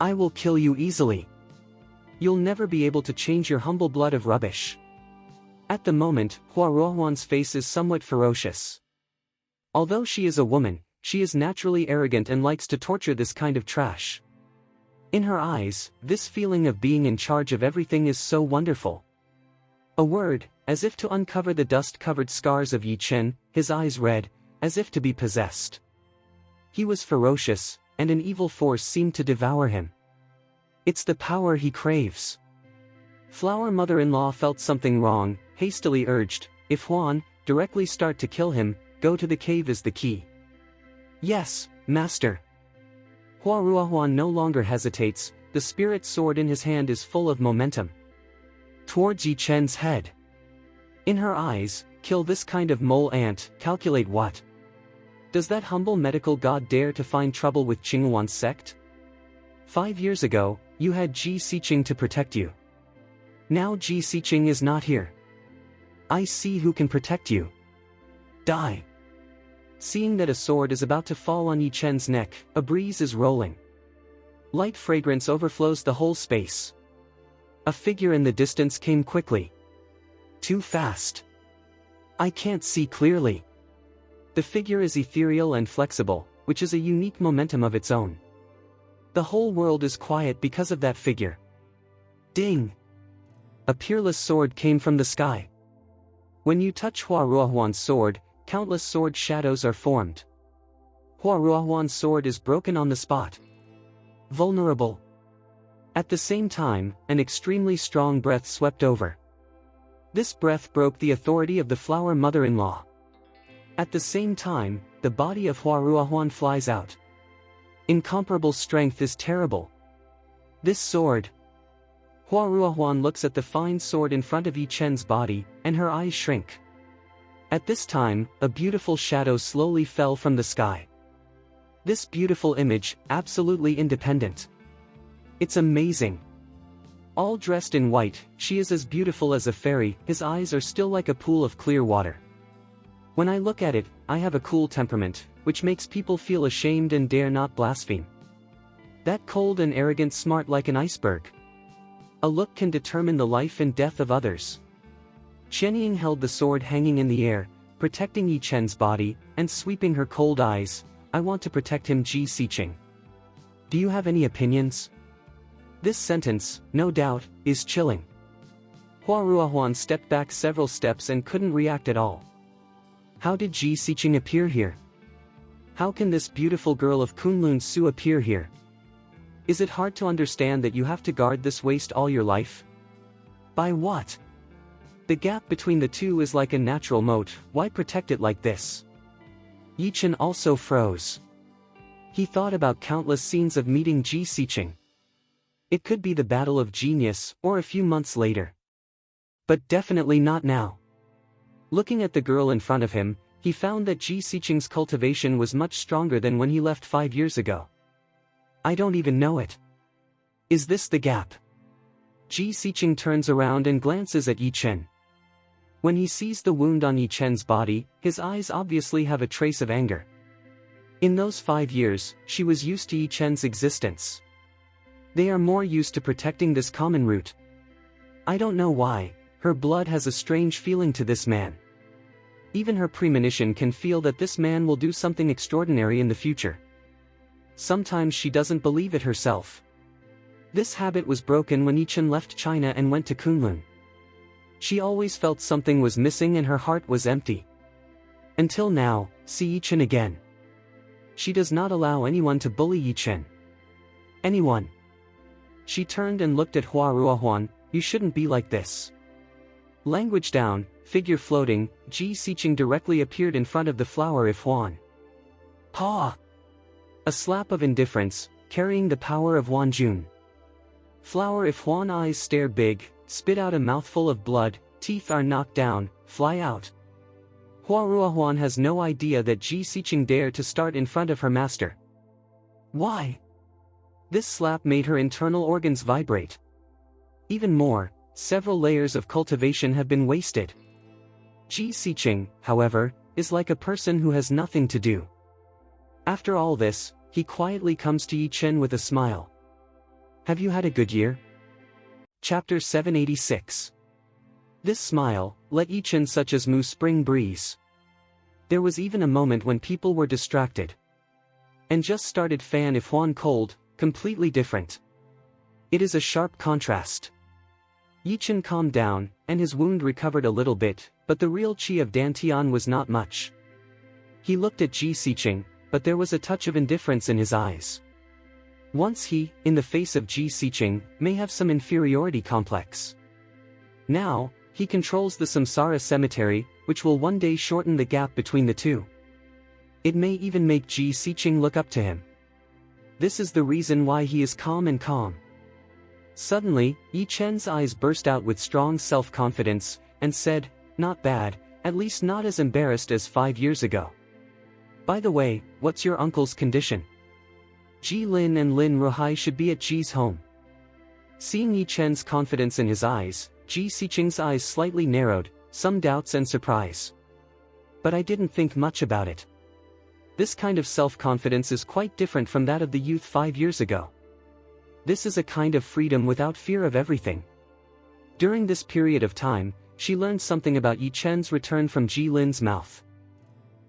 I will kill you easily. You'll never be able to change your humble blood of rubbish. At the moment, Hua Ruohuan's face is somewhat ferocious. Although she is a woman, she is naturally arrogant and likes to torture this kind of trash. In her eyes, this feeling of being in charge of everything is so wonderful. A word, as if to uncover the dust-covered scars of Yi Chen, his eyes red, as if to be possessed. He was ferocious, and an evil force seemed to devour him. It's the power he craves. Flower mother-in-law felt something wrong, hastily urged, if Huan, directly start to kill him, go to the cave is the key. Yes, master. Hua Ruohuan no longer hesitates, the spirit sword in his hand is full of momentum. Towards Yi Chen's head. In her eyes, kill this kind of mole ant, calculate what? Does that humble medical god dare to find trouble with Qinghuan's sect? 5 years ago, you had Ji Siqing to protect you. Now Ji Siqing is not here. I see who can protect you. Die. Seeing that a sword is about to fall on Yi Chen's neck, a breeze is rolling. Light fragrance overflows the whole space. A figure in the distance came quickly. Too fast. I can't see clearly. The figure is ethereal and flexible, which is a unique momentum of its own. The whole world is quiet because of that figure. Ding! A peerless sword came from the sky. When you touch Hua Ruohuan's sword, countless sword shadows are formed. Hua Ruohuan's sword is broken on the spot. Vulnerable. At the same time, an extremely strong breath swept over. This breath broke the authority of the flower mother-in-law. At the same time, the body of Hua Ruohuan flies out. Incomparable strength is terrible. This sword. Hua Ruohuan looks at the fine sword in front of Yi Chen's body, and her eyes shrink. At this time, a beautiful shadow slowly fell from the sky. This beautiful image, absolutely independent. It's amazing. All dressed in white, she is as beautiful as a fairy, his eyes are still like a pool of clear water. When I look at it, I have a cool temperament, which makes people feel ashamed and dare not blaspheme. That cold and arrogant smart like an iceberg. A look can determine the life and death of others. Qianying held the sword hanging in the air, protecting Yi Chen's body, and sweeping her cold eyes. I want to protect him, Ji Siqing. Do you have any opinions? This sentence, no doubt, is chilling. Hua Ruohuan stepped back several steps and couldn't react at all. How did Ji Siqing appear here? How can this beautiful girl of Kunlun Su appear here? Is it hard to understand that you have to guard this waste all your life? By what? The gap between the two is like a natural moat, why protect it like this? Yi Chen also froze. He thought about countless scenes of meeting Ji Siqing. It could be the battle of genius, or a few months later. But definitely not now. Looking at the girl in front of him, he found that Ji Siqing's cultivation was much stronger than when he left 5 years ago. I don't even know it. Is this the gap? Ji Siqing turns around and glances at Yi Chen. When he sees the wound on Yi Chen's body, his eyes obviously have a trace of anger. In those 5 years, she was used to Yi Chen's existence. They are more used to protecting this common root. I don't know why, her blood has a strange feeling to this man. Even her premonition can feel that this man will do something extraordinary in the future. Sometimes she doesn't believe it herself. This habit was broken when Yi Chen left China and went to Kunlun. She always felt something was missing and her heart was empty. Until now, see Yi Chen again. She does not allow anyone to bully Yi Chen. Anyone. She turned and looked at Hua Ruohuan, you shouldn't be like this. Language down, figure floating, Ji Siqing directly appeared in front of the flower if Huan. Pa! A slap of indifference, carrying the power of Wan Jun. Flower if Huan eyes stare big, spit out a mouthful of blood, teeth are knocked down, fly out. Hua Ruohuan has no idea that Ji Siqing dared to start in front of her master. Why? This slap made her internal organs vibrate. Even more, several layers of cultivation have been wasted. Ji Siqing, however, is like a person who has nothing to do. After all this, he quietly comes to Yi Chen with a smile. Have you had a good year? Chapter 786. This smile let Yi Chen such as moo spring breeze. There was even a moment when people were distracted. And just started fan if Huan cold, completely different. It is a sharp contrast. Yi Chen calmed down, and his wound recovered a little bit, but the real chi of Dantian was not much. He looked at Ji Siqing, but there was a touch of indifference in his eyes. Once he, in the face of Ji Siqing, may have some inferiority complex. Now, he controls the Samsara cemetery, which will one day shorten the gap between the two. It may even make Ji Siqing look up to him. This is the reason why he is calm and calm. Suddenly, Yi Chen's eyes burst out with strong self-confidence, and said, "Not bad, at least not as embarrassed as 5 years ago. By the way, what's your uncle's condition? Ji Lin and Lin Ruhai should be at Ji's home." Seeing Yi Chen's confidence in his eyes, Ji Siqing's eyes slightly narrowed, some doubts and surprise. "But I didn't think much about it. This kind of self-confidence is quite different from that of the youth 5 years ago. This is a kind of freedom without fear of everything." During this period of time, she learned something about Yi Chen's return from Ji Lin's mouth.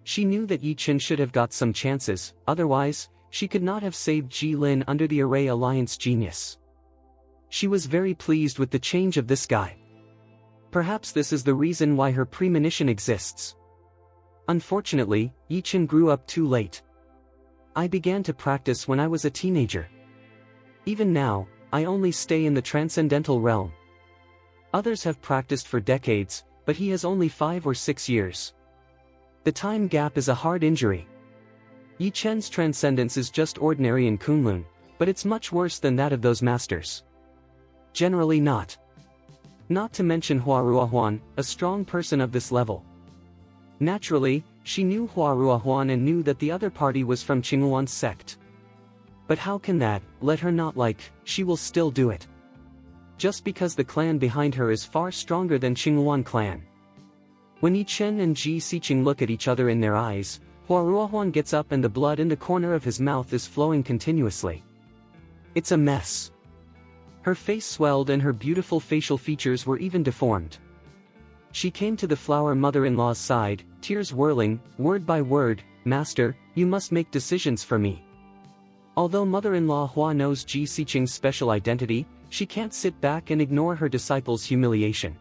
She knew that Yi Chen should have got some chances, otherwise, she could not have saved Ji Lin under the Array Alliance genius. She was very pleased with the change of this guy. Perhaps this is the reason why her premonition exists. Unfortunately, Yi Chen grew up too late. I began to practice when I was a teenager. Even now, I only stay in the transcendental realm. Others have practiced for decades, but he has only 5 or 6 years. The time gap is a hard injury. Yi Chen's transcendence is just ordinary in Kunlun, but it's much worse than that of those masters. Generally not. Not to mention Hua Ruohuan, a strong person of this level. Naturally, she knew Hua Ruohuan and knew that the other party was from Qinghuan's sect. But how can that let her not like? She will still do it. Just because the clan behind her is far stronger than Qinghuan clan. When Yi Chen and Ji Siqing look at each other in their eyes, Hua Ruohuan gets up and the blood in the corner of his mouth is flowing continuously. It's a mess. Her face swelled and her beautiful facial features were even deformed. She came to the flower mother-in-law's side, tears whirling, word by word, "Master, you must make decisions for me." Although mother-in-law Hua knows Ji Siqing's special identity, she can't sit back and ignore her disciple's humiliation.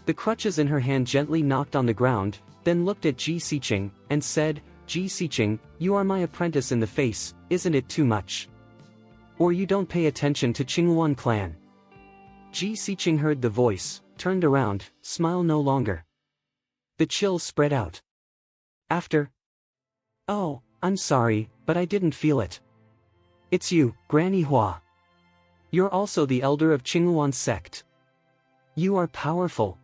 The crutches in her hand gently knocked on the ground, then looked at Ji Siqing, and said, "Ji Siqing, you are my apprentice in the face, isn't it too much? Or you don't pay attention to Qinghuan clan?" Ji Siqing heard the voice, turned around, smile no longer. The chill spread out. After, "Oh, I'm sorry, but I didn't feel it. It's you, Granny Hua. You're also the elder of Qinghuan's sect. You are powerful.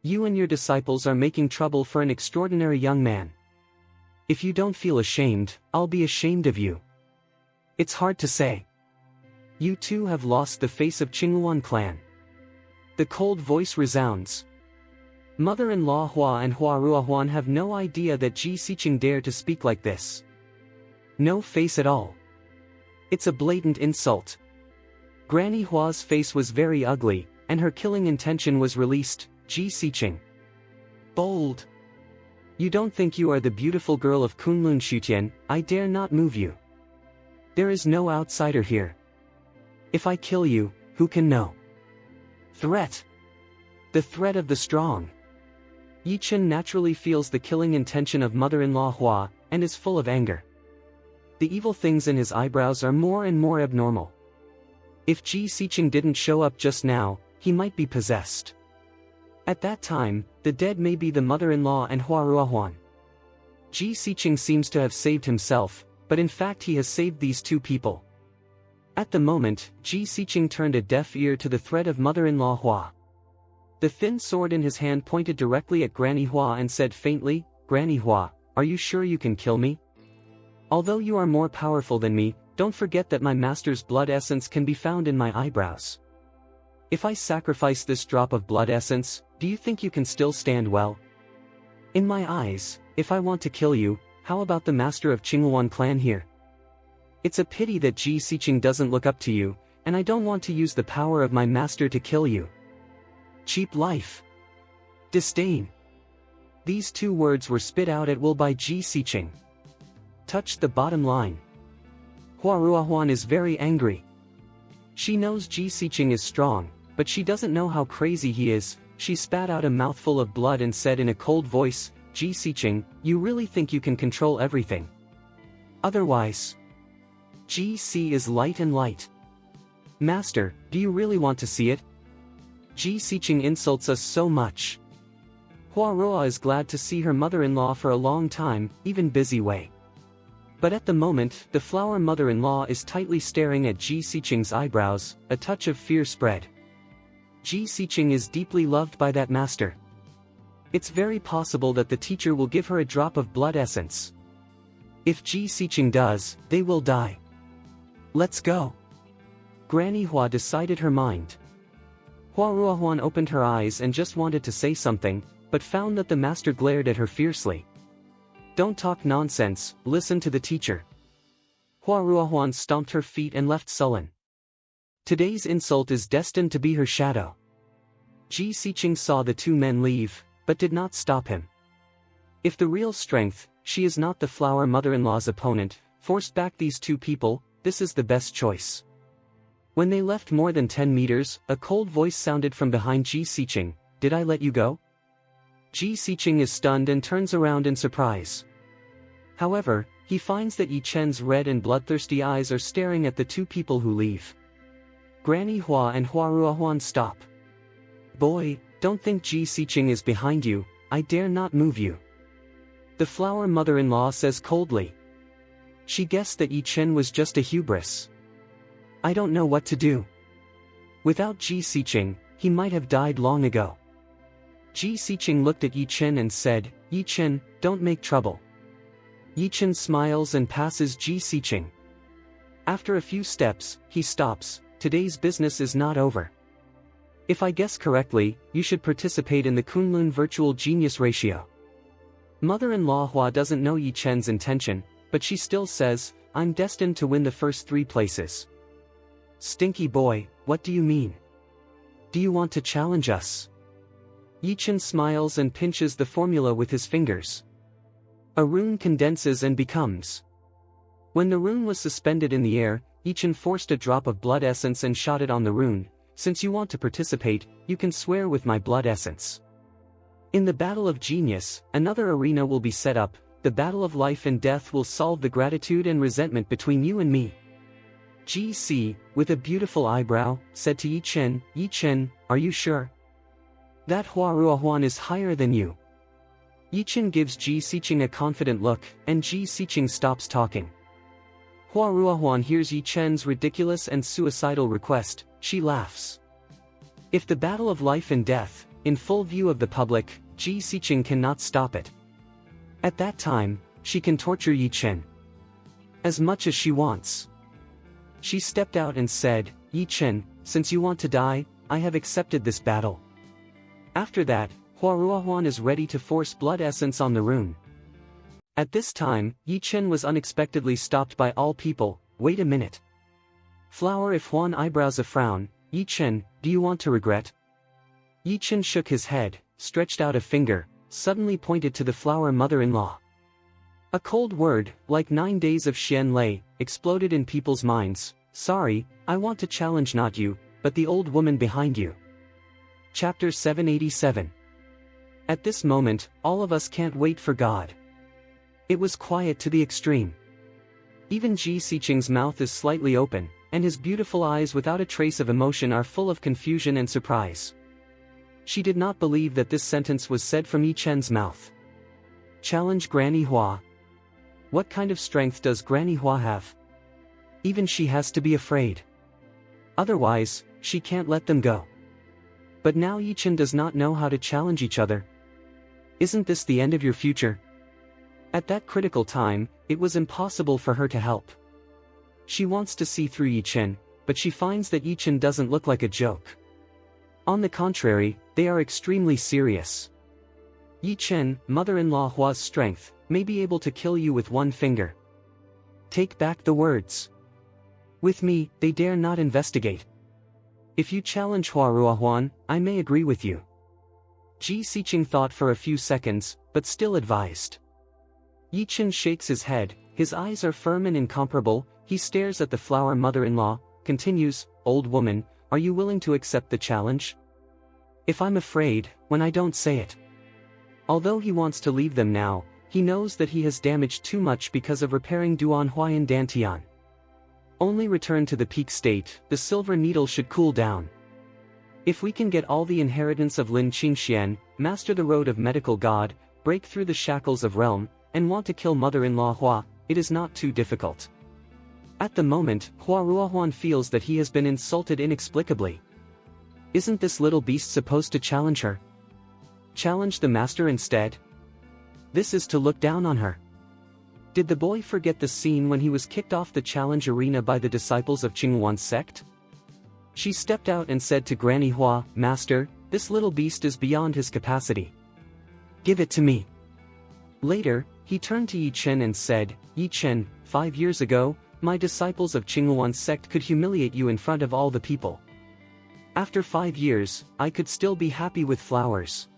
You and your disciples are making trouble for an extraordinary young man. If you don't feel ashamed, I'll be ashamed of you. It's hard to say. You too have lost the face of Qinghuan clan." The cold voice resounds. Mother-in-law Hua and Hua Ruohuan have no idea that Ji Siqing dared to speak like this. No face at all. It's a blatant insult. Granny Hua's face was very ugly, and her killing intention was released. Ji Siqing. Bold. You don't think you are the beautiful girl of Kunlun Shutian? I dare not move you. There is no outsider here. If I kill you, who can know? Threat. The threat of the strong. Yi Chen naturally feels the killing intention of mother-in-law Hua, and is full of anger. The evil things in his eyebrows are more and more abnormal. If Ji Siqing didn't show up just now, he might be possessed. At that time, the dead may be the mother-in-law and Hua Ruohuan. Ji Siqing seems to have saved himself, but in fact he has saved these two people. At the moment, Ji Siqing turned a deaf ear to the threat of mother-in-law Hua. The thin sword in his hand pointed directly at Granny Hua and said faintly, "Granny Hua, are you sure you can kill me? Although you are more powerful than me, don't forget that my master's blood essence can be found in my eyebrows. If I sacrifice this drop of blood essence, do you think you can still stand well? In my eyes, if I want to kill you, how about the master of Qinghuan clan here? It's a pity that Ji Siqing doesn't look up to you, and I don't want to use the power of my master to kill you. Cheap life. Disdain. These two words were spit out at will by Ji Siqing. Touched the bottom line. Hua Ruohuan is very angry. She knows Ji Siqing is strong, but she doesn't know how crazy he is. She spat out a mouthful of blood and said in a cold voice, Ji Siqing, you really think you can control everything? Otherwise. GC is light and light. Master, do you really want to see it? Ji Siqing insults us so much. Hua Ruohuan is glad to see her mother-in-law for a long time, even busy way. But at the moment, the flower mother-in-law is tightly staring at Ji Siqing's eyebrows, a touch of fear spread. Ji Siqing is deeply loved by that master. It's very possible that the teacher will give her a drop of blood essence. If Ji Siqing does, they will die. Let's go. Granny Hua decided her mind. Hua Ruohuan opened her eyes and just wanted to say something, but found that the master glared at her fiercely. Don't talk nonsense, listen to the teacher. Hua Ruohuan stomped her feet and left sullen. Today's insult is destined to be her shadow. Ji Siqing saw the two men leave, but did not stop him. If the real strength, she is not the flower mother-in-law's opponent, forced back these two people, this is the best choice. When they left more than 10 meters, a cold voice sounded from behind Ji Siqing, did I let you go? Ji Siqing is stunned and turns around in surprise. However, he finds that Yi Chen's red and bloodthirsty eyes are staring at the two people who leave. Granny Hua and Hua Ruohuan stop. Boy, don't think Ji Siqing is behind you, I dare not move you. The flower mother-in-law says coldly. She guessed that Yi Chen was just a hubris. I don't know what to do. Without Ji Siqing, he might have died long ago. Ji Siqing looked at Yi Chen and said, Yi Chen, don't make trouble. Yi Chen smiles and passes Ji Siqing. After a few steps, he stops, today's business is not over. If I guess correctly, you should participate in the Kunlun Virtual Genius Ratio. Mother-in-law Hua doesn't know Yi Chen's intention, but she still says, I'm destined to win the first 3 places. Stinky boy, what do you mean? Do you want to challenge us? Yi Chen smiles and pinches the formula with his fingers. A rune condenses and becomes. When the rune was suspended in the air, Yi Chen forced a drop of blood essence and shot it on the rune. Since you want to participate, you can swear with my blood essence. In the Battle of Genius, another arena will be set up. The battle of life and death will solve the gratitude and resentment between you and me. GC, with a beautiful eyebrow, said to Yi Chen, are you sure? That Hua Ruohuan is higher than you. Yi Chen gives Ji Siqing a confident look, and Ji Siqing stops talking. Hua Ruohuan hears Yi Chen's ridiculous and suicidal request, she laughs. If the battle of life and death, in full view of the public, Ji Siqing cannot stop it. At that time, she can torture Yi Chen as much as she wants. She stepped out and said, Yi Chen, since you want to die, I have accepted this battle. After that, Hua Ruohuan is ready to force blood essence on the rune. At this time, Yi Chen was unexpectedly stopped by all people. Wait a minute. Flower if Huan eyebrows a frown, Yi Chen, do you want to regret? Yi Chen shook his head, stretched out a finger, suddenly pointed to the flower mother-in-law. A cold word, like 9 days of Xian Lei, exploded in people's minds. Sorry, I want to challenge not you, but the old woman behind you. Chapter 787. At this moment, all of us can't wait for God. It was quiet to the extreme. Even Ji Siqing's mouth is slightly open, and his beautiful eyes without a trace of emotion are full of confusion and surprise. She did not believe that this sentence was said from Yi Chen's mouth. Challenge Granny Hua. What kind of strength does Granny Hua have? Even she has to be afraid. Otherwise, she can't let them go. But now Yi Chen does not know how to challenge each other. Isn't this the end of your future? At that critical time, it was impossible for her to help. She wants to see through Yi Chen, but she finds that Yi Chen doesn't look like a joke. On the contrary, they are extremely serious. Yi Chen, mother-in-law Hua's strength, may be able to kill you with one finger. Take back the words. With me, they dare not investigate. If you challenge Hua Ruohuan, I may agree with you. Ji Xiqing thought for a few seconds, but still advised. Yi Chen shakes his head, his eyes are firm and incomparable, he stares at the flower mother-in-law, continues, "Old woman, are you willing to accept the challenge? If I'm afraid, when I don't say it." Although he wants to leave them now, he knows that he has damaged too much because of repairing Duan Huayan Dantian. Only return to the peak state, the silver needle should cool down. If we can get all the inheritance of Lin Qingxian, master the road of medical god, break through the shackles of realm, and want to kill mother-in-law Hua, it is not too difficult. At the moment, Hua Ruohuan feels that he has been insulted inexplicably. Isn't this little beast supposed to challenge her? Challenge the master instead? This is to look down on her. Did the boy forget the scene when he was kicked off the challenge arena by the disciples of Qinghuan's sect? She stepped out and said to Granny Hua, "Master, this little beast is beyond his capacity. Give it to me." Later, he turned to Yi Chen and said, "Yi Chen, 5 years ago, my disciples of Qinghuan's sect could humiliate you in front of all the people. After 5 years, I could still be happy with flowers.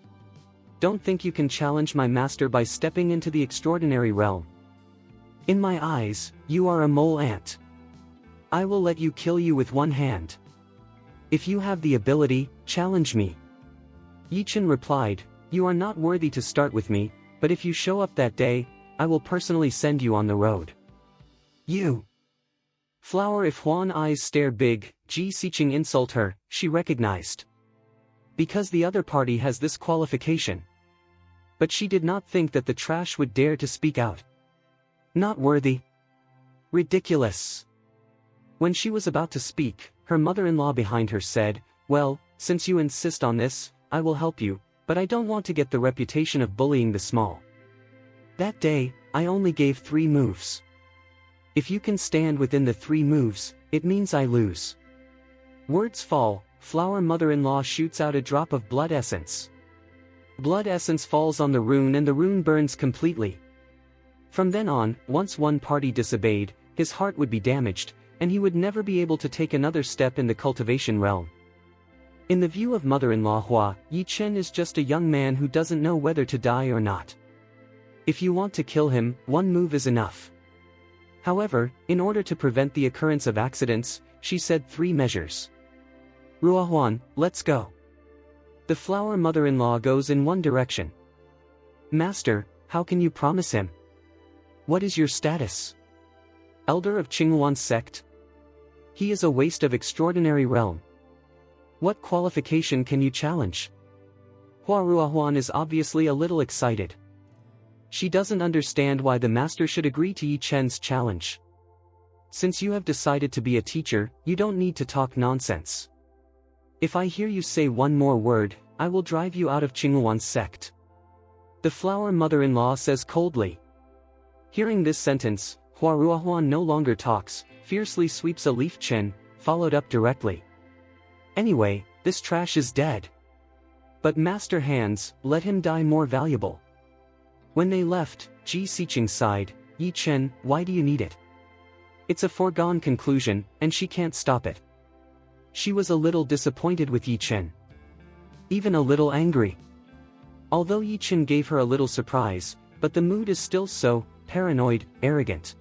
Don't think you can challenge my master by stepping into the extraordinary realm. In my eyes, you are a mole ant. I will let you kill you with one hand. If you have the ability, challenge me." Yi Chen replied, "You are not worthy to start with me, but if you show up that day, I will personally send you on the road." You. Flower. If Huan eyes stare big, Ji Xiqing insult her, she recognized. Because the other party has this qualification. But she did not think that the trash would dare to speak out. Not worthy. Ridiculous. When she was about to speak, her mother-in-law behind her said, "Well, since you insist on this, I will help you, but I don't want to get the reputation of bullying the small. That day, I only gave 3 moves. If you can stand within the 3 moves, it means I lose." Words fall, flower mother-in-law shoots out a drop of blood essence. Blood essence falls on the rune and the rune burns completely. From then on, once one party disobeyed, his heart would be damaged, and he would never be able to take another step in the cultivation realm. In the view of mother-in-law Hua, Yi Chen is just a young man who doesn't know whether to die or not. If you want to kill him, 1 move is enough. However, in order to prevent the occurrence of accidents, she said 3 measures. "Ruohuan, let's go." The flower mother-in-law goes in one direction. "Master, how can you promise him? What is your status? Elder of Qinghuan's sect? He is a waste of extraordinary realm. What qualification can you challenge?" Hua Ruohuan is obviously a little excited. She doesn't understand why the master should agree to Yi Chen's challenge. Since you have decided to be a teacher, you don't need to talk nonsense. If I hear you say one more word, I will drive you out of Qinghuan's sect. The flower mother-in-law says coldly. Hearing this sentence, Hua Ruohuan no longer talks, fiercely sweeps a leaf chin, followed up directly. "Anyway, this trash is dead. But master hands, let him die more valuable." When they left, Ji Xiqing sighed, "Yi Chen, why do you need it? It's a foregone conclusion, and she can't stop it." She was a little disappointed with Yi Chen. Even a little angry. Although Yi Chen gave her a little surprise, but the mood is still so paranoid, arrogant.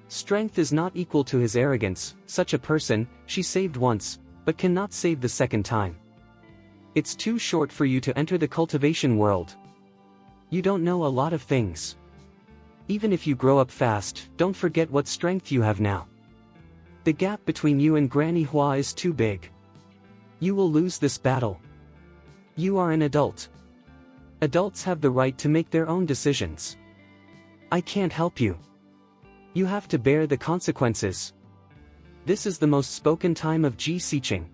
Strength is not equal to his arrogance. Such a person, she saved once, but cannot save the second time. It's too short for you to enter the cultivation world. You don't know a lot of things. Even if you grow up fast, don't forget what strength you have now. The gap between you and Granny Hua is too big. You will lose this battle. You are an adult. Adults have the right to make their own decisions. I can't help you. You have to bear the consequences. This is the most spoken time of Ji Xiqing.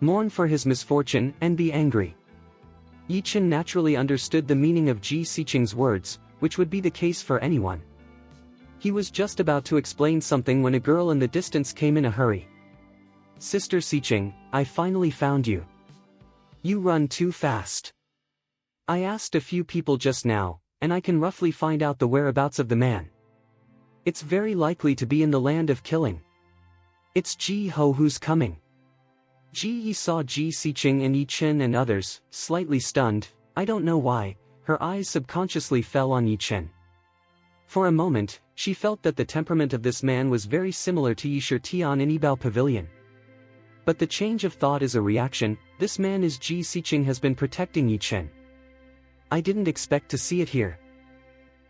Mourn for his misfortune and be angry. Yi Chen naturally understood the meaning of Ji Xiqing's words, which would be the case for anyone. He was just about to explain something when a girl in the distance came in a hurry. "Sister Xiqing, I finally found you. You run too fast. I asked a few people just now, and I can roughly find out the whereabouts of the man. It's very likely to be in the land of killing. It's Ji Ho who's coming. Ji Yi saw Ji Siqing and Yi Chen and others, slightly stunned. I don't know why, her eyes subconsciously fell on Yi Chen. For a moment, she felt that the temperament of this man was very similar to Yi Shitian in Yibao Pavilion. But the change of thought is a reaction. This man is Ji Siqing has been protecting Yi Chen. I didn't expect to see it here.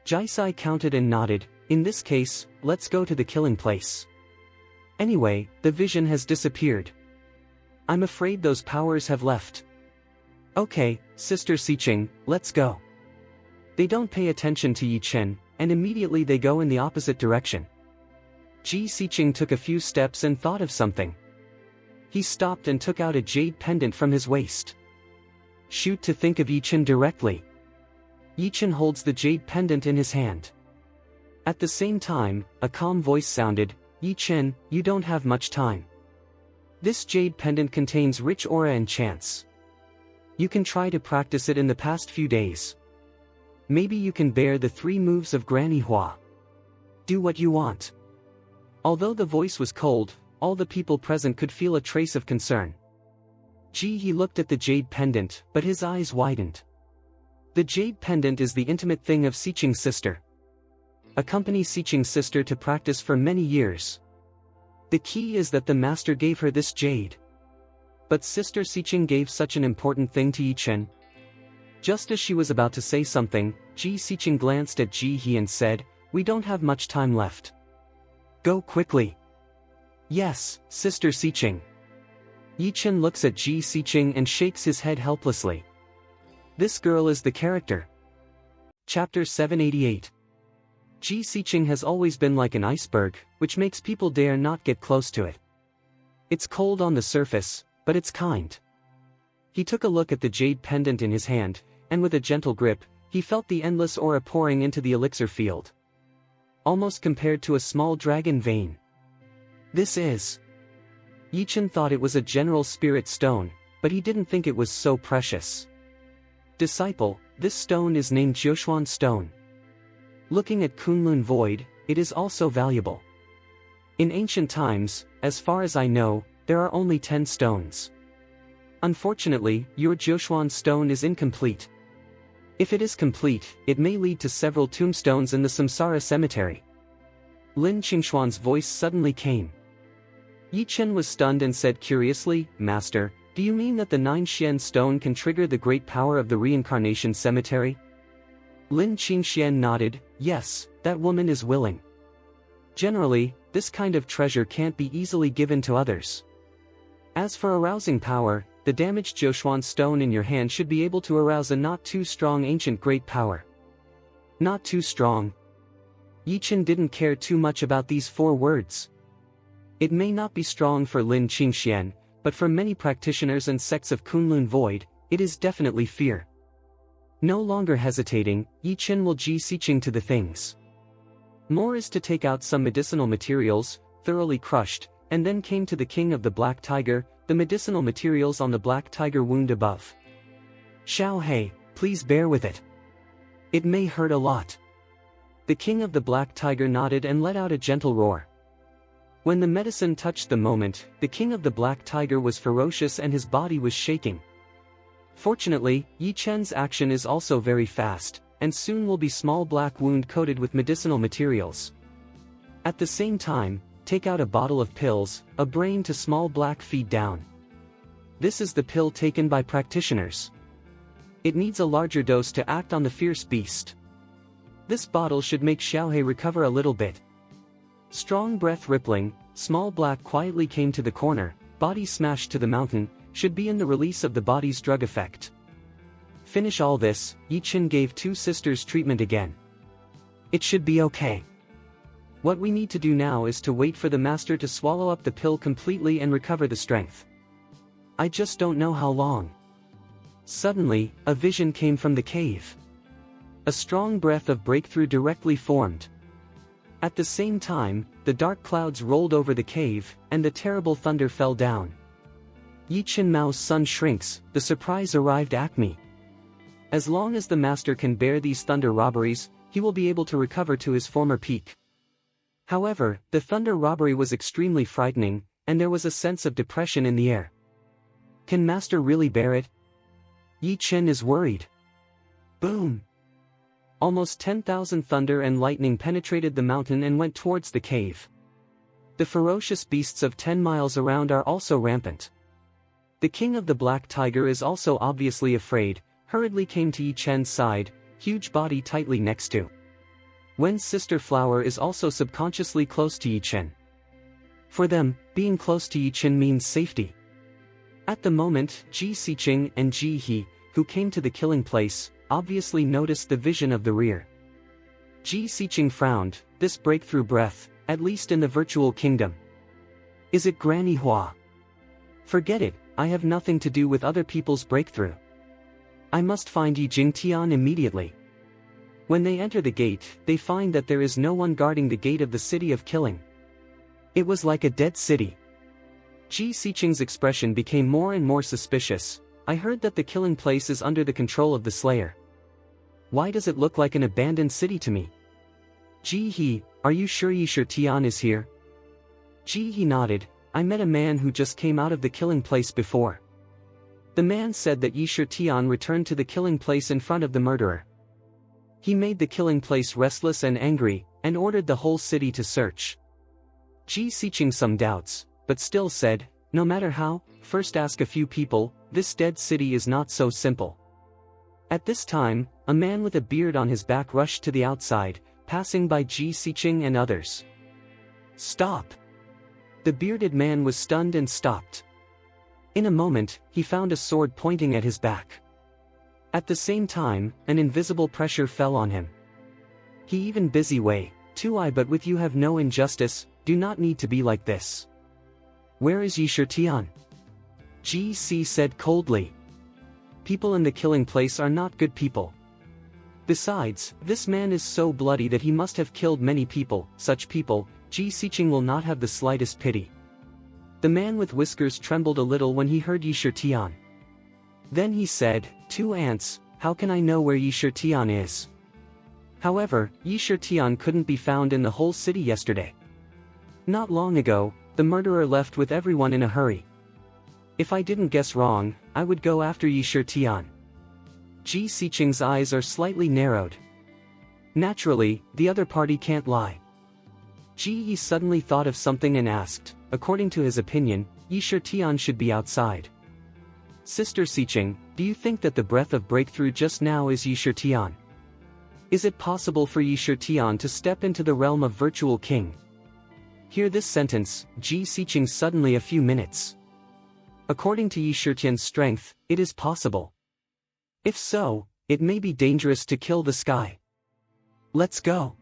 Jaisai counted and nodded. In this case, let's go to the killing place. Anyway, the vision has disappeared. I'm afraid those powers have left. Okay, Sister Siqing, let's go. They don't pay attention to Yi Chen, and immediately they go in the opposite direction. Ji Siqing took a few steps and thought of something. He stopped and took out a jade pendant from his waist. Shoot to think of Yi Chen directly. Yi Chen holds the jade pendant in his hand. At the same time, a calm voice sounded, Yi Chen, you don't have much time. This jade pendant contains rich aura and chance. You can try to practice it in the past few days. Maybe you can bear the 3 moves of Granny Hua. Do what you want. Although the voice was cold, all the people present could feel a trace of concern. He looked at the jade pendant, but his eyes widened. The jade pendant is the intimate thing of Siqing's sister. Accompany Siqing's sister to practice for many years. The key is that the master gave her this jade. But Sister Siqing gave such an important thing to Yi Chen. Just as she was about to say something, Ji Siqing glanced at Ji He and said, we don't have much time left. Go quickly. Yes, Sister Siqing. Yi Chen looks at Ji Siqing and shakes his head helplessly. This girl is the character. Chapter 788. Ji Siqing has always been like an iceberg, which makes people dare not get close to it. It's cold on the surface, but it's kind. He took a look at the jade pendant in his hand, and with a gentle grip, he felt the endless aura pouring into the elixir field. Almost compared to a small dragon vein. This is... Yi Chen thought it was a general spirit stone, but he didn't think it was so precious. Disciple, this stone is named Jiushuan Stone. Looking at Kunlun Void, it is also valuable. In ancient times, as far as I know, there are only 10 stones. Unfortunately, your Jiushuan stone is incomplete. If it is complete, it may lead to several tombstones in the Samsara cemetery. Lin Qingshuan's voice suddenly came. Yi Chen was stunned and said curiously, Master, do you mean that the 9 Xian stone can trigger the great power of the reincarnation cemetery? Lin Qingxian nodded, yes, that woman is willing. Generally, this kind of treasure can't be easily given to others. As for arousing power, the damaged Jiushuan stone in your hand should be able to arouse a not too strong ancient great power. Not too strong. Yi Chen didn't care too much about these 4 words. It may not be strong for Lin Qingxian, but for many practitioners and sects of Kunlun Void, it is definitely fear. No longer hesitating, Yi Chen will Ji Siqing to the things. More is to take out some medicinal materials, thoroughly crushed, and then came to the king of the Black Tiger, the medicinal materials on the Black Tiger wound above. Xiao He, please bear with it. It may hurt a lot. The king of the Black Tiger nodded and let out a gentle roar. When the medicine touched the moment, the king of the Black Tiger was ferocious and his body was shaking. Fortunately, Yi Chen's action is also very fast, and soon will be small black wound coated with medicinal materials. At the same time, take out a bottle of pills, a brain to small black feed down. This is the pill taken by practitioners. It needs a larger dose to act on the fierce beast. This bottle should make Xiaohe recover a little bit. Strong breath rippling, small black quietly came to the corner, body smashed to the mountain, should be in the release of the body's drug effect. Finish all this, Yi Chen gave 2 sisters treatment again. It should be okay. What we need to do now is to wait for the master to swallow up the pill completely and recover the strength. I just don't know how long. Suddenly, a vision came from the cave. A strong breath of breakthrough directly formed. At the same time, the dark clouds rolled over the cave, and the terrible thunder fell down. Yi Chen Mao's sun shrinks, the surprise arrived acme. As long as the master can bear these thunder robberies, he will be able to recover to his former peak. However, the thunder robbery was extremely frightening, and there was a sense of depression in the air. Can master really bear it? Yi Chen is worried. Boom! Almost 10,000 thunder and lightning penetrated the mountain and went towards the cave. The ferocious beasts of 10 miles around are also rampant. The king of the black tiger is also obviously afraid, hurriedly came to Yi Chen's side, huge body tightly next to. Wen's sister Flower is also subconsciously close to Yi Chen. For them, being close to Yi Chen means safety. At the moment, Ji Xiqing and Ji He, who came to the killing place, obviously noticed the vision of the rear. Ji Xiqing frowned, this breakthrough breath, at least in the virtual kingdom. Is it Granny Hua? Forget it, I have nothing to do with other people's breakthrough. I must find Yi Jingtian immediately. When they enter the gate, they find that there is no one guarding the gate of the city of killing. It was like a dead city. Ji Xiqing's expression became more and more suspicious. I heard that the killing place is under the control of the Slayer. Why does it look like an abandoned city to me? Ji He, are you sure Yi Shitian is here? Ji He nodded. I met a man who just came out of the killing place before. The man said that Yi Shitian returned to the killing place in front of the murderer. He made the killing place restless and angry, and ordered the whole city to search. Ji Xiqing some doubts, but still said, no matter how, first ask a few people, this dead city is not so simple. At this time, a man with a beard on his back rushed to the outside, passing by Ji Xiqing and others. Stop! The bearded man was stunned and stopped. In a moment, he found a sword pointing at his back. At the same time, an invisible pressure fell on him. He even busy way, too I but with you have no injustice, do not need to be like this. Where is Yi Shitian? Ji Si said coldly. People in the killing place are not good people. Besides, this man is so bloody that he must have killed many people, such people, Ji Xiqing will not have the slightest pity. The man with whiskers trembled a little when he heard Yi Shitian. Then he said, 2 ants, how can I know where Yi Shitian is? However, Yi Shitian couldn't be found in the whole city yesterday. Not long ago, the murderer left with everyone in a hurry. If I didn't guess wrong, I would go after Yi Shitian. Ji Xiqing's eyes are slightly narrowed. Naturally, the other party can't lie. Ji Yi suddenly thought of something and asked, according to his opinion, Yi Shitian should be outside. Sister Xiqing, do you think that the breath of breakthrough just now is Yi Shitian? Is it possible for Yi Shitian to step into the realm of virtual king? Hear this sentence, Ji Xiqing suddenly a few minutes. According to Yi Shitian's strength, it is possible. If so, it may be dangerous to kill the sky. Let's go.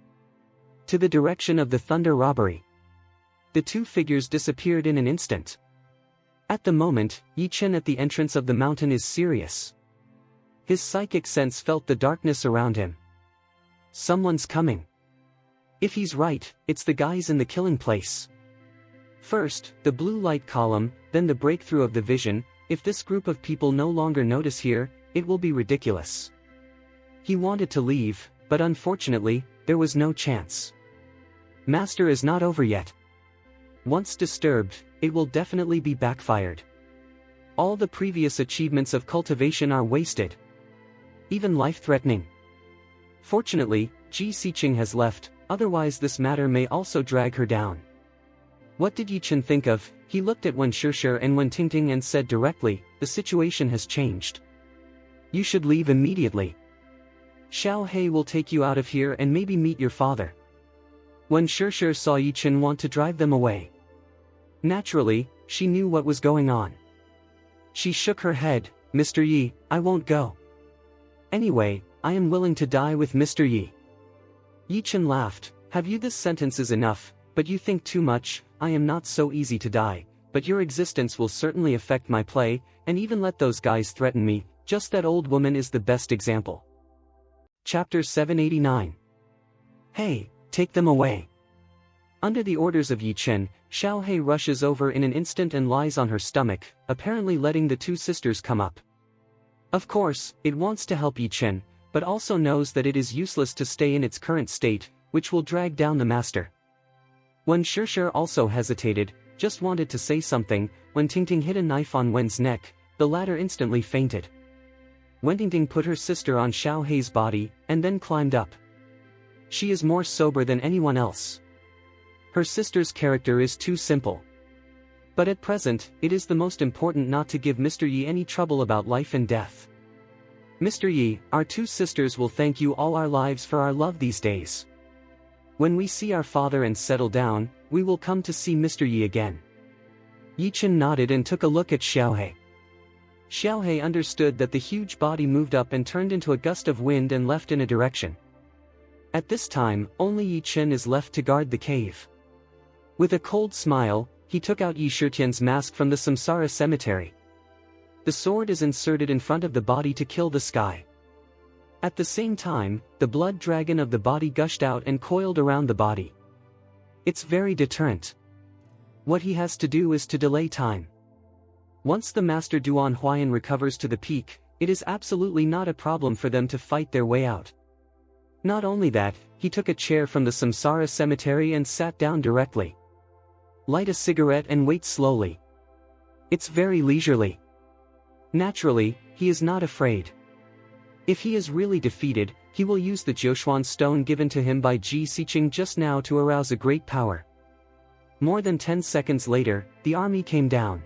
To the direction of the thunder robbery. The 2 figures disappeared in an instant. At the moment, Yi Chen at the entrance of the mountain is serious. His psychic sense felt the darkness around him. Someone's coming. If he's right, it's the guys in the killing place. First, the blue light column, then the breakthrough of the vision. If this group of people no longer notice here, it will be ridiculous. He wanted to leave, but unfortunately, there was no chance. Master is not over yet. Once disturbed, it will definitely be backfired. All the previous achievements of cultivation are wasted. Even life-threatening. Fortunately, Ji Xiqing has left, otherwise this matter may also drag her down. What did Yi Chen think of? He looked at Wen Shishir and Wen Tingting and said directly, the situation has changed. You should leave immediately. Xiao He will take you out of here and maybe meet your father. Wen Shishir saw Yi Chen want to drive them away. Naturally, she knew what was going on. She shook her head, Mr. Yi, I won't go. Anyway, I am willing to die with Mr. Yi. Yi Chen laughed, have you this sentence is enough, but you think too much, I am not so easy to die, but your existence will certainly affect my play, and even let those guys threaten me, just that old woman is the best example. Chapter 789. Hey, take them away. Under the orders of Yi Chen, Xiao He rushes over in an instant and lies on her stomach, apparently letting the two sisters come up. Of course, it wants to help Yi Chen, but also knows that it is useless to stay in its current state, which will drag down the master. Wen Shishir also hesitated, just wanted to say something, when Tingting hit a knife on Wen's neck, the latter instantly fainted. Wen Tingting put her sister on Xiao He's body, and then climbed up. She is more sober than anyone else. Her sister's character is too simple. But at present, it is the most important not to give Mr. Yi any trouble about life and death. Mr. Yi, our two sisters will thank you all our lives for our love these days. When we see our father and settle down, we will come to see Mr. Yi again. Yi Chen nodded and took a look at Xiao He. Xiao He understood that the huge body moved up and turned into a gust of wind and left in a direction. At this time, only Yi Chen is left to guard the cave. With a cold smile, he took out Yi Shitian's mask from the Samsara cemetery. The sword is inserted in front of the body to kill the sky. At the same time, the blood dragon of the body gushed out and coiled around the body. It's very deterrent. What he has to do is to delay time. Once the Master Duan Huayan recovers to the peak, it is absolutely not a problem for them to fight their way out. Not only that, he took a chair from the Samsara cemetery and sat down directly. Light a cigarette and wait slowly. It's very leisurely. Naturally, he is not afraid. If he is really defeated, he will use the Jiushuan stone given to him by Ji Xiqing just now to arouse a great power. More than 10 seconds later, the army came down.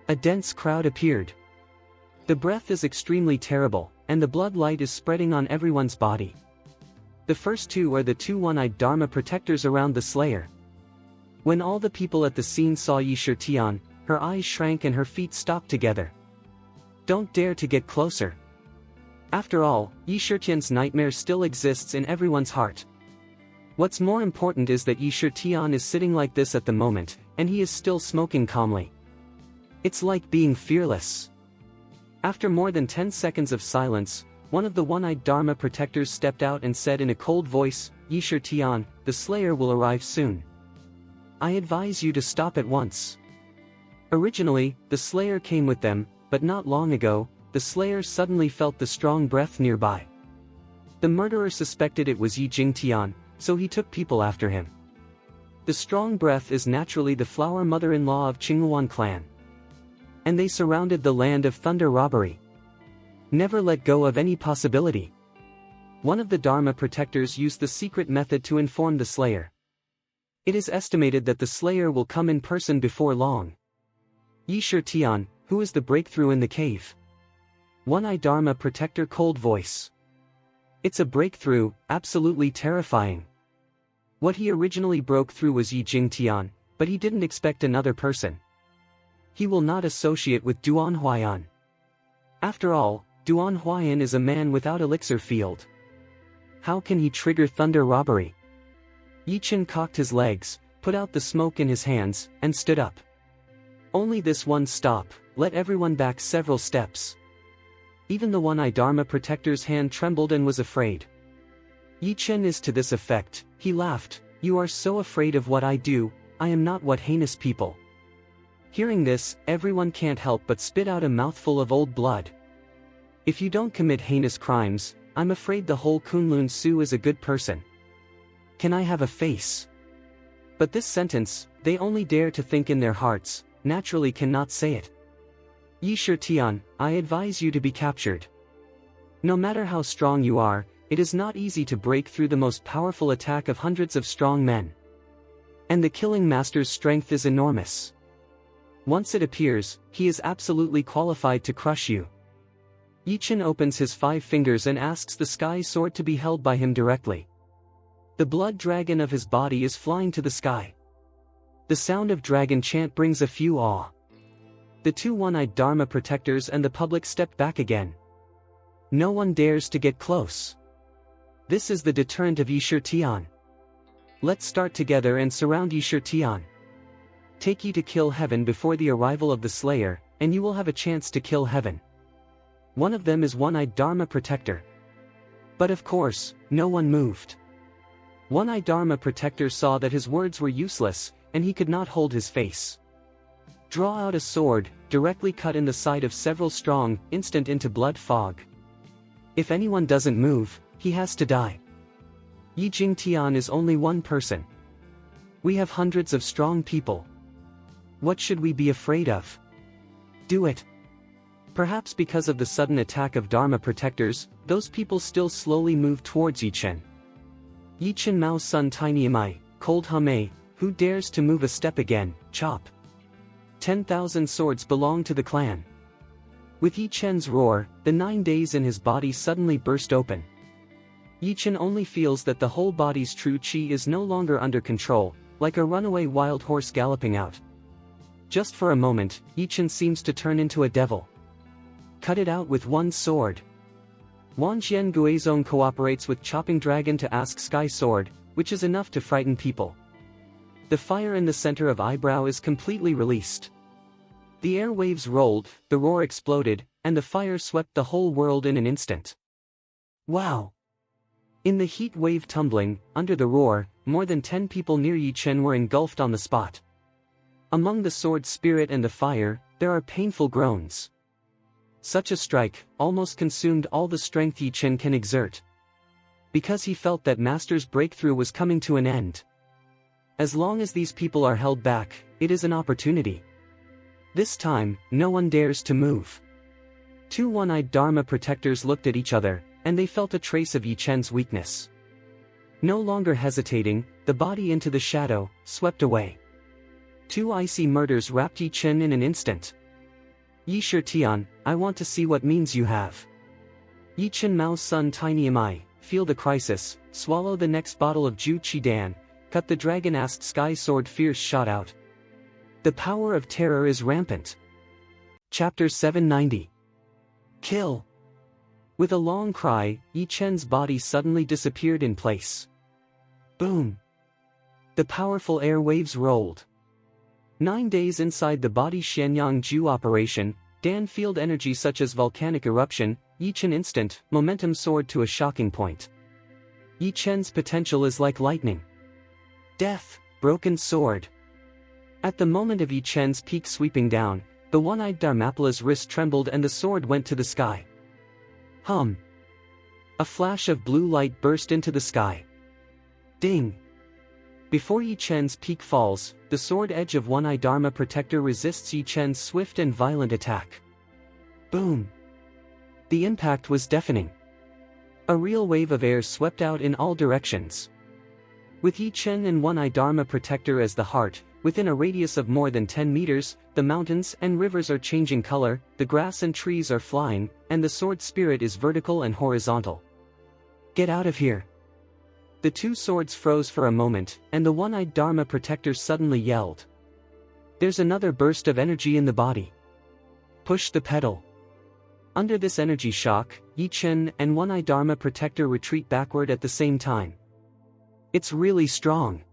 A dense crowd appeared. The breath is extremely terrible, and the blood light is spreading on everyone's body. The first two are the two one-eyed Dharma protectors around the slayer. When all the people at the scene saw Yi Shitian, her eyes shrank and her feet stopped together. Don't dare to get closer. After all, Yi Shitian's nightmare still exists in everyone's heart. What's more important is that Yi Shitian is sitting like this at the moment, and he is still smoking calmly. It's like being fearless. After more than 10 seconds of silence, one of the one-eyed Dharma protectors stepped out and said in a cold voice, Yi Shitian, the slayer will arrive soon. I advise you to stop at once. Originally, the slayer came with them, but not long ago, the slayer suddenly felt the strong breath nearby. The murderer suspected it was Yi Jingtian, so he took people after him. The strong breath is naturally the flower mother-in-law of Qingyuan clan. And they surrounded the land of thunder robbery. Never let go of any possibility. One of the Dharma protectors used the secret method to inform the slayer. It is estimated that the slayer will come in person before long. Yi Shitian, who is the breakthrough in the cave? One-eye Dharma protector cold voice. It's a breakthrough, absolutely terrifying. What he originally broke through was Yi Jingtian, but he didn't expect another person. He will not associate with Duan Huayan. After all, Duan Huayan is a man without elixir field. How can he trigger thunder robbery? Yi Chen cocked his legs, put out the smoke in his hands, and stood up. Only this one stop, let everyone back several steps. Even the one-eye Dharma protector's hand trembled and was afraid. Yi Chen is to this effect, he laughed, you are so afraid of what I do, I am not what heinous people. Hearing this, everyone can't help but spit out a mouthful of old blood. If you don't commit heinous crimes, I'm afraid the whole Kunlun Su is a good person. Can I have a face? But this sentence, they only dare to think in their hearts, naturally cannot say it. Yi Shitian, I advise you to be captured. No matter how strong you are, it is not easy to break through the most powerful attack of hundreds of strong men. And the killing master's strength is enormous. Once it appears, he is absolutely qualified to crush you. Yi Chen opens his 5 fingers and asks the sky sword to be held by him directly. The blood dragon of his body is flying to the sky. The sound of dragon chant brings a few awe. The two one-eyed Dharma protectors and the public step back again. No one dares to get close. This is the deterrent of Yi Shitian. Let's start together and surround Yi Shitian. Take Yi to kill heaven before the arrival of the slayer, and you will have a chance to kill heaven. One of them is one-eyed Dharma protector. But of course, no one moved. One-eyed Dharma protector saw that his words were useless, and he could not hold his face. Draw out a sword, directly cut in the side of several strong, instant into blood fog. If anyone doesn't move, he has to die. Yi Jingtian is only one person. We have hundreds of strong people. What should we be afraid of? Do it. Perhaps because of the sudden attack of Dharma protectors, those people still slowly move towards Yi Chen. Yi Chen Mao's son Tiny Amai, Cold Hame, who dares to move a step again, chop. 10,000 swords belong to the clan. With Yi Chen's roar, the 9 days in his body suddenly burst open. Yi Chen only feels that the whole body's true qi is no longer under control, like a runaway wild horse galloping out. Just for a moment, Yi Chen seems to turn into a devil. Cut it out with one sword. Wanjian Guizong cooperates with Chopping Dragon to ask Sky Sword, which is enough to frighten people. The fire in the center of eyebrow is completely released. The air waves rolled, the roar exploded, and the fire swept the whole world in an instant. Wow! In the heat wave tumbling, under the roar, more than 10 people near Yi Chen were engulfed on the spot. Among the sword spirit and the fire, there are painful groans. Such a strike almost consumed all the strength Yi Chen can exert. Because he felt that Master's breakthrough was coming to an end. As long as these people are held back, it is an opportunity. This time, no one dares to move. Two one-eyed Dharma protectors looked at each other, and they felt a trace of Yi Chen's weakness. No longer hesitating, the body into the shadow, swept away. Two icy murders wrapped Yi Chen in an instant. Yi Shitian, I want to see what means you have. Yi Chen Mao's son Tiny Amai, feel the crisis, swallow the next bottle of Ju Qidan, cut the dragon asked Sky Sword fierce shot out. The power of terror is rampant. Chapter 790. Kill. With a long cry, Yi Chen's body suddenly disappeared in place. Boom. The powerful air waves rolled. 9 days inside the body Xianyang Ju operation, Dan field energy such as volcanic eruption, Yi Chen instant, momentum soared to a shocking point. Yi Chen's potential is like lightning. Death, broken sword. At the moment of Yi Chen's peak sweeping down, the one-eyed Dharmapala's wrist trembled and the sword went to the sky. Hum. A flash of blue light burst into the sky. Ding. Before Yi Chen's peak falls, the sword edge of one-eye Dharma protector resists Yi Chen's swift and violent attack. Boom. The impact was deafening. A real wave of air swept out in all directions. With Yi Chen and one-eye Dharma protector as the heart, within a radius of more than 10 meters, the mountains and rivers are changing color, the grass and trees are flying, and the sword spirit is vertical and horizontal. Get out of here. The two swords froze for a moment, and the one-eyed Dharma protector suddenly yelled. There's another burst of energy in the body. Push the pedal. Under this energy shock, Yi Chen and one-eyed Dharma protector retreat backward at the same time. It's really strong.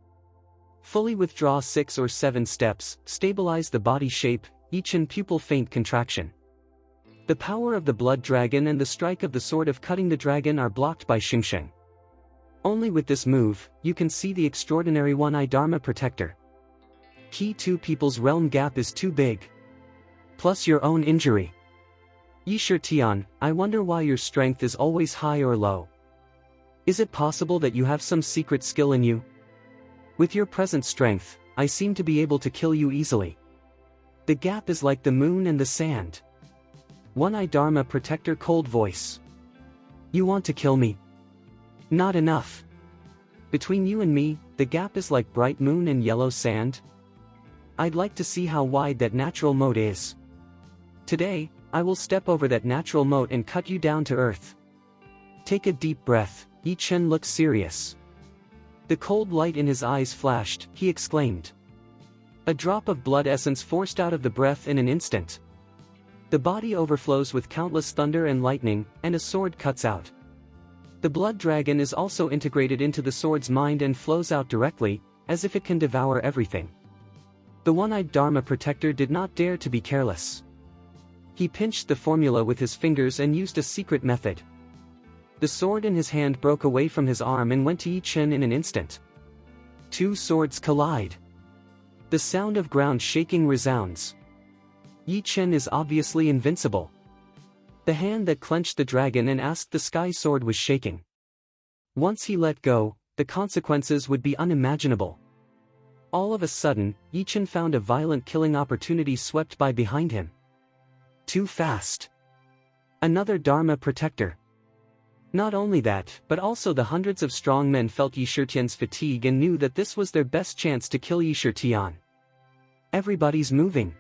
Fully withdraw 6 or 7 steps, stabilize the body shape, Yi Chen pupil faint contraction. The power of the blood dragon and the strike of the sword of cutting the dragon are blocked by Xingsheng. Only with this move, you can see the extraordinary one-eye Dharma protector. Key 2 people's realm gap is too big. Plus your own injury. Yi Shitian, I wonder why your strength is always high or low. Is it possible that you have some secret skill in you? With your present strength, I seem to be able to kill you easily. The gap is like the moon and the sand. One-eye Dharma protector cold voice. You want to kill me? Not enough. Between you and me, the gap is like bright moon and yellow sand. I'd like to see how wide that natural moat is. Today, I will step over that natural moat and cut you down to earth. Take a deep breath, Yi Chen looks serious. The cold light in his eyes flashed, he exclaimed. A drop of blood essence forced out of the breath in an instant. The body overflows with countless thunder and lightning, and a sword cuts out. The blood dragon is also integrated into the sword's mind and flows out directly, as if it can devour everything. The one-eyed Dharma protector did not dare to be careless. He pinched the formula with his fingers and used a secret method. the sword in his hand broke away from his arm and went to Yi Chen in an instant. Two swords collide. The sound of ground shaking resounds. Yi Chen is obviously invincible. The hand that clenched the dragon and asked the sky sword was shaking. Once he let go, the consequences would be unimaginable. All of a sudden, Yi Chen found a violent killing opportunity swept by behind him. Too fast. Another Dharma protector. Not only that, but also the hundreds of strong men felt Yi Shitian's fatigue and knew that this was their best chance to kill Yi Shitian. Everybody's moving.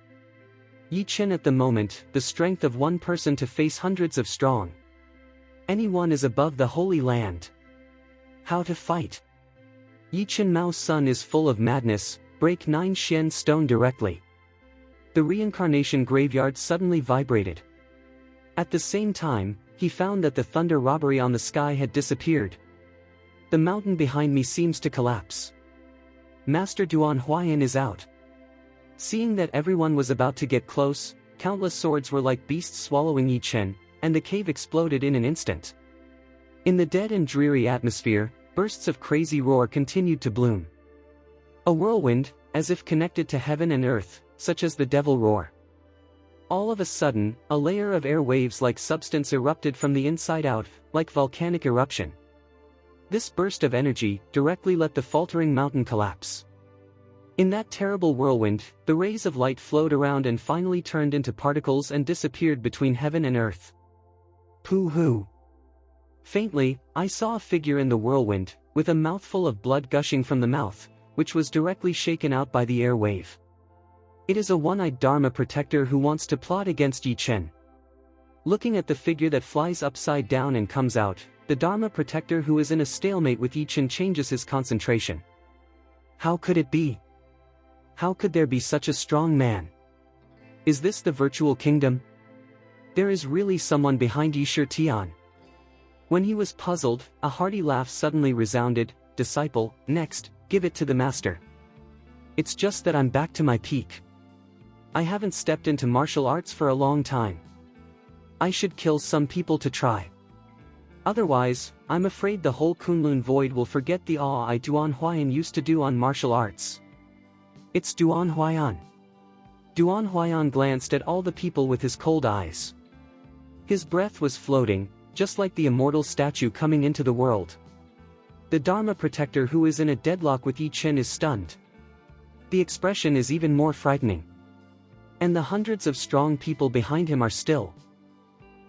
Yi Chen at the moment, the strength of one person to face hundreds of strong. Anyone is above the Holy Land. How to fight? Yi Chen Mao's son is full of madness, break 9 Xian stone directly. The reincarnation graveyard suddenly vibrated. At the same time, he found that the thunder robbery on the sky had disappeared. The mountain behind me seems to collapse. Master Duan Huayan is out. Seeing that everyone was about to get close, countless swords were like beasts swallowing Yi Chen, and the cave exploded in an instant. In the dead and dreary atmosphere, bursts of crazy roar continued to bloom. A whirlwind, as if connected to heaven and earth, such as the devil roar. All of a sudden, a layer of air waves-like substance erupted from the inside out, like volcanic eruption. This burst of energy directly let the faltering mountain collapse. In that terrible whirlwind, the rays of light flowed around and finally turned into particles and disappeared between heaven and earth. Pooh-hoo. Faintly, I saw a figure in the whirlwind, with a mouthful of blood gushing from the mouth, which was directly shaken out by the air wave. It is a one-eyed Dharma protector who wants to plot against Yi Chen. Looking at the figure that flies upside down and comes out, the Dharma protector who is in a stalemate with Yi Chen changes his concentration. How could it be? How could there be such a strong man? Is this the virtual kingdom? There is really someone behind Yi Shitian. When he was puzzled, a hearty laugh suddenly resounded. Disciple, next, give it to the master. It's just that I'm back to my peak. I haven't stepped into martial arts for a long time. I should kill some people to try. Otherwise, I'm afraid the whole Kunlun void will forget the awe I Duan Huayan used to do on martial arts. It's Duan Huayan. Duan Huayan glanced at all the people with his cold eyes. His breath was floating, just like the immortal statue coming into the world. The Dharma protector who is in a deadlock with Yi Chen is stunned. The expression is even more frightening. And the hundreds of strong people behind him are still.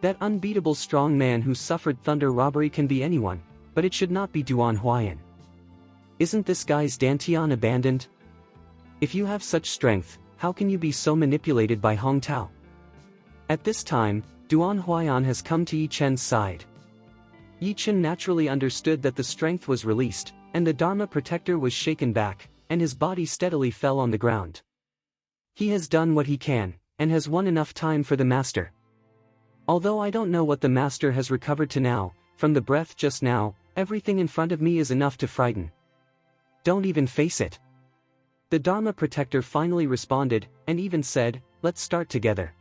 That unbeatable strong man who suffered thunder robbery can be anyone, but it should not be Duan Huayan. Isn't this guy's Dantian abandoned? If you have such strength, how can you be so manipulated by Hong Tao? At this time, Duan Huayan has come to Yi Chen's side. Yi Chen naturally understood that the strength was released, and the Dharma protector was shaken back, and his body steadily fell on the ground. He has done what he can, and has won enough time for the master. Although I don't know what the master has recovered to now, from the breath just now, everything in front of me is enough to frighten. Don't even face it. The Dharma protector finally responded, and even said, let's start together.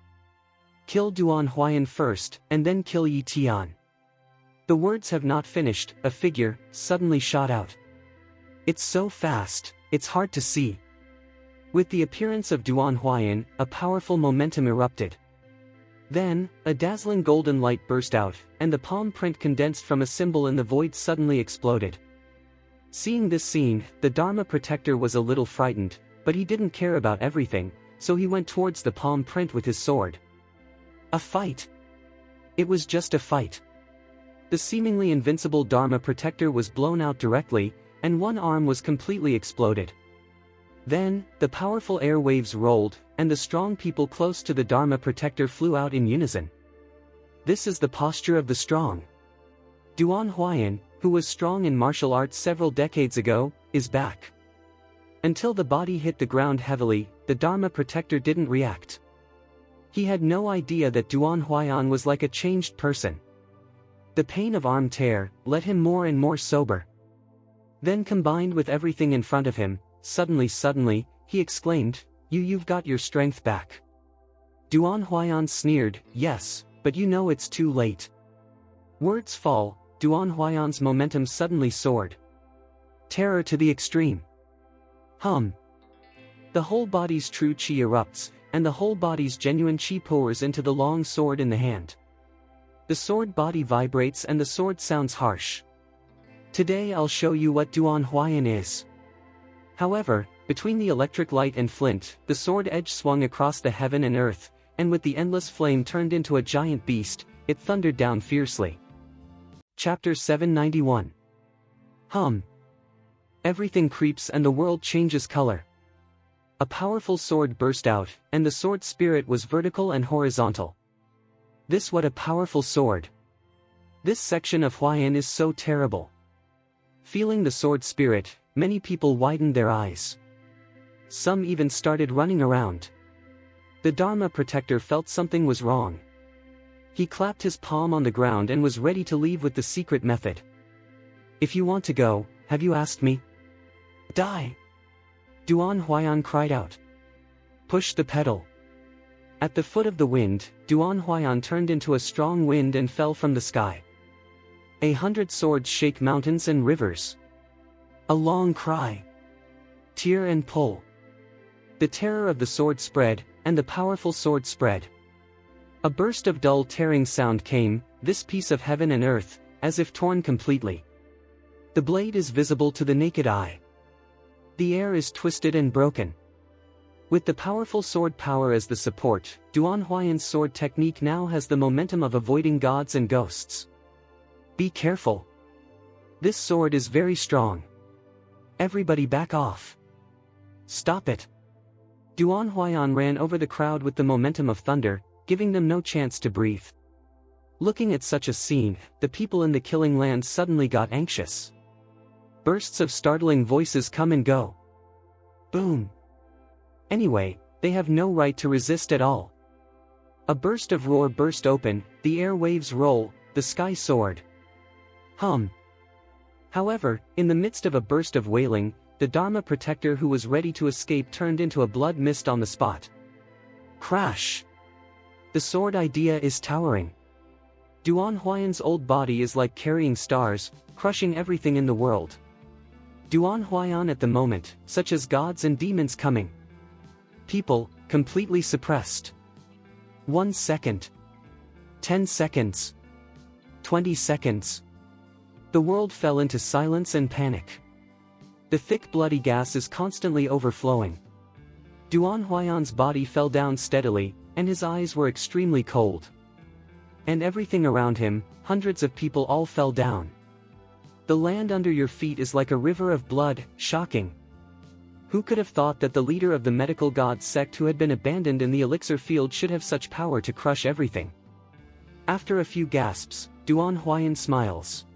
Kill Duan Huayan first, and then kill Yi Tian. The words have not finished, a figure suddenly shot out. It's so fast, it's hard to see. With the appearance of Duan Huayan, a powerful momentum erupted. Then, a dazzling golden light burst out, and the palm print condensed from a symbol in the void suddenly exploded. Seeing this scene, the Dharma protector was a little frightened, but he didn't care about everything, so he went towards the palm print with his sword. A fight. It was just a fight. The seemingly invincible Dharma protector was blown out directly, and one arm was completely exploded. Then, the powerful air waves rolled, and the strong people close to the Dharma protector flew out in unison. This is the posture of the strong. Duan Huayan, who was strong in martial arts several decades ago, is back. Until the body hit the ground heavily, the Dharma protector didn't react. He had no idea that Duan Huayan was like a changed person. The pain of arm tear led him more and more sober. Then combined with everything in front of him, suddenly, he exclaimed, You've got your strength back. Duan Huayan sneered, yes, but you know it's too late. Words fall, Duan Huayan's momentum suddenly soared. Terror to the extreme. Hum. The whole body's true chi erupts, and the whole body's genuine chi pours into the long sword in the hand. The sword body vibrates and the sword sounds harsh. Today I'll show you what Duan Huayan is. However, between the electric light and flint, the sword edge swung across the heaven and earth, and with the endless flame turned into a giant beast, it thundered down fiercely. Chapter 791. Hum. Everything creeps and the world changes color. A powerful sword burst out, and the sword spirit was vertical and horizontal. This what a powerful sword. This section of Huayan is so terrible. Feeling the sword spirit, many people widened their eyes. Some even started running around. The Dharma protector felt something was wrong. He clapped his palm on the ground and was ready to leave with the secret method. If you want to go, have you asked me? Die! Duan Huayan cried out. Push the pedal. At the foot of the wind, Duan Huayan turned into a strong wind and fell from the sky. 100 swords shake mountains and rivers. A long cry. Tear and pull. The terror of the sword spread, and the powerful sword spread. A burst of dull tearing sound came, this piece of heaven and earth, as if torn completely. The blade is visible to the naked eye. The air is twisted and broken. With the powerful sword power as the support, Duan Huayan's sword technique now has the momentum of avoiding gods and ghosts. Be careful. This sword is very strong. Everybody back off. Stop it. Duan Huayan ran over the crowd with the momentum of thunder, giving them no chance to breathe. Looking at such a scene, the people in the killing land suddenly got anxious. Bursts of startling voices come and go. Boom. Anyway, they have no right to resist at all. A burst of roar burst open, the air waves roll, the sky soared. Hum. However, in the midst of a burst of wailing, the Dharma protector who was ready to escape turned into a blood mist on the spot. Crash! The sword idea is towering. Duan Huayan's old body is like carrying stars, crushing everything in the world. Duan Huayan at the moment, such as gods and demons coming. People, completely suppressed. 1 second. 10 seconds. 20 seconds. The world fell into silence and panic. The thick bloody gas is constantly overflowing. Duan Huayan's body fell down steadily, and his eyes were extremely cold. And everything around him, hundreds of people all fell down. The land under your feet is like a river of blood, shocking. Who could have thought that the leader of the medical god sect who had been abandoned in the elixir field should have such power to crush everything? After a few gasps, Duan Huayan smiles.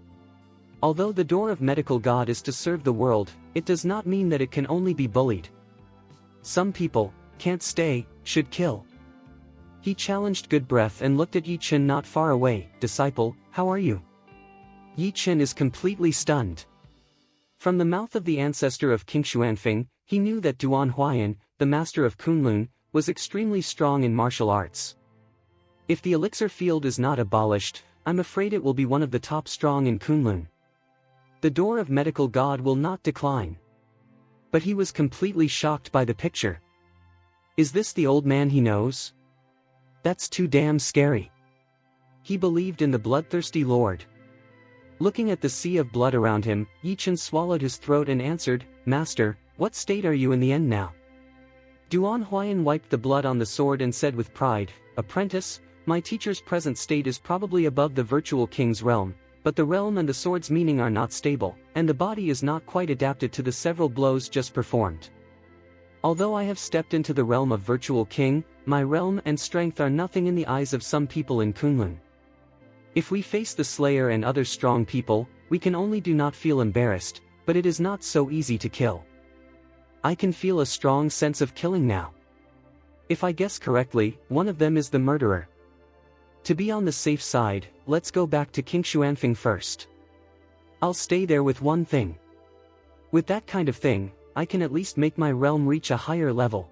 Although the door of medical god is to serve the world, it does not mean that it can only be bullied. Some people can't stay, should kill. He challenged Good Breath and looked at Yi Chen not far away. Disciple, how are you? Yi Chen is completely stunned. From the mouth of the ancestor of King Xuanfeng, he knew that Duan Huayan, the master of Kunlun, was extremely strong in martial arts. If the elixir field is not abolished, I'm afraid it will be one of the top strong in Kunlun. The door of medical god will not decline. But he was completely shocked by the picture. Is this the old man he knows? That's too damn scary. He believed in the bloodthirsty lord. Looking at the sea of blood around him, Yi Chen swallowed his throat and answered, Master, what state are you in the end now? Duan Huayan wiped the blood on the sword and said with pride, Apprentice, my teacher's present state is probably above the virtual king's realm, but the realm and the sword's meaning are not stable, and the body is not quite adapted to the several blows just performed. Although I have stepped into the realm of virtual king, my realm and strength are nothing in the eyes of some people in Kunlun. If we face the Slayer and other strong people, we can only do not feel embarrassed, but it is not so easy to kill. I can feel a strong sense of killing now. If I guess correctly, one of them is the murderer. To be on the safe side, let's go back to King Xuanfeng first. I'll stay there with one thing. With that kind of thing, I can at least make my realm reach a higher level.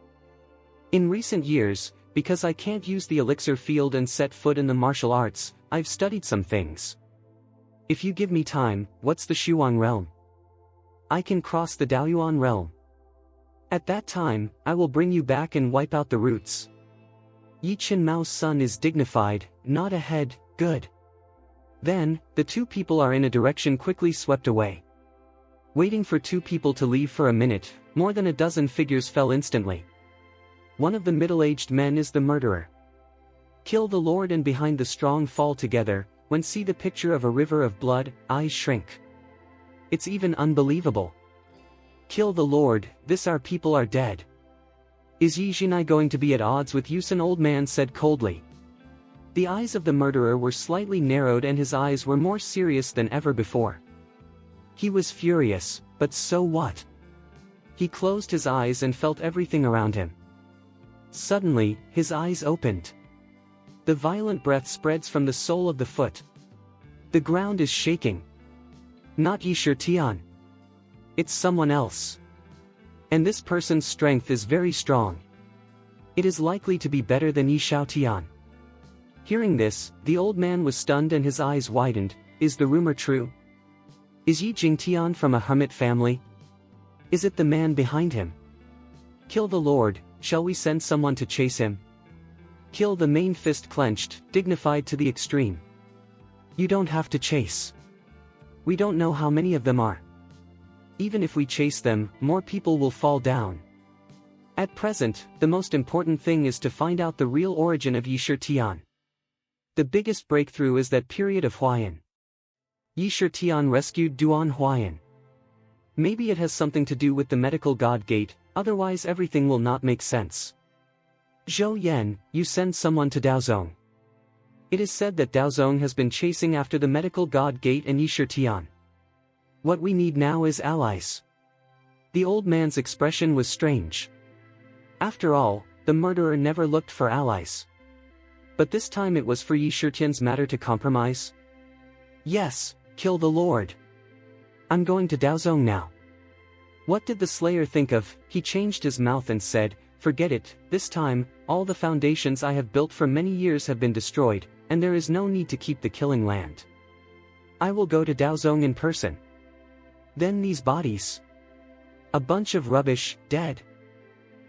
In recent years, because I can't use the elixir field and set foot in the martial arts, I've studied some things. If you give me time, what's the Shuang realm? I can cross the Daoyuan realm. At that time, I will bring you back and wipe out the roots. Yi Chen Mao's son is dignified, nod ahead, good. Then, the two people are in a direction quickly swept away. Waiting for two people to leave for a minute, more than a dozen figures fell instantly. One of the middle-aged men is the murderer. Kill the Lord and behind the strong fall together, when see the picture of a river of blood, eyes shrink. It's even unbelievable. Kill the Lord, this our people are dead. Is Yi Jinai going to be at odds with you? An old man said coldly. The eyes of the murderer were slightly narrowed and his eyes were more serious than ever before. He was furious, but so what? He closed his eyes and felt everything around him. Suddenly, his eyes opened. The violent breath spreads from the sole of the foot. The ground is shaking. Not Yi Shitian. It's someone else. And this person's strength is very strong. It is likely to be better than Yi Shaotian. Hearing this, the old man was stunned and his eyes widened. Is the rumor true? Is Yi Jingtian from a hermit family? Is it the man behind him? Kill the Lord, shall we send someone to chase him? Kill the main fist clenched, dignified to the extreme. You don't have to chase. We don't know how many of them are. Even if we chase them, more people will fall down. At present, the most important thing is to find out the real origin of Yi Shitian. The biggest breakthrough is that period of Huayan. Yi Shitian rescued Duan Huayan. Maybe it has something to do with the medical god gate, otherwise everything will not make sense. Zhou Yan, you send someone to Daozong. It is said that Daozong has been chasing after the medical god gate and Yi Shitian. What we need now is allies. The old man's expression was strange. After all, the murderer never looked for allies. But this time it was for Yi Shitian's matter to compromise? Yes, kill the Lord. I'm going to Daozong now. What did the slayer think of? He changed his mouth and said, forget it, this time, all the foundations I have built for many years have been destroyed, and there is no need to keep the killing land. I will go to Daozong in person. Then these bodies. A bunch of rubbish, dead.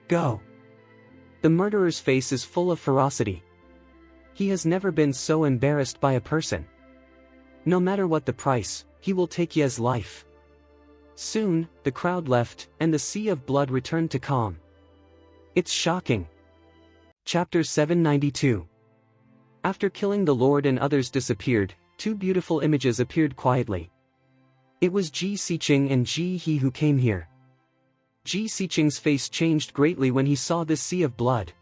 Go. The murderer's face is full of ferocity. He has never been so embarrassed by a person. No matter what the price, he will take Ye's life. Soon, the crowd left, and the sea of blood returned to calm. It's shocking. Chapter 792. After killing the Lord and others disappeared, two beautiful images appeared quietly. It was Ji Siqing and Ji He who came here. Ji Siqing's face changed greatly when he saw this sea of blood.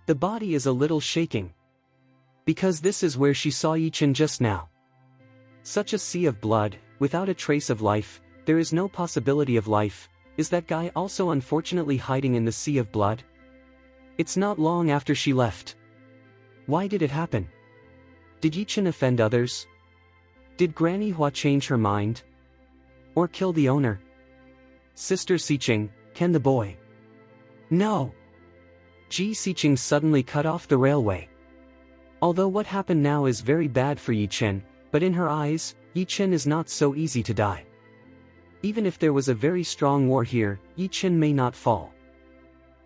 The body is a little shaking. Because this is where she saw Yi Chen just now. Such a sea of blood, without a trace of life, there is no possibility of life. Is that guy also unfortunately hiding in the sea of blood? It's not long after she left. Why did it happen? Did Yi Chen offend others? Did Granny Hua change her mind? Or kill the owner? Sister Siqing, can the boy? No. Ji Siqing suddenly cut off the railway. Although what happened now is very bad for Yi Chen, but in her eyes, Yi Chen is not so easy to die. Even if there was a very strong war here, Yi Chen may not fall.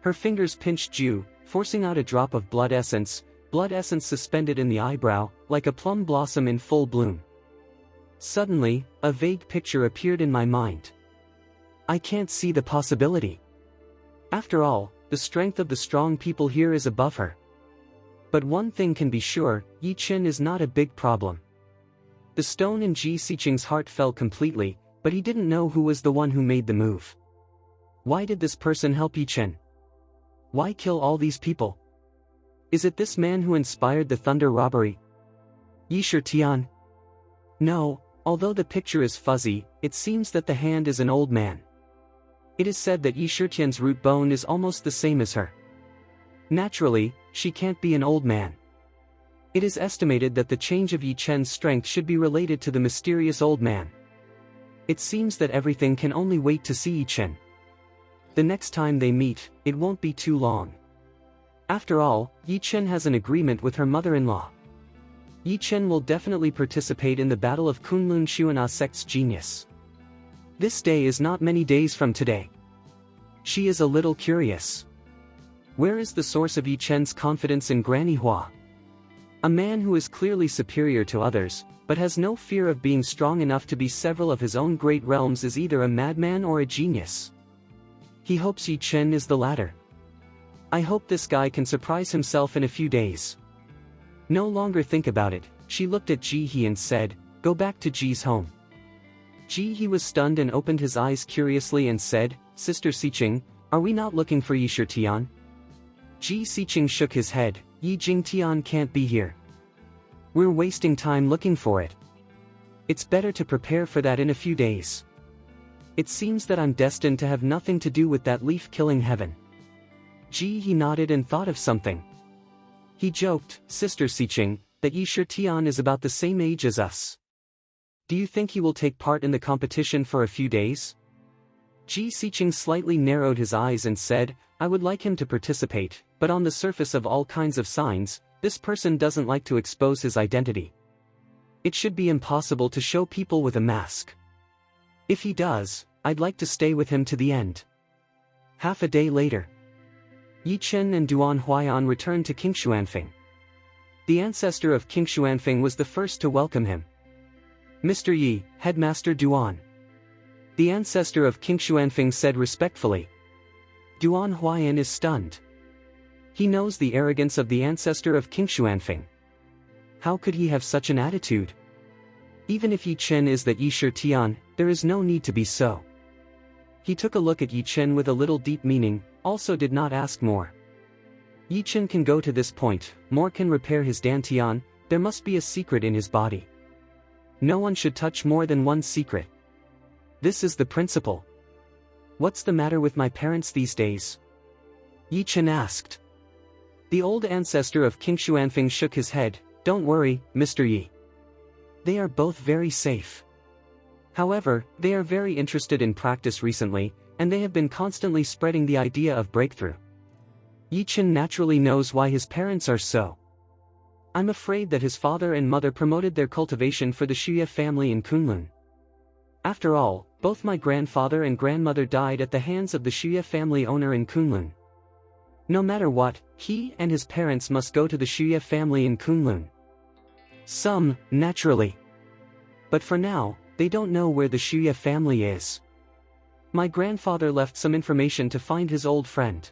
Her fingers pinched Ju, forcing out a drop of blood essence suspended in the eyebrow, like a plum blossom in full bloom. Suddenly, a vague picture appeared in my mind. I can't see the possibility. After all, the strength of the strong people here is above her. But one thing can be sure, Yi Chen is not a big problem. The stone in Ji Siqing's heart fell completely, but he didn't know who was the one who made the move. Why did this person help Yi Chen? Why kill all these people? Is it this man who inspired the thunder robbery? Yi Shitian? No, although the picture is fuzzy, it seems that the hand is an old man. It is said that Yi Shitian's root bone is almost the same as her. Naturally, she can't be an old man. It is estimated that the change of Yi Chen's strength should be related to the mysterious old man. It seems that everything can only wait to see Yi Chen. The next time they meet, it won't be too long. After all, Yi Chen has an agreement with her mother-in-law. Yi Chen will definitely participate in the battle of Kunlun Xuan'a sect's genius. This day is not many days from today. She is a little curious. Where is the source of Yi Chen's confidence in Granny Hua? A man who is clearly superior to others, but has no fear of being strong enough to be several of his own great realms, is either a madman or a genius. He hopes Yi Chen is the latter. I hope this guy can surprise himself in a few days. No longer think about it, she looked at Ji He and said, go back to Ji's home. Ji He was stunned and opened his eyes curiously and said, Sister Siqing, are we not looking for Yi Shitian? Ji Siqing shook his head, Yi Jingtian can't be here. We're wasting time looking for it. It's better to prepare for that in a few days. It seems that I'm destined to have nothing to do with that leaf-killing heaven. Ji He nodded and thought of something. He joked, Sister Siqing, that Yi Shitian is about the same age as us. Do you think he will take part in the competition for a few days? Ji Siqing slightly narrowed his eyes and said, I would like him to participate, but on the surface of all kinds of signs, this person doesn't like to expose his identity. It should be impossible to show people with a mask. If he does, I'd like to stay with him to the end. Half a day later, Yi Chen and Duan Huaiyan returned to King Xuanfeng. The ancestor of King Xuanfeng was the first to welcome him. Mr. Yi, Headmaster Duan. The ancestor of King Xuanfeng said respectfully. Duan Huaiyan is stunned. He knows the arrogance of the ancestor of King Xuanfeng. How could he have such an attitude? Even if Yi Chen is that Yi Shitian, there is no need to be so. He took a look at Yi Chen with a little deep meaning, also did not ask more. Yi Chen can go to this point, more can repair his dantian, there must be a secret in his body. No one should touch more than one secret. This is the principle. What's the matter with my parents these days? Yi Chen asked. The old ancestor of King Xuanfeng shook his head, don't worry, Mr. Yi. They are both very safe. However, they are very interested in practice recently, and they have been constantly spreading the idea of breakthrough. Yi Chen naturally knows why his parents are so. I'm afraid that his father and mother promoted their cultivation for the Xue family in Kunlun. After all, both my grandfather and grandmother died at the hands of the Xue family owner in Kunlun. No matter what, he and his parents must go to the Xue family in Kunlun. Some, naturally. But for now, they don't know where the Xue family is. My grandfather left some information to find his old friend.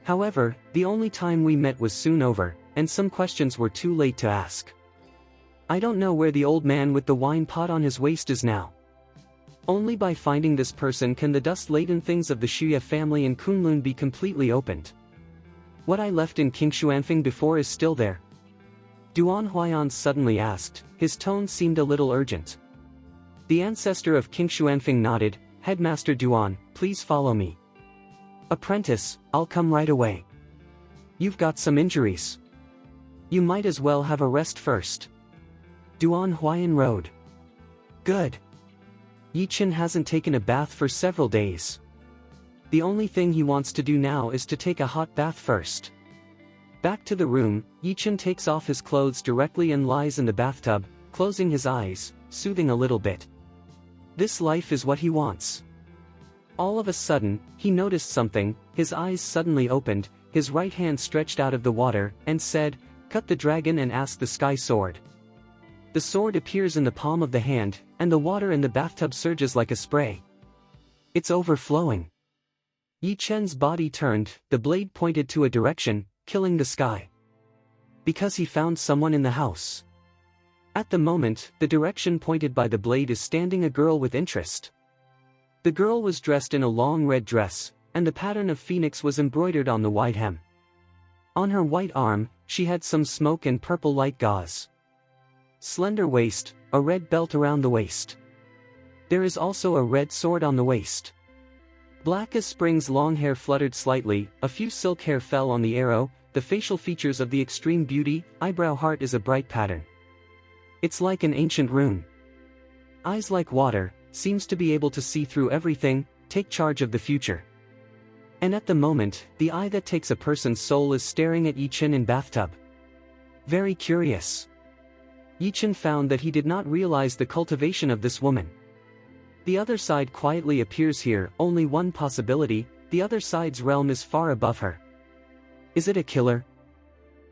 However, the only time we met was soon over, and some questions were too late to ask. I don't know where the old man with the wine pot on his waist is now. Only by finding this person can the dust-laden things of the Xue family in Kunlun be completely opened. What I left in King Xuanfeng before is still there. Duan Huaiyan suddenly asked, his tone seemed a little urgent. The ancestor of King Xuanfeng nodded, Headmaster Duan, please follow me. Apprentice, I'll come right away. You've got some injuries. You might as well have a rest first. Duan Huaiyan rode. Good. Yi Chen hasn't taken a bath for several days. The only thing he wants to do now is to take a hot bath first. Back to the room, Yi Chen takes off his clothes directly and lies in the bathtub, closing his eyes, soothing a little bit. This life is what he wants. All of a sudden, he noticed something, his eyes suddenly opened, his right hand stretched out of the water, and said, cut the dragon and ask the sky sword. The sword appears in the palm of the hand, and the water in the bathtub surges like a spray. It's overflowing. Yi Chen's body turned, the blade pointed to a direction, killing the sky. Because he found someone in the house. At the moment, the direction pointed by the blade is standing a girl with interest. The girl was dressed in a long red dress, and the pattern of phoenix was embroidered on the wide hem. On her white arm, she had some smoke and purple light gauze. Slender waist, a red belt around the waist. There is also a red sword on the waist. Black as spring's long hair fluttered slightly, a few silk hair fell on the arrow, the facial features of the extreme beauty, eyebrow heart is a bright pattern. It's like an ancient rune. Eyes like water, seems to be able to see through everything, take charge of the future. And at the moment, the eye that takes a person's soul is staring at Yi Chen in bathtub. Very curious. Yichen found that he did not realize the cultivation of this woman. The other side quietly appears here, only one possibility, the other side's realm is far above her. Is it a killer?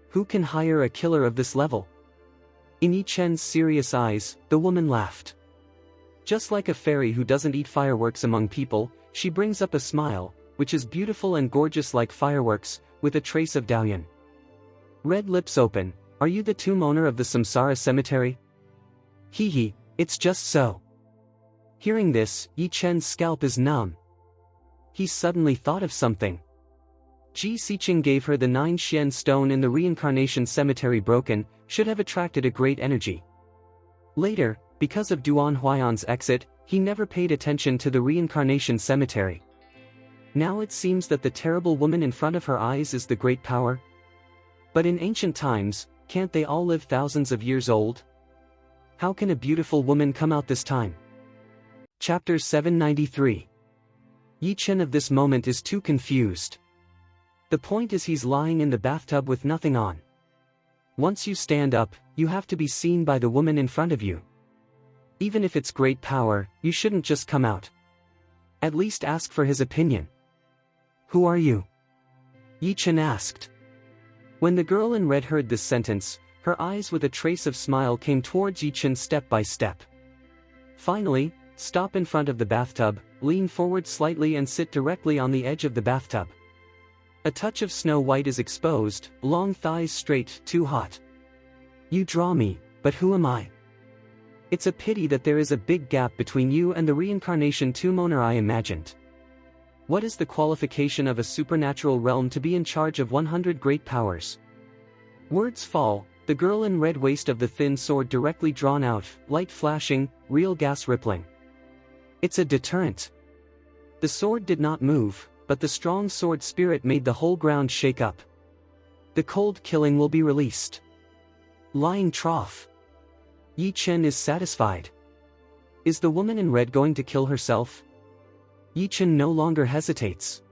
Who can hire a killer of this level? In Yichen's serious eyes, the woman laughed. Just like a fairy who doesn't eat fireworks among people, she brings up a smile, which is beautiful and gorgeous like fireworks, with a trace of Daoyan. Red lips open, are you the tomb owner of the Samsara cemetery? Hee hee, it's just so. Hearing this, Yichen's scalp is numb. He suddenly thought of something. Ji Siqing gave her the 9 Xian stone in the reincarnation cemetery broken, should have attracted a great energy. Later, because of Duan Huayan's exit, he never paid attention to the reincarnation cemetery. Now it seems that the terrible woman in front of her eyes is the great power. But in ancient times, can't they all live thousands of years old? How can a beautiful woman come out this time? Chapter 793. Yichen of this moment is too confused. The point is he's lying in the bathtub with nothing on. Once you stand up, you have to be seen by the woman in front of you. Even if it's great power, you shouldn't just come out. At least ask for his opinion. Who are you? Yichen asked. When the girl in red heard this sentence, her eyes with a trace of smile came towards Yichen step by step. Finally, stop in front of the bathtub, lean forward slightly and sit directly on the edge of the bathtub. A touch of snow white is exposed, long thighs straight, too hot. You draw me, but who am I? It's a pity that there is a big gap between you and the reincarnation tomb owner I imagined. What is the qualification of a supernatural realm to be in charge of 100 great powers? Words fall, the girl in red waist of the thin sword directly drawn out, light flashing, real gas rippling. It's a deterrent. The sword did not move, but the strong sword spirit made the whole ground shake up. The cold killing will be released. Lying trough. Yichen is satisfied. Is the woman in red going to kill herself? Yichen no longer hesitates.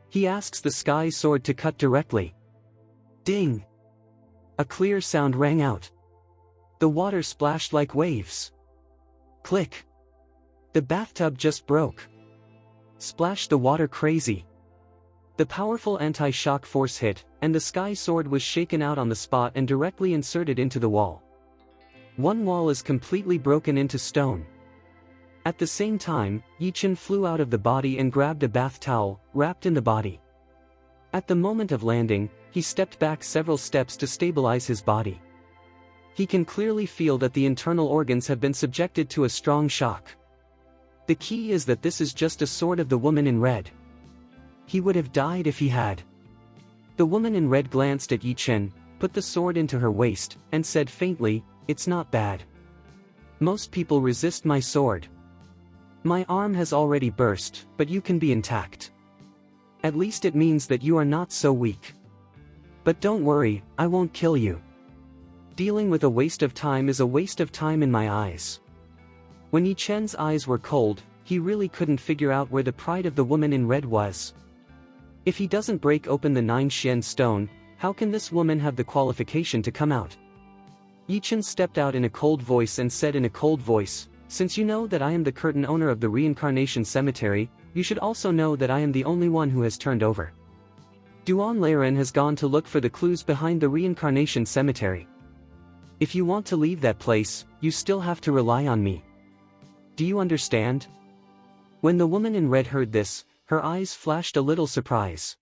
He asks the sky sword to cut directly. Ding! A clear sound rang out. The water splashed like waves. Click! The bathtub just broke. Splash the water crazy. The powerful anti-shock force hit, and the sky sword was shaken out on the spot and directly inserted into the wall. One wall is completely broken into stone. At the same time, Yichen flew out of the body and grabbed a bath towel, wrapped in the body. At the moment of landing, he stepped back several steps to stabilize his body. He can clearly feel that the internal organs have been subjected to a strong shock. The key is that this is just a sword of the woman in red. He would have died if he had. The woman in red glanced at Yichen, put the sword into her waist, and said faintly, "It's not bad. Most people resist my sword. My arm has already burst, but you can be intact. At least it means that you are not so weak. But don't worry, I won't kill you. Dealing with a waste of time is a waste of time in my eyes." When Yichen's eyes were cold, he really couldn't figure out where the pride of the woman in red was. If he doesn't break open the 9 Xian stone, how can this woman have the qualification to come out? Yichen stepped out in a cold voice and said in a cold voice, "Since you know that I am the curtain owner of the reincarnation cemetery, you should also know that I am the only one who has turned over. Duan Laren has gone to look for the clues behind the reincarnation cemetery. If you want to leave that place, you still have to rely on me. Do you understand?" When the woman in red heard this, her eyes flashed a little surprise.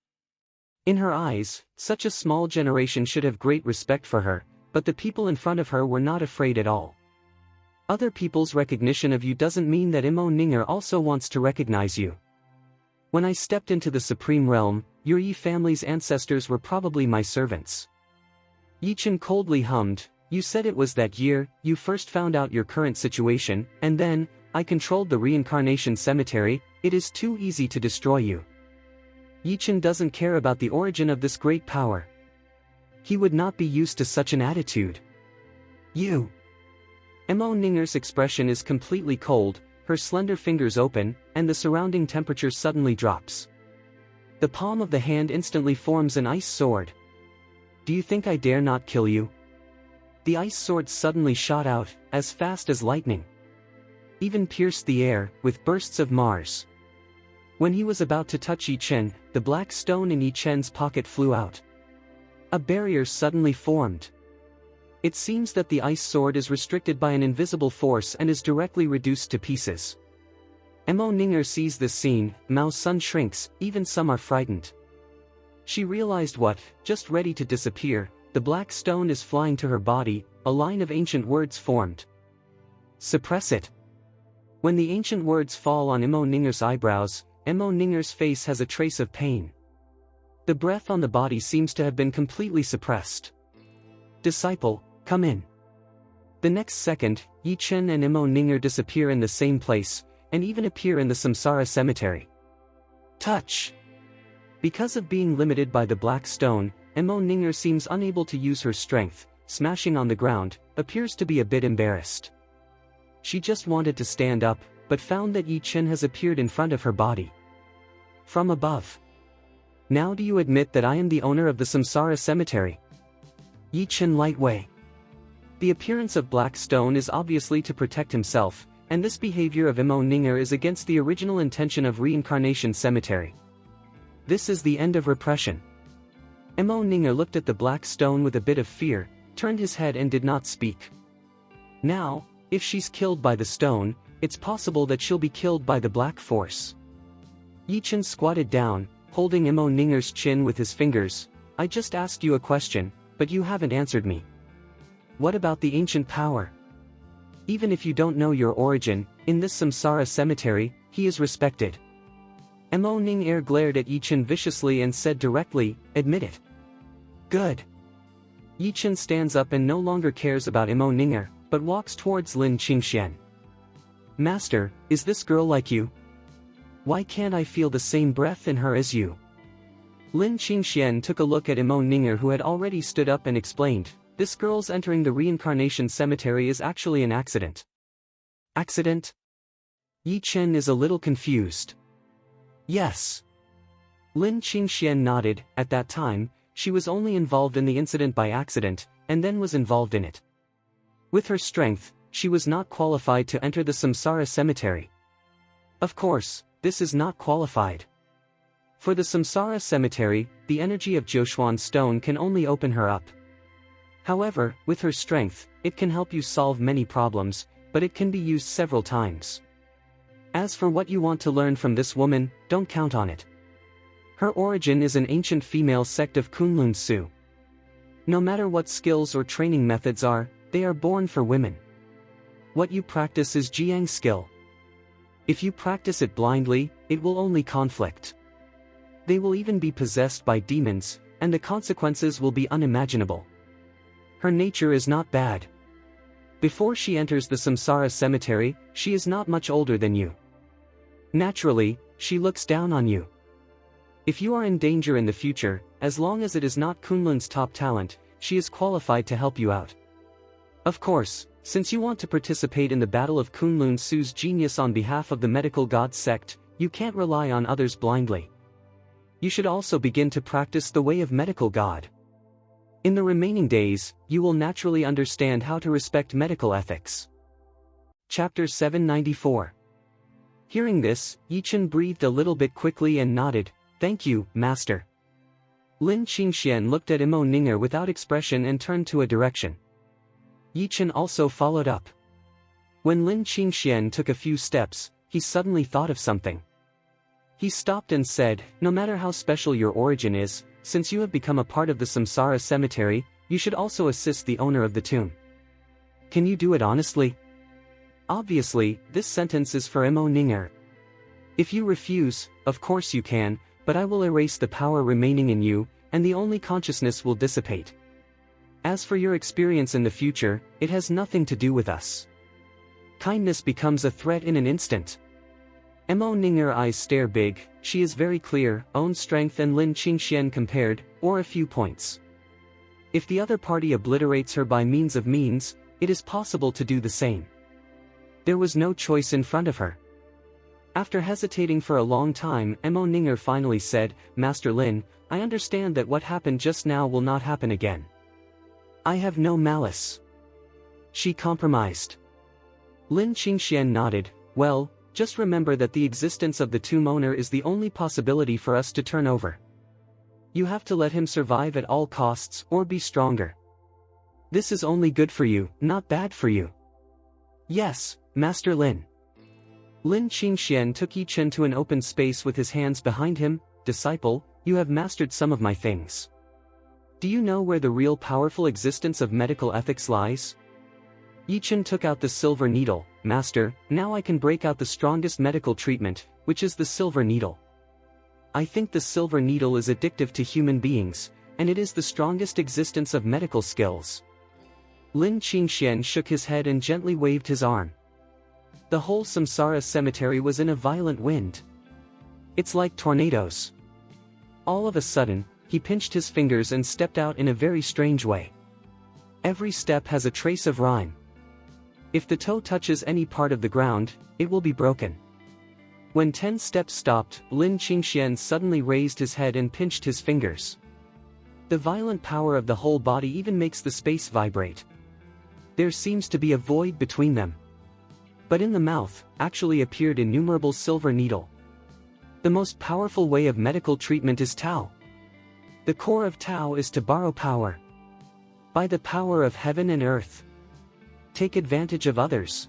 In her eyes, such a small generation should have great respect for her, but the people in front of her were not afraid at all. Other people's recognition of you doesn't mean that Imo Ninger also wants to recognize you. When I stepped into the Supreme Realm, your Yi family's ancestors were probably my servants. Yichen coldly hummed, "You said it was that year, you first found out your current situation, and then, I controlled the reincarnation cemetery, it is too easy to destroy you." Yichen doesn't care about the origin of this great power. He would not be used to such an attitude. "You." Imo Ninger's expression is completely cold, her slender fingers open, and the surrounding temperature suddenly drops. The palm of the hand instantly forms an ice sword. "Do you think I dare not kill you?" The ice sword suddenly shot out, as fast as lightning. Even pierced the air, with bursts of Mars. When he was about to touch Yi Chen, the black stone in Yi Chen's pocket flew out. A barrier suddenly formed. It seems that the ice sword is restricted by an invisible force and is directly reduced to pieces. Mo Ninger sees this scene, Mao's sun shrinks, even some are frightened. She realized what, just ready to disappear, the black stone is flying to her body, a line of ancient words formed. Suppress it. When the ancient words fall on Mo Ninger's eyebrows, Mo Ninger's face has a trace of pain. The breath on the body seems to have been completely suppressed. Disciple, come in. The next second, Yi Chen and Mo Ninger disappear in the same place, and even appear in the Samsara cemetery. Touch. Because of being limited by the black stone, Mo Ninger seems unable to use her strength, smashing on the ground, appears to be a bit embarrassed. She just wanted to stand up, but found that Yi Chen has appeared in front of her body. From above. Now do you admit that I am the owner of the Samsara cemetery? Yi Chen lightway. The appearance of black stone is obviously to protect himself, and this behavior of Mo Ninger is against the original intention of Reincarnation Cemetery. This is the end of repression. Mo Ninger looked at the black stone with a bit of fear, turned his head and did not speak. Now, if she's killed by the stone, it's possible that she'll be killed by the black force. Yi Chen squatted down, holding Mo Ninger's chin with his fingers. I just asked you a question, but you haven't answered me. What about the ancient power? Even if you don't know your origin, in this Samsara cemetery, he is respected. Mo Ninger glared at Yi Chen viciously and said directly, admit it. Good. Yi Chen stands up and no longer cares about Mo Ninger, but walks towards Lin Qingxian. Master, is this girl like you? Why can't I feel the same breath in her as you? Lin Qingxian took a look at Mo Ninger, who had already stood up, and explained, this girl's entering the Reincarnation Cemetery is actually an accident. Accident? Yi Chen is a little confused. Yes. Lin Qingxian nodded. At that time, she was only involved in the incident by accident, and then was involved in it. With her strength, she was not qualified to enter the Samsara cemetery. Of course, this is not qualified. For the Samsara cemetery, the energy of Jiushuan stone can only open her up. However, with her strength, it can help you solve many problems, but it can be used several times. As for what you want to learn from this woman, don't count on it. Her origin is an ancient female sect of Kunlun Su. No matter what skills or training methods are, they are born for women. What you practice is Jiang skill. If you practice it blindly, it will only conflict. They will even be possessed by demons, and the consequences will be unimaginable. Her nature is not bad. Before she enters the Samsara cemetery, she is not much older than you. Naturally, she looks down on you. If you are in danger in the future, as long as it is not Kunlun's top talent, she is qualified to help you out. Of course, since you want to participate in the battle of Kunlun Su's genius on behalf of the medical god sect, you can't rely on others blindly. You should also begin to practice the way of medical god. In the remaining days, you will naturally understand how to respect medical ethics. Chapter 794. Hearing this, Yi Chen breathed a little bit quickly and nodded, thank you, master. Lin Qingxian looked at Mo Ninger without expression and turned to a direction. Yi Chen also followed up. When Lin Qingxian took a few steps, he suddenly thought of something. He stopped and said, no matter how special your origin is, since you have become a part of the Samsara cemetery, you should also assist the owner of the tomb. Can you do it honestly? Obviously, this sentence is for Mo Ninger. If you refuse, of course you can, but I will erase the power remaining in you, and the only consciousness will dissipate. As for your experience in the future, it has nothing to do with us. Kindness becomes a threat in an instant. Mo Ninger eyes stare big, she is very clear, own strength and Lin Qingxian compared, or a few points. If the other party obliterates her by means of means, it is possible to do the same. There was no choice in front of her. After hesitating for a long time, Mo Ninger finally said, Master Lin, I understand that what happened just now will not happen again. I have no malice. she compromised. Lin Qingxian nodded. Well, just remember that the existence of the tomb owner is the only possibility for us to turn over. You have to let him survive at all costs or be stronger. This is only good for you, not bad for you. Yes, Master Lin. Lin Qingxian took Yi Chen to an open space with his hands behind him. Disciple, you have mastered some of my things. Do you know where the real powerful existence of medical ethics lies? Yi Chen took out the silver needle. Master, now I can break out the strongest medical treatment, which is the silver needle. I think the silver needle is addictive to human beings, and it is the strongest existence of medical skills. Lin Qingxian shook his head and gently waved his arm. The whole Samsara cemetery was in a violent wind. It's like tornadoes. All of a sudden, he pinched his fingers and stepped out in a very strange way. Every step has a trace of rime. If the toe touches any part of the ground, it will be broken. When 10 steps stopped, Lin Qingxian suddenly raised his head and pinched his fingers. The violent power of the whole body even makes the space vibrate. There seems to be a void between them. But in the mouth, actually appeared innumerable silver needle. The most powerful way of medical treatment is Tao. The core of Tao is to borrow power. By the power of heaven and earth. Take advantage of others.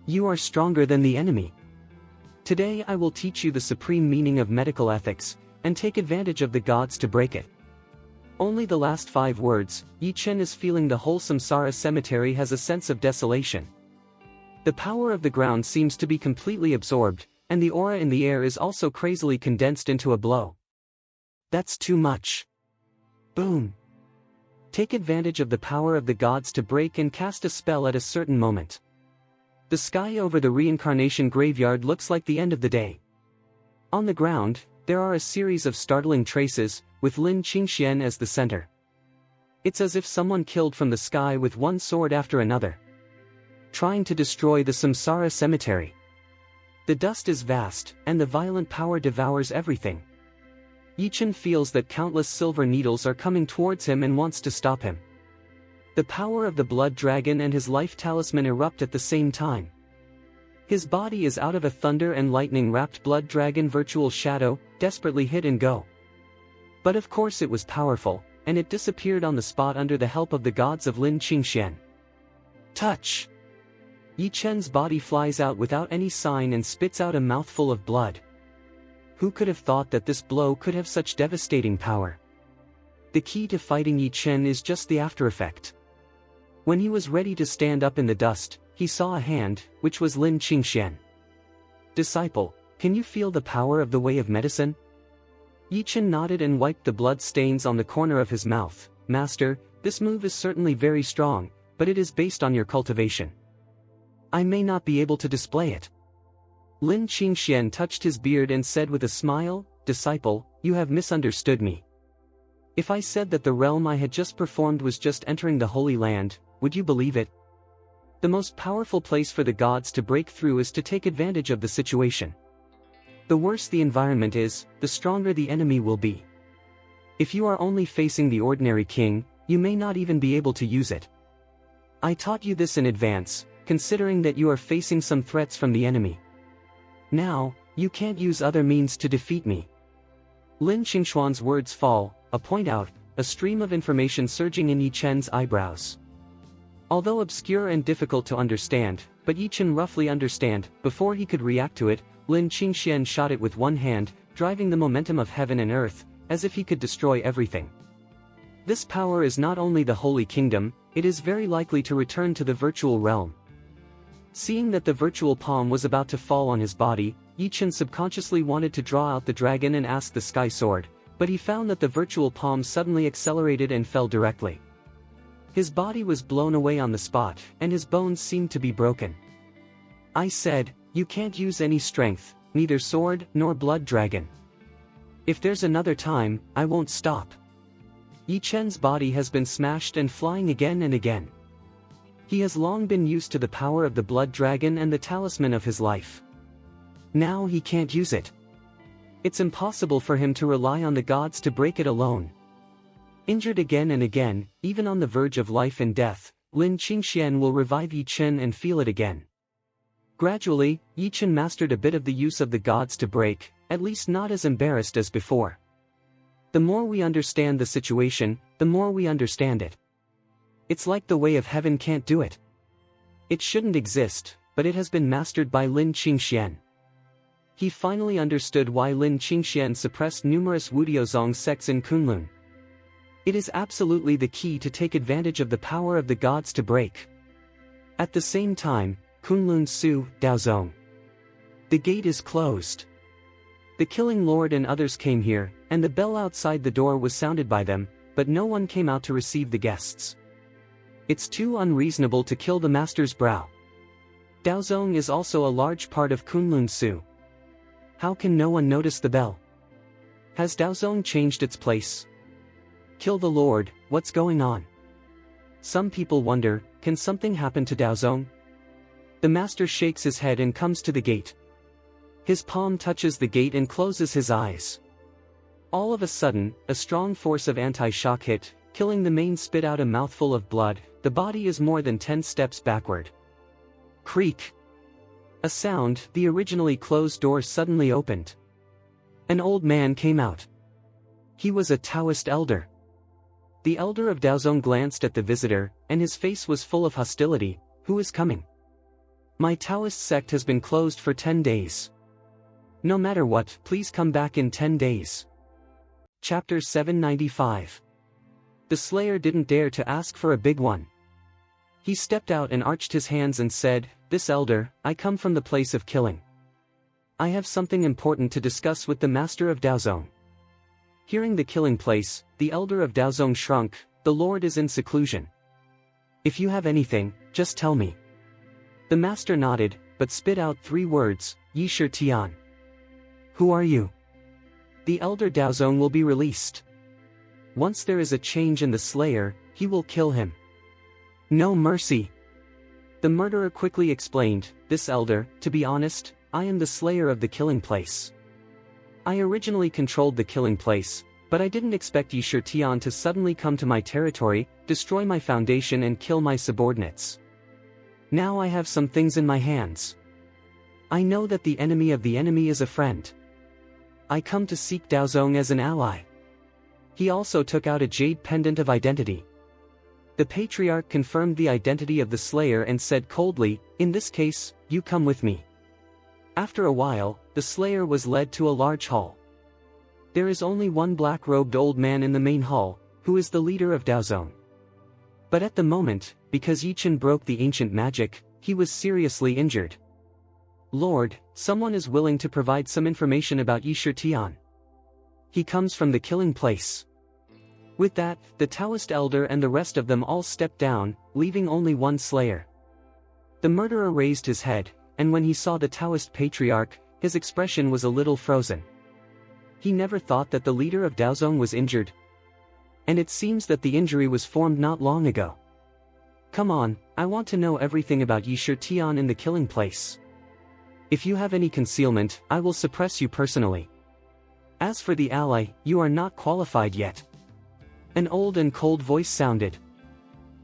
You are stronger than the enemy. Today I will teach you the supreme meaning of medical ethics, and take advantage of the gods to break it. Only the last 5 words. Yi Chen is feeling the whole Samsara cemetery has a sense of desolation. The power of the ground seems to be completely absorbed, and the aura in the air is also crazily condensed into a blow. That's too much. Boom. Take advantage of the power of the gods to break and cast a spell at a certain moment. The sky over the reincarnation graveyard looks like the end of the day. On the ground, there are a series of startling traces, with Lin Qingxian as the center. It's as if someone killed from the sky with one sword after another, trying to destroy the Samsara cemetery. The dust is vast, and the violent power devours everything. Yi Chen feels that countless silver needles are coming towards him and wants to stop him. The power of the blood dragon and his life talisman erupt at the same time. His body is out of a thunder and lightning-wrapped blood dragon virtual shadow, desperately hit and go. But of course it was powerful, and it disappeared on the spot under the help of the gods of Lin Qingxian. Touch! Yi Chen's body flies out without any sign and spits out a mouthful of blood. Who could have thought that this blow could have such devastating power? The key to fighting Yi Chen is just the after effect. When he was ready to stand up in the dust, he saw a hand, which was Lin Qingxian. Disciple, can you feel the power of the way of medicine? Yi Chen nodded and wiped the blood stains on the corner of his mouth. Master, this move is certainly very strong, but it is based on your cultivation. I may not be able to display it. Lin Qingxian touched his beard and said with a smile, Disciple, you have misunderstood me. If I said that the realm I had just performed was just entering the Holy Land, would you believe it? The most powerful place for the gods to break through is to take advantage of the situation. The worse the environment is, the stronger the enemy will be. If you are only facing the ordinary king, you may not even be able to use it. I taught you this in advance, considering that you are facing some threats from the enemy. Now, you can't use other means to defeat me. Lin Qingxuan's words fall, a point out, a stream of information surging in Yi Chen's eyebrows. Although obscure and difficult to understand, but Yi Chen roughly understand. Before he could react to it, Lin Qingxian shot it with one hand, driving the momentum of heaven and earth, as if he could destroy everything. This power is not only the Holy Kingdom, it is very likely to return to the virtual realm. Seeing that the virtual palm was about to fall on his body, Yi Chen subconsciously wanted to draw out the dragon and ask the sky sword, but he found that the virtual palm suddenly accelerated and fell directly. His body was blown away on the spot, and his bones seemed to be broken. I said, you can't use any strength, neither sword nor blood dragon. If there's another time, I won't stop. Yi Chen's body has been smashed and flying again and again. He has long been used to the power of the blood dragon and the talisman of his life. Now he can't use it. It's impossible for him to rely on the gods to break it alone. Injured again and again, even on the verge of life and death, Lin Qingxian will revive Yi Chen and feel it again. Gradually, Yi Chen mastered a bit of the use of the gods to break, at least not as embarrassed as before. The more we understand the situation, the more we understand it. It's like the way of heaven can't do it. It shouldn't exist, but it has been mastered by Lin Qingxian. He finally understood why Lin Qingxian suppressed numerous Wudiozong sects in Kunlun. It is absolutely the key to take advantage of the power of the gods to break. At the same time, Kunlun Su, Daozong. The gate is closed. The Killing Lord and others came here, and the bell outside the door was sounded by them, but no one came out to receive the guests. It's too unreasonable to kill the master's brow. Daozong is also a large part of Kunlun Su. How can no one notice the bell? Has Daozong changed its place? Kill the Lord, what's going on? Some people wonder, can something happen to Daozong? The master shakes his head and comes to the gate. His palm touches the gate and closes his eyes. All of a sudden, a strong force of anti-shock hit, killing the main spit out a mouthful of blood. The body is more than 10 steps backward. Creak. A sound, the originally closed door suddenly opened. An old man came out. He was a Taoist elder. The elder of Daozong glanced at the visitor, and his face was full of hostility. Who is coming? My Taoist sect has been closed for 10 days. No matter what, please come back in 10 days. Chapter 795. The Slayer didn't dare to ask for a big one. He stepped out and arched his hands and said, "This elder, I come from the place of killing. I have something important to discuss with the master of Daozong." Hearing the killing place, the elder of Daozong shrunk. The Lord is in seclusion. If you have anything, just tell me. The master nodded, but spit out 3 words, Yi Shi Tian. Who are you? The elder Daozong will be released. Once there is a change in the Slayer, he will kill him. No mercy. The murderer quickly explained, "This elder, to be honest, I am the Slayer of the killing place. I originally controlled the killing place, but I didn't expect Yi Shi Tian to suddenly come to my territory, destroy my foundation and kill my subordinates. Now I have some things in my hands. I know that the enemy of the enemy is a friend. I come to seek Daozong as an ally." He also took out a jade pendant of identity. The patriarch confirmed the identity of the Slayer and said coldly, "In this case, you come with me." After a while, the Slayer was led to a large hall. There is only one black-robed old man in the main hall, who is the leader of Daozong. But at the moment, because Yi Chen broke the ancient magic, he was seriously injured. "Lord, someone is willing to provide some information about Yi Shi Tian. He comes from the killing place." With that, the Taoist elder and the rest of them all stepped down, leaving only one Slayer. The murderer raised his head, and when he saw the Taoist patriarch, his expression was a little frozen. He never thought that the leader of Daozong was injured. And it seems that the injury was formed not long ago. "Come on, I want to know everything about Yi Shi Tian in the killing place. If you have any concealment, I will suppress you personally. As for the ally, you are not qualified yet." An old and cold voice sounded.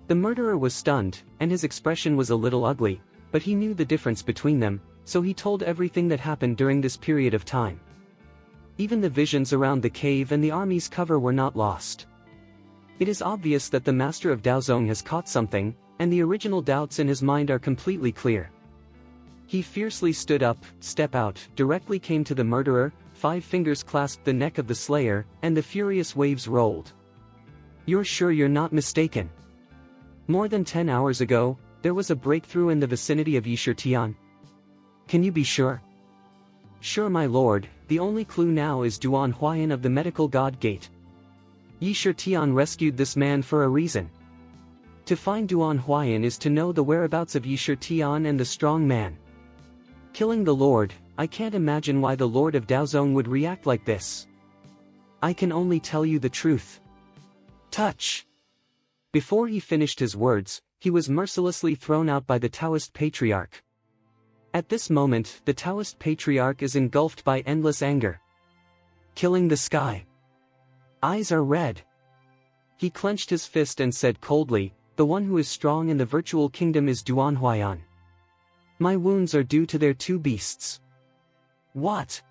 The murderer was stunned, and his expression was a little ugly, but he knew the difference between them, so he told everything that happened during this period of time. Even the visions around the cave and the army's cover were not lost. It is obvious that the master of Daozong has caught something, and the original doubts in his mind are completely clear. He fiercely stood up, stepped out, directly came to the murderer, 5 fingers clasped the neck of the Slayer, and the furious waves rolled. "You're sure you're not mistaken? More than 10 hours ago, there was a breakthrough in the vicinity of Yi Shi Tian. Can you be sure?" "Sure, my lord, the only clue now is Duan Huayan of the medical god gate. Yi Shi Tian rescued this man for a reason. To find Duan Huayan is to know the whereabouts of Yi Shi Tian and the strong man. Killing the lord, I can't imagine why the lord of Daozong would react like this. I can only tell you the truth. Touch!" Before he finished his words, he was mercilessly thrown out by the Taoist patriarch. At this moment, the Taoist patriarch is engulfed by endless anger. Killing the sky. Eyes are red. He clenched his fist and said coldly, the one who is strong in the virtual kingdom is Duan Huayan. My wounds are due to their two beasts. What?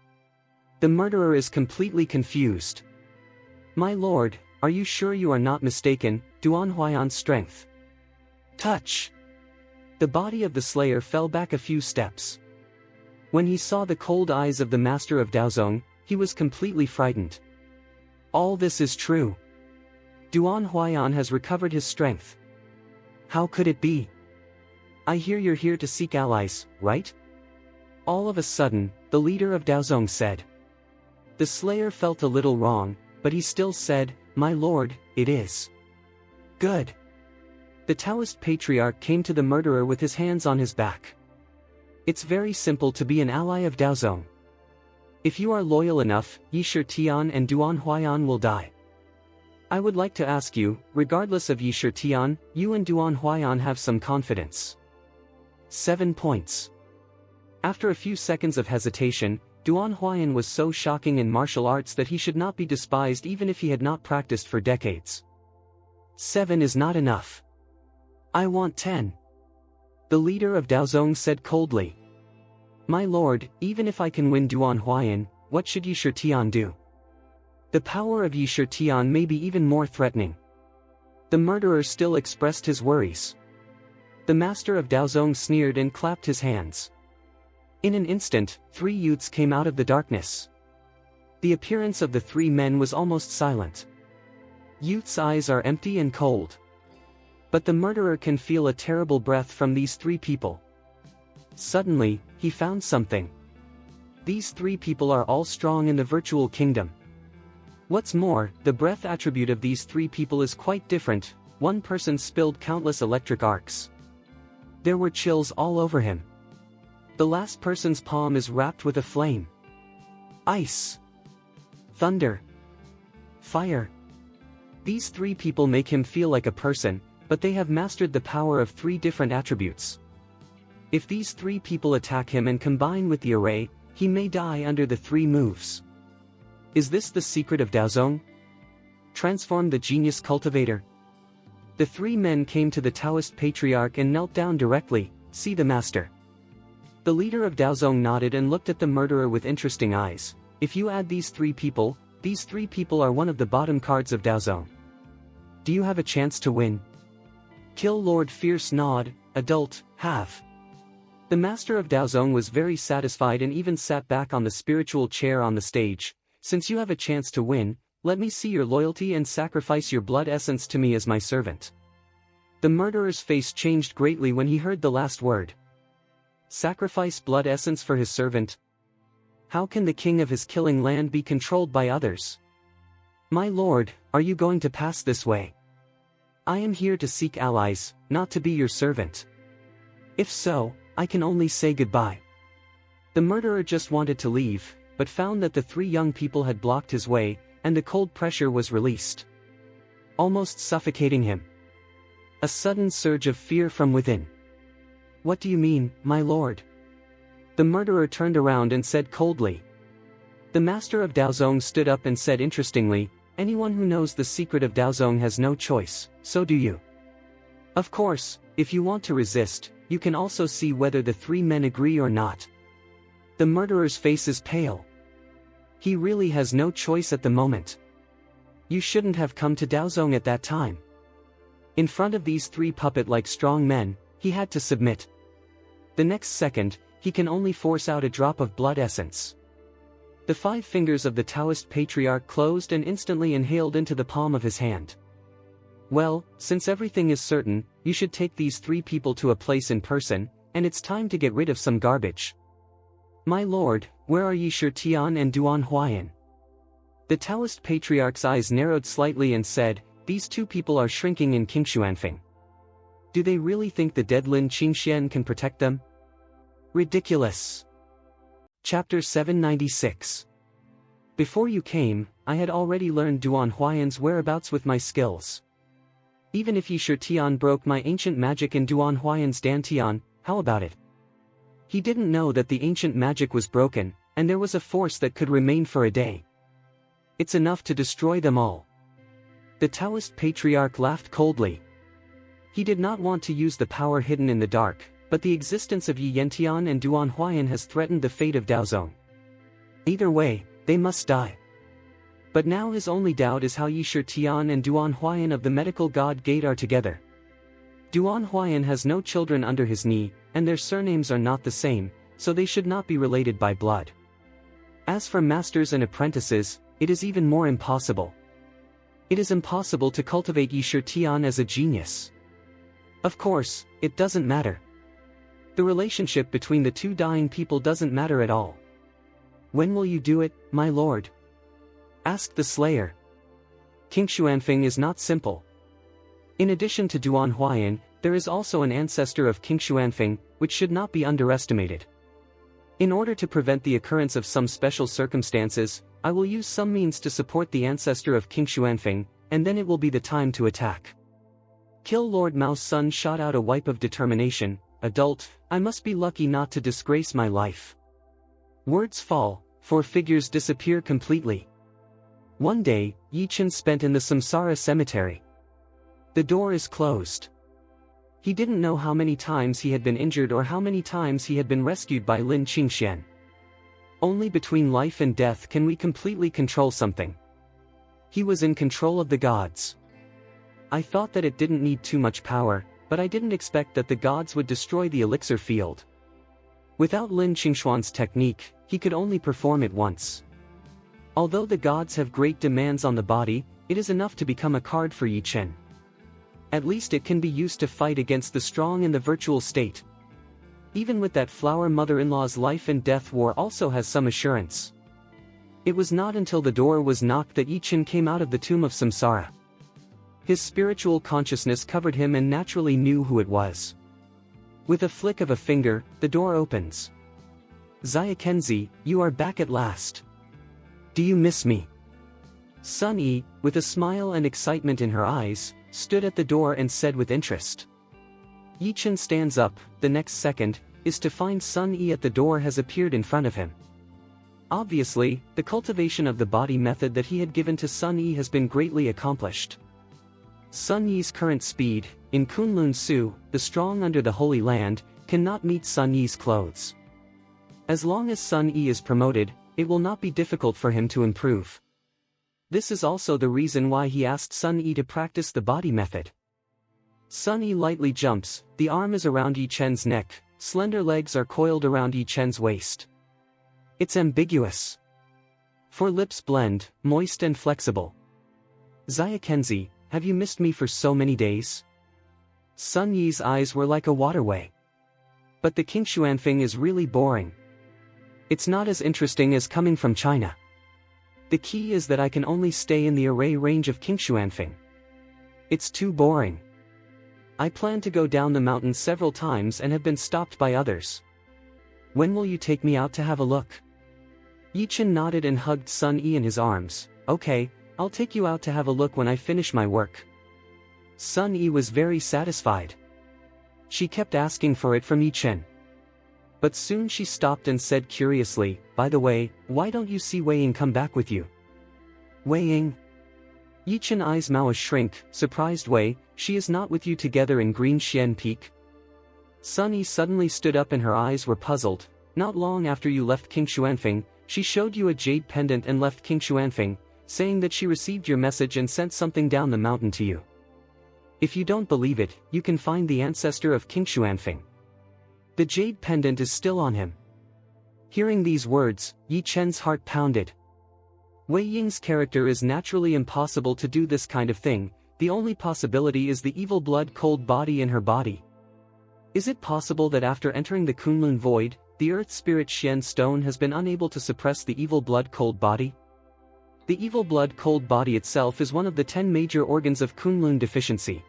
The murderer is completely confused. My lord, are you sure you are not mistaken, Duan Huayan's strength? Touch! The body of the slayer fell back a few steps. When he saw the cold eyes of the master of Daozong, he was completely frightened. All this is true. Duan Huayan has recovered his strength. How could it be? I hear you're here to seek allies, right? All of a sudden, the leader of Daozong said. The slayer felt a little wrong, but he still said, My lord, it is. Good. The Taoist patriarch came to the murderer with his hands on his back. It's very simple to be an ally of Daozong. If you are loyal enough, Yishir Tian and Duan Huayan will die. I would like to ask you, regardless of Yishir Tian, you and Duan Huayan have some confidence. 7 points. After a few seconds of hesitation, Duan Huayan was so shocking in martial arts that he should not be despised even if he had not practiced for decades. 7 is not enough. I want 10. The leader of Daozong said coldly. My lord, even if I can win Duan Huayan, what should Yishir Tian do? The power of Yishir Tian may be even more threatening. The murderer still expressed his worries. The master of Daozong sneered and clapped his hands. In an instant, 3 youths came out of the darkness. The appearance of the 3 men was almost silent. Youth's eyes are empty and cold. But the murderer can feel a terrible breath from these 3 people. Suddenly, he found something. These 3 people are all strong in the virtual kingdom. What's more, the breath attribute of these 3 people is quite different. One person spilled countless electric arcs. There were chills all over him. The last person's palm is wrapped with a flame. Ice. Thunder. Fire. These 3 people make him feel like a person, but they have mastered the power of 3 different attributes. If these 3 people attack him and combine with the array, he may die under the 3 moves. Is this the secret of Daozong? Transform the genius cultivator. The 3 men came to the Taoist patriarch and knelt down directly. See the master. The leader of Daozong nodded and looked at the murderer with interesting eyes. If you add these 3 people are one of the bottom cards of Daozong. Do you have a chance to win? Kill Lord Fierce nod, adult, have. The master of Daozong was very satisfied and even sat back on the spiritual chair on the stage. Since you have a chance to win, let me see your loyalty and sacrifice your blood essence to me as my servant. The murderer's face changed greatly when he heard the last word. Sacrifice blood essence for his servant? How can the king of his killing land be controlled by others? My lord, are you going to pass this way? I am here to seek allies, not to be your servant. If so, I can only say goodbye. The murderer just wanted to leave, but found that the 3 young people had blocked his way, and the cold pressure was released, almost suffocating him. A sudden surge of fear from within. What do you mean, my lord? The murderer turned around and said coldly. The master of Daozong stood up and said interestingly, anyone who knows the secret of Daozong has no choice, so do you. Of course, if you want to resist, you can also see whether the 3 men agree or not. The murderer's face is pale. He really has no choice at the moment. You shouldn't have come to Daozong at that time. In front of these 3 puppet-like strong men, he had to submit. The next second, he can only force out a drop of blood essence. The 5 fingers of the Taoist patriarch closed and instantly inhaled into the palm of his hand. Well, since everything is certain, you should take these 3 people to a place in person, and it's time to get rid of some garbage. My lord, where are Yishir Tian and Duan Huayan? The Taoist patriarch's eyes narrowed slightly and said, these 2 people are shrinking in Qingshuanfeng. Do they really think the dead Lin Qingxian can protect them? Ridiculous. Chapter 796. Before you came, I had already learned Duan Huayan's whereabouts with my skills. Even if Yishir Tian broke my ancient magic in Duan Huayan's Dantian, how about it? He didn't know that the ancient magic was broken, and there was a force that could remain for a day. It's enough to destroy them all. The Taoist patriarch laughed coldly. He did not want to use the power hidden in the dark, but the existence of Yi Yentian and Duan Huayan has threatened the fate of Daozong. Either way, they must die. But now his only doubt is how Yi Shitian and Duan Huayan of the medical god gate are together. Duan Huayan has no children under his knee, and their surnames are not the same, so they should not be related by blood. As for masters and apprentices, it is even more impossible. It is impossible to cultivate Yi Shitian as a genius. Of course, it doesn't matter. The relationship between the two dying people doesn't matter at all. When will you do it, my lord? Asked the slayer. King Xuanfeng is not simple. In addition to Duan Huayan, there is also an ancestor of King Xuanfeng, which should not be underestimated. In order to prevent the occurrence of some special circumstances, I will use some means to support the ancestor of King Xuanfeng, and then it will be the time to attack. Kill Lord Mao's son shot out a wipe of determination. Adult, I must be lucky not to disgrace my life. Words fall, four figures disappear completely. One day, Yi Chen spent in the Samsara cemetery. The door is closed. He didn't know how many times he had been injured or how many times he had been rescued by Lin Qingxian. Only between life and death can we completely control something. He was in control of the gods. I thought that it didn't need too much power, but I didn't expect that the gods would destroy the elixir field. Without Lin Qingxuan's technique, he could only perform it once. Although the gods have great demands on the body, it is enough to become a card for Yi Chen. At least it can be used to fight against the strong in the virtual state. Even with that flower mother-in-law's life and death war also has some assurance. It was not until the door was knocked that Yi Chen came out of the tomb of Samsara. His spiritual consciousness covered him and naturally knew who it was. With a flick of a finger, the door opens. Xia Kenzi, you are back at last. Do you miss me? Sun Yi, with a smile and excitement in her eyes, stood at the door and said with interest. Yi Chen stands up. The next second is to find Sun Yi at the door has appeared in front of him. Obviously, the cultivation of the body method that he had given to Sun Yi has been greatly accomplished. Sun Yi's current speed, in Kunlun Su, the strong under the Holy Land, cannot meet Sun Yi's clothes. As long as Sun Yi is promoted, it will not be difficult for him to improve. This is also the reason why he asked Sun Yi to practice the body method. Sun Yi lightly jumps, the arm is around Yi Chen's neck, slender legs are coiled around Yi Chen's waist. It's ambiguous. Four lips blend, moist and flexible. Xia Kenzi, have you missed me for so many days? Sun Yi's eyes were like a waterway. But the King Xuanfeng is really boring. It's not as interesting as coming from China. The key is that I can only stay in the array range of King Xuanfeng. It's too boring. I plan to go down the mountain several times and have been stopped by others. When will you take me out to have a look? Yi Chen nodded and hugged Sun Yi in his arms. Okay, I'll take you out to have a look when I finish my work. Sun Yi was very satisfied. She kept asking for it from Yi Chen. But soon she stopped and said curiously, by the way, why don't you see Wei Ying come back with you? Wei Ying? Yi Chen eyes Mao shrink, surprised. Wei, she is not with you together in Green Xian Peak? Sun Yi suddenly stood up and her eyes were puzzled. Not long after you left King Xuanfeng, she showed you a jade pendant and left King Xuanfeng, saying that she received your message and sent something down the mountain to you. If you don't believe it, you can find the ancestor of King Xuanfeng. The jade pendant is still on him. Hearing these words, Yi Chen's heart pounded. Wei Ying's character is naturally impossible to do this kind of thing. The only possibility is the evil blood cold body in her body. Is it possible that after entering the Kunlun void, the earth spirit Xian stone has been unable to suppress the evil blood cold body? The evil blood cold body itself is one of the 10 major organs of Kunlun deficiency.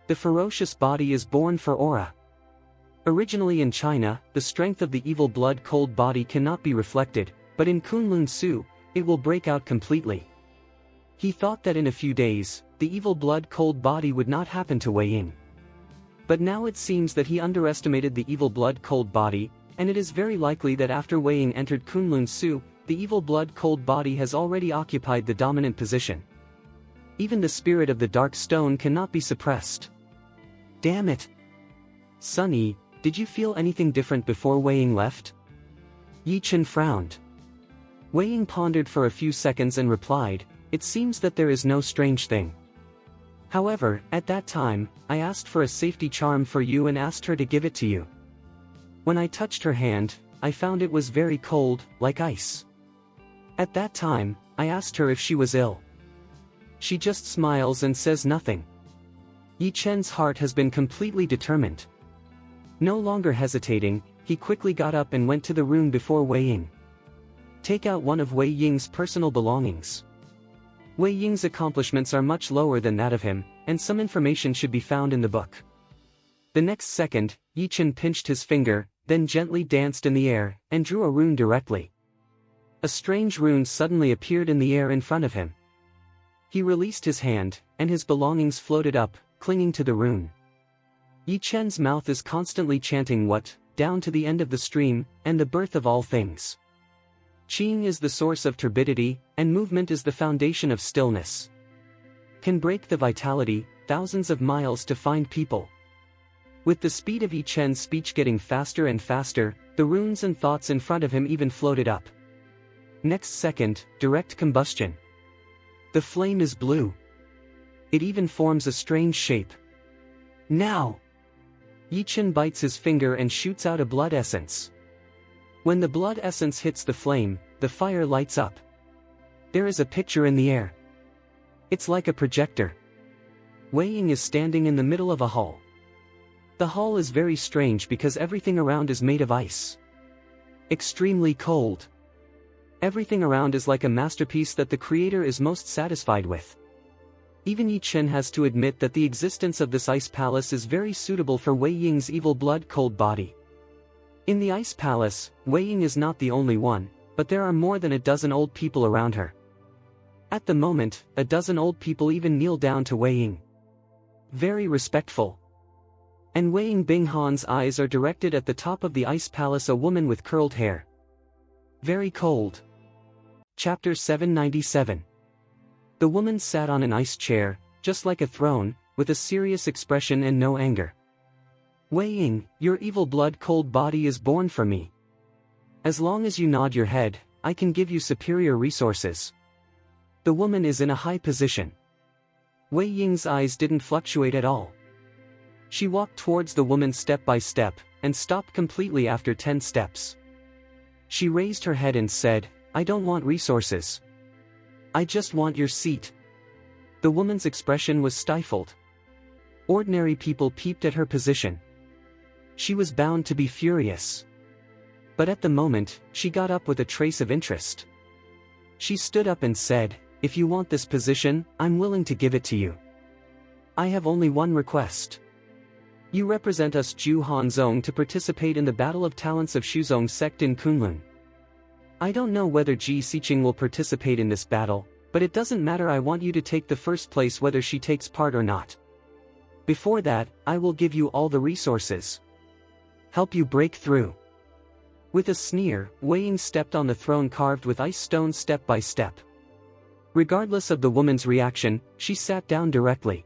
The ferocious body is born for aura. Originally in China, the strength of the evil blood cold body cannot be reflected, but in Kunlun Su, it will break out completely. He thought that in a few days, the evil blood cold body would not happen to Wei Ying. But now it seems that he underestimated the evil blood cold body, and it is very likely that after Wei Ying entered Kunlun Su, the evil blood cold body has already occupied the dominant position. Even the spirit of the dark stone cannot be suppressed. Damn it! Sunny, did you feel anything different before Wei Ying left? Yi Chen frowned. Wei Ying pondered for a few seconds and replied, "It seems that there is no strange thing. However, at that time, I asked for a safety charm for you and asked her to give it to you. When I touched her hand, I found it was very cold, like ice. At that time, I asked her if she was ill. She just smiles and says nothing." Yi Chen's heart has been completely determined. No longer hesitating, he quickly got up and went to the room before Wei Ying. Take out one of Wei Ying's personal belongings. Wei Ying's accomplishments are much lower than that of him, and some information should be found in the book. The next second, Yi Chen pinched his finger, then gently danced in the air, and drew a rune directly. A strange rune suddenly appeared in the air in front of him. He released his hand, and his belongings floated up, clinging to the rune. Yi Chen's mouth is constantly chanting what, down to the end of the stream, and the birth of all things. Qing is the source of turbidity, and movement is the foundation of stillness. Can break the vitality, thousands of miles to find people. With the speed of Yi Chen's speech getting faster and faster, the runes and thoughts in front of him even floated up. Next second, direct combustion. The flame is blue. It even forms a strange shape. Now! Yi Chen bites his finger and shoots out a blood essence. When the blood essence hits the flame, the fire lights up. There is a picture in the air. It's like a projector. Wei Ying is standing in the middle of a hall. The hall is very strange because everything around is made of ice. Extremely cold. Everything around is like a masterpiece that the creator is most satisfied with. Even Yi Chen has to admit that the existence of this ice palace is very suitable for Wei Ying's evil blood cold body. In the ice palace, Wei Ying is not the only one, but there are more than a dozen old people around her. At the moment, a dozen old people even kneel down to Wei Ying. Very respectful. And Wei Ying Binghan's eyes are directed at the top of the ice palace, a woman with curled hair. Very cold. Chapter 797. The woman sat on an ice chair, just like a throne, with a serious expression and no anger. Wei Ying, your evil blood cold body is born for me. As long as you nod your head, I can give you superior resources. The woman is in a high position. Wei Ying's eyes didn't fluctuate at all. She walked towards the woman step by step, and stopped completely after 10 steps. She raised her head and said, "I don't want resources. I just want your seat." The woman's expression was stifled. Ordinary people peeped at her position. She was bound to be furious. But at the moment, she got up with a trace of interest. She stood up and said, "If you want this position, I'm willing to give it to you. I have only one request. You represent us Ju Han Zong to participate in the Battle of Talents of Shuzong sect in Kunlun. I don't know whether Ji Xiqing will participate in this battle, but it doesn't matter. I want you to take the first place whether she takes part or not. Before that, I will give you all the resources. Help you break through." With a sneer, Wei Ying stepped on the throne carved with ice stones step by step. Regardless of the woman's reaction, she sat down directly.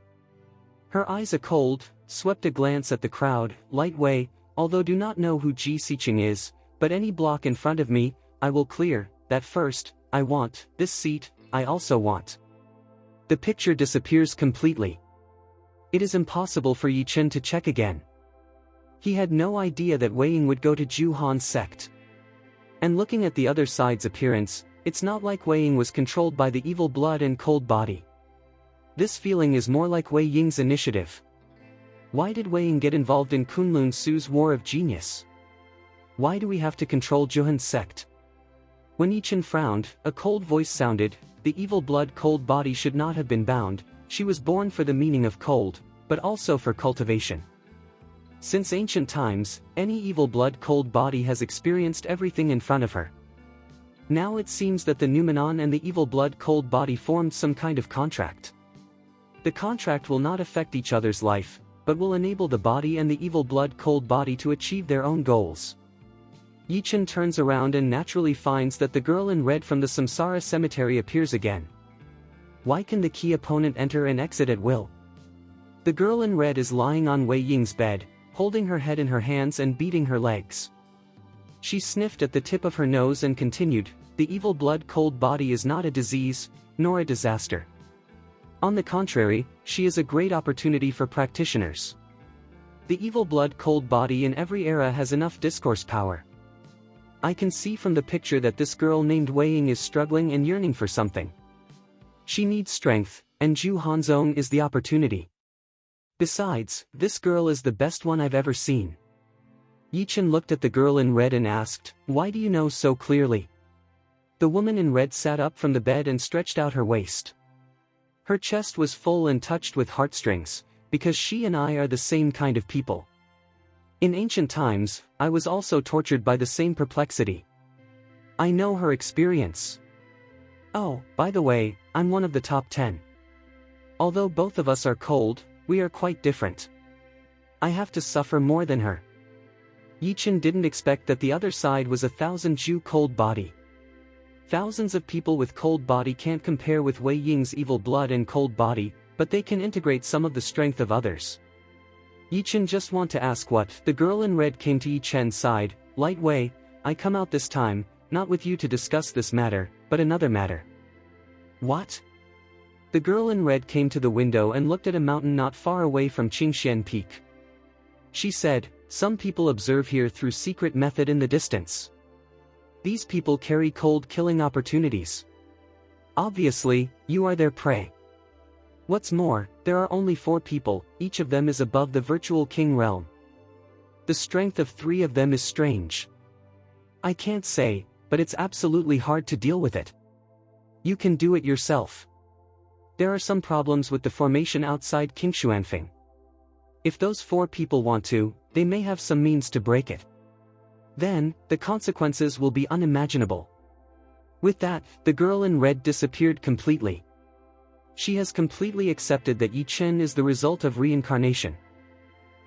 Her eyes a cold, swept a glance at the crowd, light Wei, although do not know who Ji Xiqing is, but any block in front of me, I will clear, that first, I want, this seat, I also want. The picture disappears completely. It is impossible for Yi Chen to check again. He had no idea that Wei Ying would go to Ju Han's sect. And looking at the other side's appearance, it's not like Wei Ying was controlled by the evil blood and cold body. This feeling is more like Wei Ying's initiative. Why did Wei Ying get involved in Kunlun Su's War of Genius? Why do we have to control Juhan's sect? When Yi Chen frowned, a cold voice sounded, "The evil blood cold body should not have been bound, she was born for the meaning of cold, but also for cultivation." Since ancient times, any evil blood cold body has experienced everything in front of her. Now it seems that the Numenon and the evil blood cold body formed some kind of contract. The contract will not affect each other's life, but will enable the body and the evil blood cold body to achieve their own goals. Yi Chen turns around and naturally finds that the girl in red from the Samsara cemetery appears again. Why can the key opponent enter and exit at will? The girl in red is lying on Wei Ying's bed, holding her head in her hands and beating her legs. She sniffed at the tip of her nose and continued, "The evil blood cold body is not a disease, nor a disaster. On the contrary, she is a great opportunity for practitioners. The evil blood cold body in every era has enough discourse power. I can see from the picture that this girl named Wei Ying is struggling and yearning for something. She needs strength, and Zhu Hanzong is the opportunity. Besides, this girl is the best one I've ever seen." Yi Chen looked at the girl in red and asked, "Why do you know so clearly?" The woman in red sat up from the bed and stretched out her waist. Her chest was full and touched with heartstrings, because she and I are the same kind of people. In ancient times, I was also tortured by the same perplexity. I know her experience. Oh, by the way, I'm one of the top 10. Although both of us are cold, we are quite different. I have to suffer more than her. Yi Chen didn't expect that the other side was 1,000 Zhu cold body. Thousands of people with cold body can't compare with Wei Ying's evil blood and cold body, but they can integrate some of the strength of others. Yi Chen just want to ask what. The girl in red came to Yi Chen's side. "Light Wei, I come out this time, not with you to discuss this matter, but another matter." "What?" The girl in red came to the window and looked at a mountain not far away from Qingxian Peak. She said, "Some people observe here through secret method in the distance. These people carry cold killing opportunities. Obviously, you are their prey. What's more, there are only 4 people, each of them is above the virtual king realm. The strength of 3 of them is strange. I can't say, but it's absolutely hard to deal with it. You can do it yourself. There are some problems with the formation outside Qingshuanfeng. If those 4 people want to, they may have some means to break it. Then, the consequences will be unimaginable." With that, the girl in red disappeared completely. She has completely accepted that Yi Chen is the result of reincarnation.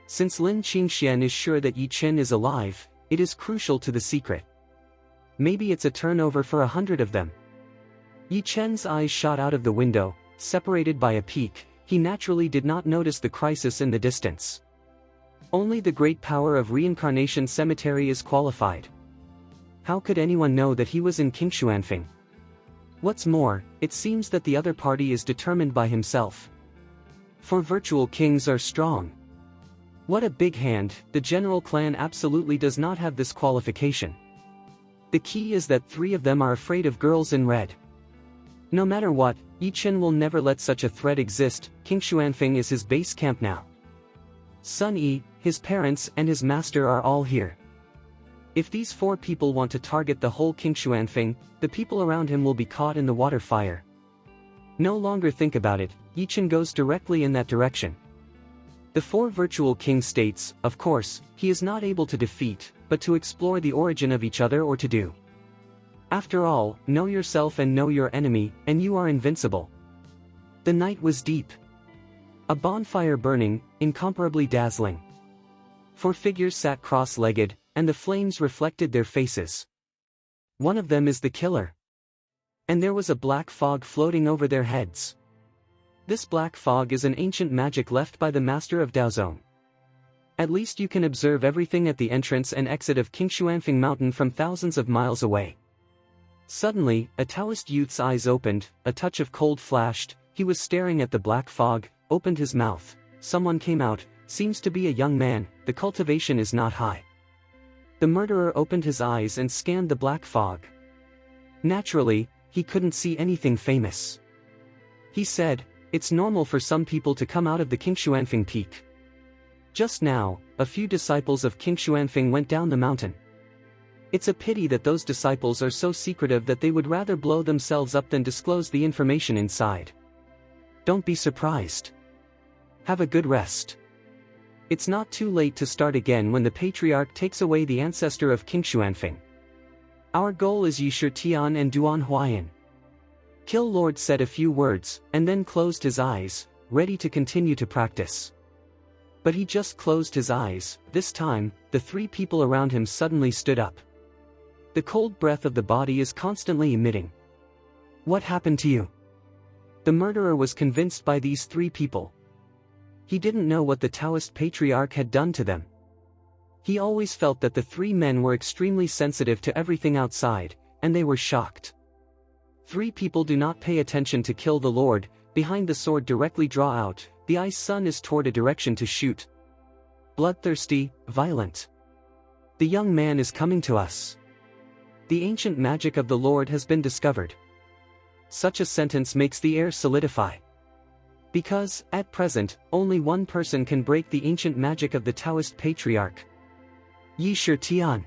Since Lin Qingxian is sure that Yi Chen is alive, it is crucial to the secret. Maybe it's a turnover for 100 of them. Yi Chen's eyes shot out of the window, separated by a peak. He naturally did not notice the crisis in the distance. Only the great power of reincarnation cemetery is qualified. How could anyone know that he was in Qingshuanfeng? What's more, it seems that the other party is determined by himself. For virtual kings are strong. What a big hand. The general clan absolutely does not have this qualification. The key is that 3 of them are afraid of girls in red. No matter what, Yi Chen will never let such a threat exist. Qingshuanfeng is his base camp now. Sun Yi, his parents and his master are all here. If these 4 people want to target the whole Qingshuanfeng, the people around him will be caught in the water fire. No longer think about it, Yi Chen goes directly in that direction. The 4 virtual king states, of course, he is not able to defeat, but to explore the origin of each other or to do. After all, know yourself and know your enemy, and you are invincible. The night was deep. A bonfire burning, incomparably dazzling. 4 figures sat cross-legged, and the flames reflected their faces. One of them is the killer. And there was a black fog floating over their heads. This black fog is an ancient magic left by the master of Daozong. At least you can observe everything at the entrance and exit of Qingshuanfeng Mountain from thousands of miles away. Suddenly, a Taoist youth's eyes opened, a touch of cold flashed. He was staring at the black fog, opened his mouth. Someone came out, seems to be a young man, the cultivation is not high. The murderer opened his eyes and scanned the black fog. Naturally, he couldn't see anything famous. He said, "It's normal for some people to come out of the Qingshuanfeng peak. Just now, a few disciples of Qingshuanfeng went down the mountain. It's a pity that those disciples are so secretive that they would rather blow themselves up than disclose the information inside. Don't be surprised. Have a good rest. It's not too late to start again when the patriarch takes away the ancestor of Qingshuanfeng. Our goal is Yishir Tian and Duan Huayan." Kill Lord said a few words, and then closed his eyes, ready to continue to practice. But he just closed his eyes. This time, the 3 people around him suddenly stood up. The cold breath of the body is constantly emitting. "What happened to you?" The murderer was convinced by these 3 people. He didn't know what the Taoist patriarch had done to them. He always felt that the three men were extremely sensitive to everything outside, and they were shocked. Three people do not pay attention to kill the Lord, behind the sword directly draw out, the ice sun is toward a direction to shoot. Bloodthirsty, violent. The young man is coming to us. The ancient magic of the Lord has been discovered. Such a sentence makes the air solidify. Because, at present, only one person can break the ancient magic of the Taoist patriarch. Yi Shi Tian.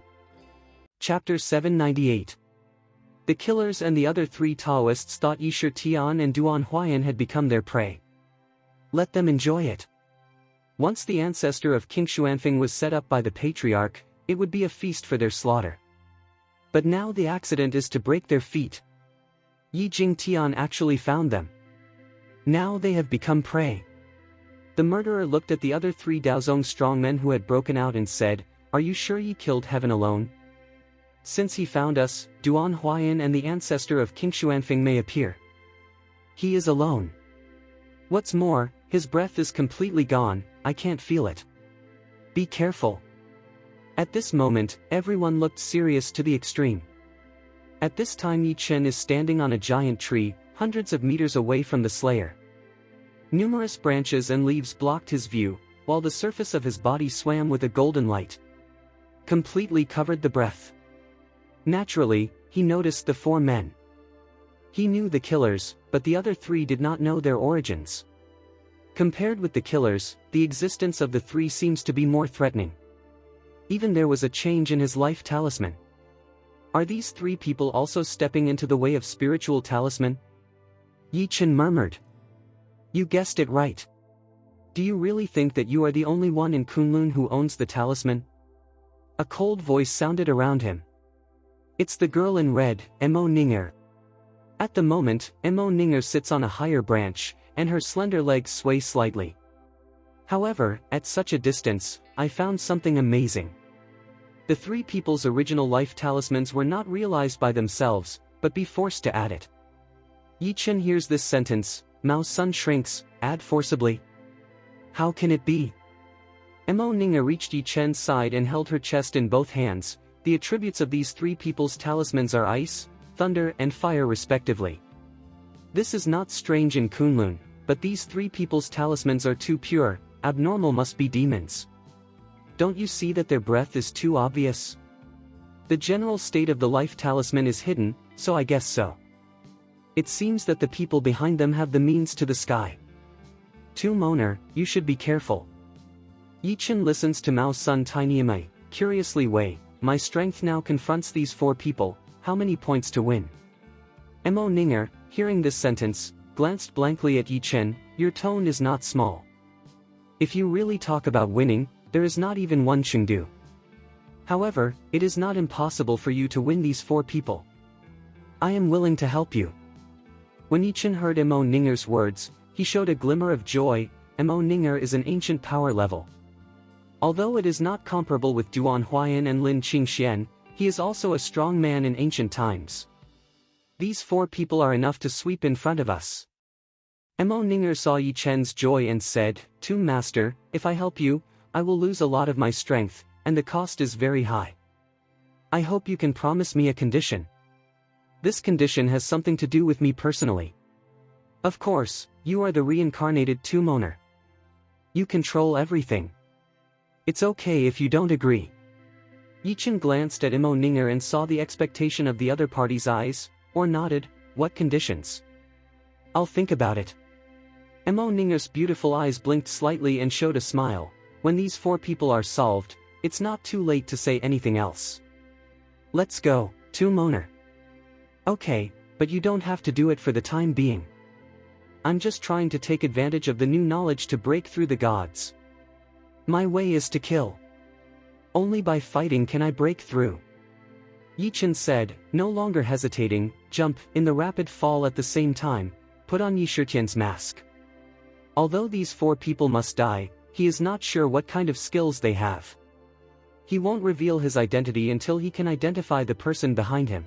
Chapter 798. The killers and the other three Taoists thought Yi Shi Tian and Duan Huayan had become their prey. Let them enjoy it. Once the ancestor of King Xuanfeng was set up by the patriarch, it would be a feast for their slaughter. But now the accident is to break their feet. Yi Jing Tian actually found them. Now they have become prey. The murderer looked at the other three Daozong strongmen who had broken out and said, "Are you sure ye killed heaven alone? Since he found us, Duan Huayan and the ancestor of King Xuanfeng may appear. He is alone. What's more, his breath is completely gone, I can't feel it. Be careful." At this moment, everyone looked serious to the extreme. At this time Yi Chen is standing on a giant tree, hundreds of meters away from the slayer. Numerous branches and leaves blocked his view, while the surface of his body swam with a golden light. Completely covered the breath. Naturally, he noticed the four men. He knew the killers, but the other three did not know their origins. Compared with the killers, the existence of the three seems to be more threatening. Even there was a change in his life talisman. Are these three people also stepping into the way of spiritual talisman? Yi Chen murmured. You guessed it right. Do you really think that you are the only one in Kunlun who owns the talisman? A cold voice sounded around him. It's the girl in red, Mo Ninger. At the moment, Mo Ninger sits on a higher branch, and her slender legs sway slightly. However, at such a distance, I found something amazing. The three people's original life talismans were not realized by themselves, but be forced to add it. Yi Chen hears this sentence, Mao's sun shrinks, add forcibly. How can it be? Mo Ninger reached Yi Chen's side and held her chest in both hands. The attributes of these three people's talismans are ice, thunder and fire respectively. This is not strange in Kunlun, but these three people's talismans are too pure, abnormal must be demons. Don't you see that their breath is too obvious? The general state of the life talisman is hidden, so I guess so. It seems that the people behind them have the means to the sky. Tu Moner, you should be careful. Yi Chen listens to Mao's son Tinyamai, curiously Wei, my strength now confronts these four people, how many points to win? Mo Ninger, hearing this sentence, glanced blankly at Yi Chen, your tone is not small. If you really talk about winning, there is not even one Chengdu. However, it is not impossible for you to win these four people. I am willing to help you. When Yi Chen heard Mo Ninger's words, he showed a glimmer of joy. Mo Ninger is an ancient power level. Although it is not comparable with Duan Huayan and Lin Qingxian, he is also a strong man in ancient times. These four people are enough to sweep in front of us. Mo Ninger saw Yi Chen's joy and said, Tomb Master, if I help you, I will lose a lot of my strength, and the cost is very high. I hope you can promise me a condition. This condition has something to do with me personally. Of course, you are the reincarnated Tomb Owner. You control everything. It's okay if you don't agree. Yi Chen glanced at Mo Ninger and saw the expectation of the other party's eyes, or nodded, what conditions? I'll think about it. Mo Ninger's beautiful eyes blinked slightly and showed a smile. When these four people are solved, it's not too late to say anything else. Let's go, Tomb Owner. Okay, but you don't have to do it for the time being. I'm just trying to take advantage of the new knowledge to break through the gods. My way is to kill. Only by fighting can I break through. Yi Chen said, no longer hesitating, jump, in the rapid fall at the same time, put on Yi Shitian's mask. Although these four people must die, he is not sure what kind of skills they have. He won't reveal his identity until he can identify the person behind him.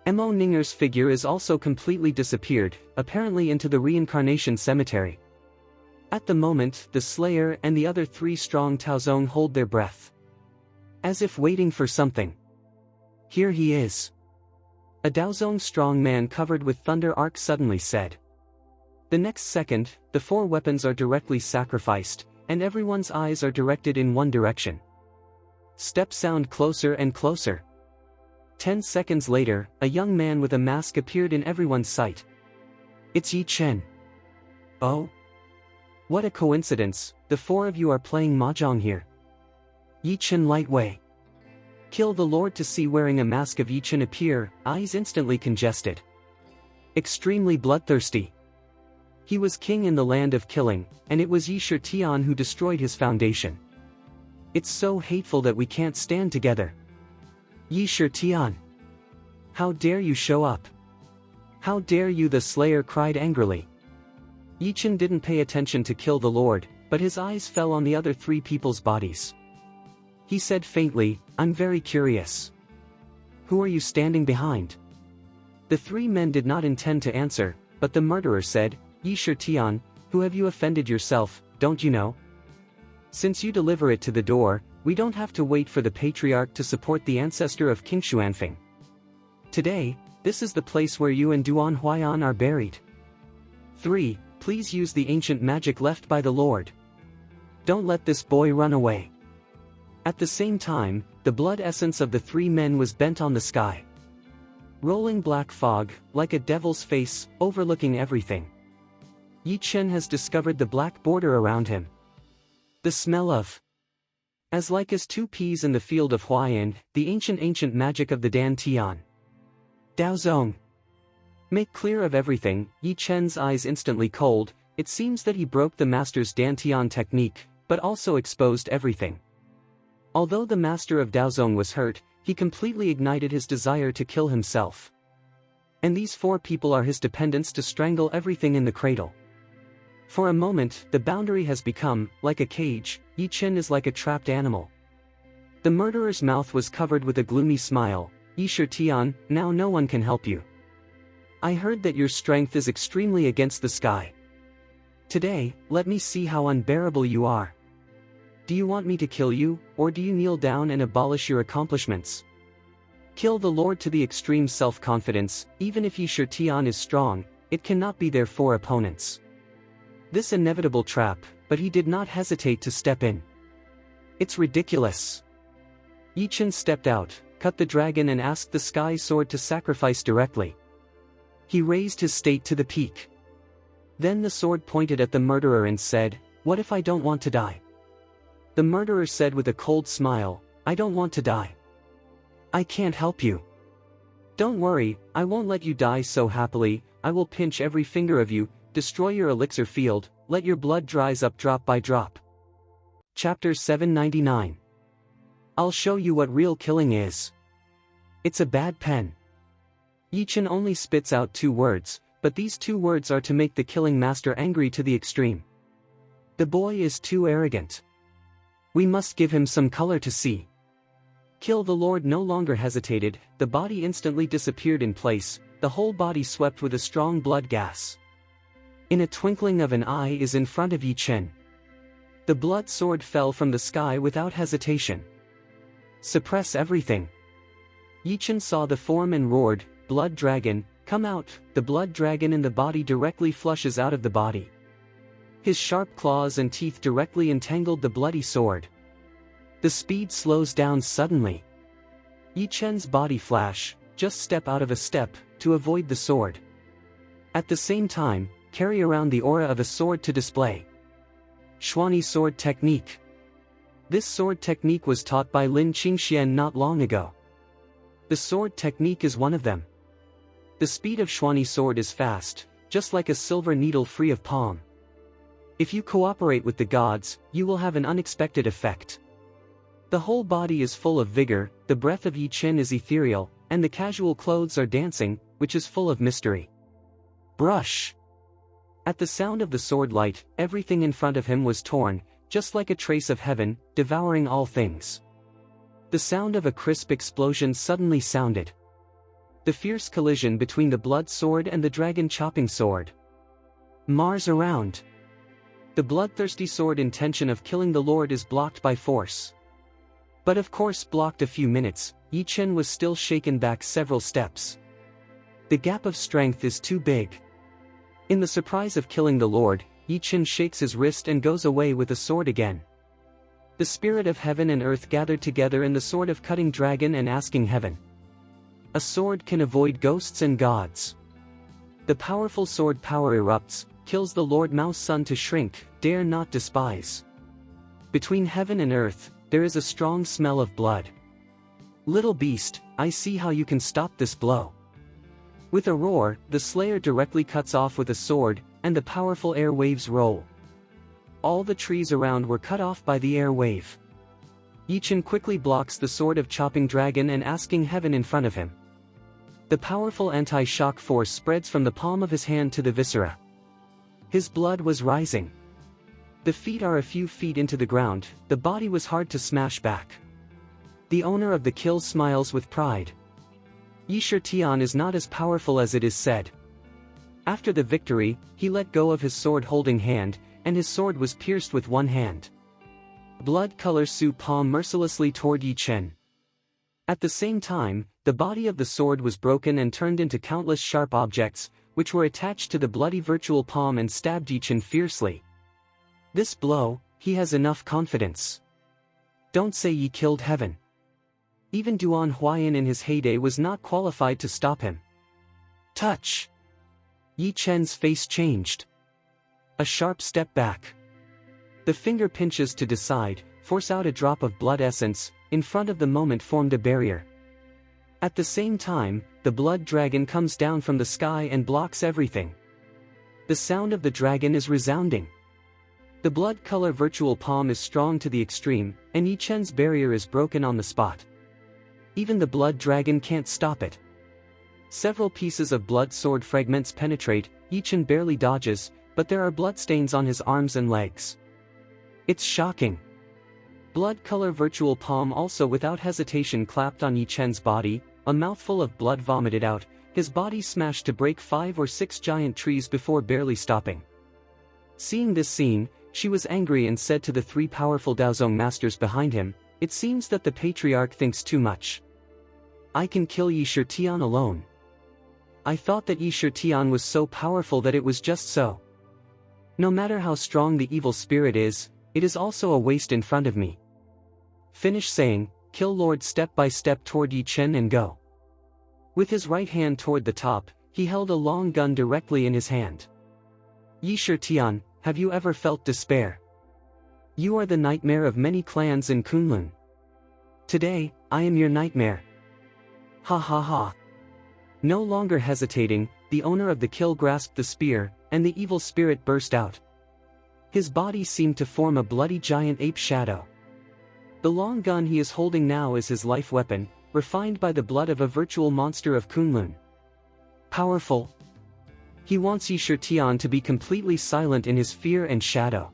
Mo Ninger's figure is also completely disappeared, apparently into the reincarnation cemetery. At the moment, the Slayer and the other 3 strong Taozong hold their breath, as if waiting for something. Here he is. A Daozong strong man covered with thunder arc suddenly said. The next second, the 4 weapons are directly sacrificed, and everyone's eyes are directed in one direction. Steps sound closer and closer. 10 seconds later, a young man with a mask appeared in everyone's sight. It's Yi Chen. Oh? What a coincidence, the 4 of you are playing mahjong here. Yi Chen Lightway. Kill the Lord to see wearing a mask of Yi Chen appear, eyes instantly congested. Extremely bloodthirsty. He was king in the land of killing, and it was Yi Shitian who destroyed his foundation. It's so hateful that we can't stand together. Yi Shitian. How dare you show up? How dare you, the Slayer cried angrily. Yi Chen didn't pay attention to kill the Lord, but his eyes fell on the other 3 people's bodies. He said faintly, I'm very curious. Who are you standing behind? The 3 men did not intend to answer, but the murderer said, Yi Shitian, who have you offended yourself, don't you know? Since you deliver it to the door, we don't have to wait for the patriarch to support the ancestor of King Xuanfeng. Today, this is the place where you and Duan Huaiyan are buried. 3. Please use the ancient magic left by the Lord. Don't let this boy run away. At the same time, the blood essence of the 3 men was bent on the sky. Rolling black fog, like a devil's face, overlooking everything. Yi Chen has discovered the black border around him. The smell of, as like as 2 peas in the field of Huaiyan, the ancient magic of the Dan Tian. Daozong. Make clear of everything. Yi Chen's eyes instantly cold. It seems that he broke the master's Dantian technique, but also exposed everything. Although the master of Daozong was hurt, he completely ignited his desire to kill himself. And these 4 people are his dependents to strangle everything in the cradle. For a moment, the boundary has become, like a cage. Yi Chen is like a trapped animal. The murderer's mouth was covered with a gloomy smile. Yi Shitian, now no one can help you. I heard that your strength is extremely against the sky. Today, let me see how unbearable you are. Do you want me to kill you, or do you kneel down and abolish your accomplishments? Kill the Lord to the extreme self-confidence. Even if Yi Shitian is strong, it cannot be their 4 opponents. This inevitable trap, but he did not hesitate to step in. It's ridiculous. Yi Chen stepped out, cut the dragon and asked the sky sword to sacrifice directly. He raised his state to the peak. Then the sword pointed at the murderer and said, What if I don't want to die? The murderer said with a cold smile, I don't want to die. I can't help you. Don't worry, I won't let you die so happily. I will pinch every finger of you, destroy your elixir field, let your blood dries up drop by drop. Chapter 799. I'll show you what real killing is. It's a bad pen. Yi Chen only spits out 2 words, but these 2 words are to make the killing master angry to the extreme. The boy is too arrogant. We must give him some color to see. Kill the Lord no longer hesitated, the body instantly disappeared in place, the whole body swept with a strong blood gas. In a twinkling of an eye is in front of Yi Chen. The blood sword fell from the sky without hesitation. Suppress everything. Yi Chen saw the form and roared, Blood dragon, come out. The blood dragon in the body directly flushes out of the body. His sharp claws and teeth directly entangled the bloody sword. The speed slows down suddenly. Yi Chen's body flash, just step out of a step, to avoid the sword. At the same time, carry around the aura of a sword to display. Xuani sword technique. This sword technique was taught by Lin Qingxian not long ago. The sword technique is one of them. The speed of Xuani sword is fast, just like a silver needle free of palm. If you cooperate with the gods, you will have an unexpected effect. The whole body is full of vigor, the breath of Yi Chen is ethereal, and the casual clothes are dancing, which is full of mystery. Brush. At the sound of the sword light, everything in front of him was torn, just like a trace of heaven, devouring all things. The sound of a crisp explosion suddenly sounded. The fierce collision between the blood sword and the dragon chopping sword. Mars around. The bloodthirsty sword intention of killing the Lord is blocked by force. But of course blocked a few minutes, Yi Chen was still shaken back several steps. The gap of strength is too big. In the surprise of killing the Lord, Yi Chen shakes his wrist and goes away with the sword again. The spirit of heaven and earth gathered together in the sword of cutting dragon and asking heaven. A sword can avoid ghosts and gods. The powerful sword power erupts, kills the Lord Mao's son to shrink, dare not despise. Between heaven and earth, there is a strong smell of blood. Little beast, I see how you can stop this blow. With a roar, the slayer directly cuts off with a sword, and the powerful air waves roll. All the trees around were cut off by the air wave. Yi Chen quickly blocks the sword of chopping dragon and asking heaven in front of him. The powerful anti-shock force spreads from the palm of his hand to the viscera. His blood was rising. The feet are a few feet into the ground, the body was hard to smash back. The owner of the kill smiles with pride. Yi Tian is not as powerful as it is said. After the victory, he let go of his sword-holding hand, and his sword was pierced with one hand. Blood color Su palm mercilessly toward Yi Chen. At the same time, the body of the sword was broken and turned into countless sharp objects, which were attached to the bloody virtual palm and stabbed Yi Chen fiercely. This blow, he has enough confidence. Don't say Yi killed heaven. Even Duan Huayan in his heyday was not qualified to stop him. Touch! Yi Chen's face changed. A sharp step back. The finger pinches to decide, force out a drop of blood essence, in front of the moment formed a barrier. At the same time, the blood dragon comes down from the sky and blocks everything. The sound of the dragon is resounding. The blood color virtual palm is strong to the extreme, and Yi Chen's barrier is broken on the spot. Even the blood dragon can't stop it. Several pieces of blood sword fragments penetrate, Yi Chen barely dodges, but there are bloodstains on his arms and legs. It's shocking. Blood color virtual palm also without hesitation clapped on Yi Chen's body, a mouthful of blood vomited out, his body smashed to break 5 or 6 giant trees before barely stopping. Seeing this scene, she was angry and said to the 3 powerful Daozong masters behind him, "It seems that the patriarch thinks too much. I can kill Yi Tian alone. I thought that Yi Tian was so powerful that it was just so. No matter how strong the evil spirit is, it is also a waste in front of me." Finish saying, kill Lord step by step toward Yi Chen and go. With his right hand toward the top, he held a long gun directly in his hand. Yi Tian, have you ever felt despair? You are the nightmare of many clans in Kunlun. Today, I am your nightmare. Ha ha ha. No longer hesitating, the owner of the kill grasped the spear, and the evil spirit burst out. His body seemed to form a bloody giant ape shadow. The long gun he is holding now is his life weapon, refined by the blood of a virtual monster of Kunlun. Powerful. He wants Yi Tian to be completely silent in his fear and shadow.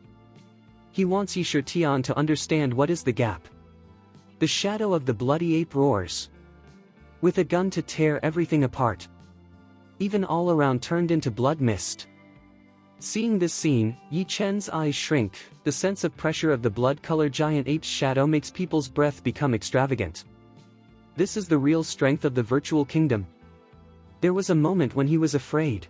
He wants Yi Tian to understand what is the gap. The shadow of the bloody ape roars. With a gun to tear everything apart. Even all around turned into blood mist. Seeing this scene, Yi Chen's eyes shrink, the sense of pressure of the blood-colored giant ape's shadow makes people's breath become extravagant. This is the real strength of the virtual kingdom. There was a moment when he was afraid.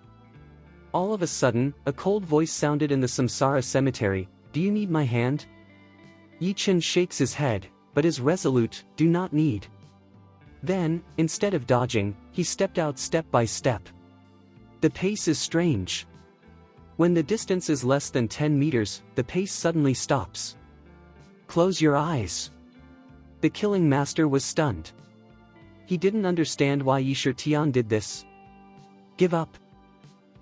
All of a sudden, a cold voice sounded in the Samsara cemetery, "Do you need my hand?" Yi Chen shakes his head, but is resolute, "Do not need." Then, instead of dodging, he stepped out step by step. The pace is strange. When the distance is less than 10 meters, the pace suddenly stops. Close your eyes. The killing master was stunned. He didn't understand why Yi Tian did this. Give up.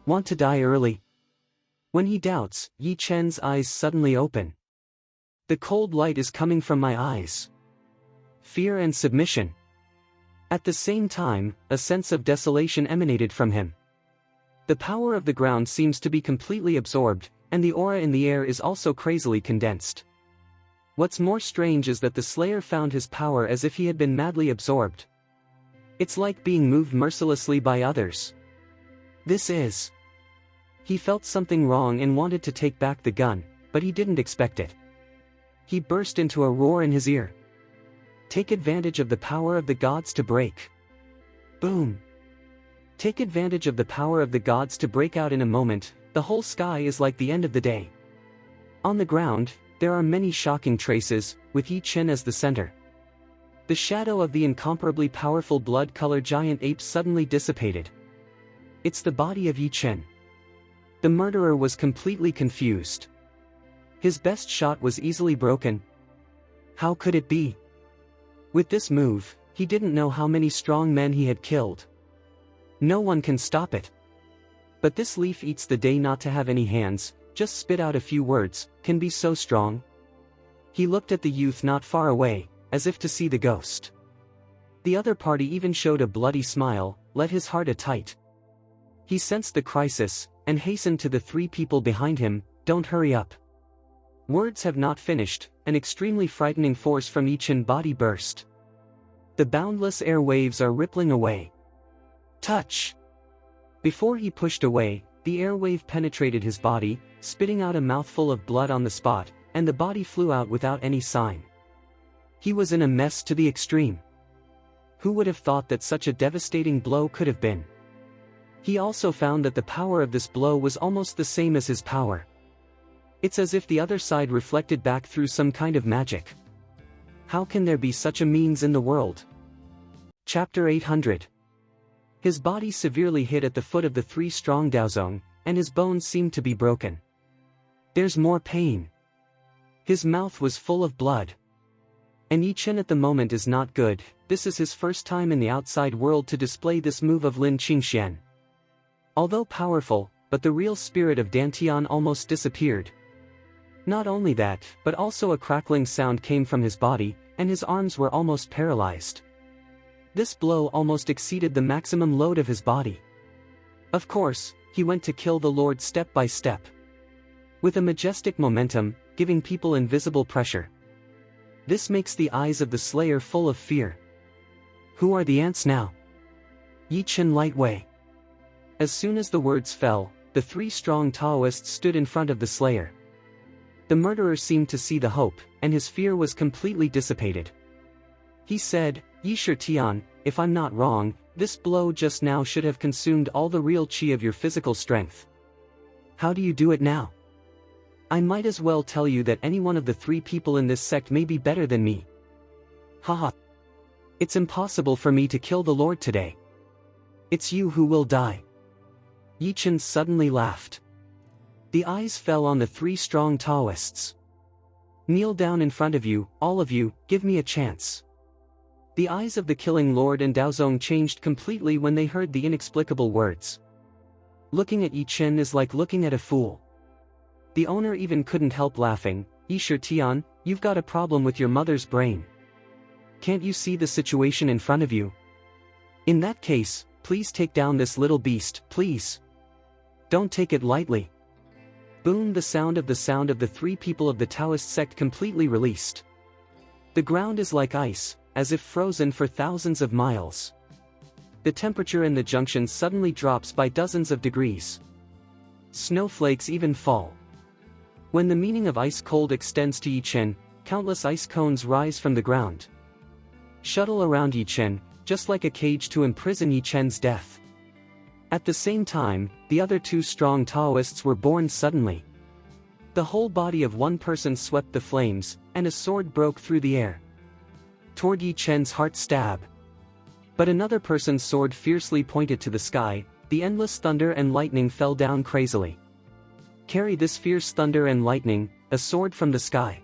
Want to die early? When he doubts, Yi Chen's eyes suddenly open. The cold light is coming from my eyes. Fear and submission. At the same time, a sense of desolation emanated from him. The power of the ground seems to be completely absorbed, and the aura in the air is also crazily condensed. What's more strange is that the Slayer found his power as if he had been madly absorbed. It's like being moved mercilessly by others. This is. He felt something wrong and wanted to take back the gun, but he didn't expect it. He burst into a roar in his ear. Take advantage of the power of the gods to break. Boom. Take advantage of the power of the gods to break out in a moment. The whole sky is like the end of the day. On the ground, there are many shocking traces, with Yi Chen as the center. The shadow of the incomparably powerful blood-colored giant ape suddenly dissipated. It's the body of Yi Chen. The murderer was completely confused. His best shot was easily broken. How could it be? With this move, he didn't know how many strong men he had killed. No one can stop it. But this leaf eats the day not to have any hands, just spit out a few words, can be so strong. He looked at the youth not far away, as if to see the ghost. The other party even showed a bloody smile, let his heart a tight. He sensed the crisis, and hastened to the three people behind him, don't hurry up. Words have not finished, an extremely frightening force from Yi Chen body burst. The boundless air waves are rippling away. Touch! Before he pushed away, the air wave penetrated his body, spitting out a mouthful of blood on the spot, and the body flew out without any sign. He was in a mess to the extreme. Who would have thought that such a devastating blow could have been? He also found that the power of this blow was almost the same as his power. It's as if the other side reflected back through some kind of magic. How can there be such a means in the world? Chapter 800. His body severely hit at the foot of the three strong Daozong, and his bones seemed to be broken. There's more pain. His mouth was full of blood. And Yi Chen at the moment is not good. This is his first time in the outside world to display this move of Lin Qingxian. Although powerful, but the real spirit of Dantian almost disappeared. Not only that, but also a crackling sound came from his body, and his arms were almost paralyzed. This blow almost exceeded the maximum load of his body. Of course, he went to kill the Lord step by step. With a majestic momentum, giving people invisible pressure. This makes the eyes of the Slayer full of fear. Who are the ants now? Yi Chen Lightway. As soon as the words fell, the three strong Taoists stood in front of the Slayer. The murderer seemed to see the hope, and his fear was completely dissipated. He said, Yi Shitian, if I'm not wrong, this blow just now should have consumed all the real qi of your physical strength. How do you do it now? I might as well tell you that any one of the three people in this sect may be better than me. Haha. It's impossible for me to kill the Lord today. It's you who will die. Yi Chen suddenly laughed. The eyes fell on the three strong Taoists. Kneel down in front of you, all of you, give me a chance. The eyes of the killing lord and Daozong changed completely when they heard the inexplicable words. Looking at Yi Chen is like looking at a fool. The owner even couldn't help laughing. Yi Shitian, you've got a problem with your mother's brain. Can't you see the situation in front of you? In that case, please take down this little beast, please. Don't take it lightly. Boom! The sound of the three people of the Taoist sect completely released. The ground is like ice, as if frozen for thousands of miles. The temperature in the junction suddenly drops by dozens of degrees. Snowflakes even fall. When the meaning of ice cold extends to Yi Chen, countless ice cones rise from the ground. Shuttle around Yi Chen, just like a cage to imprison Yi Chen's death. At the same time, the other two strong Taoists were born suddenly. The whole body of one person swept the flames, and a sword broke through the air. Toward Yi Chen's heart stab. But another person's sword fiercely pointed to the sky, the endless thunder and lightning fell down crazily. Carry this fierce thunder and lightning, a sword from the sky.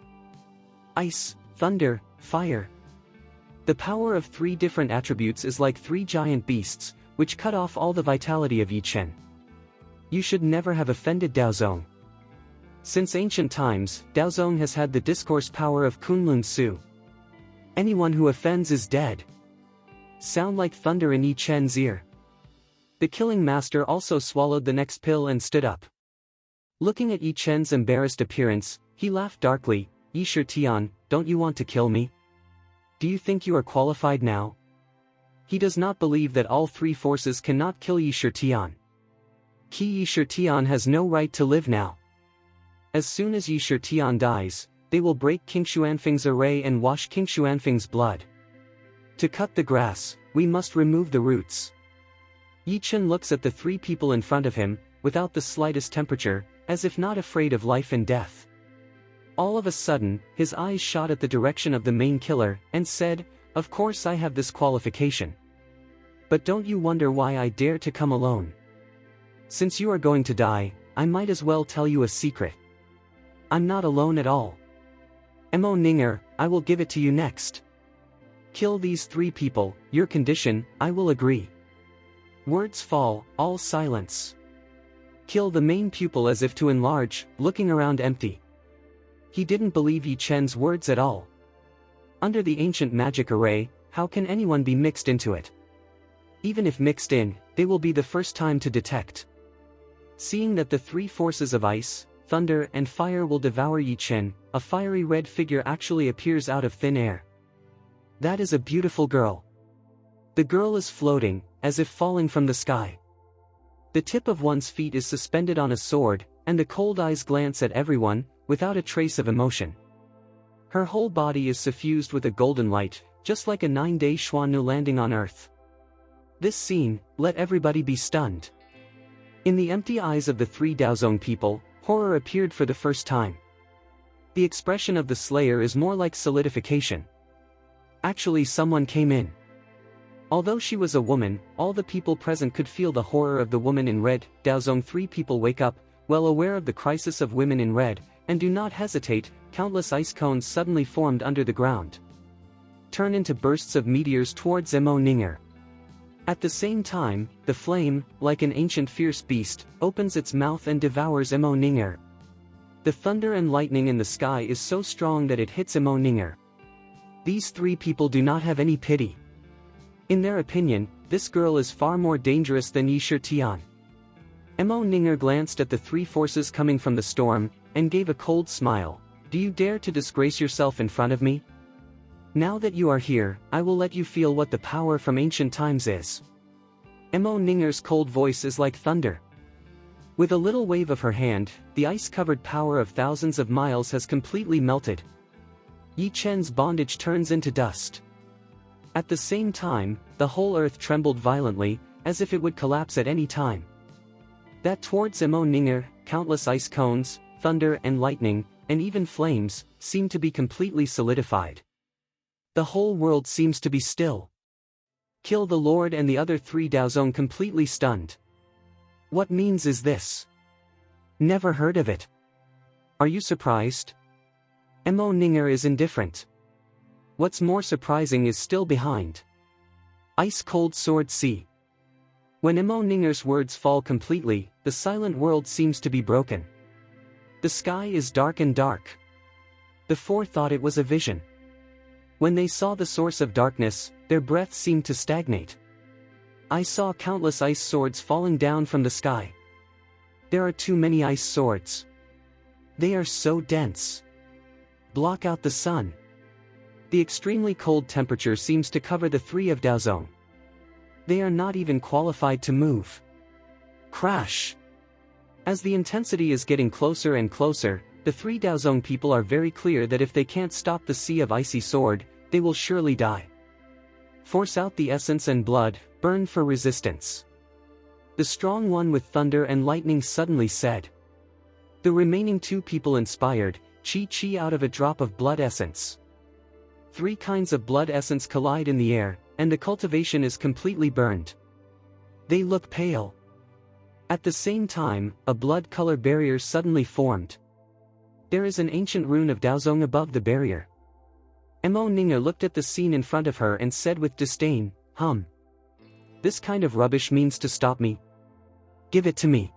Ice, thunder, fire. The power of three different attributes is like three giant beasts, which cut off all the vitality of Yi Chen. You should never have offended Daozong. Since ancient times, Daozong has had the discourse power of Kunlun Su. Anyone who offends is dead. Sound like thunder in Yi Chen's ear. The killing master also swallowed the next pill and stood up. Looking at Yi Chen's embarrassed appearance, he laughed darkly. Yi Shitian, don't you want to kill me? Do you think you are qualified now? He does not believe that all three forces cannot kill Yi Shitian. Yi Shitian has no right to live now. As soon as Yi Shitian dies, they will break King Xuanfeng's array and wash King Xuanfeng's blood. To cut the grass, we must remove the roots. Yi Chen looks at the three people in front of him, without the slightest temperature, as if not afraid of life and death. All of a sudden, his eyes shot at the direction of the main killer, and said, "Of course I have this qualification. But don't you wonder why I dare to come alone? Since you are going to die, I might as well tell you a secret. I'm not alone at all. Mo Ninger, I will give it to you next. Kill these three people, your condition, I will agree." Words fall, all silence. Kill the main pupil as if to enlarge, looking around empty. He didn't believe Yi Chen's words at all. Under the ancient magic array, how can anyone be mixed into it? Even if mixed in, they will be the first time to detect. Seeing that the three forces of ice, thunder and fire will devour Yi Chen, a fiery red figure actually appears out of thin air. That is a beautiful girl. The girl is floating, as if falling from the sky. The tip of one's feet is suspended on a sword, and the cold eyes glance at everyone, without a trace of emotion. Her whole body is suffused with a golden light, just like a 9-day Xuannu landing on Earth. This scene, let everybody be stunned. In the empty eyes of the three Daozong people, horror appeared for the first time. The expression of the Slayer is more like solidification. Actually, someone came in. Although she was a woman, all the people present could feel the horror of the woman in red. Daozong three people wake up, well aware of the crisis of women in red, and do not hesitate. Countless ice cones suddenly formed under the ground, turn into bursts of meteors towards Mo Ninger. At the same time, the flame, like an ancient fierce beast, opens its mouth and devours Mo Ninger. The thunder and lightning in the sky is so strong that it hits Mo Ninger. These three people do not have any pity. In their opinion, this girl is far more dangerous than Yi Shitian. Mo Ninger glanced at the three forces coming from the storm, and gave a cold smile. "Do you dare to disgrace yourself in front of me? Now that you are here, I will let you feel what the power from ancient times is." Mo Ninger's cold voice is like thunder. With a little wave of her hand, the ice-covered power of thousands of miles has completely melted. Yi Chen's bondage turns into dust. At the same time, the whole earth trembled violently, as if it would collapse at any time. That towards Mo Ninger, countless ice cones, thunder and lightning, and even flames, seem to be completely solidified. The whole world seems to be still. Kill the Lord and the other three Daozong completely stunned. What means is this? Never heard of it. Are you surprised? Mo Ninger is indifferent. What's more surprising is still behind. Ice-cold sword sea. When Mo Ninger's words fall completely, the silent world seems to be broken. The sky is dark and dark. The four thought it was a vision. When they saw the source of darkness, their breath seemed to stagnate. I saw countless ice swords falling down from the sky. There are too many ice swords. They are so dense. Block out the sun. The extremely cold temperature seems to cover the three of Daozong. They are not even qualified to move. Crash! As the intensity is getting closer and closer, the three Daozong people are very clear that if they can't stop the sea of icy sword, they will surely die. Force out the essence and blood, burn for resistance. The strong one with thunder and lightning suddenly said. The remaining two people inspired, chi out of a drop of blood essence. Three kinds of blood essence collide in the air, and the cultivation is completely burned. They look pale. At the same time, a blood color barrier suddenly formed. There is an ancient rune of Daozong above the barrier. Mo Ninger looked at the scene in front of her and said with disdain, This kind of rubbish means to stop me? Give it to me.